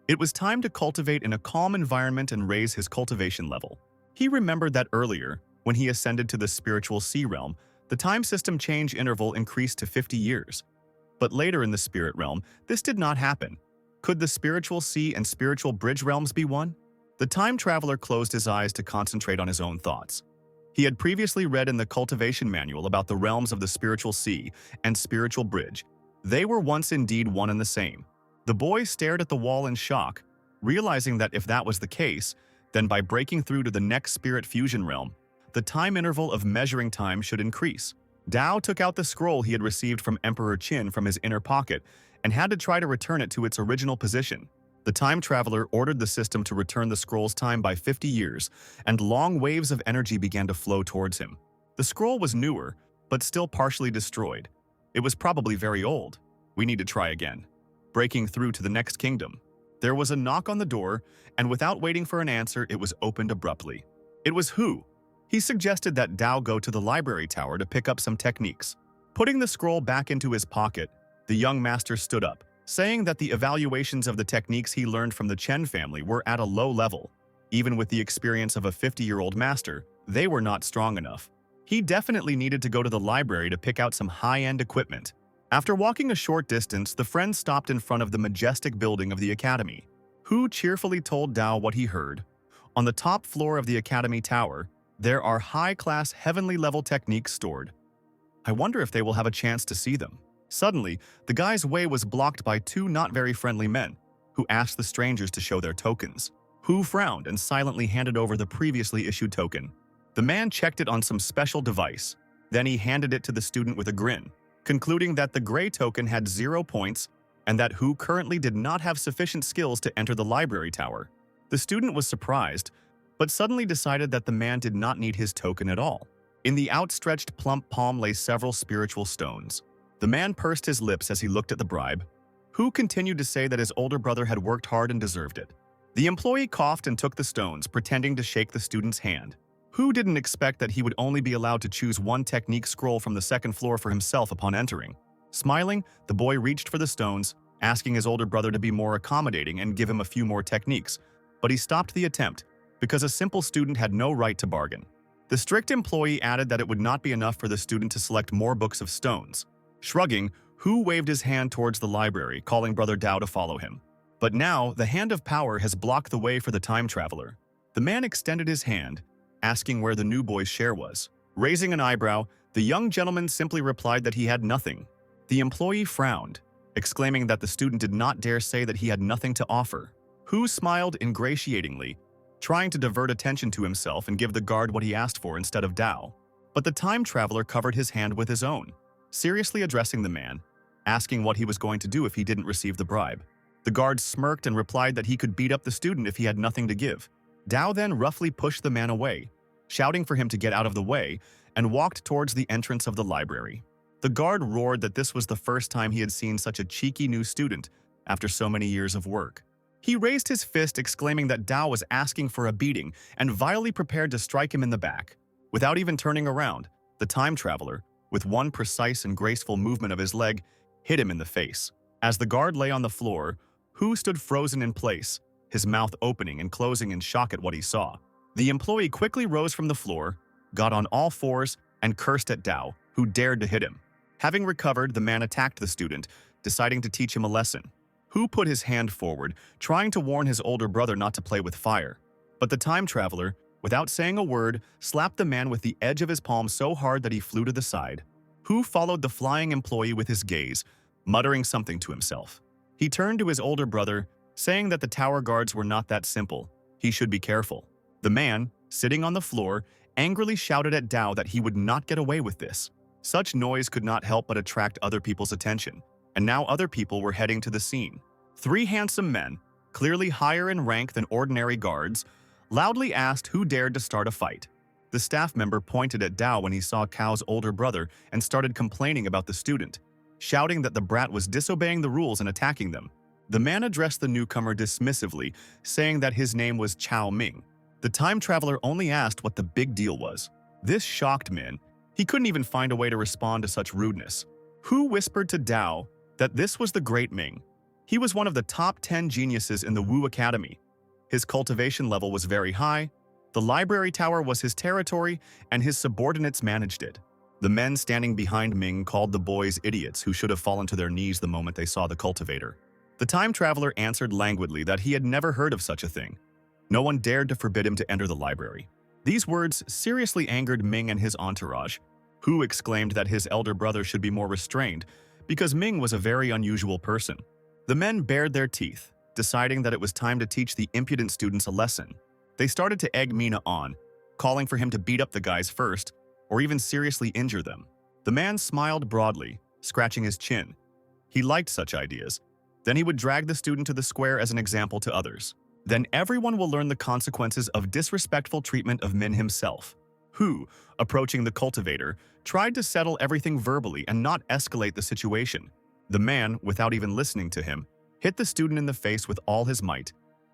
Speaker 1: It was time to cultivate in a calm environment and raise his cultivation level. He remembered that earlier, when he ascended to the spiritual sea realm, the time system change interval increased to 50 years. But later in the spirit realm, this did not happen. Could the spiritual sea and spiritual bridge realms be one? The time traveler closed his eyes to concentrate on his own thoughts. He had previously read in the Cultivation manual about the realms of the spiritual sea and spiritual bridge. They were once indeed one and the same. The boy stared at the wall in shock, realizing that if that was the case, then by breaking through to the next spirit fusion realm, the time interval of measuring time should increase. Dao took out the scroll he had received from Emperor Qin from his inner pocket and had to try to return it to its original position. The time traveler ordered the system to return the scroll's time by 50 years, and long waves of energy began to flow towards him. The scroll was newer, but still partially destroyed. It was probably very old. We need to try again. Breaking through to the next kingdom. There was a knock on the door, and without waiting for an answer, it was opened abruptly. It was Hu. He suggested that Dao go to the library tower to pick up some techniques. Putting the scroll back into his pocket, the young master stood up, saying that the evaluations of the techniques he learned from the Chen family were at a low level. Even with the experience of a 50-year-old master, they were not strong enough. He definitely needed to go to the library to pick out some high-end equipment. After walking a short distance, the friends stopped in front of the majestic building of the academy. Hu cheerfully told Dao what he heard. On the top floor of the Academy Tower, there are high-class heavenly-level techniques stored. I wonder if they will have a chance to see them. Suddenly, the guy's way was blocked by two not very friendly men, who asked the strangers to show their tokens. Hu frowned and silently handed over the previously issued token. The man checked it on some special device. Then he handed it to the student with a grin, concluding that the gray token had 0 points and that Hu currently did not have sufficient skills to enter the library tower. The student was surprised, but suddenly decided that the man did not need his token at all. In the outstretched plump palm lay several spiritual stones. The man pursed his lips as he looked at the bribe. Hu continued to say that his older brother had worked hard and deserved it. The employee coughed and took the stones, pretending to shake the student's hand. Hu didn't expect that he would only be allowed to choose one technique scroll from the second floor for himself upon entering. Smiling, the boy reached for the stones, asking his older brother to be more accommodating and give him a few more techniques, but he stopped the attempt because a simple student had no right to bargain. The strict employee added that it would not be enough for the student to select more books of stones. Shrugging, Hu waved his hand towards the library, calling Brother Dao to follow him. But now, the hand of power has blocked the way for the time traveler. The man extended his hand, asking where the new boy's share was. Raising an eyebrow, the young gentleman simply replied that he had nothing. The employee frowned, exclaiming that the student did not dare say that he had nothing to offer. Hu smiled ingratiatingly, trying to divert attention to himself and give the guard what he asked for instead of Dao. But the time traveler covered his hand with his own, seriously addressing the man, asking what he was going to do if he didn't receive the bribe. The guard smirked and replied that he could beat up the student if he had nothing to give. Dao then roughly pushed the man away, shouting for him to get out of the way, and walked towards the entrance of the library. The guard roared that this was the first time he had seen such a cheeky new student after so many years of work. He raised his fist, exclaiming that Dao was asking for a beating and vilely prepared to strike him in the back. Without even turning around, the time traveler, with one precise and graceful movement of his leg, hit him in the face. As the guard lay on the floor, Hu stood frozen in place, his mouth opening and closing in shock at what he saw. The employee quickly rose from the floor, got on all fours, and cursed at Dao, who dared to hit him. Having recovered, the man attacked the student, deciding to teach him a lesson. Hu put his hand forward, trying to warn his older brother not to play with fire. But the time traveler, without saying a word, slapped the man with the edge of his palm so hard that he flew to the side. Hu followed the flying employee with his gaze, muttering something to himself. He turned to his older brother, saying that the tower guards were not that simple. He should be careful. The man, sitting on the floor, angrily shouted at Dao that he would not get away with this. Such noise could not help but attract other people's attention, and now other people were heading to the scene. 3 handsome men, clearly higher in rank than ordinary guards, loudly asked who dared to start a fight. The staff member pointed at Dao when he saw Cao's older brother and started complaining about the student, shouting that the brat was disobeying the rules and attacking them. The man addressed the newcomer dismissively, saying that his name was Chao Ming. The time traveler only asked what the big deal was. This shocked Min. He couldn't even find a way to respond to such rudeness. Hu whispered to Dao that this was the great Ming. He was one of the top 10 geniuses in the Wu Academy. His cultivation level was very high, the library tower was his territory, and his subordinates managed it. The men standing behind Ming called the boys idiots who should have fallen to their knees the moment they saw the cultivator. The time traveler answered languidly that he had never heard of such a thing. No one dared to forbid him to enter the library. These words seriously angered Ming and his entourage. Hu exclaimed that his elder brother should be more restrained because Ming was a very unusual person. The men bared their teeth, deciding that it was time to teach the impudent students a lesson. They started to egg Mina on, calling for him to beat up the guys first, or even seriously injure them. The man smiled broadly, scratching his chin. He liked such ideas. Then he would drag the student to the square as an example to others. Then everyone will learn the consequences of disrespectful treatment of Min himself. Hu, approaching the cultivator, tried to settle everything verbally and not escalate the situation. The man, without even listening to him, hit the student in the face with all his might,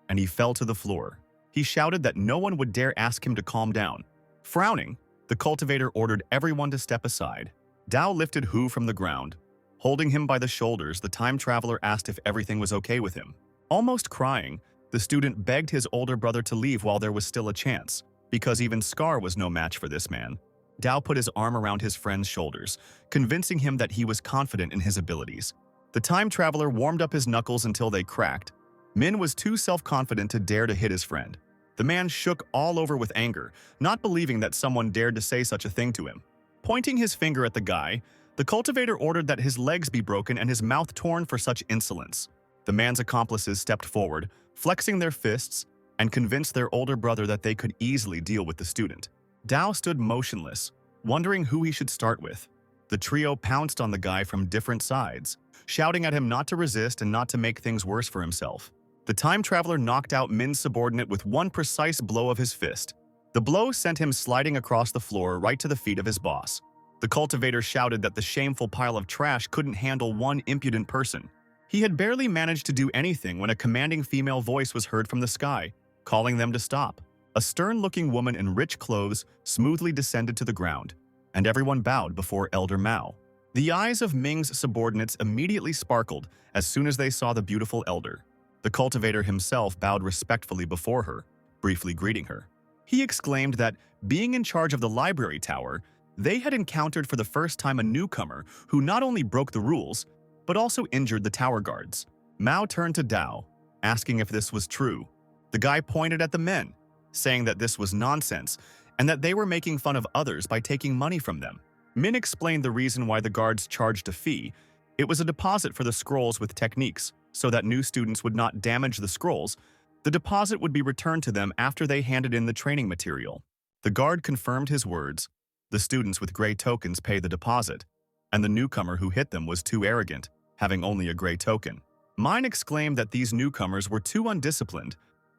Speaker 1: and he fell to the floor. He shouted that no one would dare ask him to calm down. Frowning, the cultivator ordered everyone to step aside. Dao lifted Hu from the ground. Holding him by the shoulders, the time traveler asked if everything was okay with him. Almost crying, the student begged his older brother to leave while there was still a chance, because even Scar was no match for this man. Dao put his arm around his friend's shoulders, convincing him that he was confident in his abilities. The time traveler warmed up his knuckles until they cracked. Min was too self-confident to dare to hit his friend. The man shook all over with anger, not believing that someone dared to say such a thing to him. Pointing his finger at the guy, the cultivator ordered that his legs be broken and his mouth torn for such insolence. The man's accomplices stepped forward, flexing their fists, and convinced their older brother that they could easily deal with the student. Dao stood motionless, wondering who he should start with. The trio pounced on the guy from different sides, shouting at him not to resist and not to make things worse for himself. The time traveler knocked out Min's subordinate with one precise blow of his fist. The blow sent him sliding across the floor right to the feet of his boss. The cultivator shouted that the shameful pile of trash couldn't handle one impudent person. He had barely managed to do anything when a commanding female voice was heard from the sky, calling them to stop. A stern-looking woman in rich clothes smoothly descended to the ground, and everyone bowed before Elder Mao. The eyes of Ming's subordinates immediately sparkled as soon as they saw the beautiful elder. The cultivator himself bowed respectfully before her, briefly greeting her. He exclaimed that, being in charge of the library tower, they had encountered for the first time a newcomer who not only broke the rules, but also injured the tower guards. Mao turned to Dao, asking if this was true. The guy pointed at the men, saying that this was nonsense and that they were making fun of others by taking money from them. Min explained the reason why the guards charged a fee. It was a deposit for the scrolls with techniques, so that new students would not damage the scrolls. The deposit would be returned to them after they handed in the training material. The guard confirmed his words. The students with gray tokens pay the deposit, and the newcomer who hit them was too arrogant, having only a gray token. Mine exclaimed that these newcomers were too undisciplined.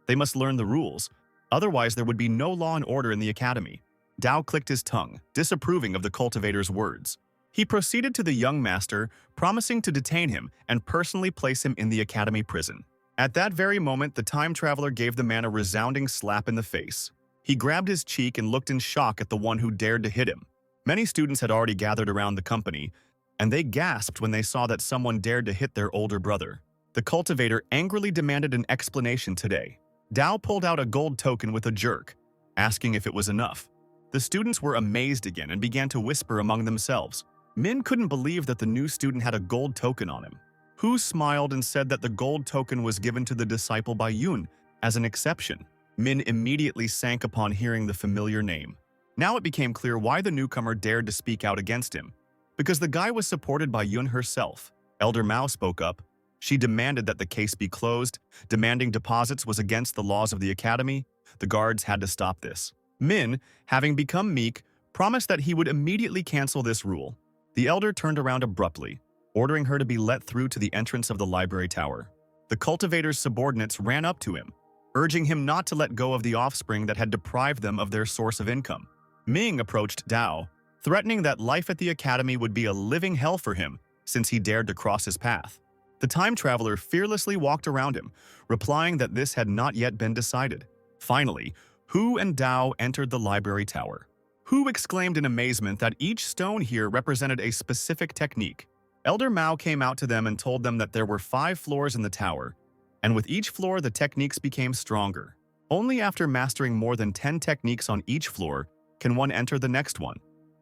Speaker 1: They must learn the rules, otherwise there would be no law and order in the academy. Dao clicked his tongue, disapproving of the cultivator's words. He proceeded to the young master, promising to detain him and personally place him in the academy prison. At that very moment, the time traveler gave the man a resounding slap in the face. He grabbed his cheek and looked in shock at the one who dared to hit him. Many students had already gathered around the company, and they gasped when they saw that someone dared to hit their older brother. The cultivator angrily demanded an explanation today. Dao pulled out a gold token with a jerk, asking if it was enough. The students were amazed again and began to whisper among themselves. Min couldn't believe that the new student had a gold token on him. Hu smiled and said that the gold token was given to the disciple by Yuan as an exception. Min immediately sank upon hearing the familiar name. Now it became clear why the newcomer dared to speak out against him. Because the guy was supported by Yuan herself. Elder Mao spoke up. She demanded that the case be closed. Demanding deposits was against the laws of the academy. The guards had to stop this. Min, having become meek, promised that he would immediately cancel this rule. The elder turned around abruptly, ordering her to be let through to the entrance of the library tower. The cultivator's subordinates ran up to him, urging him not to let go of the offspring that had deprived them of their source of income. Ming approached Dao, threatening that life at the academy would be a living hell for him since he dared to cross his path. The time traveler fearlessly walked around him, replying that this had not yet been decided. Finally, Hu and Dao entered the library tower. Hu exclaimed in amazement that each stone here represented a specific technique. Elder Mao came out to them and told them that there were 5 floors in the tower, and with each floor the techniques became stronger. Only after mastering more than 10 techniques on each floor can one enter the next one.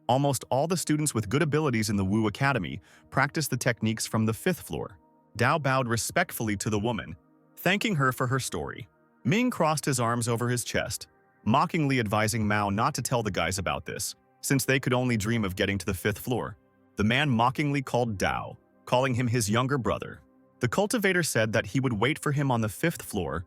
Speaker 1: Almost all the students with good abilities in the Wu Academy practiced the techniques from the 5th floor. Dao bowed respectfully to the woman, thanking her for her story. Ming crossed his arms over his chest, mockingly advising Mao not to tell the guys about this, since they could only dream of getting to the 5th floor. The man mockingly called Dao, calling him his younger brother. The cultivator said that he would wait for him on the 5th floor,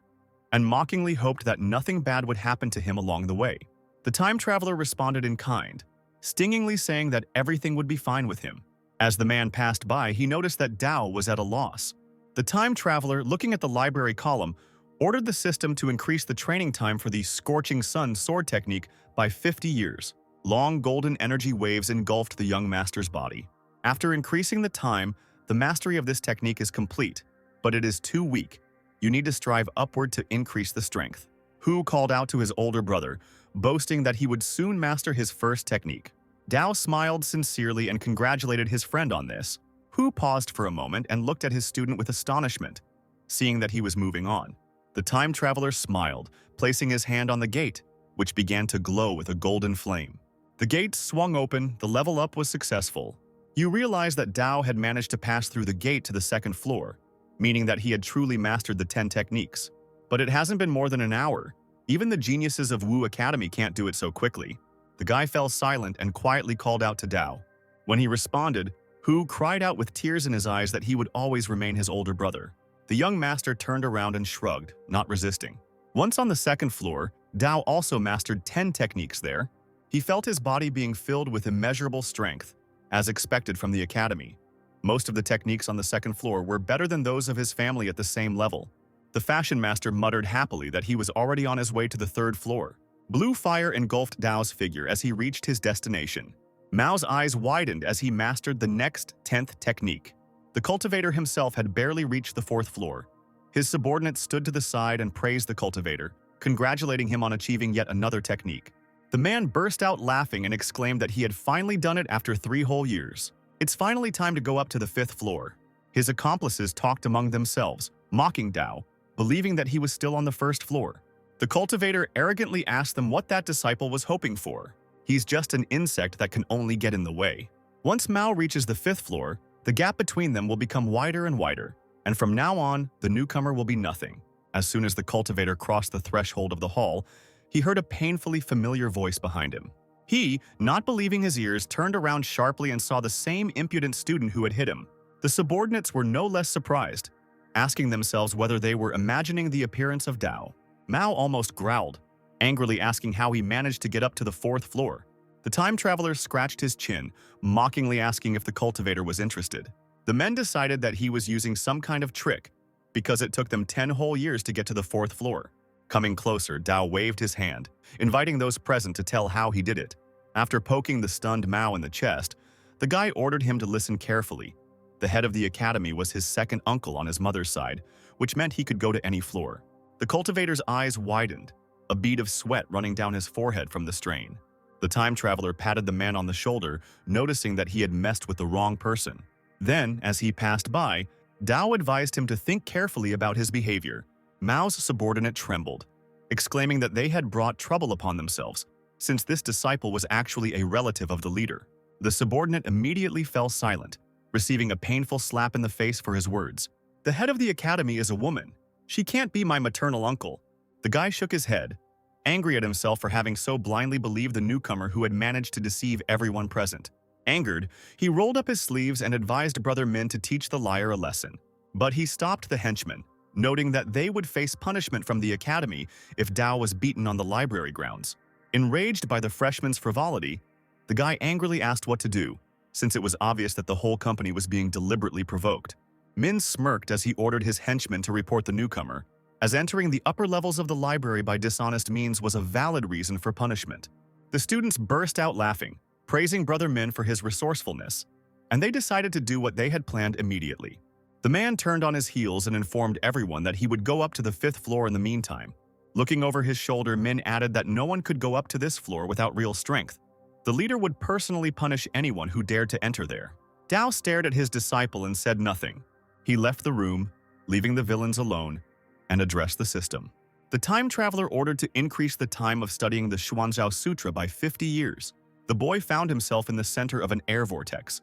Speaker 1: and mockingly hoped that nothing bad would happen to him along the way. The time traveler responded in kind, stingingly saying that everything would be fine with him. As the man passed by, he noticed that Dao was at a loss. The time traveler, looking at the library column, ordered the system to increase the training time for the Scorching Sun sword technique by 50 years. Long golden energy waves engulfed the young master's body. After increasing the time, the mastery of this technique is complete, but it is too weak. You need to strive upward to increase the strength. Hu called out to his older brother, boasting that he would soon master his first technique. Dao smiled sincerely and congratulated his friend on this. Hu paused for a moment and looked at his student with astonishment, seeing that he was moving on. The time traveler smiled, placing his hand on the gate, which began to glow with a golden flame. The gate swung open, the level up was successful. You realize that Dao had managed to pass through the gate to the 2nd floor, meaning that he had truly mastered the 10 techniques. But it hasn't been more than an hour, Even the geniuses of Wu Academy can't do it so quickly. The guy fell silent and quietly called out to Dao. When he responded, Hu cried out with tears in his eyes that he would always remain his older brother. The young master turned around and shrugged, not resisting. Once on the second floor, Dao also mastered 10 techniques there. He felt his body being filled with immeasurable strength, as expected from the academy. Most of the techniques on the second floor were better than those of his family at the same level. The fashion master muttered happily that he was already on his way to the third floor. Blue fire engulfed Dao's figure as he reached his destination. Mao's eyes widened as he mastered the next 10th technique. The cultivator himself had barely reached the fourth floor. His subordinate stood to the side and praised the cultivator, congratulating him on achieving yet another technique. The man burst out laughing and exclaimed that he had finally done it after 3 whole years. It's finally time to go up to the 5th floor. His accomplices talked among themselves, mocking Dao, believing that he was still on the 1st floor. The cultivator arrogantly asked them what that disciple was hoping for. He's just an insect that can only get in the way. Once Mao reaches the 5th floor, the gap between them will become wider and wider, and from now on, the newcomer will be nothing. As soon as the cultivator crossed the threshold of the hall, he heard a painfully familiar voice behind him. He, not believing his ears, turned around sharply and saw the same impudent student who had hit him. The subordinates were no less surprised, asking themselves whether they were imagining the appearance of Dao. Mao almost growled, angrily asking how he managed to get up to the 4th floor. The time traveler scratched his chin, mockingly asking if the cultivator was interested. The men decided that he was using some kind of trick, because it took them 10 whole years to get to the 4th floor. Coming closer, Dao waved his hand, inviting those present to tell how he did it. After poking the stunned Mao in the chest, the guy ordered him to listen carefully. The head of the academy was his second uncle on his mother's side, which meant he could go to any floor. The cultivator's eyes widened, a bead of sweat running down his forehead from the strain. The time traveler patted the man on the shoulder, noticing that he had messed with the wrong person. Then, as he passed by, Dao advised him to think carefully about his behavior. Mao's subordinate trembled, exclaiming that they had brought trouble upon themselves, since this disciple was actually a relative of the leader. The subordinate immediately fell silent, receiving a painful slap in the face for his words. The head of the academy is a woman. She can't be my maternal uncle. The guy shook his head, angry at himself for having so blindly believed the newcomer who had managed to deceive everyone present. Angered, he rolled up his sleeves and advised Brother Min to teach the liar a lesson. But he stopped the henchmen, noting that they would face punishment from the academy if Dao was beaten on the library grounds. Enraged by the freshman's frivolity, the guy angrily asked what to do, since it was obvious that the whole company was being deliberately provoked. Min smirked as he ordered his henchmen to report the newcomer, as entering the upper levels of the library by dishonest means was a valid reason for punishment. The students burst out laughing, praising Brother Min for his resourcefulness, and they decided to do what they had planned immediately. The man turned on his heels and informed everyone that he would go up to the 5th floor in the meantime. Looking over his shoulder, Min added that no one could go up to this floor without real strength. The leader would personally punish anyone who dared to enter there. Dao stared at his disciple and said nothing. He left the room, leaving the villains alone, and addressed the system. The time traveler ordered to increase the time of studying the Xuanzhao Sutra by 50 years. The boy found himself in the center of an air vortex.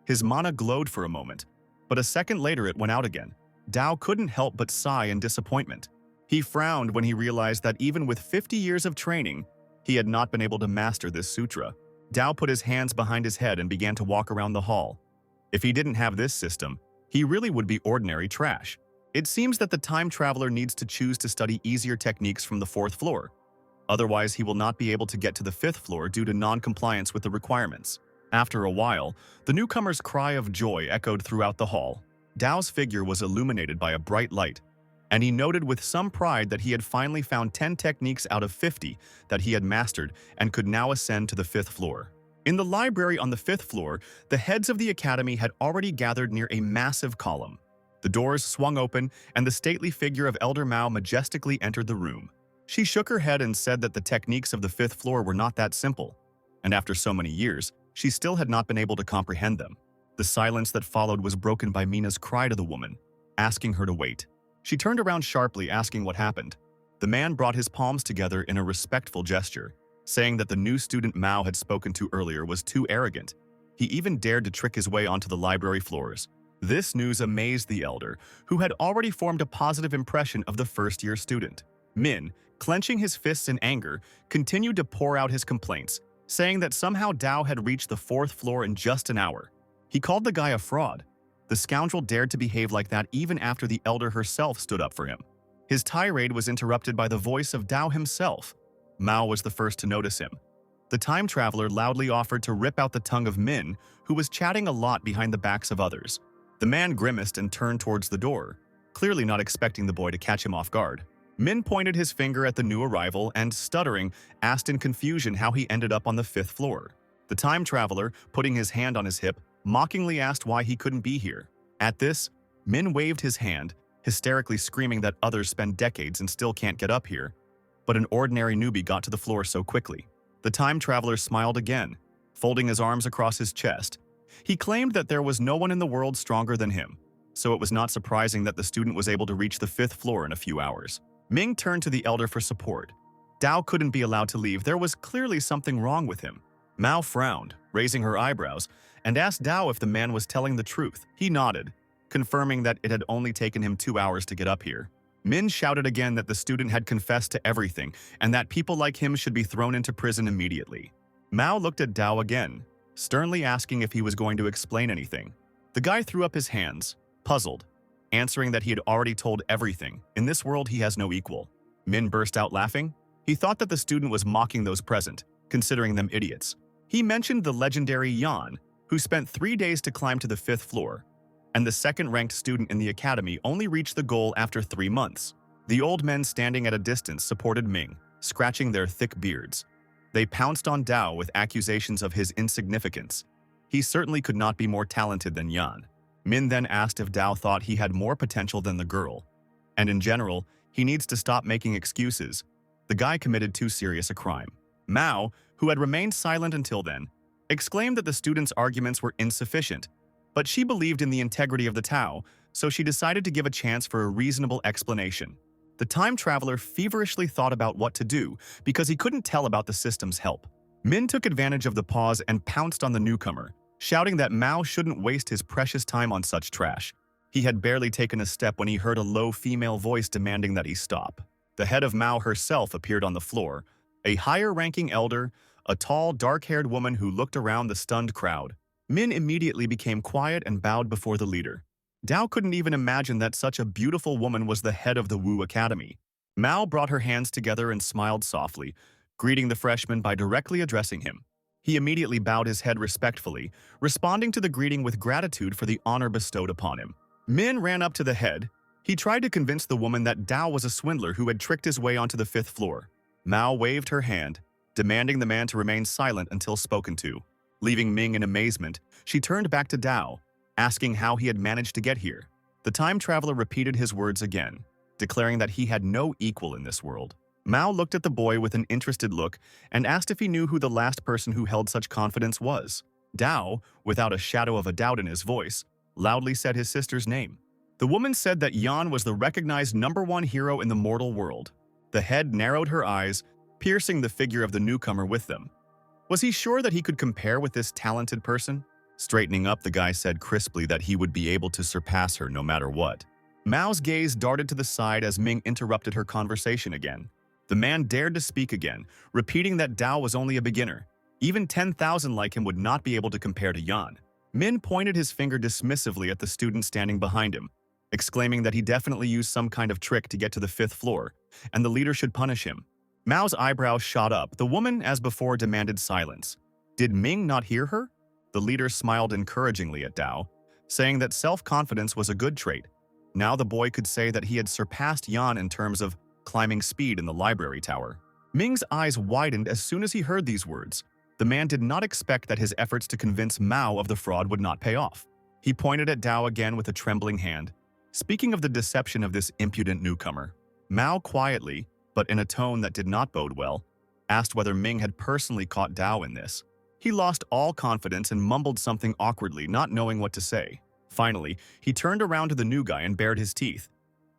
Speaker 1: His mana glowed for a moment, but a second later it went out again. Dao couldn't help but sigh in disappointment. He frowned when he realized that even with 50 years of training, he had not been able to master this sutra. Dao put his hands behind his head and began to walk around the hall. If he didn't have this system, he really would be ordinary trash. It seems that the time traveler needs to choose to study easier techniques from the 4th floor. Otherwise, he will not be able to get to the 5th floor due to non-compliance with the requirements. After a while, the newcomer's cry of joy echoed throughout the hall. Dao's figure was illuminated by a bright light, and he noted with some pride that he had finally found 10 techniques out of 50 that he had mastered and could now ascend to the 5th floor. In the library on the 5th floor, the heads of the academy had already gathered near a massive column. The doors swung open, and the stately figure of Elder Mao majestically entered the room. She shook her head and said that the techniques of the 5th floor were not that simple, and after so many years, she still had not been able to comprehend them. The silence that followed was broken by Mina's cry to the woman, asking her to wait. She turned around sharply, asking what happened. The man brought his palms together in a respectful gesture, saying that the new student Mao had spoken to earlier was too arrogant. He even dared to trick his way onto the library floors. This news amazed the elder, who had already formed a positive impression of the first-year student. Min, clenching his fists in anger, continued to pour out his complaints, saying that somehow Dao had reached the 4th floor in just an hour. He called the guy a fraud. The scoundrel dared to behave like that even after the elder herself stood up for him. His tirade was interrupted by the voice of Dao himself. Mao was the first to notice him. The time traveler loudly offered to rip out the tongue of Min, who was chatting a lot behind the backs of others. The man grimaced and turned towards the door, clearly not expecting the boy to catch him off guard. Min pointed his finger at the new arrival and, stuttering, asked in confusion how he ended up on the 5th floor. The time traveler, putting his hand on his hip, mockingly asked why he couldn't be here. At this, Min waved his hand, hysterically screaming that others spend decades and still can't get up here. But an ordinary newbie got to the floor so quickly. The time traveler smiled again, folding his arms across his chest. He claimed that there was no one in the world stronger than him, so it was not surprising that the student was able to reach the 5th floor in a few hours. Ming turned to the elder for support. Dao couldn't be allowed to leave. There was clearly something wrong with him. Mao frowned, raising her eyebrows, and asked Dao if the man was telling the truth. He nodded, confirming that it had only taken him 2 hours to get up here. Min shouted again that the student had confessed to everything and that people like him should be thrown into prison immediately. Mao looked at Dao again, sternly asking if he was going to explain anything. The guy threw up his hands, puzzled, answering that he had already told everything. In this world, he has no equal. Min burst out laughing. He thought that the student was mocking those present, considering them idiots. He mentioned the legendary Yuan, who spent 3 days to climb to the 5th floor, and the second-ranked student in the academy only reached the goal after 3 months. The old men standing at a distance supported Ming, scratching their thick beards. They pounced on Dao with accusations of his insignificance. He certainly could not be more talented than Yuan. Min then asked if Dao thought he had more potential than the girl. And in general, he needs to stop making excuses. The guy committed too serious a crime. Mao, who had remained silent until then, exclaimed that the student's arguments were insufficient, but she believed in the integrity of the Tao, so she decided to give a chance for a reasonable explanation. The time traveler feverishly thought about what to do because he couldn't tell about the system's help. Min took advantage of the pause and pounced on the newcomer, shouting that Mao shouldn't waste his precious time on such trash. He had barely taken a step when he heard a low female voice demanding that he stop. The head of Mao herself appeared on the floor, a higher-ranking elder, a tall, dark-haired woman who looked around the stunned crowd. Min immediately became quiet and bowed before the leader. Dao couldn't even imagine that such a beautiful woman was the head of the Wu Academy. Mao brought her hands together and smiled softly, greeting the freshman by directly addressing him. He immediately bowed his head respectfully, responding to the greeting with gratitude for the honor bestowed upon him. Min ran up to the head. He tried to convince the woman that Dao was a swindler who had tricked his way onto the 5th floor. Mao waved her hand, demanding the man to remain silent until spoken to. Leaving Ming in amazement, she turned back to Dao, asking how he had managed to get here. The time traveler repeated his words again, declaring that he had no equal in this world. Mao looked at the boy with an interested look and asked if he knew who the last person who held such confidence was. Dao, without a shadow of a doubt in his voice, loudly said his sister's name. The woman said that Yuan was the recognized #1 hero in the mortal world. The head narrowed her eyes, piercing the figure of the newcomer with them. Was he sure that he could compare with this talented person? Straightening up, the guy said crisply that he would be able to surpass her no matter what. Mao's gaze darted to the side as Ming interrupted her conversation again. The man dared to speak again, repeating that Dao was only a beginner. Even 10,000 like him would not be able to compare to Yuan. Min pointed his finger dismissively at the student standing behind him, exclaiming that he definitely used some kind of trick to get to the 5th floor, and the leader should punish him. Mao's eyebrows shot up. The woman, as before, demanded silence. Did Ming not hear her? The leader smiled encouragingly at Dao, saying that self-confidence was a good trait. Now the boy could say that he had surpassed Yuan in terms of climbing speed in the library tower. Ming's eyes widened as soon as he heard these words. The man did not expect that his efforts to convince Mao of the fraud would not pay off. He pointed at Dao again with a trembling hand. Speaking of the deception of this impudent newcomer, Mao quietly, but in a tone that did not bode well, asked whether Ming had personally caught Dao in this. He lost all confidence and mumbled something awkwardly, not knowing what to say. Finally, he turned around to the new guy and bared his teeth.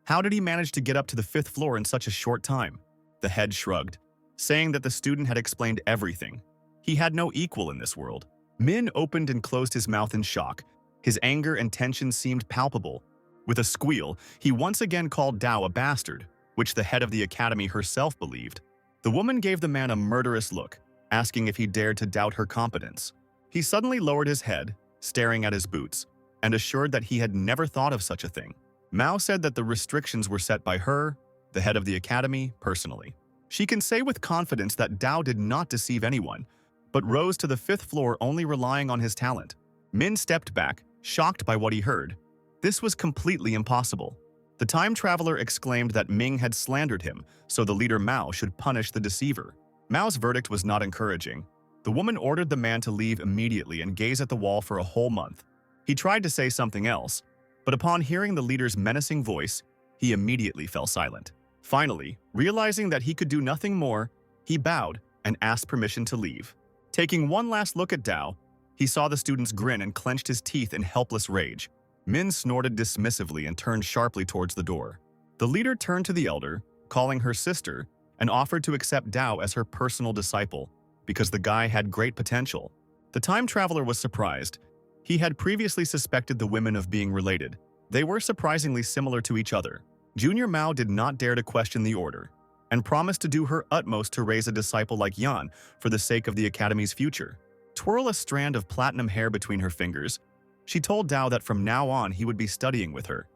Speaker 1: How did he manage to get up to the 5th floor in such a short time? The head shrugged, saying that the student had explained everything. He had no equal in this world. Min opened and closed his mouth in shock. His anger and tension seemed palpable. With a squeal, he once again called Dao a bastard. which the head of the academy herself believed. The woman gave the man a murderous look, asking if he dared to doubt her competence. He suddenly lowered his head, staring at his boots, and assured that he had never thought of such a thing. Mao said that the restrictions were set by her, the head of the academy, personally. She can say with confidence that Dao did not deceive anyone, but rose to the 5th floor only relying on his talent. Min stepped back, shocked by what he heard. This was completely impossible. The time traveler exclaimed that Ming had slandered him, so the leader Mao should punish the deceiver. Mao's verdict was not encouraging. The woman ordered the man to leave immediately and gaze at the wall for a whole month. He tried to say something else, but upon hearing the leader's menacing voice, he immediately fell silent. Finally, realizing that he could do nothing more, he bowed and asked permission to leave. Taking one last look at Dao, he saw the student's grin and clenched his teeth in helpless rage. Min snorted dismissively and turned sharply towards the door. The leader turned to the elder, calling her sister, and offered to accept Dao as her personal disciple, because the guy had great potential. The time traveler was surprised. He had previously suspected the women of being related. They were surprisingly similar to each other. Junior Mao did not dare to question the order, and promised to do her utmost to raise a disciple like Yuan for the sake of the academy's future. Twirl a strand of platinum hair between her fingers, she told Dao that from now on he would be studying with her.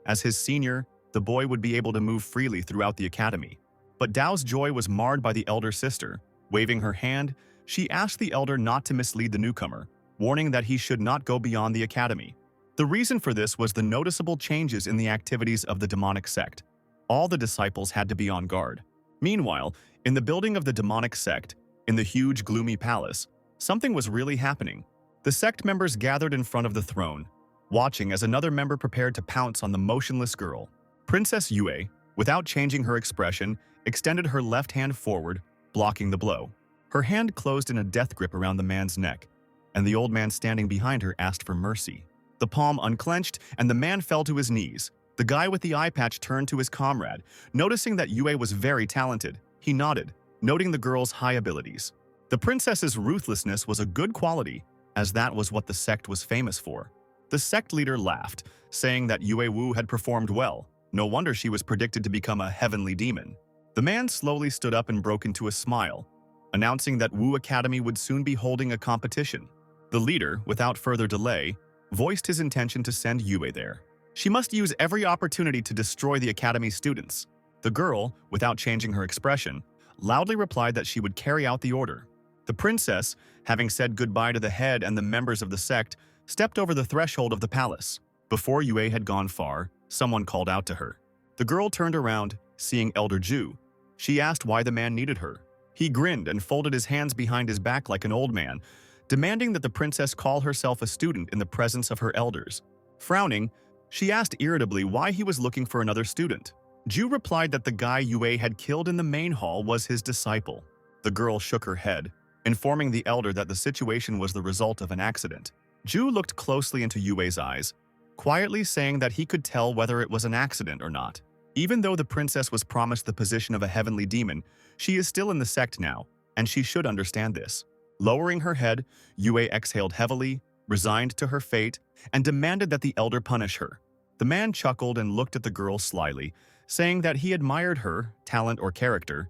Speaker 1: As his senior, the boy would be able to move freely throughout the academy. But Dao's joy was marred by the elder sister. Waving her hand, she asked the elder not to mislead the newcomer, warning that he should not go beyond the academy. The reason for this was the noticeable changes in the activities of the demonic sect. All the disciples had to be on guard. Meanwhile, in the building of the demonic sect, in the huge gloomy palace, something was really happening. The sect members gathered in front of the throne, watching as another member prepared to pounce on the motionless girl. Princess Yue, without changing her expression, extended her left hand forward, blocking the blow. Her hand closed in a death grip around the man's neck, and the old man standing behind her asked for mercy. The palm unclenched, and the man fell to his knees. The guy with the eye patch turned to his comrade. Noticing that Yue was very talented, he nodded, noting the girl's high abilities. The princess's ruthlessness was a good quality, as that was what the sect was famous for. The sect leader laughed, saying that Yue Wu had performed well. No wonder she was predicted to become a heavenly demon. The man slowly stood up and broke into a smile, announcing that Wu Academy would soon be holding a competition. The leader, without further delay, voiced his intention to send Yue there. She must use every opportunity to destroy the academy's students. The girl, without changing her expression, loudly replied that she would carry out the order. The princess, having said goodbye to the head and the members of the sect, stepped over the threshold of the palace. Before Yue had gone far, someone called out to her. The girl turned around, seeing Elder Zhu. She asked why the man needed her. He grinned and folded his hands behind his back like an old man, demanding that the princess call herself a student in the presence of her elders. Frowning, she asked irritably why he was looking for another student. Zhu replied that the guy Yue had killed in the main hall was his disciple. The girl shook her head, informing the elder that the situation was the result of an accident. Zhu looked closely into Yue's eyes, quietly saying that he could tell whether it was an accident or not. Even though the princess was promised the position of a heavenly demon, she is still in the sect now, and she should understand this. Lowering her head, Yue exhaled heavily, resigned to her fate, and demanded that the elder punish her. The man chuckled and looked at the girl slyly, saying that he admired her talent or character.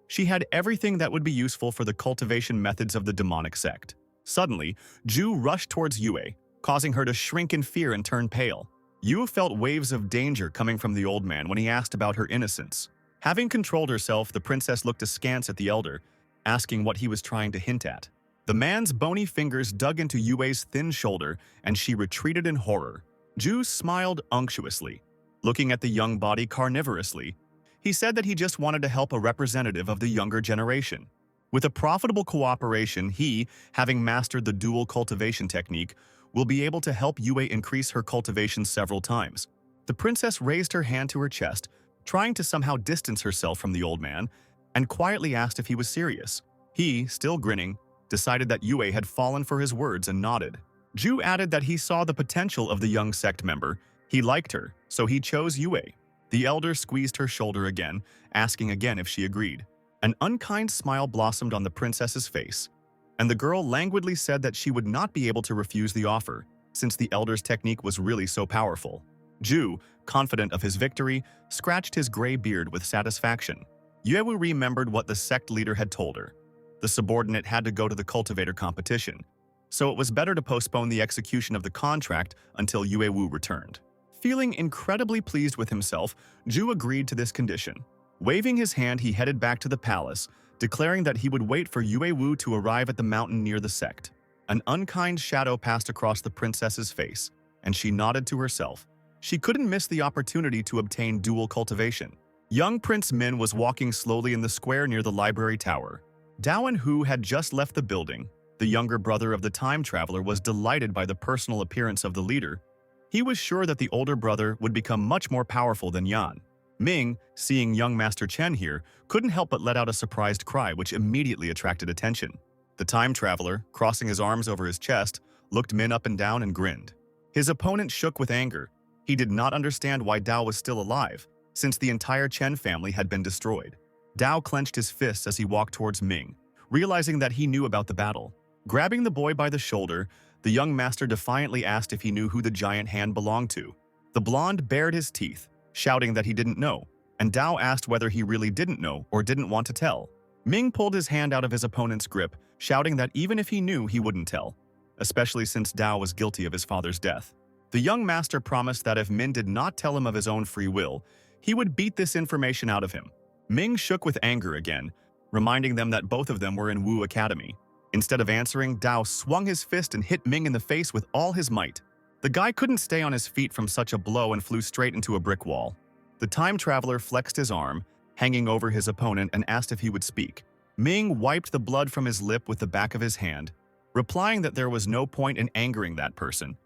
Speaker 1: She had everything that would be useful for the cultivation methods of the demonic sect. Suddenly, Zhu rushed towards Yue, causing her to shrink in fear and turn pale. Yue felt waves of danger coming from the old man when he asked about her innocence. Having controlled herself, the princess looked askance at the elder, asking what he was trying to hint at. The man's bony fingers dug into Yue's thin shoulder, and she retreated in horror. Zhu smiled unctuously, looking at the young body carnivorously. He said that he just wanted to help a representative of the younger generation. With a profitable cooperation, he, having mastered the dual cultivation technique, will be able to help Yue increase her cultivation several times. The princess raised her hand to her chest, trying to somehow distance herself from the old man, and quietly asked if he was serious. He, still grinning, decided that Yue had fallen for his words and nodded. Zhu added that he saw the potential of the young sect member. He liked her, so he chose Yue. The elder squeezed her shoulder again, asking again if she agreed. An unkind smile blossomed on the princess's face, and the girl languidly said that she would not be able to refuse the offer, since the elder's technique was really so powerful. Ju, confident of his victory, scratched his gray beard with satisfaction. Yue remembered what the sect leader had told her. The subordinate had to go to the cultivator competition, so it was better to postpone the execution of the contract until Yue returned. Feeling incredibly pleased with himself, Ju agreed to this condition. Waving his hand, he headed back to the palace, declaring that he would wait for Yue to arrive at the mountain near the sect. An unkind shadow passed across the princess's face, and she nodded to herself. She couldn't miss the opportunity to obtain dual cultivation. Young Prince Min was walking slowly in the square near the library tower. Dao and Hu had just left the building. The younger brother of the time traveler was delighted by the personal appearance of the leader. He was sure that the older brother would become much more powerful than Yuan. Ming, seeing young Master Chen here, couldn't help but let out a surprised cry which immediately attracted attention. The time traveler, crossing his arms over his chest, looked Min up and down and grinned. His opponent shook with anger. He did not understand why Dao was still alive, since the entire Chen family had been destroyed. Dao clenched his fists as he walked towards Ming, realizing that he knew about the battle. Grabbing the boy by the shoulder, the young master defiantly asked if he knew who the giant hand belonged to. The blonde bared his teeth, shouting that he didn't know, and Dao asked whether he really didn't know or didn't want to tell. Ming pulled his hand out of his opponent's grip, shouting that even if he knew, he wouldn't tell, especially since Dao was guilty of his father's death. The young master promised that if Min did not tell him of his own free will, he would beat this information out of him. Ming shook with anger again, reminding them that both of them were in Wu Academy. Instead of answering, Dao swung his fist and hit Ming in the face with all his might. The guy couldn't stay on his feet from such a blow and flew straight into a brick wall. The time traveler flexed his arm, hanging over his opponent, and asked if he would speak. Ming wiped the blood from his lip with the back of his hand, replying that there was no point in angering that person,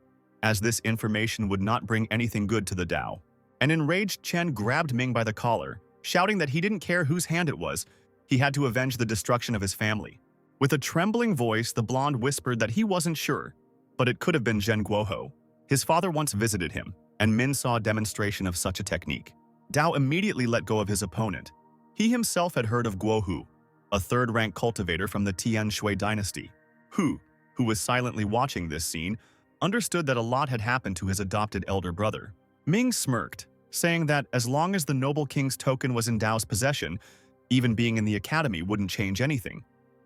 Speaker 1: as this information would not bring anything good to the Dao. An enraged Chen grabbed Ming by the collar, shouting that he didn't care whose hand it was, he had to avenge the destruction of his family. With a trembling voice, the blonde whispered that he wasn't sure, but it could have been Zhen Guoho. His father once visited him, and Min saw a demonstration of such a technique. Dao immediately let go of his opponent. He himself had heard of Guohu, a third-rank cultivator from the Tian Shui dynasty. Hu, who was silently watching this scene, understood that a lot had happened to his adopted elder brother. Ming smirked, saying that as long as the noble king's token was in Dao's possession, even being in the academy wouldn't change anything.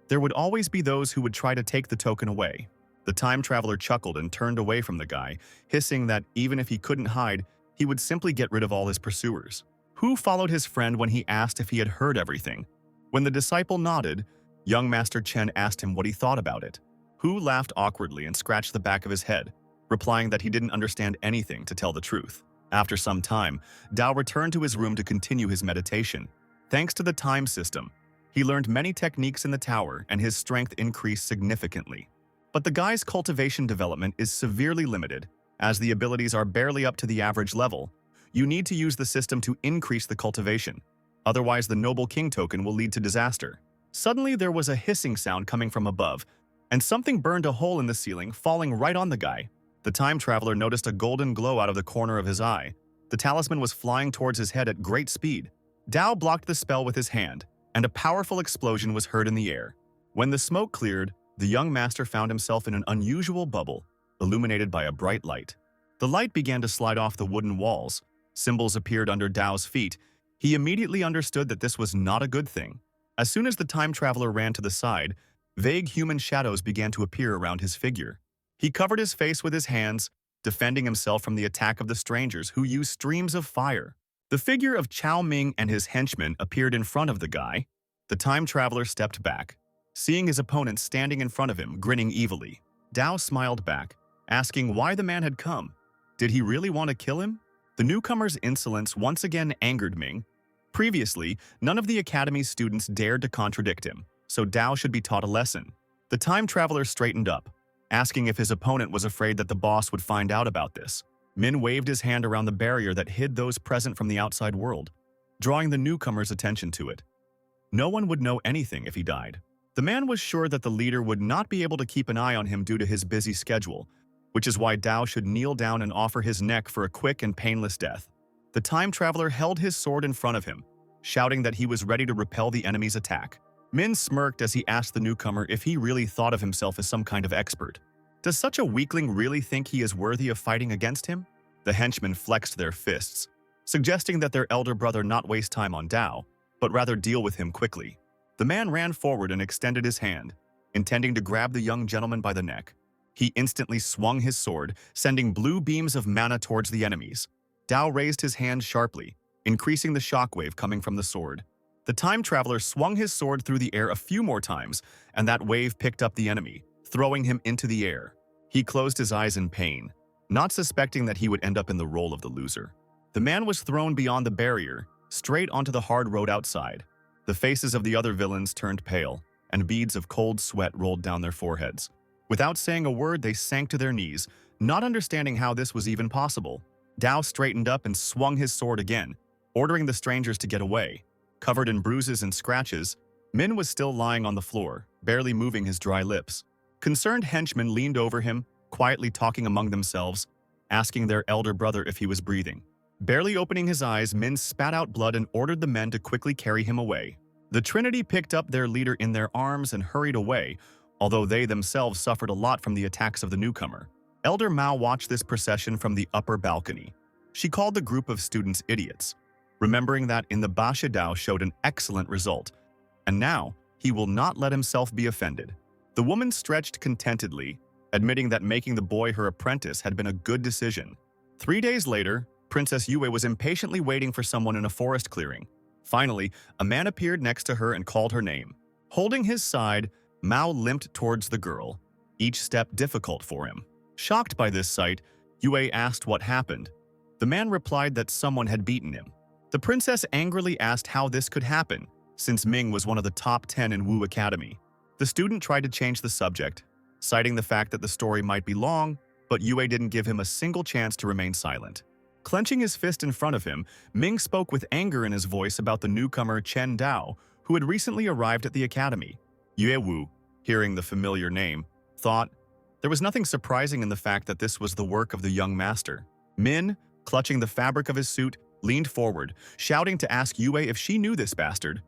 Speaker 1: There would always be those who would try to take the token away. The time traveler chuckled and turned away from the guy, hissing that even if he couldn't hide, he would simply get rid of all his pursuers. Hu followed his friend when he asked if he had heard everything. When the disciple nodded, young Master Chen asked him what he thought about it. Hu laughed awkwardly and scratched the back of his head, replying that he didn't understand anything, to tell the truth. After some time, Dao returned to his room to continue his meditation. Thanks to the time system, he learned many techniques in the tower and his strength increased significantly. But the guy's cultivation development is severely limited, as the abilities are barely up to the average level. You need to use the system to increase the cultivation. Otherwise, the Noble King token will lead to disaster. Suddenly, there was a hissing sound coming from above, and something burned a hole in the ceiling, falling right on the guy. The time traveler noticed a golden glow out of the corner of his eye. The talisman was flying towards his head at great speed. Dao blocked the spell with his hand, and a powerful explosion was heard in the air. When the smoke cleared, the young master found himself in an unusual bubble, illuminated by a bright light. The light began to slide off the wooden walls. Symbols appeared under Dao's feet. He immediately understood that this was not a good thing. As soon as the time traveler ran to the side, vague human shadows began to appear around his figure. He covered his face with his hands, defending himself from the attack of the strangers who used streams of fire. The figure of Chao Ming and his henchmen appeared in front of the guy. The time traveler stepped back, seeing his opponent standing in front of him, grinning evilly. Dao smiled back, asking why the man had come. Did he really want to kill him? The newcomer's insolence once again angered Ming. Previously, none of the academy's students dared to contradict him, so Dao should be taught a lesson. The time traveler straightened up, asking if his opponent was afraid that the boss would find out about this. Min waved his hand around the barrier that hid those present from the outside world, drawing the newcomer's attention to it. No one would know anything if he died. The man was sure that the leader would not be able to keep an eye on him due to his busy schedule, which is why Dao should kneel down and offer his neck for a quick and painless death. The time traveler held his sword in front of him, shouting that he was ready to repel the enemy's attack. Min smirked as he asked the newcomer if he really thought of himself as some kind of expert. Does such a weakling really think he is worthy of fighting against him? The henchmen flexed their fists, suggesting that their elder brother not waste time on Dao, but rather deal with him quickly. The man ran forward and extended his hand, intending to grab the young gentleman by the neck. He instantly swung his sword, sending blue beams of mana towards the enemies. Dao raised his hand sharply, increasing the shockwave coming from the sword. The time traveler swung his sword through the air a few more times, and that wave picked up the enemy, throwing him into the air. He closed his eyes in pain, not suspecting that he would end up in the role of the loser. The man was thrown beyond the barrier, straight onto the hard road outside. The faces of the other villains turned pale, and beads of cold sweat rolled down their foreheads. Without saying a word, they sank to their knees, not understanding how this was even possible. Dao straightened up and swung his sword again, ordering the strangers to get away. Covered in bruises and scratches, Min was still lying on the floor, barely moving his dry lips. Concerned henchmen leaned over him, quietly talking among themselves, asking their elder brother if he was breathing. Barely opening his eyes, Min spat out blood and ordered the men to quickly carry him away. The Trinity picked up their leader in their arms and hurried away, although they themselves suffered a lot from the attacks of the newcomer. Elder Mao watched this procession from the upper balcony. She called the group of students idiots, remembering that in the Basha Dao showed an excellent result, and now he will not let himself be offended. The woman stretched contentedly, admitting that making the boy her apprentice had been a good decision. 3 days later, Princess Yue was impatiently waiting for someone in a forest clearing. Finally, a man appeared next to her and called her name. Holding his side, Mao limped towards the girl, each step difficult for him. Shocked by this sight, Yue asked what happened. The man replied that someone had beaten him. The princess angrily asked how this could happen, since Ming was one of the top 10 in Wu Academy. The student tried to change the subject, citing the fact that the story might be long, but Yue didn't give him a single chance to remain silent. Clenching his fist in front of him, Ming spoke with anger in his voice about the newcomer Chen Dao, who had recently arrived at the academy. Yue Wu, hearing the familiar name, thought there was nothing surprising in the fact that this was the work of the young master. Min, clutching the fabric of his suit, leaned forward, shouting to ask Yue if she knew this bastard.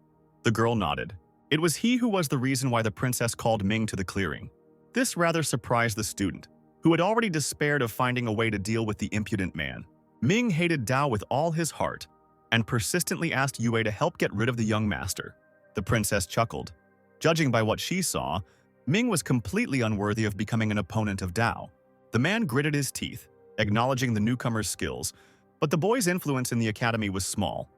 Speaker 1: The girl nodded. It was he who was the reason why the princess called Ming to the clearing. This rather surprised the student, who had already despaired of finding a way to deal with the impudent man. Ming hated Dao with all his heart, and persistently asked Yue to help get rid of the young master. The princess chuckled. Judging by what she saw, Ming was completely unworthy of becoming an opponent of Dao. The man gritted his teeth, acknowledging the newcomer's skills, but the boy's influence in the academy was small,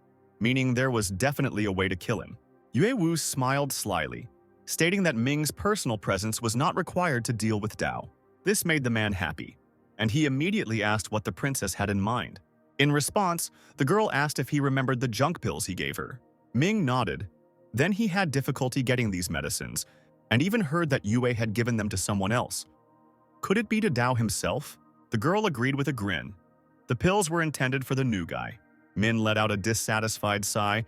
Speaker 1: meaning there was definitely a way to kill him. Yue Wu smiled slyly, stating that Ming's personal presence was not required to deal with Dao. This made the man happy, and he immediately asked what the princess had in mind. In response, the girl asked if he remembered the junk pills he gave her. Ming nodded. Then he had difficulty getting these medicines, and even heard that Yue had given them to someone else. Could it be to Dao himself? The girl agreed with a grin. The pills were intended for the new guy. Min let out a dissatisfied sigh.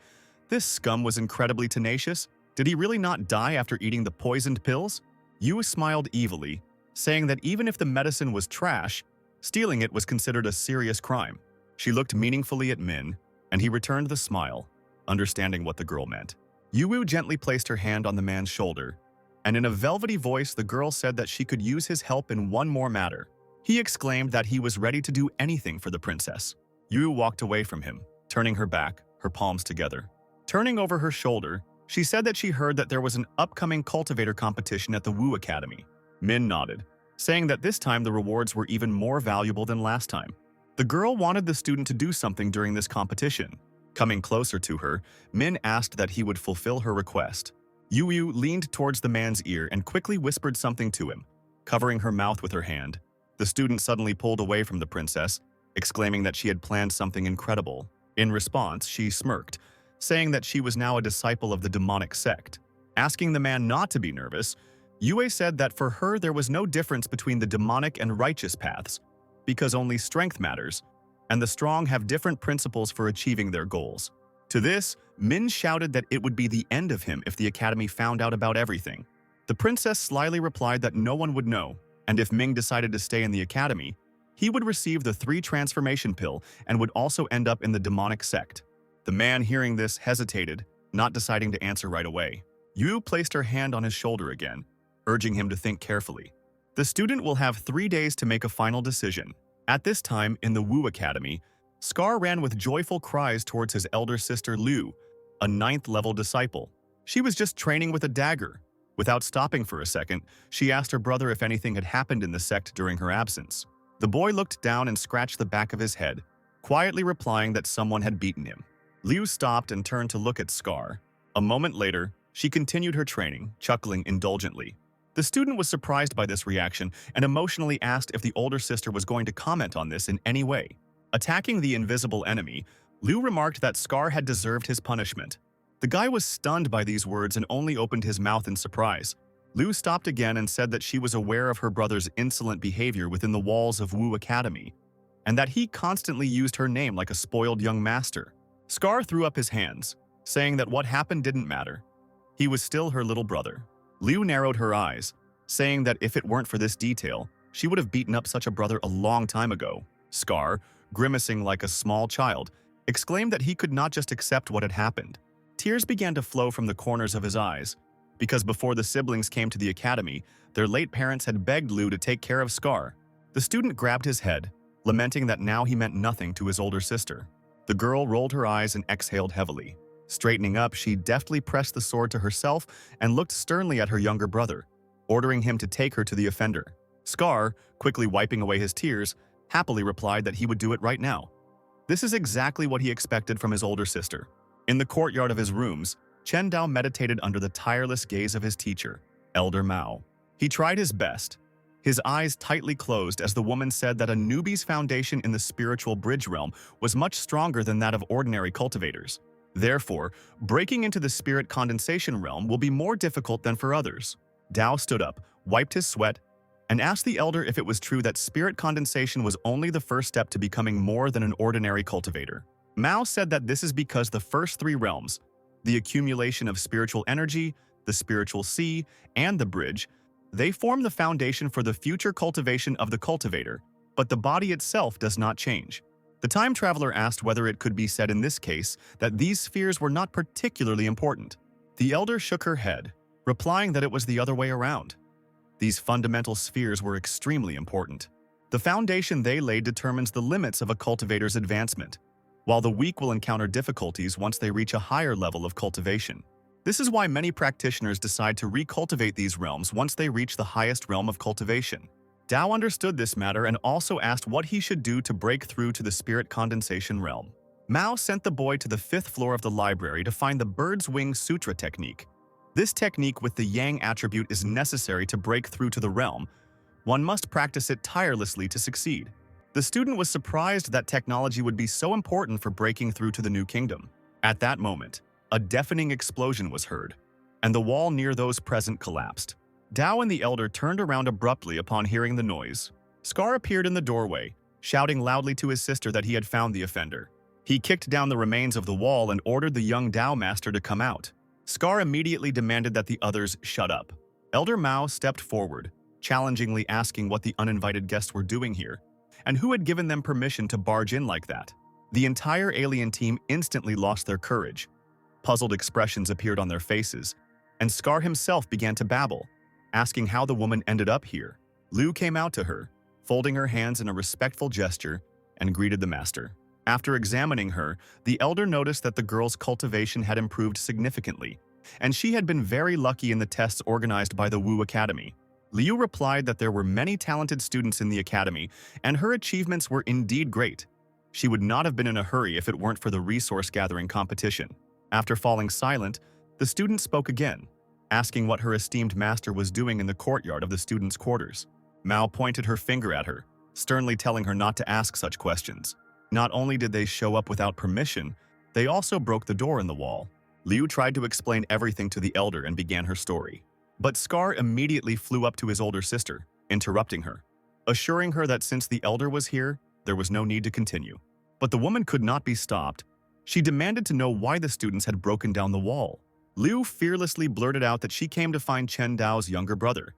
Speaker 1: This scum was incredibly tenacious. Did he really not die after eating the poisoned pills? Yu smiled evilly, saying that even if the medicine was trash, stealing it was considered a serious crime. She looked meaningfully at Min, and he returned the smile, understanding what the girl meant. Yu gently placed her hand on the man's shoulder, and in a velvety voice the girl said that she could use his help in one more matter. He exclaimed that he was ready to do anything for the princess. Yu walked away from him, turning her back, her palms together. Turning over her shoulder, she said that she heard that there was an upcoming cultivator competition at the Wu Academy. Min nodded, saying that this time the rewards were even more valuable than last time. The girl wanted the student to do something during this competition. Coming closer to her, Min asked that he would fulfill her request. Yu leaned towards the man's ear and quickly whispered something to him, covering her mouth with her hand. The student suddenly pulled away from the princess, exclaiming that she had planned something incredible. In response, she smirked, saying that she was now a disciple of the demonic sect. Asking the man not to be nervous, Yue said that for her there was no difference between the demonic and righteous paths, because only strength matters, and the strong have different principles for achieving their goals. To this, Min shouted that it would be the end of him if the academy found out about everything. The princess slyly replied that no one would know, and if Ming decided to stay in the academy, he would receive the 3 transformation pill and would also end up in the demonic sect. The man hearing this hesitated, not deciding to answer right away. Yu placed her hand on his shoulder again, urging him to think carefully. The student will have 3 days to make a final decision. At this time, in the Wu Academy, Scar ran with joyful cries towards his elder sister Liu, a ninth-level disciple. She was just training with a dagger. Without stopping for a second, she asked her brother if anything had happened in the sect during her absence. The boy looked down and scratched the back of his head, quietly replying that someone had beaten him. Liu stopped and turned to look at Scar. A moment later, she continued her training, chuckling indulgently. The student was surprised by this reaction and emotionally asked if the older sister was going to comment on this in any way. Attacking the invisible enemy, Liu remarked that Scar had deserved his punishment. The guy was stunned by these words and only opened his mouth in surprise. Liu stopped again and said that she was aware of her brother's insolent behavior within the walls of Wu Academy, and that he constantly used her name like a spoiled young master. Scar threw up his hands, saying that what happened didn't matter. He was still her little brother. Liu narrowed her eyes, saying that if it weren't for this detail, she would have beaten up such a brother a long time ago. Scar, grimacing like a small child, exclaimed that he could not just accept what had happened. Tears began to flow from the corners of his eyes, because before the siblings came to the academy, their late parents had begged Liu to take care of Scar. The student grabbed his head, lamenting that now he meant nothing to his older sister. The girl rolled her eyes and exhaled heavily. Straightening up, she deftly pressed the sword to herself and looked sternly at her younger brother, ordering him to take her to the offender. Scar, quickly wiping away his tears, happily replied that he would do it right now. This is exactly what he expected from his older sister. In the courtyard of his rooms, Chen Dao meditated under the tireless gaze of his teacher, Elder Mao. He tried his best, his eyes tightly closed as the woman said that a newbie's foundation in the spiritual bridge realm was much stronger than that of ordinary cultivators. Therefore, breaking into the spirit condensation realm will be more difficult than for others. Dao stood up, wiped his sweat, and asked the elder if it was true that spirit condensation was only the first step to becoming more than an ordinary cultivator. Mao said that this is because the first three realms, the accumulation of spiritual energy, the spiritual sea, and the bridge, they form the foundation for the future cultivation of the cultivator, but the body itself does not change. The time traveler asked whether it could be said in this case that these spheres were not particularly important. The elder shook her head, replying that it was the other way around. These fundamental spheres were extremely important. The foundation they laid determines the limits of a cultivator's advancement, while the weak will encounter difficulties once they reach a higher level of cultivation. This is why many practitioners decide to recultivate these realms once they reach the highest realm of cultivation. Dao understood this matter and also asked what he should do to break through to the spirit condensation realm. Mao sent the boy to the 5th floor of the library to find the bird's wing sutra technique. This technique with the yang attribute is necessary to break through to the realm. One must practice it tirelessly to succeed. The student was surprised that technology would be so important for breaking through to the new kingdom. At that moment, a deafening explosion was heard, and the wall near those present collapsed. Dao and the elder turned around abruptly upon hearing the noise. Scar appeared in the doorway, shouting loudly to his sister that he had found the offender. He kicked down the remains of the wall and ordered the young Dao master to come out. Scar immediately demanded that the others shut up. Elder Mao stepped forward, challengingly asking what the uninvited guests were doing here, and who had given them permission to barge in like that. The entire alien team instantly lost their courage. Puzzled expressions appeared on their faces, and Scar himself began to babble, asking how the woman ended up here. Liu came out to her, folding her hands in a respectful gesture, and greeted the master. After examining her, the elder noticed that the girl's cultivation had improved significantly, and she had been very lucky in the tests organized by the Wu Academy. Liu replied that there were many talented students in the academy, and her achievements were indeed great. She would not have been in a hurry if it weren't for the resource-gathering competition. After falling silent, the student spoke again, asking what her esteemed master was doing in the courtyard of the students' quarters. Mao pointed her finger at her, sternly telling her not to ask such questions. Not only did they show up without permission, they also broke the door in the wall. Liu tried to explain everything to the elder and began her story. But Scar immediately flew up to his older sister, interrupting her, assuring her that since the elder was here, there was no need to continue. But the woman could not be stopped. She demanded to know why the students had broken down the wall. Liu fearlessly blurted out that she came to find Chen Dao's younger brother.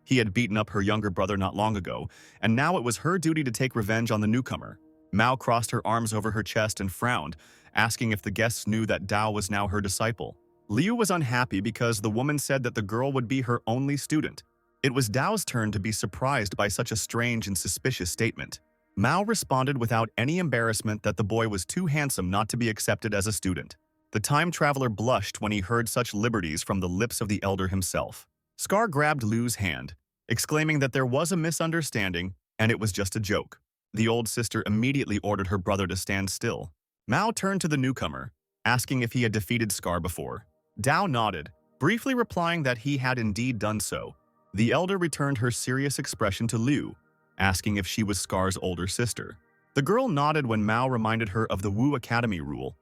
Speaker 1: He had beaten up her younger brother not long ago, and now it was her duty to take revenge on the newcomer. Mao crossed her arms over her chest and frowned, asking if the guests knew that Dao was now her disciple. Liu was unhappy because the woman said that the girl would be her only student. It was Dao's turn to be surprised by such a strange and suspicious statement. Mao responded without any embarrassment that the boy was too handsome not to be accepted as a student. The time traveler blushed when he heard such liberties from the lips of the elder himself. Scar grabbed Liu's hand, exclaiming that there was a misunderstanding and it was just a joke. The old sister immediately ordered her brother to stand still. Mao turned to the newcomer, asking if he had defeated Scar before. Dao nodded, briefly replying that he had indeed done so. The elder returned her serious expression to Liu, asking if she was Scar's older sister. The girl nodded when Mao reminded her of the Wu Academy rule.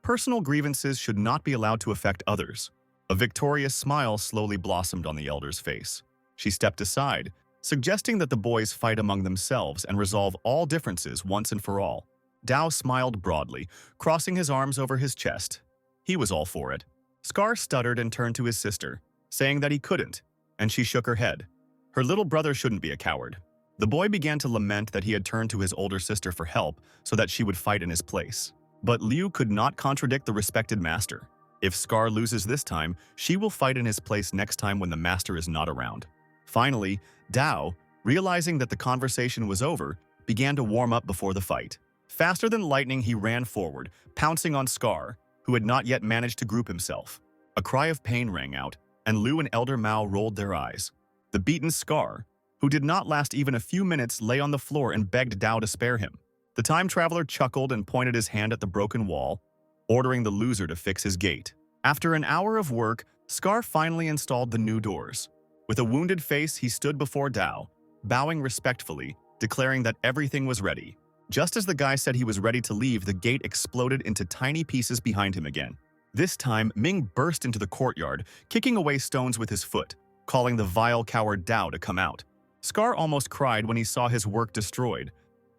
Speaker 1: Personal grievances should not be allowed to affect others. A victorious smile slowly blossomed on the elder's face. She stepped aside, suggesting that the boys fight among themselves and resolve all differences once and for all. Dao smiled broadly, crossing his arms over his chest. He was all for it. Scar stuttered and turned to his sister, saying that he couldn't, and she shook her head. Her little brother shouldn't be a coward. The boy began to lament that he had turned to his older sister for help so that she would fight in his place. But Liu could not contradict the respected master. If Scar loses this time, she will fight in his place next time when the master is not around. Finally, Dao, realizing that the conversation was over, began to warm up before the fight. Faster than lightning, he ran forward, pouncing on Scar, who had not yet managed to group himself. A cry of pain rang out, and Liu and Elder Mao rolled their eyes. The beaten Scar, who did not last even a few minutes, lay on the floor and begged Dao to spare him. The time traveler chuckled and pointed his hand at the broken wall, ordering the loser to fix his gate. After an hour of work, Scar finally installed the new doors. With a wounded face, he stood before Dao, bowing respectfully, declaring that everything was ready. Just as the guy said he was ready to leave, the gate exploded into tiny pieces behind him again. This time, Ming burst into the courtyard, kicking away stones with his foot, calling the vile coward Dao to come out. Scar almost cried when he saw his work destroyed,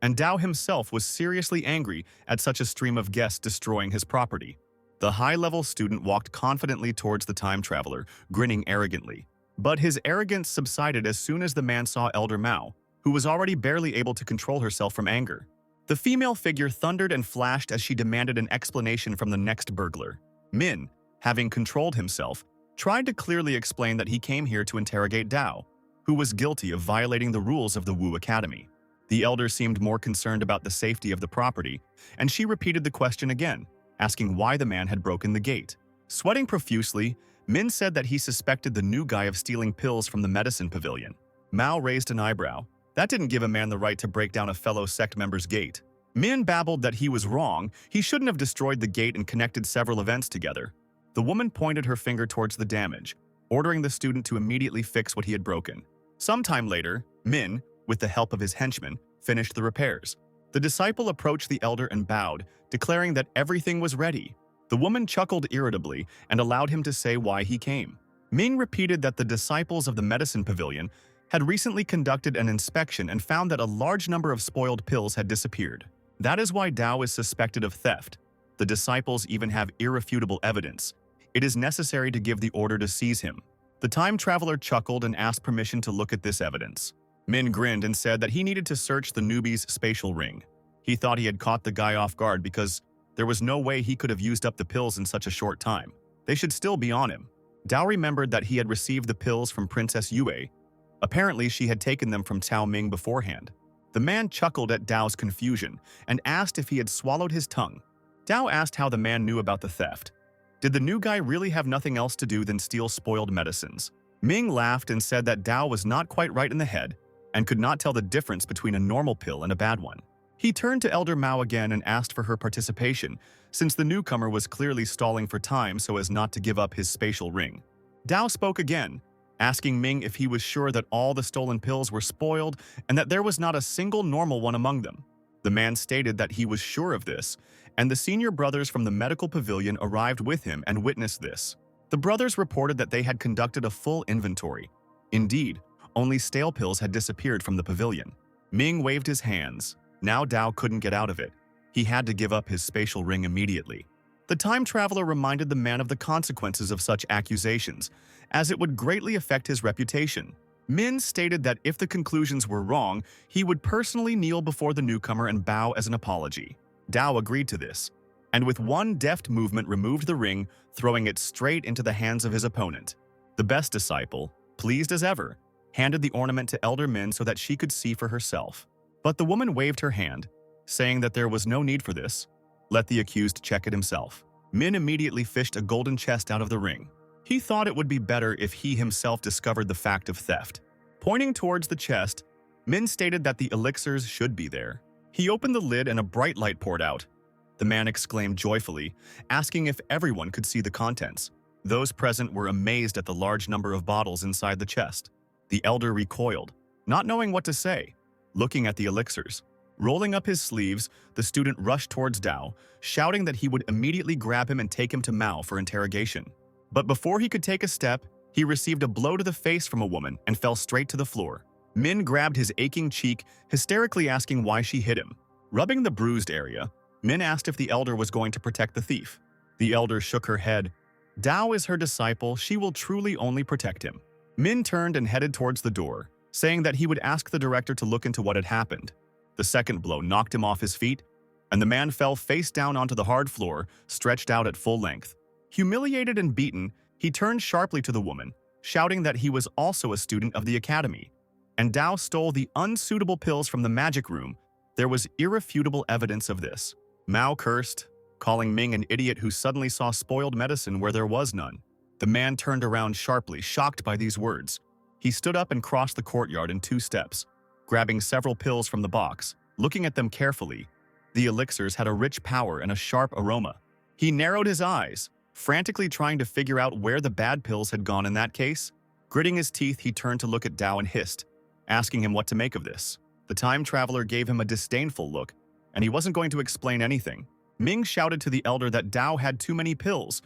Speaker 1: and Dao himself was seriously angry at such a stream of guests destroying his property. The high-level student walked confidently towards the time traveler, grinning arrogantly. But his arrogance subsided as soon as the man saw Elder Mao, who was already barely able to control herself from anger. The female figure thundered and flashed as she demanded an explanation from the next burglar. Min, having controlled himself, tried to clearly explain that he came here to interrogate Dao, who was guilty of violating the rules of the Wu Academy. The elder seemed more concerned about the safety of the property, and she repeated the question again, asking why the man had broken the gate. Sweating profusely, Min said that he suspected the new guy of stealing pills from the medicine pavilion. Mao raised an eyebrow. That didn't give a man the right to break down a fellow sect member's gate. Min babbled that he was wrong. He shouldn't have destroyed the gate and connected several events together. The woman pointed her finger towards the damage, ordering the student to immediately fix what he had broken. Sometime later, Min, with the help of his henchmen, finished the repairs. The disciple approached the elder and bowed, declaring that everything was ready. The woman chuckled irritably and allowed him to say why he came. Ming repeated that the disciples of the medicine pavilion had recently conducted an inspection and found that a large number of spoiled pills had disappeared. That is why Dao is suspected of theft. The disciples even have irrefutable evidence. It is necessary to give the order to seize him. The time traveler chuckled and asked permission to look at this evidence. Min grinned and said that he needed to search the newbie's spatial ring. He thought he had caught the guy off guard because there was no way he could have used up the pills in such a short time. They should still be on him. Dao remembered that he had received the pills from Princess Yue. Apparently, she had taken them from Cao Ming beforehand. The man chuckled at Dao's confusion and asked if he had swallowed his tongue. Dao asked how the man knew about the theft. Did the new guy really have nothing else to do than steal spoiled medicines? Ming laughed and said that Dao was not quite right in the head and could not tell the difference between a normal pill and a bad one. He turned to Elder Mao again and asked for her participation, since the newcomer was clearly stalling for time so as not to give up his spatial ring. Dao spoke again, asking Ming if he was sure that all the stolen pills were spoiled and that there was not a single normal one among them. The man stated that he was sure of this, and the senior brothers from the medical pavilion arrived with him and witnessed this. The brothers reported that they had conducted a full inventory. Indeed, only stale pills had disappeared from the pavilion. Ming waved his hands. Now Dao couldn't get out of it. He had to give up his spatial ring immediately. The time traveler reminded the man of the consequences of such accusations, as it would greatly affect his reputation. Min stated that if the conclusions were wrong, he would personally kneel before the newcomer and bow as an apology. Dao agreed to this, and with one deft movement removed the ring, throwing it straight into the hands of his opponent. The best disciple, pleased as ever, handed the ornament to Elder Min so that she could see for herself. But the woman waved her hand, saying that there was no need for this. Let the accused check it himself. Min immediately fished a golden chest out of the ring. He thought it would be better if he himself discovered the fact of theft. Pointing towards the chest, Min stated that the elixirs should be there. He opened the lid and a bright light poured out. The man exclaimed joyfully, asking if everyone could see the contents. Those present were amazed at the large number of bottles inside the chest. The elder recoiled, not knowing what to say, looking at the elixirs. Rolling up his sleeves, the student rushed towards Dao, shouting that he would immediately grab him and take him to Mao for interrogation. But before he could take a step, he received a blow to the face from a woman and fell straight to the floor. Min grabbed his aching cheek, hysterically asking why she hit him. Rubbing the bruised area, Min asked if the elder was going to protect the thief. The elder shook her head. Dao is her disciple, she will truly only protect him. Min turned and headed towards the door, saying that he would ask the director to look into what had happened. The second blow knocked him off his feet, and the man fell face down onto the hard floor, stretched out at full length. Humiliated and beaten, he turned sharply to the woman, shouting that he was also a student of the academy. And Dao stole the unsuitable pills from the magic room. There was irrefutable evidence of this. Mao cursed, calling Ming an idiot who suddenly saw spoiled medicine where there was none. The man turned around sharply, shocked by these words. He stood up and crossed the courtyard in 2 steps, grabbing several pills from the box, looking at them carefully. The elixirs had a rich power and a sharp aroma. He narrowed his eyes, frantically trying to figure out where the bad pills had gone in that case. Gritting his teeth, he turned to look at Dao and hissed, asking him what to make of this. The time traveler gave him a disdainful look, and he wasn't going to explain anything. Ming shouted to the elder that Dao had too many pills.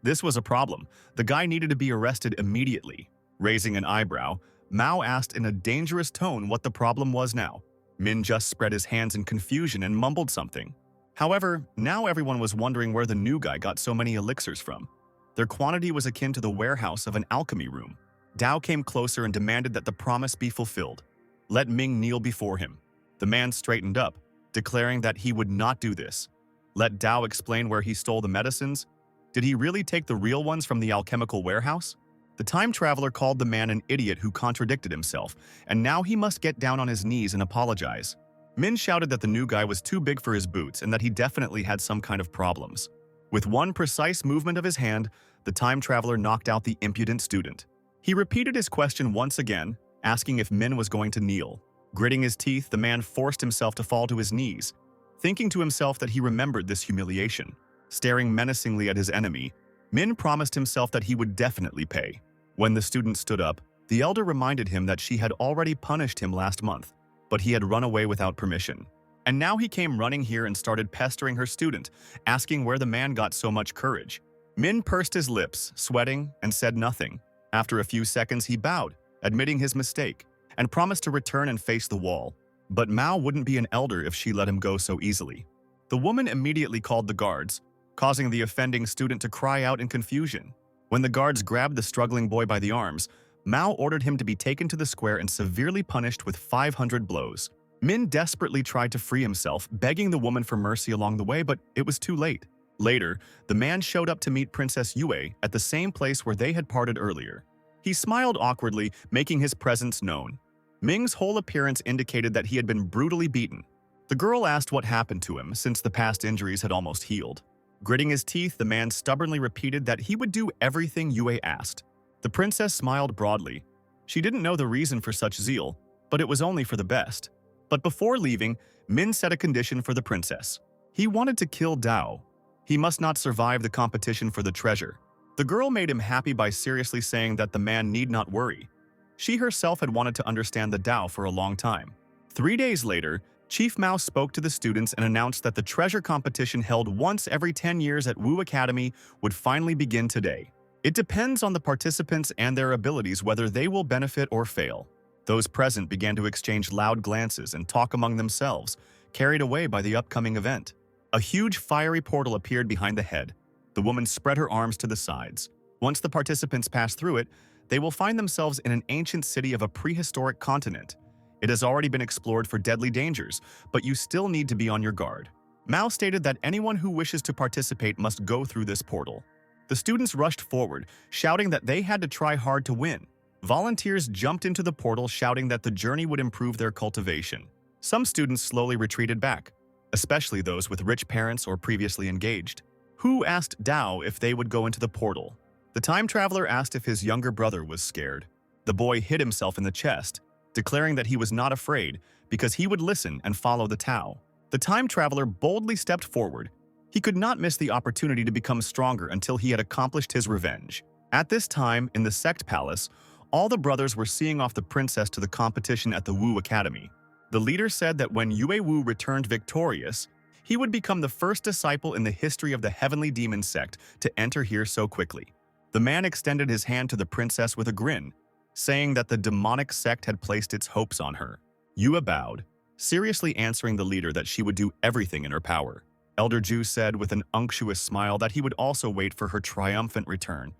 Speaker 1: This was a problem. The guy needed to be arrested immediately. Raising an eyebrow, Mao asked in a dangerous tone what the problem was now. Min just spread his hands in confusion and mumbled something. However, now everyone was wondering where the new guy got so many elixirs from. Their quantity was akin to the warehouse of an alchemy room. Dao came closer and demanded that the promise be fulfilled. Let Ming kneel before him. The man straightened up, declaring that he would not do this. Let Dao explain where he stole the medicines. Did he really take the real ones from the alchemical warehouse? The time traveler called the man an idiot who contradicted himself, and now he must get down on his knees and apologize. Min shouted that the new guy was too big for his boots and that he definitely had some kind of problems. With one precise movement of his hand, the time traveler knocked out the impudent student. He repeated his question once again, asking if Min was going to kneel. Gritting his teeth, the man forced himself to fall to his knees, thinking to himself that he remembered this humiliation. Staring menacingly at his enemy, Min promised himself that he would definitely pay. When the student stood up, the elder reminded him that she had already punished him last month, but he had run away without permission. And now he came running here and started pestering her student, asking where the man got so much courage. Min pursed his lips, sweating, and said nothing. After a few seconds, he bowed, admitting his mistake, and promised to return and face the wall. But Mao wouldn't be an elder if she let him go so easily. The woman immediately called the guards, causing the offending student to cry out in confusion. When the guards grabbed the struggling boy by the arms, Mao ordered him to be taken to the square and severely punished with 500 blows. Min desperately tried to free himself, begging the woman for mercy along the way, but it was too late. Later, the man showed up to meet Princess Yue at the same place where they had parted earlier. He smiled awkwardly, making his presence known. Ming's whole appearance indicated that he had been brutally beaten. The girl asked what happened to him since the past injuries had almost healed. Gritting his teeth, the man stubbornly repeated that he would do everything Yue asked. The princess smiled broadly. She didn't know the reason for such zeal, but it was only for the best. But before leaving, Min set a condition for the princess. He wanted to kill Dao. He must not survive the competition for the treasure. The girl made him happy by seriously saying that the man need not worry. She herself had wanted to understand the Dao for a long time. 3 days later, Chief Mao spoke to the students and announced that the treasure competition held once every 10 years at Wu Academy would finally begin today. It depends on the participants and their abilities whether they will benefit or fail. Those present began to exchange loud glances and talk among themselves, carried away by the upcoming event. A huge fiery portal appeared behind the head. The woman spread her arms to the sides. Once the participants pass through it, they will find themselves in an ancient city of a prehistoric continent. It has already been explored for deadly dangers, but you still need to be on your guard. Mao stated that anyone who wishes to participate must go through this portal. The students rushed forward, shouting that they had to try hard to win. Volunteers jumped into the portal, shouting that the journey would improve their cultivation. Some students slowly retreated back, especially those with rich parents or previously engaged. Hu asked Dao if they would go into the portal. The time traveler asked if his younger brother was scared. The boy hit himself in the chest, declaring that he was not afraid because he would listen and follow the Tao. The time traveler boldly stepped forward. He could not miss the opportunity to become stronger until he had accomplished his revenge. At this time, in the sect palace, all the brothers were seeing off the princess to the competition at the Wu Academy. The leader said that when Yue Wu returned victorious, he would become the first disciple in the history of the heavenly demon sect to enter here so quickly. The man extended his hand to the princess with a grin, saying that the demonic sect had placed its hopes on her. Yue bowed, seriously answering the leader that she would do everything in her power. Elder Ju said with an unctuous smile that he would also wait for her triumphant return,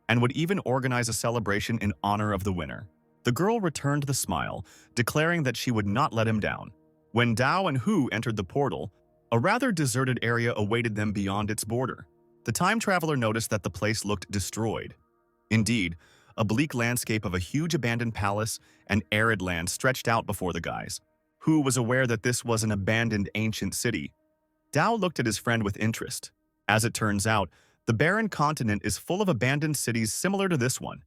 Speaker 1: and would even organize a celebration in honor of the winner. The girl returned the smile, declaring that she would not let him down. When Dao and Hu entered the portal, a rather deserted area awaited them beyond its border. The time traveler noticed that the place looked destroyed. Indeed, a bleak landscape of a huge abandoned palace and arid land stretched out before the guys. Hu was aware that this was an abandoned ancient city. Dao looked at his friend with interest. As it turns out, the barren continent is full of abandoned cities similar to this one,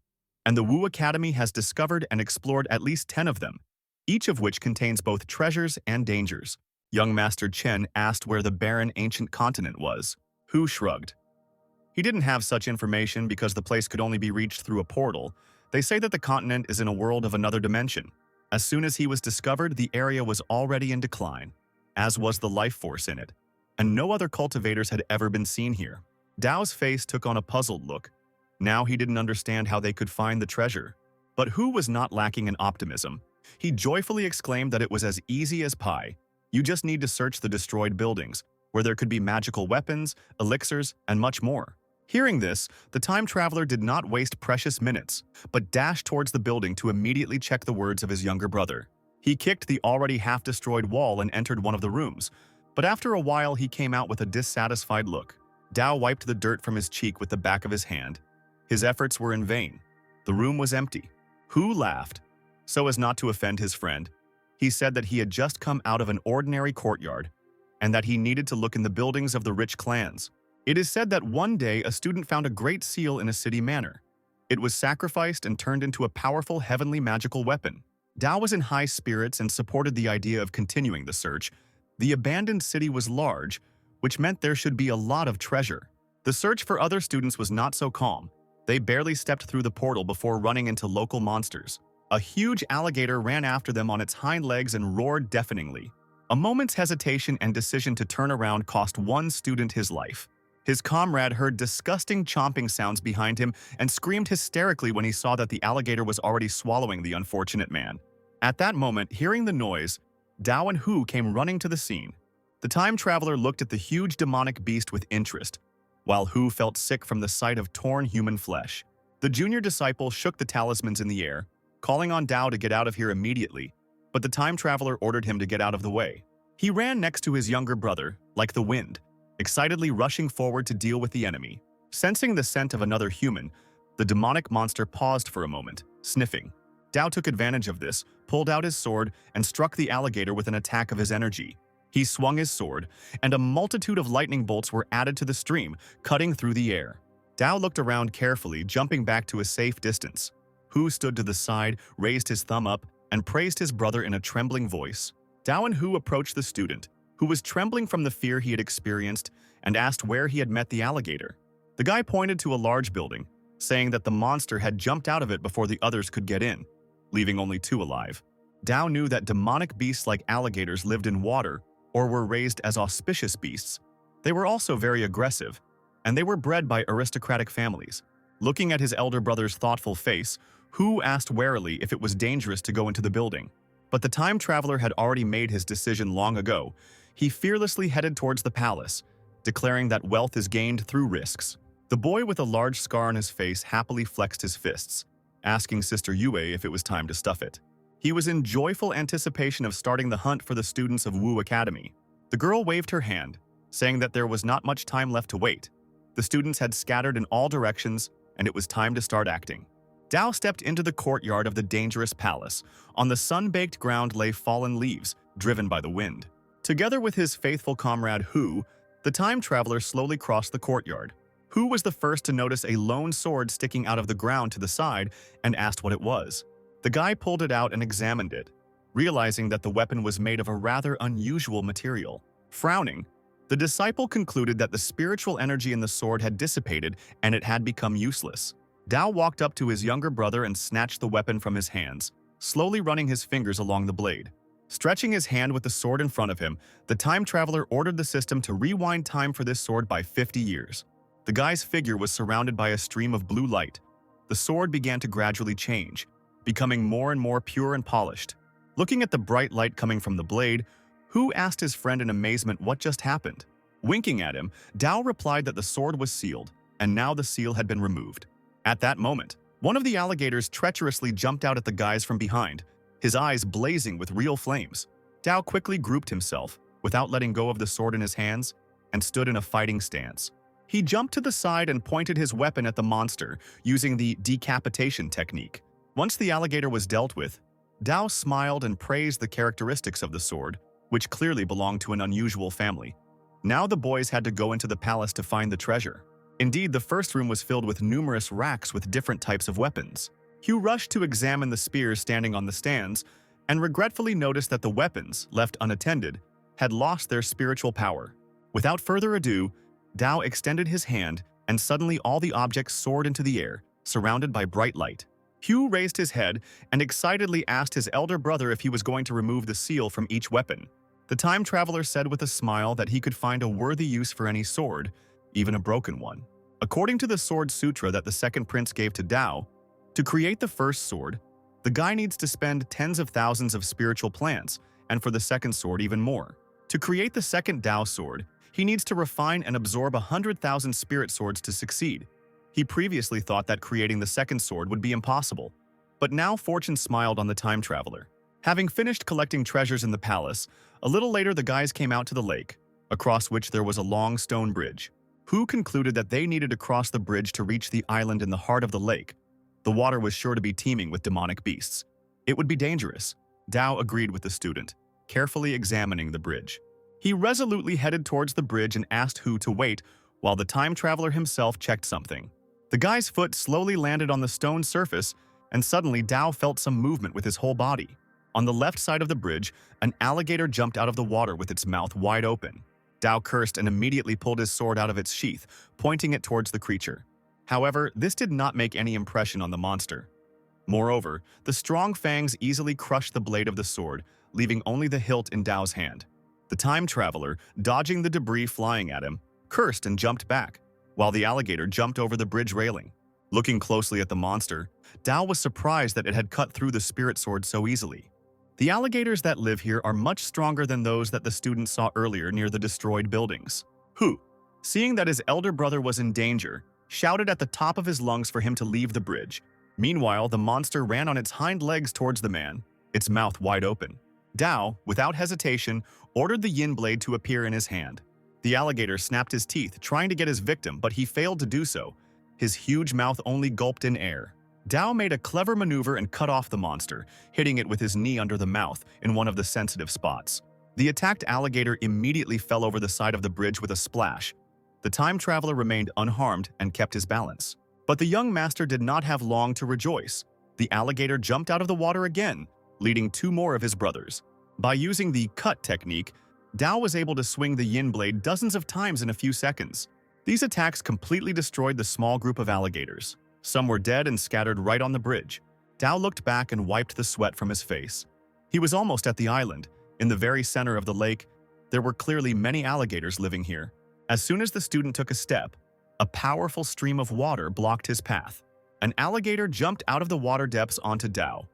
Speaker 1: and the Wu Academy has discovered and explored at least 10 of them, each of which contains both treasures and dangers. Young Master Chen asked where the barren ancient continent was. Hu shrugged. He didn't have such information because the place could only be reached through a portal. They say that the continent is in a world of another dimension. As soon as he was discovered, the area was already in decline, as was the life force in it, and no other cultivators had ever been seen here. Dao's face took on a puzzled look. Now he didn't understand how they could find the treasure. But Hu was not lacking in optimism. He joyfully exclaimed that it was as easy as pie. You just need to search the destroyed buildings, where there could be magical weapons, elixirs, and much more. Hearing this, the time traveler did not waste precious minutes, but dashed towards the building to immediately check the words of his younger brother. He kicked the already half-destroyed wall and entered one of the rooms, but after a while he came out with a dissatisfied look. Dao wiped the dirt from his cheek with the back of his hand. His efforts were in vain. The room was empty. Hu laughed, so as not to offend his friend. He said that he had just come out of an ordinary courtyard, and that he needed to look in the buildings of the rich clans. It is said that one day a student found a great seal in a city manor. It was sacrificed and turned into a powerful heavenly magical weapon. Dao was in high spirits and supported the idea of continuing the search. The abandoned city was large, which meant there should be a lot of treasure. The search for other students was not so calm. They barely stepped through the portal before running into local monsters. A huge alligator ran after them on its hind legs and roared deafeningly. A moment's hesitation and decision to turn around cost one student his life. His comrade heard disgusting chomping sounds behind him and screamed hysterically when he saw that the alligator was already swallowing the unfortunate man. At that moment, hearing the noise, Dao and Hu came running to the scene. The time traveler looked at the huge demonic beast with interest, while Hu felt sick from the sight of torn human flesh. The junior disciple shook the talismans in the air, calling on Dao to get out of here immediately, but the time traveler ordered him to get out of the way. He ran next to his younger brother, like the wind, excitedly rushing forward to deal with the enemy. Sensing the scent of another human, the demonic monster paused for a moment, sniffing. Dao took advantage of this, pulled out his sword, and struck the alligator with an attack of his energy. He swung his sword, and a multitude of lightning bolts were added to the stream, cutting through the air. Dao looked around carefully, jumping back to a safe distance. Hu stood to the side, raised his thumb up, and praised his brother in a trembling voice. Dao and Hu approached the student, who was trembling from the fear he had experienced, and asked where he had met the alligator. The guy pointed to a large building, saying that the monster had jumped out of it before the others could get in, leaving only 2 alive. Dao knew that demonic beasts like alligators lived in water or were raised as auspicious beasts. They were also very aggressive, and they were bred by aristocratic families. Looking at his elder brother's thoughtful face, Hu asked warily if it was dangerous to go into the building. But the time traveler had already made his decision long ago. He fearlessly headed towards the palace, declaring that wealth is gained through risks. The boy with a large scar on his face happily flexed his fists, asking Sister Yue if it was time to stuff it. He was in joyful anticipation of starting the hunt for the students of Wu Academy. The girl waved her hand, saying that there was not much time left to wait. The students had scattered in all directions, and it was time to start acting. Dao stepped into the courtyard of the dangerous palace. On the sun-baked ground lay fallen leaves, driven by the wind. Together with his faithful comrade Hu, the time traveler slowly crossed the courtyard. Hu was the first to notice a lone sword sticking out of the ground to the side and asked what it was. The guy pulled it out and examined it, realizing that the weapon was made of a rather unusual material. Frowning, the disciple concluded that the spiritual energy in the sword had dissipated and it had become useless. Dao walked up to his younger brother and snatched the weapon from his hands, slowly running his fingers along the blade. Stretching his hand with the sword in front of him, the time traveler ordered the system to rewind time for this sword by 50 years. The guy's figure was surrounded by a stream of blue light. The sword began to gradually change, becoming more and more pure and polished. Looking at the bright light coming from the blade, Hu asked his friend in amazement what just happened. Winking at him, Dao replied that the sword was sealed, and now the seal had been removed. At that moment, one of the alligators treacherously jumped out at the guys from behind, his eyes blazing with real flames. Dao quickly grouped himself, without letting go of the sword in his hands, and stood in a fighting stance. He jumped to the side and pointed his weapon at the monster, using the decapitation technique. Once the alligator was dealt with, Dao smiled and praised the characteristics of the sword, which clearly belonged to an unusual family. Now the boys had to go into the palace to find the treasure. Indeed, the first room was filled with numerous racks with different types of weapons. Hugh rushed to examine the spears standing on the stands and regretfully noticed that the weapons, left unattended, had lost their spiritual power. Without further ado, Dao extended his hand and suddenly all the objects soared into the air, surrounded by bright light. Hugh raised his head and excitedly asked his elder brother if he was going to remove the seal from each weapon. The time traveler said with a smile that he could find a worthy use for any sword, even a broken one. According to the Sword Sutra that the second prince gave to Dao, to create the first sword, the guy needs to spend tens of thousands of spiritual plants, and for the second sword even more. To create the second Dao sword, he needs to refine and absorb 100,000 spirit swords to succeed. He previously thought that creating the second sword would be impossible, but now fortune smiled on the time traveler. Having finished collecting treasures in the palace, a little later the guys came out to the lake, across which there was a long stone bridge. Hu concluded that they needed to cross the bridge to reach the island in the heart of the lake. The water was sure to be teeming with demonic beasts. It would be dangerous. Dao agreed with the student, carefully examining the bridge. He resolutely headed towards the bridge and asked Hu to wait while the time traveler himself checked something. The guy's foot slowly landed on the stone surface, and suddenly Dao felt some movement with his whole body. On the left side of the bridge, an alligator jumped out of the water with its mouth wide open. Dao cursed and immediately pulled his sword out of its sheath, pointing it towards the creature. However, this did not make any impression on the monster. Moreover, the strong fangs easily crushed the blade of the sword, leaving only the hilt in Dao's hand. The time traveler, dodging the debris flying at him, cursed and jumped back, while the alligator jumped over the bridge railing. Looking closely at the monster, Dao was surprised that it had cut through the spirit sword so easily. The alligators that live here are much stronger than those that the student saw earlier near the destroyed buildings. Hu, seeing that his elder brother was in danger, shouted at the top of his lungs for him to leave the bridge. Meanwhile, the monster ran on its hind legs towards the man, its mouth wide open. Dao, without hesitation, ordered the yin blade to appear in his hand. The alligator snapped his teeth, trying to get his victim, but he failed to do so. His huge mouth only gulped in air. Dao made a clever maneuver and cut off the monster, hitting it with his knee under the mouth in one of the sensitive spots. The attacked alligator immediately fell over the side of the bridge with a splash. The time traveler remained unharmed and kept his balance. But the young master did not have long to rejoice. The alligator jumped out of the water again, leading two more of his brothers. By using the cut technique, Dao was able to swing the yin blade dozens of times in a few seconds. These attacks completely destroyed the small group of alligators. Some were dead and scattered right on the bridge. Dao looked back and wiped the sweat from his face. He was almost at the island. In the very center of the lake, there were clearly many alligators living here. As soon as the student took a step, a powerful stream of water blocked his path. An alligator jumped out of the water depths onto Dao.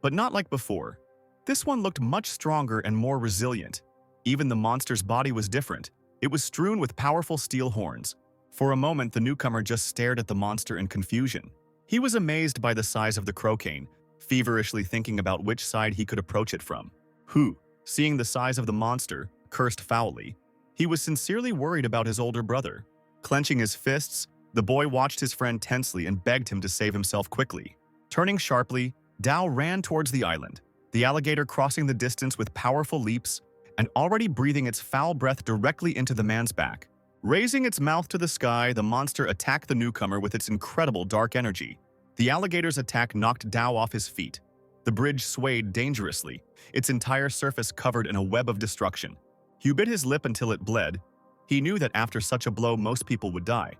Speaker 1: But not like before. This one looked much stronger and more resilient. Even the monster's body was different. It was strewn with powerful steel horns. For a moment, the newcomer just stared at the monster in confusion. He was amazed by the size of the crocane, feverishly thinking about which side he could approach it from. Hu, seeing the size of the monster, cursed foully. He was sincerely worried about his older brother. Clenching his fists, the boy watched his friend tensely and begged him to save himself quickly. Turning sharply, Dao ran towards the island. the alligator crossing the distance with powerful leaps and already breathing its foul breath directly into the man's back. Raising its mouth to the sky, the monster attacked the newcomer with its incredible dark energy. The alligator's attack knocked Dao off his feet. The bridge swayed dangerously, its entire surface covered in a web of destruction. He bit his lip until it bled. He knew that after such a blow most people would die.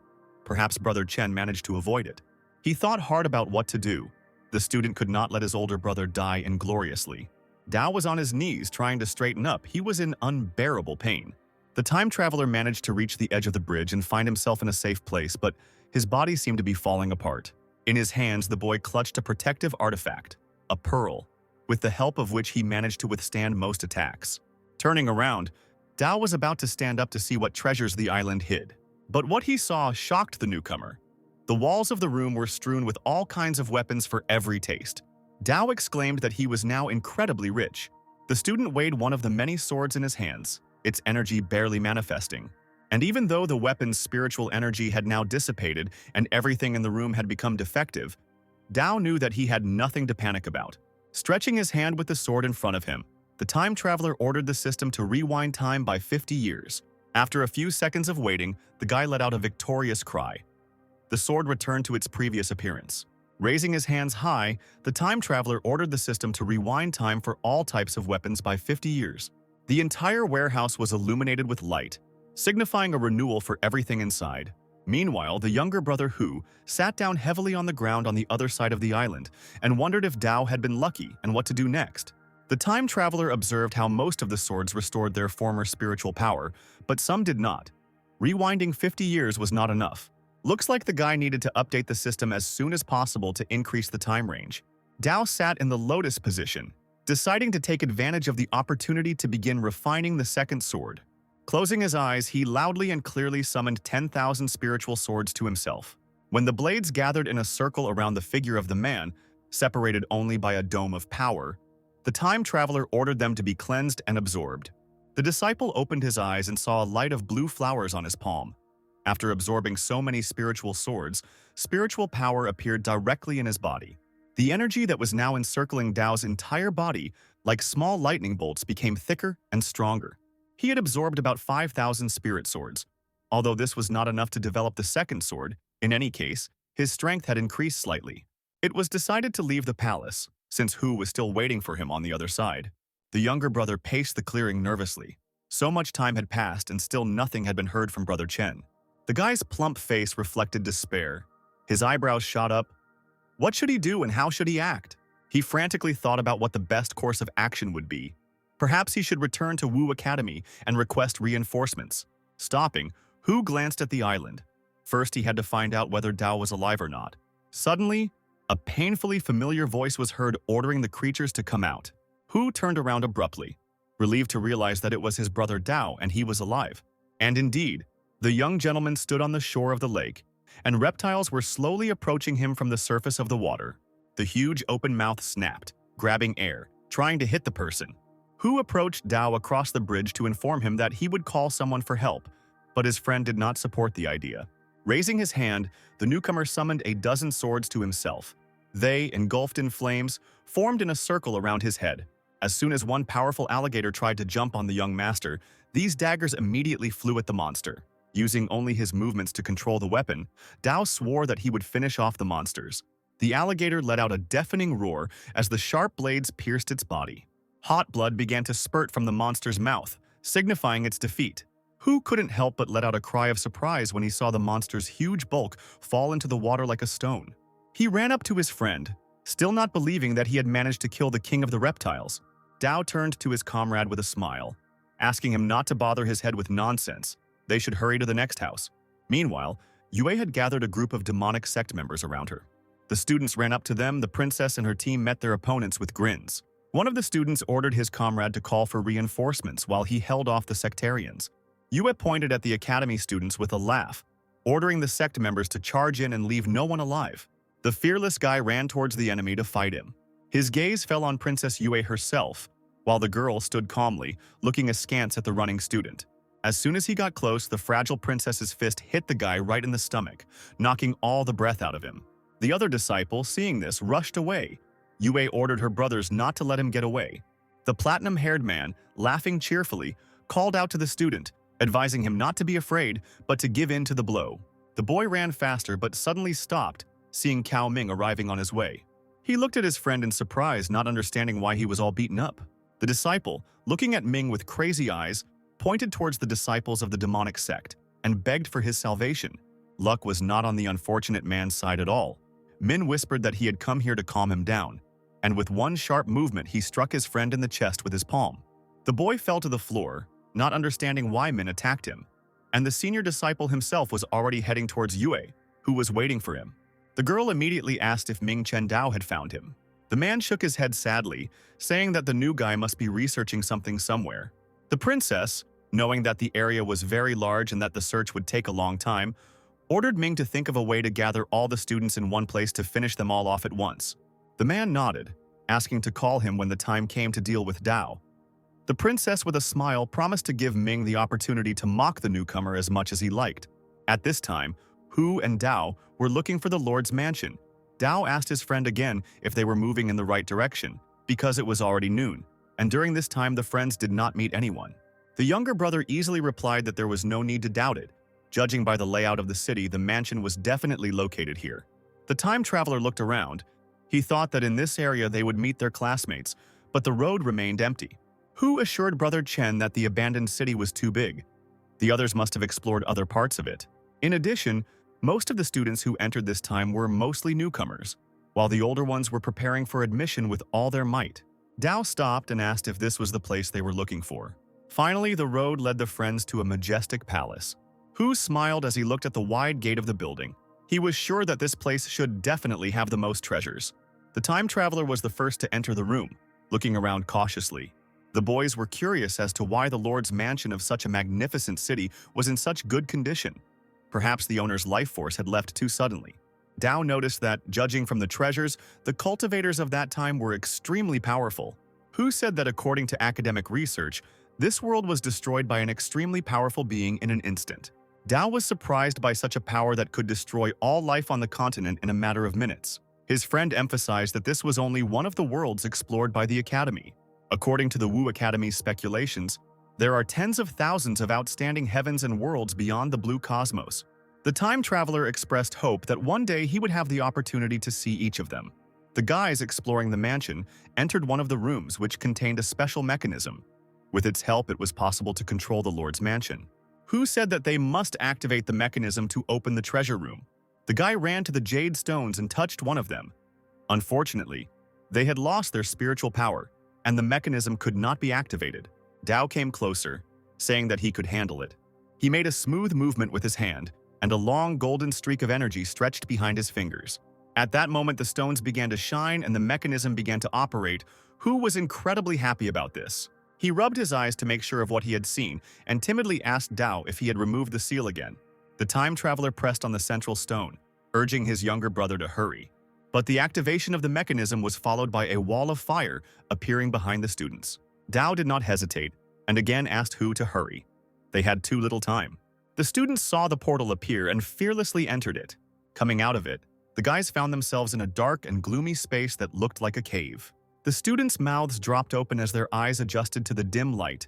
Speaker 1: Perhaps Brother Chen managed to avoid it. He thought hard about what to do. The student could not let his older brother die ingloriously. Dao was on his knees trying to straighten up. He was in unbearable pain. The time traveler managed to reach the edge of the bridge and find himself in a safe place, but his body seemed to be falling apart. In his hands, the boy clutched a protective artifact, a pearl, with the help of which he managed to withstand most attacks. Turning around, Dao was about to stand up to see what treasures the island hid. But what he saw shocked the newcomer. The walls of the room were strewn with all kinds of weapons for every taste. Dao exclaimed that he was now incredibly rich. The student weighed one of the many swords in his hands, its energy barely manifesting. And even though the weapon's spiritual energy had now dissipated and everything in the room had become defective, Dao knew that he had nothing to panic about. Stretching his hand with the sword in front of him, the time traveler ordered the system to rewind time by 50 years. After a few seconds of waiting, the guy let out a victorious cry. The sword returned to its previous appearance. Raising his hands high, the time traveler ordered the system to rewind time for all types of weapons by 50 years. The entire warehouse was illuminated with light, signifying a renewal for everything inside. Meanwhile, the younger brother Hu sat down heavily on the ground on the other side of the island and wondered if Dao had been lucky and what to do next. The time traveler observed how most of the swords restored their former spiritual power, but some did not. Rewinding 50 years was not enough. Looks like the guy needed to update the system as soon as possible to increase the time range. Dao sat in the lotus position, deciding to take advantage of the opportunity to begin refining the second sword. Closing his eyes, he loudly and clearly summoned 10,000 spiritual swords to himself. When the blades gathered in a circle around the figure of the man, separated only by a dome of power, the time traveler ordered them to be cleansed and absorbed. The disciple opened his eyes and saw a light of blue flowers on his palm. After absorbing so many spiritual swords, spiritual power appeared directly in his body. The energy that was now encircling Dao's entire body, like small lightning bolts, became thicker and stronger. He had absorbed about 5,000 spirit swords. Although this was not enough to develop the second sword, in any case, his strength had increased slightly. It was decided to leave the palace, since Hu was still waiting for him on the other side. The younger brother paced the clearing nervously. So much time had passed and still nothing had been heard from Brother Chen. The guy's plump face reflected despair. His eyebrows shot up. What should he do and how should he act? He frantically thought about what the best course of action would be. Perhaps he should return to Wu Academy and request reinforcements. Stopping, Hu glanced at the island. First, he had to find out whether Dao was alive or not. Suddenly, a painfully familiar voice was heard ordering the creatures to come out. Hu turned around abruptly, relieved to realize that it was his brother Dao and he was alive. And indeed, the young gentleman stood on the shore of the lake, and reptiles were slowly approaching him from the surface of the water. The huge open mouth snapped, grabbing air, trying to hit the person. Hu approached Dao across the bridge to inform him that he would call someone for help, but his friend did not support the idea. Raising his hand, the newcomer summoned a dozen swords to himself. They, engulfed in flames, formed in a circle around his head. As soon as one powerful alligator tried to jump on the young master, these daggers immediately flew at the monster. Using only his movements to control the weapon, Dao swore that he would finish off the monsters. The alligator let out a deafening roar as the sharp blades pierced its body. Hot blood began to spurt from the monster's mouth, signifying its defeat. Hu couldn't help but let out a cry of surprise when he saw the monster's huge bulk fall into the water like a stone. He ran up to his friend, still not believing that he had managed to kill the king of the reptiles. Dao turned to his comrade with a smile, asking him not to bother his head with nonsense. They should hurry to the next house. Meanwhile, Yue had gathered a group of demonic sect members around her. The students ran up to them. The princess and her team met their opponents with grins. One of the students ordered his comrade to call for reinforcements while he held off the sectarians. Yue pointed at the academy students with a laugh, ordering the sect members to charge in and leave no one alive. The fearless guy ran towards the enemy to fight him. His gaze fell on Princess Yue herself, while the girl stood calmly, looking askance at the running student. As soon as he got close, the fragile princess's fist hit the guy right in the stomach, knocking all the breath out of him. The other disciple, seeing this, rushed away. Yue ordered her brothers not to let him get away. The platinum-haired man, laughing cheerfully, called out to the student, advising him not to be afraid, but to give in to the blow. The boy ran faster but suddenly stopped, seeing Cao Ming arriving on his way. He looked at his friend in surprise, not understanding why he was all beaten up. The disciple, looking at Ming with crazy eyes, pointed towards the disciples of the demonic sect and begged for his salvation. Luck was not on the unfortunate man's side at all. Min whispered that he had come here to calm him down, and with one sharp movement he struck his friend in the chest with his palm. The boy fell to the floor, not understanding why Min attacked him, and the senior disciple himself was already heading towards Yue, who was waiting for him. The girl immediately asked if Ming Chen Dao had found him. The man shook his head sadly, saying that the new guy must be researching something somewhere. The princess, knowing that the area was very large and that the search would take a long time, ordered Ming to think of a way to gather all the students in one place to finish them all off at once. The man nodded, asking to call him when the time came to deal with Dao. The princess, with a smile, promised to give Ming the opportunity to mock the newcomer as much as he liked. At this time, Hu and Dao were looking for the Lord's mansion. Dao asked his friend again if they were moving in the right direction, because it was already noon, and during this time the friends did not meet anyone. The younger brother easily replied that there was no need to doubt it. Judging by the layout of the city, the mansion was definitely located here. The time traveler looked around. He thought that in this area they would meet their classmates, but the road remained empty. Hu assured Brother Chen that the abandoned city was too big. The others must have explored other parts of it. In addition, most of the students who entered this time were mostly newcomers, while the older ones were preparing for admission with all their might. Dao stopped and asked if this was the place they were looking for. Finally, the road led the friends to a majestic palace. Hu smiled as he looked at the wide gate of the building. He was sure that this place should definitely have the most treasures. The time traveler was the first to enter the room, looking around cautiously. The boys were curious as to why the Lord's mansion of such a magnificent city was in such good condition. Perhaps the owner's life force had left too suddenly. Dao noticed that, judging from the treasures, the cultivators of that time were extremely powerful. Hu said that according to academic research, this world was destroyed by an extremely powerful being in an instant. Dao was surprised by such a power that could destroy all life on the continent in a matter of minutes. His friend emphasized that this was only one of the worlds explored by the Academy. According to the Wu Academy's speculations, there are tens of thousands of outstanding heavens and worlds beyond the blue cosmos. The time traveler expressed hope that one day he would have the opportunity to see each of them. The guys exploring the mansion entered one of the rooms, which contained a special mechanism. With its help, it was possible to control the Lord's mansion. Hu said that they must activate the mechanism to open the treasure room. The guy ran to the jade stones and touched one of them. Unfortunately, they had lost their spiritual power, and the mechanism could not be activated. Dao came closer, saying that he could handle it. He made a smooth movement with his hand, and a long golden streak of energy stretched behind his fingers. At that moment, the stones began to shine and the mechanism began to operate. Hu was incredibly happy about this. He rubbed his eyes to make sure of what he had seen and timidly asked Dao if he had removed the seal again. The time traveler pressed on the central stone, urging his younger brother to hurry. But the activation of the mechanism was followed by a wall of fire appearing behind the students. Dao did not hesitate and again asked Hu to hurry. They had too little time. The students saw the portal appear and fearlessly entered it. Coming out of it, the guys found themselves in a dark and gloomy space that looked like a cave. The students' mouths dropped open as their eyes adjusted to the dim light,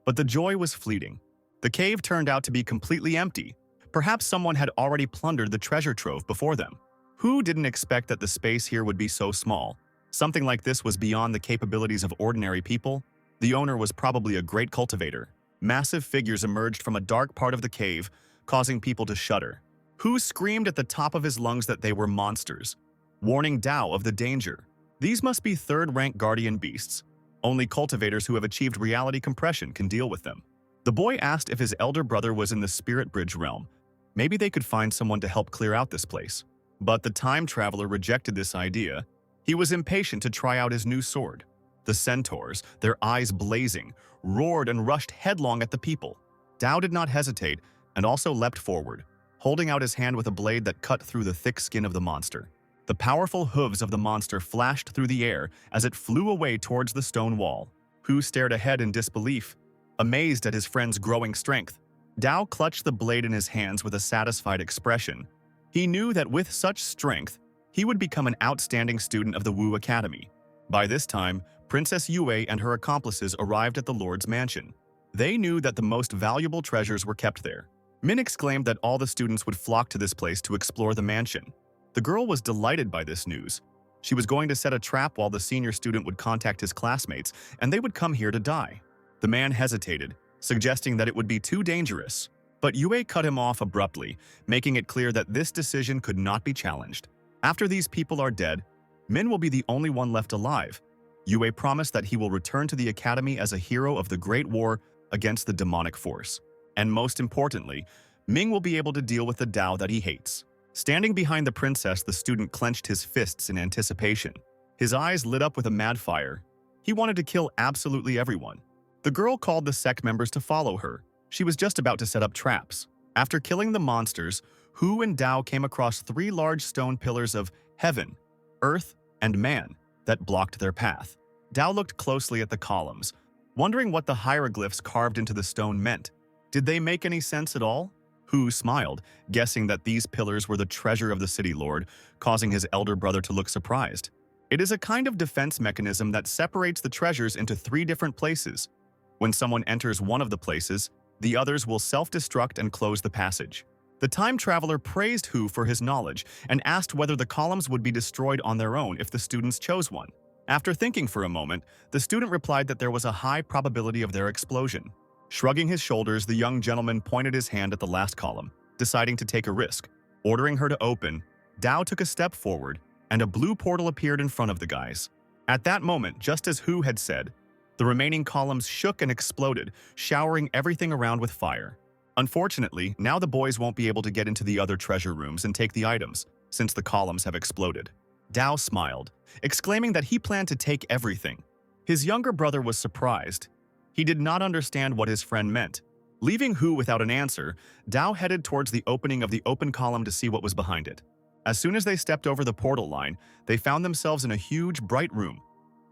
Speaker 1: but the joy was fleeting. The cave turned out to be completely empty. Perhaps someone had already plundered the treasure trove before them. Hu didn't expect that the space here would be so small. Something like this was beyond the capabilities of ordinary people. The owner was probably a great cultivator. Massive figures emerged from a dark part of the cave, causing people to shudder. Hu screamed at the top of his lungs that they were monsters, warning Dao of the danger. These must be third-rank guardian beasts. Only cultivators who have achieved reality compression can deal with them. The boy asked if his elder brother was in the Spirit Bridge realm. Maybe they could find someone to help clear out this place. But the time traveler rejected this idea. He was impatient to try out his new sword. The centaurs, their eyes blazing, roared and rushed headlong at the people. Dao did not hesitate and also leapt forward, holding out his hand with a blade that cut through the thick skin of the monster. The powerful hooves of the monster flashed through the air as it flew away towards the stone wall. Hu stared ahead in disbelief, amazed at his friend's growing strength. Dao clutched the blade in his hands with a satisfied expression. He knew that with such strength, he he would become an outstanding student of the Wu Academy. By this time, Princess Yue and her accomplices arrived at the Lord's mansion. They knew that the most valuable treasures were kept there. Min exclaimed that all the students would flock to this place to explore the mansion. The girl was delighted by this news. She was going to set a trap while the senior student would contact his classmates, and they would come here to die. The man hesitated, suggesting that it would be too dangerous. But Yue cut him off abruptly, making it clear that this decision could not be challenged. After these people are dead, Min will be the only one left alive. Yue promised that he will return to the academy as a hero of the Great War against the demonic force. And most importantly, Ming will be able to deal with the Dao that he hates. Standing behind the princess, the student clenched his fists in anticipation. His eyes lit up with a mad fire. He wanted to kill absolutely everyone. The girl called the sect members to follow her. She was just about to set up traps. After killing the monsters, Hu and Dao came across 3 large stone pillars of heaven, earth, and man that blocked their path. Dao looked closely at the columns, wondering what the hieroglyphs carved into the stone meant. Did they make any sense at all? Hu smiled, guessing that these pillars were the treasure of the city lord, causing his elder brother to look surprised. It is a kind of defense mechanism that separates the treasures into 3 different places. When someone enters one of the places, the others will self-destruct and close the passage. The time traveler praised Hu for his knowledge and asked whether the columns would be destroyed on their own if the students chose one. After thinking for a moment, the student replied that there was a high probability of their explosion. Shrugging his shoulders, the young gentleman pointed his hand at the last column, deciding to take a risk. Ordering her to open, Dao took a step forward, and a blue portal appeared in front of the guys. At that moment, just as Hu had said, the remaining columns shook and exploded, showering everything around with fire. Unfortunately, now the boys won't be able to get into the other treasure rooms and take the items, since the columns have exploded. Dao smiled, exclaiming that he planned to take everything. His younger brother was surprised. He did not understand what his friend meant. Leaving Hu without an answer, Dao headed towards the opening of the open column to see what was behind it. As soon as they stepped over the portal line, they found themselves in a huge, bright room.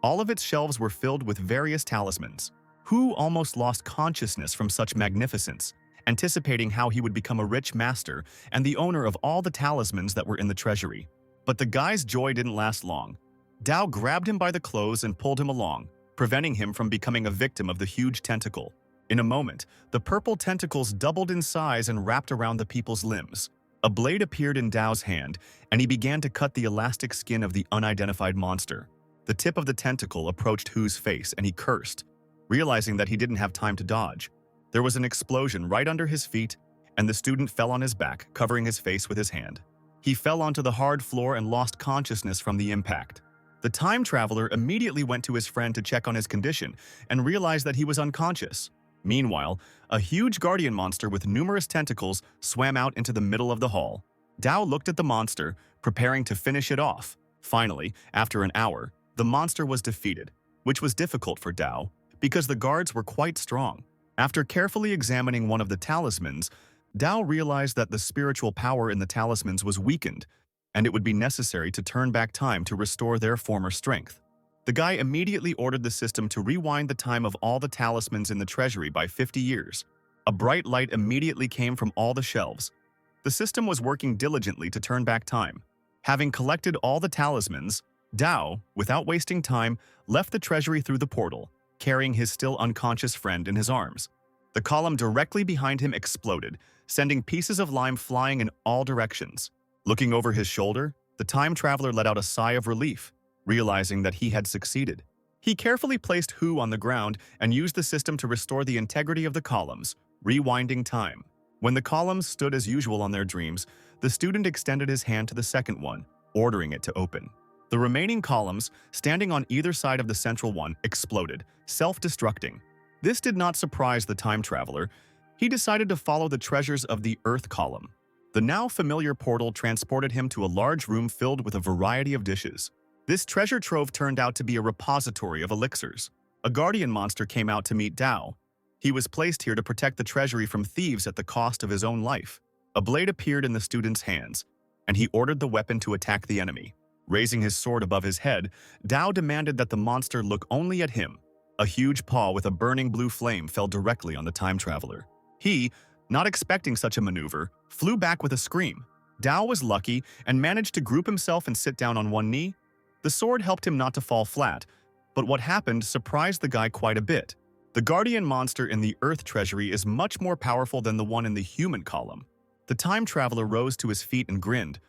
Speaker 1: All of its shelves were filled with various talismans. Hu almost lost consciousness from such magnificence, anticipating how he would become a rich master and the owner of all the talismans that were in the treasury. But the guy's joy didn't last long. Dao grabbed him by the clothes and pulled him along, preventing him from becoming a victim of the huge tentacle. In a moment, the purple tentacles doubled in size and wrapped around the people's limbs. A blade appeared in Dao's hand, and he began to cut the elastic skin of the unidentified monster. The tip of the tentacle approached Hu's face, and he cursed, realizing that he didn't have time to dodge. There was an explosion right under his feet, and the student fell on his back, covering his face with his hand. He fell onto the hard floor and lost consciousness from the impact. The time traveler immediately went to his friend to check on his condition and realized that he was unconscious. Meanwhile, a huge guardian monster with numerous tentacles swam out into the middle of the hall. Dao looked at the monster, preparing to finish it off. Finally, after an hour, the monster was defeated, which was difficult for Dao because the guards were quite strong. After carefully examining one of the talismans, Dao realized that the spiritual power in the talismans was weakened, and it would be necessary to turn back time to restore their former strength. The guy immediately ordered the system to rewind the time of all the talismans in the treasury by 50 years. A bright light immediately came from all the shelves. The system was working diligently to turn back time. Having collected all the talismans, Dao, without wasting time, left the treasury through the portal, carrying his still unconscious friend in his arms. The column directly behind him exploded, sending pieces of lime flying in all directions. Looking over his shoulder, the time traveler let out a sigh of relief, realizing that he had succeeded. He carefully placed Hu on the ground and used the system to restore the integrity of the columns, rewinding time. When the columns stood as usual on their dreams, the student extended his hand to the second one, ordering it to open. The remaining columns, standing on either side of the central one, exploded, self-destructing. This did not surprise the time traveler. He decided to follow the treasures of the Earth column. The now familiar portal transported him to a large room filled with a variety of dishes. This treasure trove turned out to be a repository of elixirs. A guardian monster came out to meet Dao. He was placed here to protect the treasury from thieves at the cost of his own life. A blade appeared in the student's hands, and he ordered the weapon to attack the enemy. Raising his sword above his head, Dao demanded that the monster look only at him. A huge paw with a burning blue flame fell directly on the time traveler. He, not expecting such a maneuver, flew back with a scream. Dao was lucky and managed to group himself and sit down on one knee. The sword helped him not to fall flat, but what happened surprised the guy quite a bit. The guardian monster in the Earth Treasury is much more powerful than the one in the human column. The time traveler rose to his feet and grinned.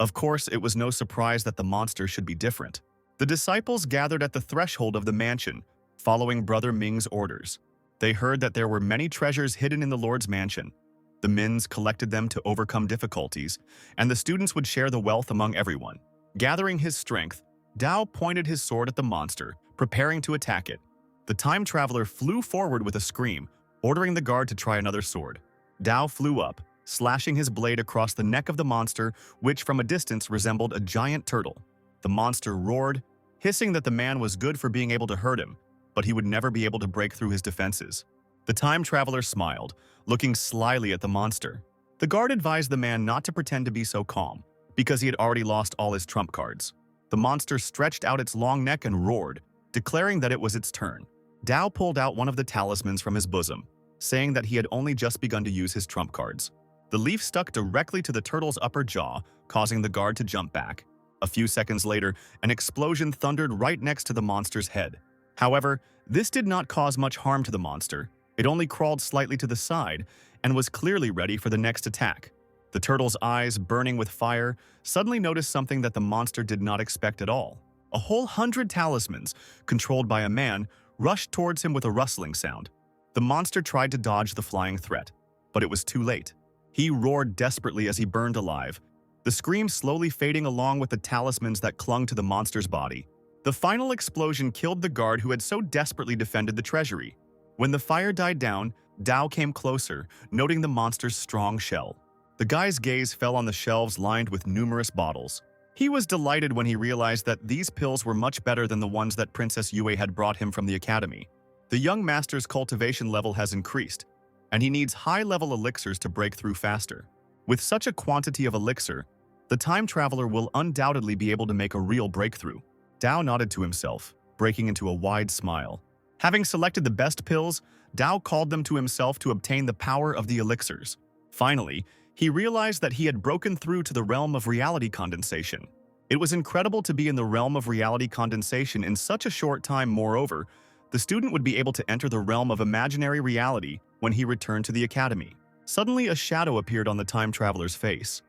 Speaker 1: Of course, it was no surprise that the monster should be different. The disciples gathered at the threshold of the mansion, following Brother Ming's orders. They heard that there were many treasures hidden in the Lord's mansion. The Mins collected them to overcome difficulties, and the students would share the wealth among everyone. Gathering his strength, Dao pointed his sword at the monster, preparing to attack it. The time traveler flew forward with a scream, ordering the guard to try another sword. Dao flew up, slashing his blade across the neck of the monster, which from a distance resembled a giant turtle. The monster roared, hissing that the man was good for being able to hurt him, but he would never be able to break through his defenses. The time traveler smiled, looking slyly at the monster. The guard advised the man not to pretend to be so calm, because he had already lost all his trump cards. The monster stretched out its long neck and roared, declaring that it was its turn. Dao pulled out one of the talismans from his bosom, saying that he had only just begun to use his trump cards. The leaf stuck directly to the turtle's upper jaw, causing the guard to jump back. A few seconds later, an explosion thundered right next to the monster's head. However, this did not cause much harm to the monster. It only crawled slightly to the side and was clearly ready for the next attack. The turtle's eyes, burning with fire, suddenly noticed something that the monster did not expect at all. A whole 100 talismans, controlled by a man, rushed towards him with a rustling sound. The monster tried to dodge the flying threat, but it was too late. He roared desperately as he burned alive, the scream slowly fading along with the talismans that clung to the monster's body. The final explosion killed the guard who had so desperately defended the treasury. When the fire died down, Dao came closer, noting the monster's strong shell. The guy's gaze fell on the shelves lined with numerous bottles. He was delighted when he realized that these pills were much better than the ones that Princess Yue had brought him from the academy. The young master's cultivation level has increased, and he needs high-level elixirs to break through faster. With such a quantity of elixir, the time traveler will undoubtedly be able to make a real breakthrough. Dao nodded to himself, breaking into a wide smile. Having selected the best pills, Dao called them to himself to obtain the power of the elixirs. Finally, he realized that he had broken through to the realm of reality condensation. It was incredible to be in the realm of reality condensation in such a short time. Moreover, the student would be able to enter the realm of imaginary reality when he returned to the academy. Suddenly, a shadow appeared on the time traveler's face.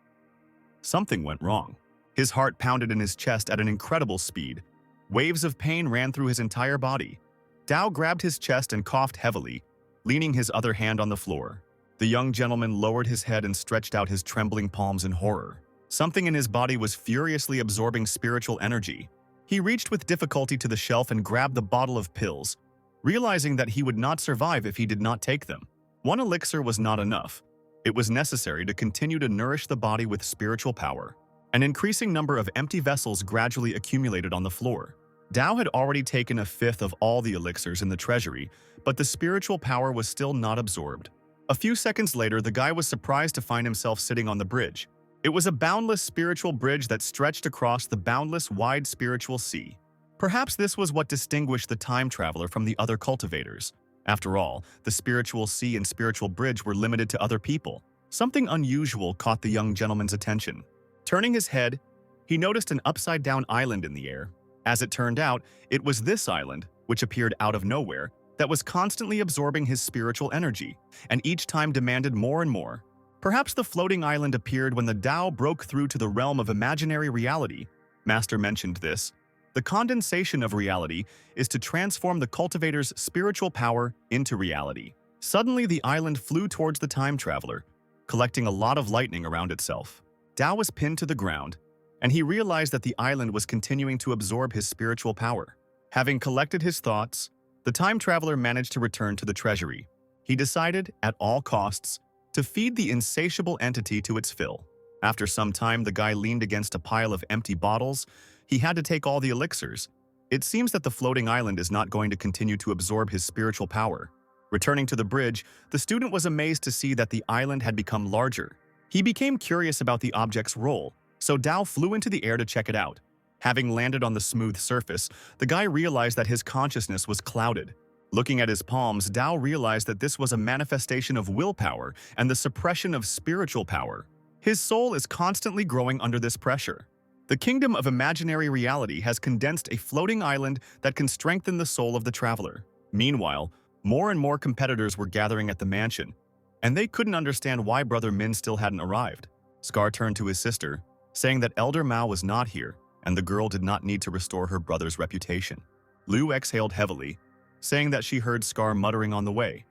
Speaker 1: Something went wrong. His heart pounded in his chest at an incredible speed. Waves of pain ran through his entire body. Dao grabbed his chest and coughed heavily, leaning his other hand on the floor. The young gentleman lowered his head and stretched out his trembling palms in horror. Something in his body was furiously absorbing spiritual energy. He reached with difficulty to the shelf and grabbed the bottle of pills, realizing that he would not survive if he did not take them. One elixir was not enough. It was necessary to continue to nourish the body with spiritual power. An increasing number of empty vessels gradually accumulated on the floor. Dao had already taken a fifth of all the elixirs in the treasury, but the spiritual power was still not absorbed. A few seconds later, the guy was surprised to find himself sitting on the bridge. It was a boundless spiritual bridge that stretched across the boundless wide spiritual sea. Perhaps this was what distinguished the time traveler from the other cultivators. After all, the spiritual sea and spiritual bridge were limited to other people. Something unusual caught the young gentleman's attention. Turning his head, he noticed an upside-down island in the air. As it turned out, it was this island, which appeared out of nowhere, that was constantly absorbing his spiritual energy, and each time demanded more and more. Perhaps the floating island appeared when the Tao broke through to the realm of imaginary reality. Master mentioned this. The condensation of reality is to transform the cultivator's spiritual power into reality. Suddenly, the island flew towards the time traveler, collecting a lot of lightning around itself. Dao was pinned to the ground, and he realized that the island was continuing to absorb his spiritual power. Having collected his thoughts, the time traveler managed to return to the treasury. He decided, at all costs, to feed the insatiable entity to its fill. After some time, the guy leaned against a pile of empty bottles. He had to take all the elixirs. It seems that the floating island is not going to continue to absorb his spiritual power. Returning to the bridge, the student was amazed to see that the island had become larger. He became curious about the object's role, so Dao flew into the air to check it out. Having landed on the smooth surface, the guy realized that his consciousness was clouded. Looking at his palms, Dao realized that this was a manifestation of willpower and the suppression of spiritual power. His soul is constantly growing under this pressure. The kingdom of imaginary reality has condensed a floating island that can strengthen the soul of the traveler. Meanwhile, more and more competitors were gathering at the mansion, and they couldn't understand why Brother Min still hadn't arrived. Scar turned to his sister, saying that Elder Mao was not here, and the girl did not need to restore her brother's reputation. Lu exhaled heavily, saying that she heard Scar muttering on the way.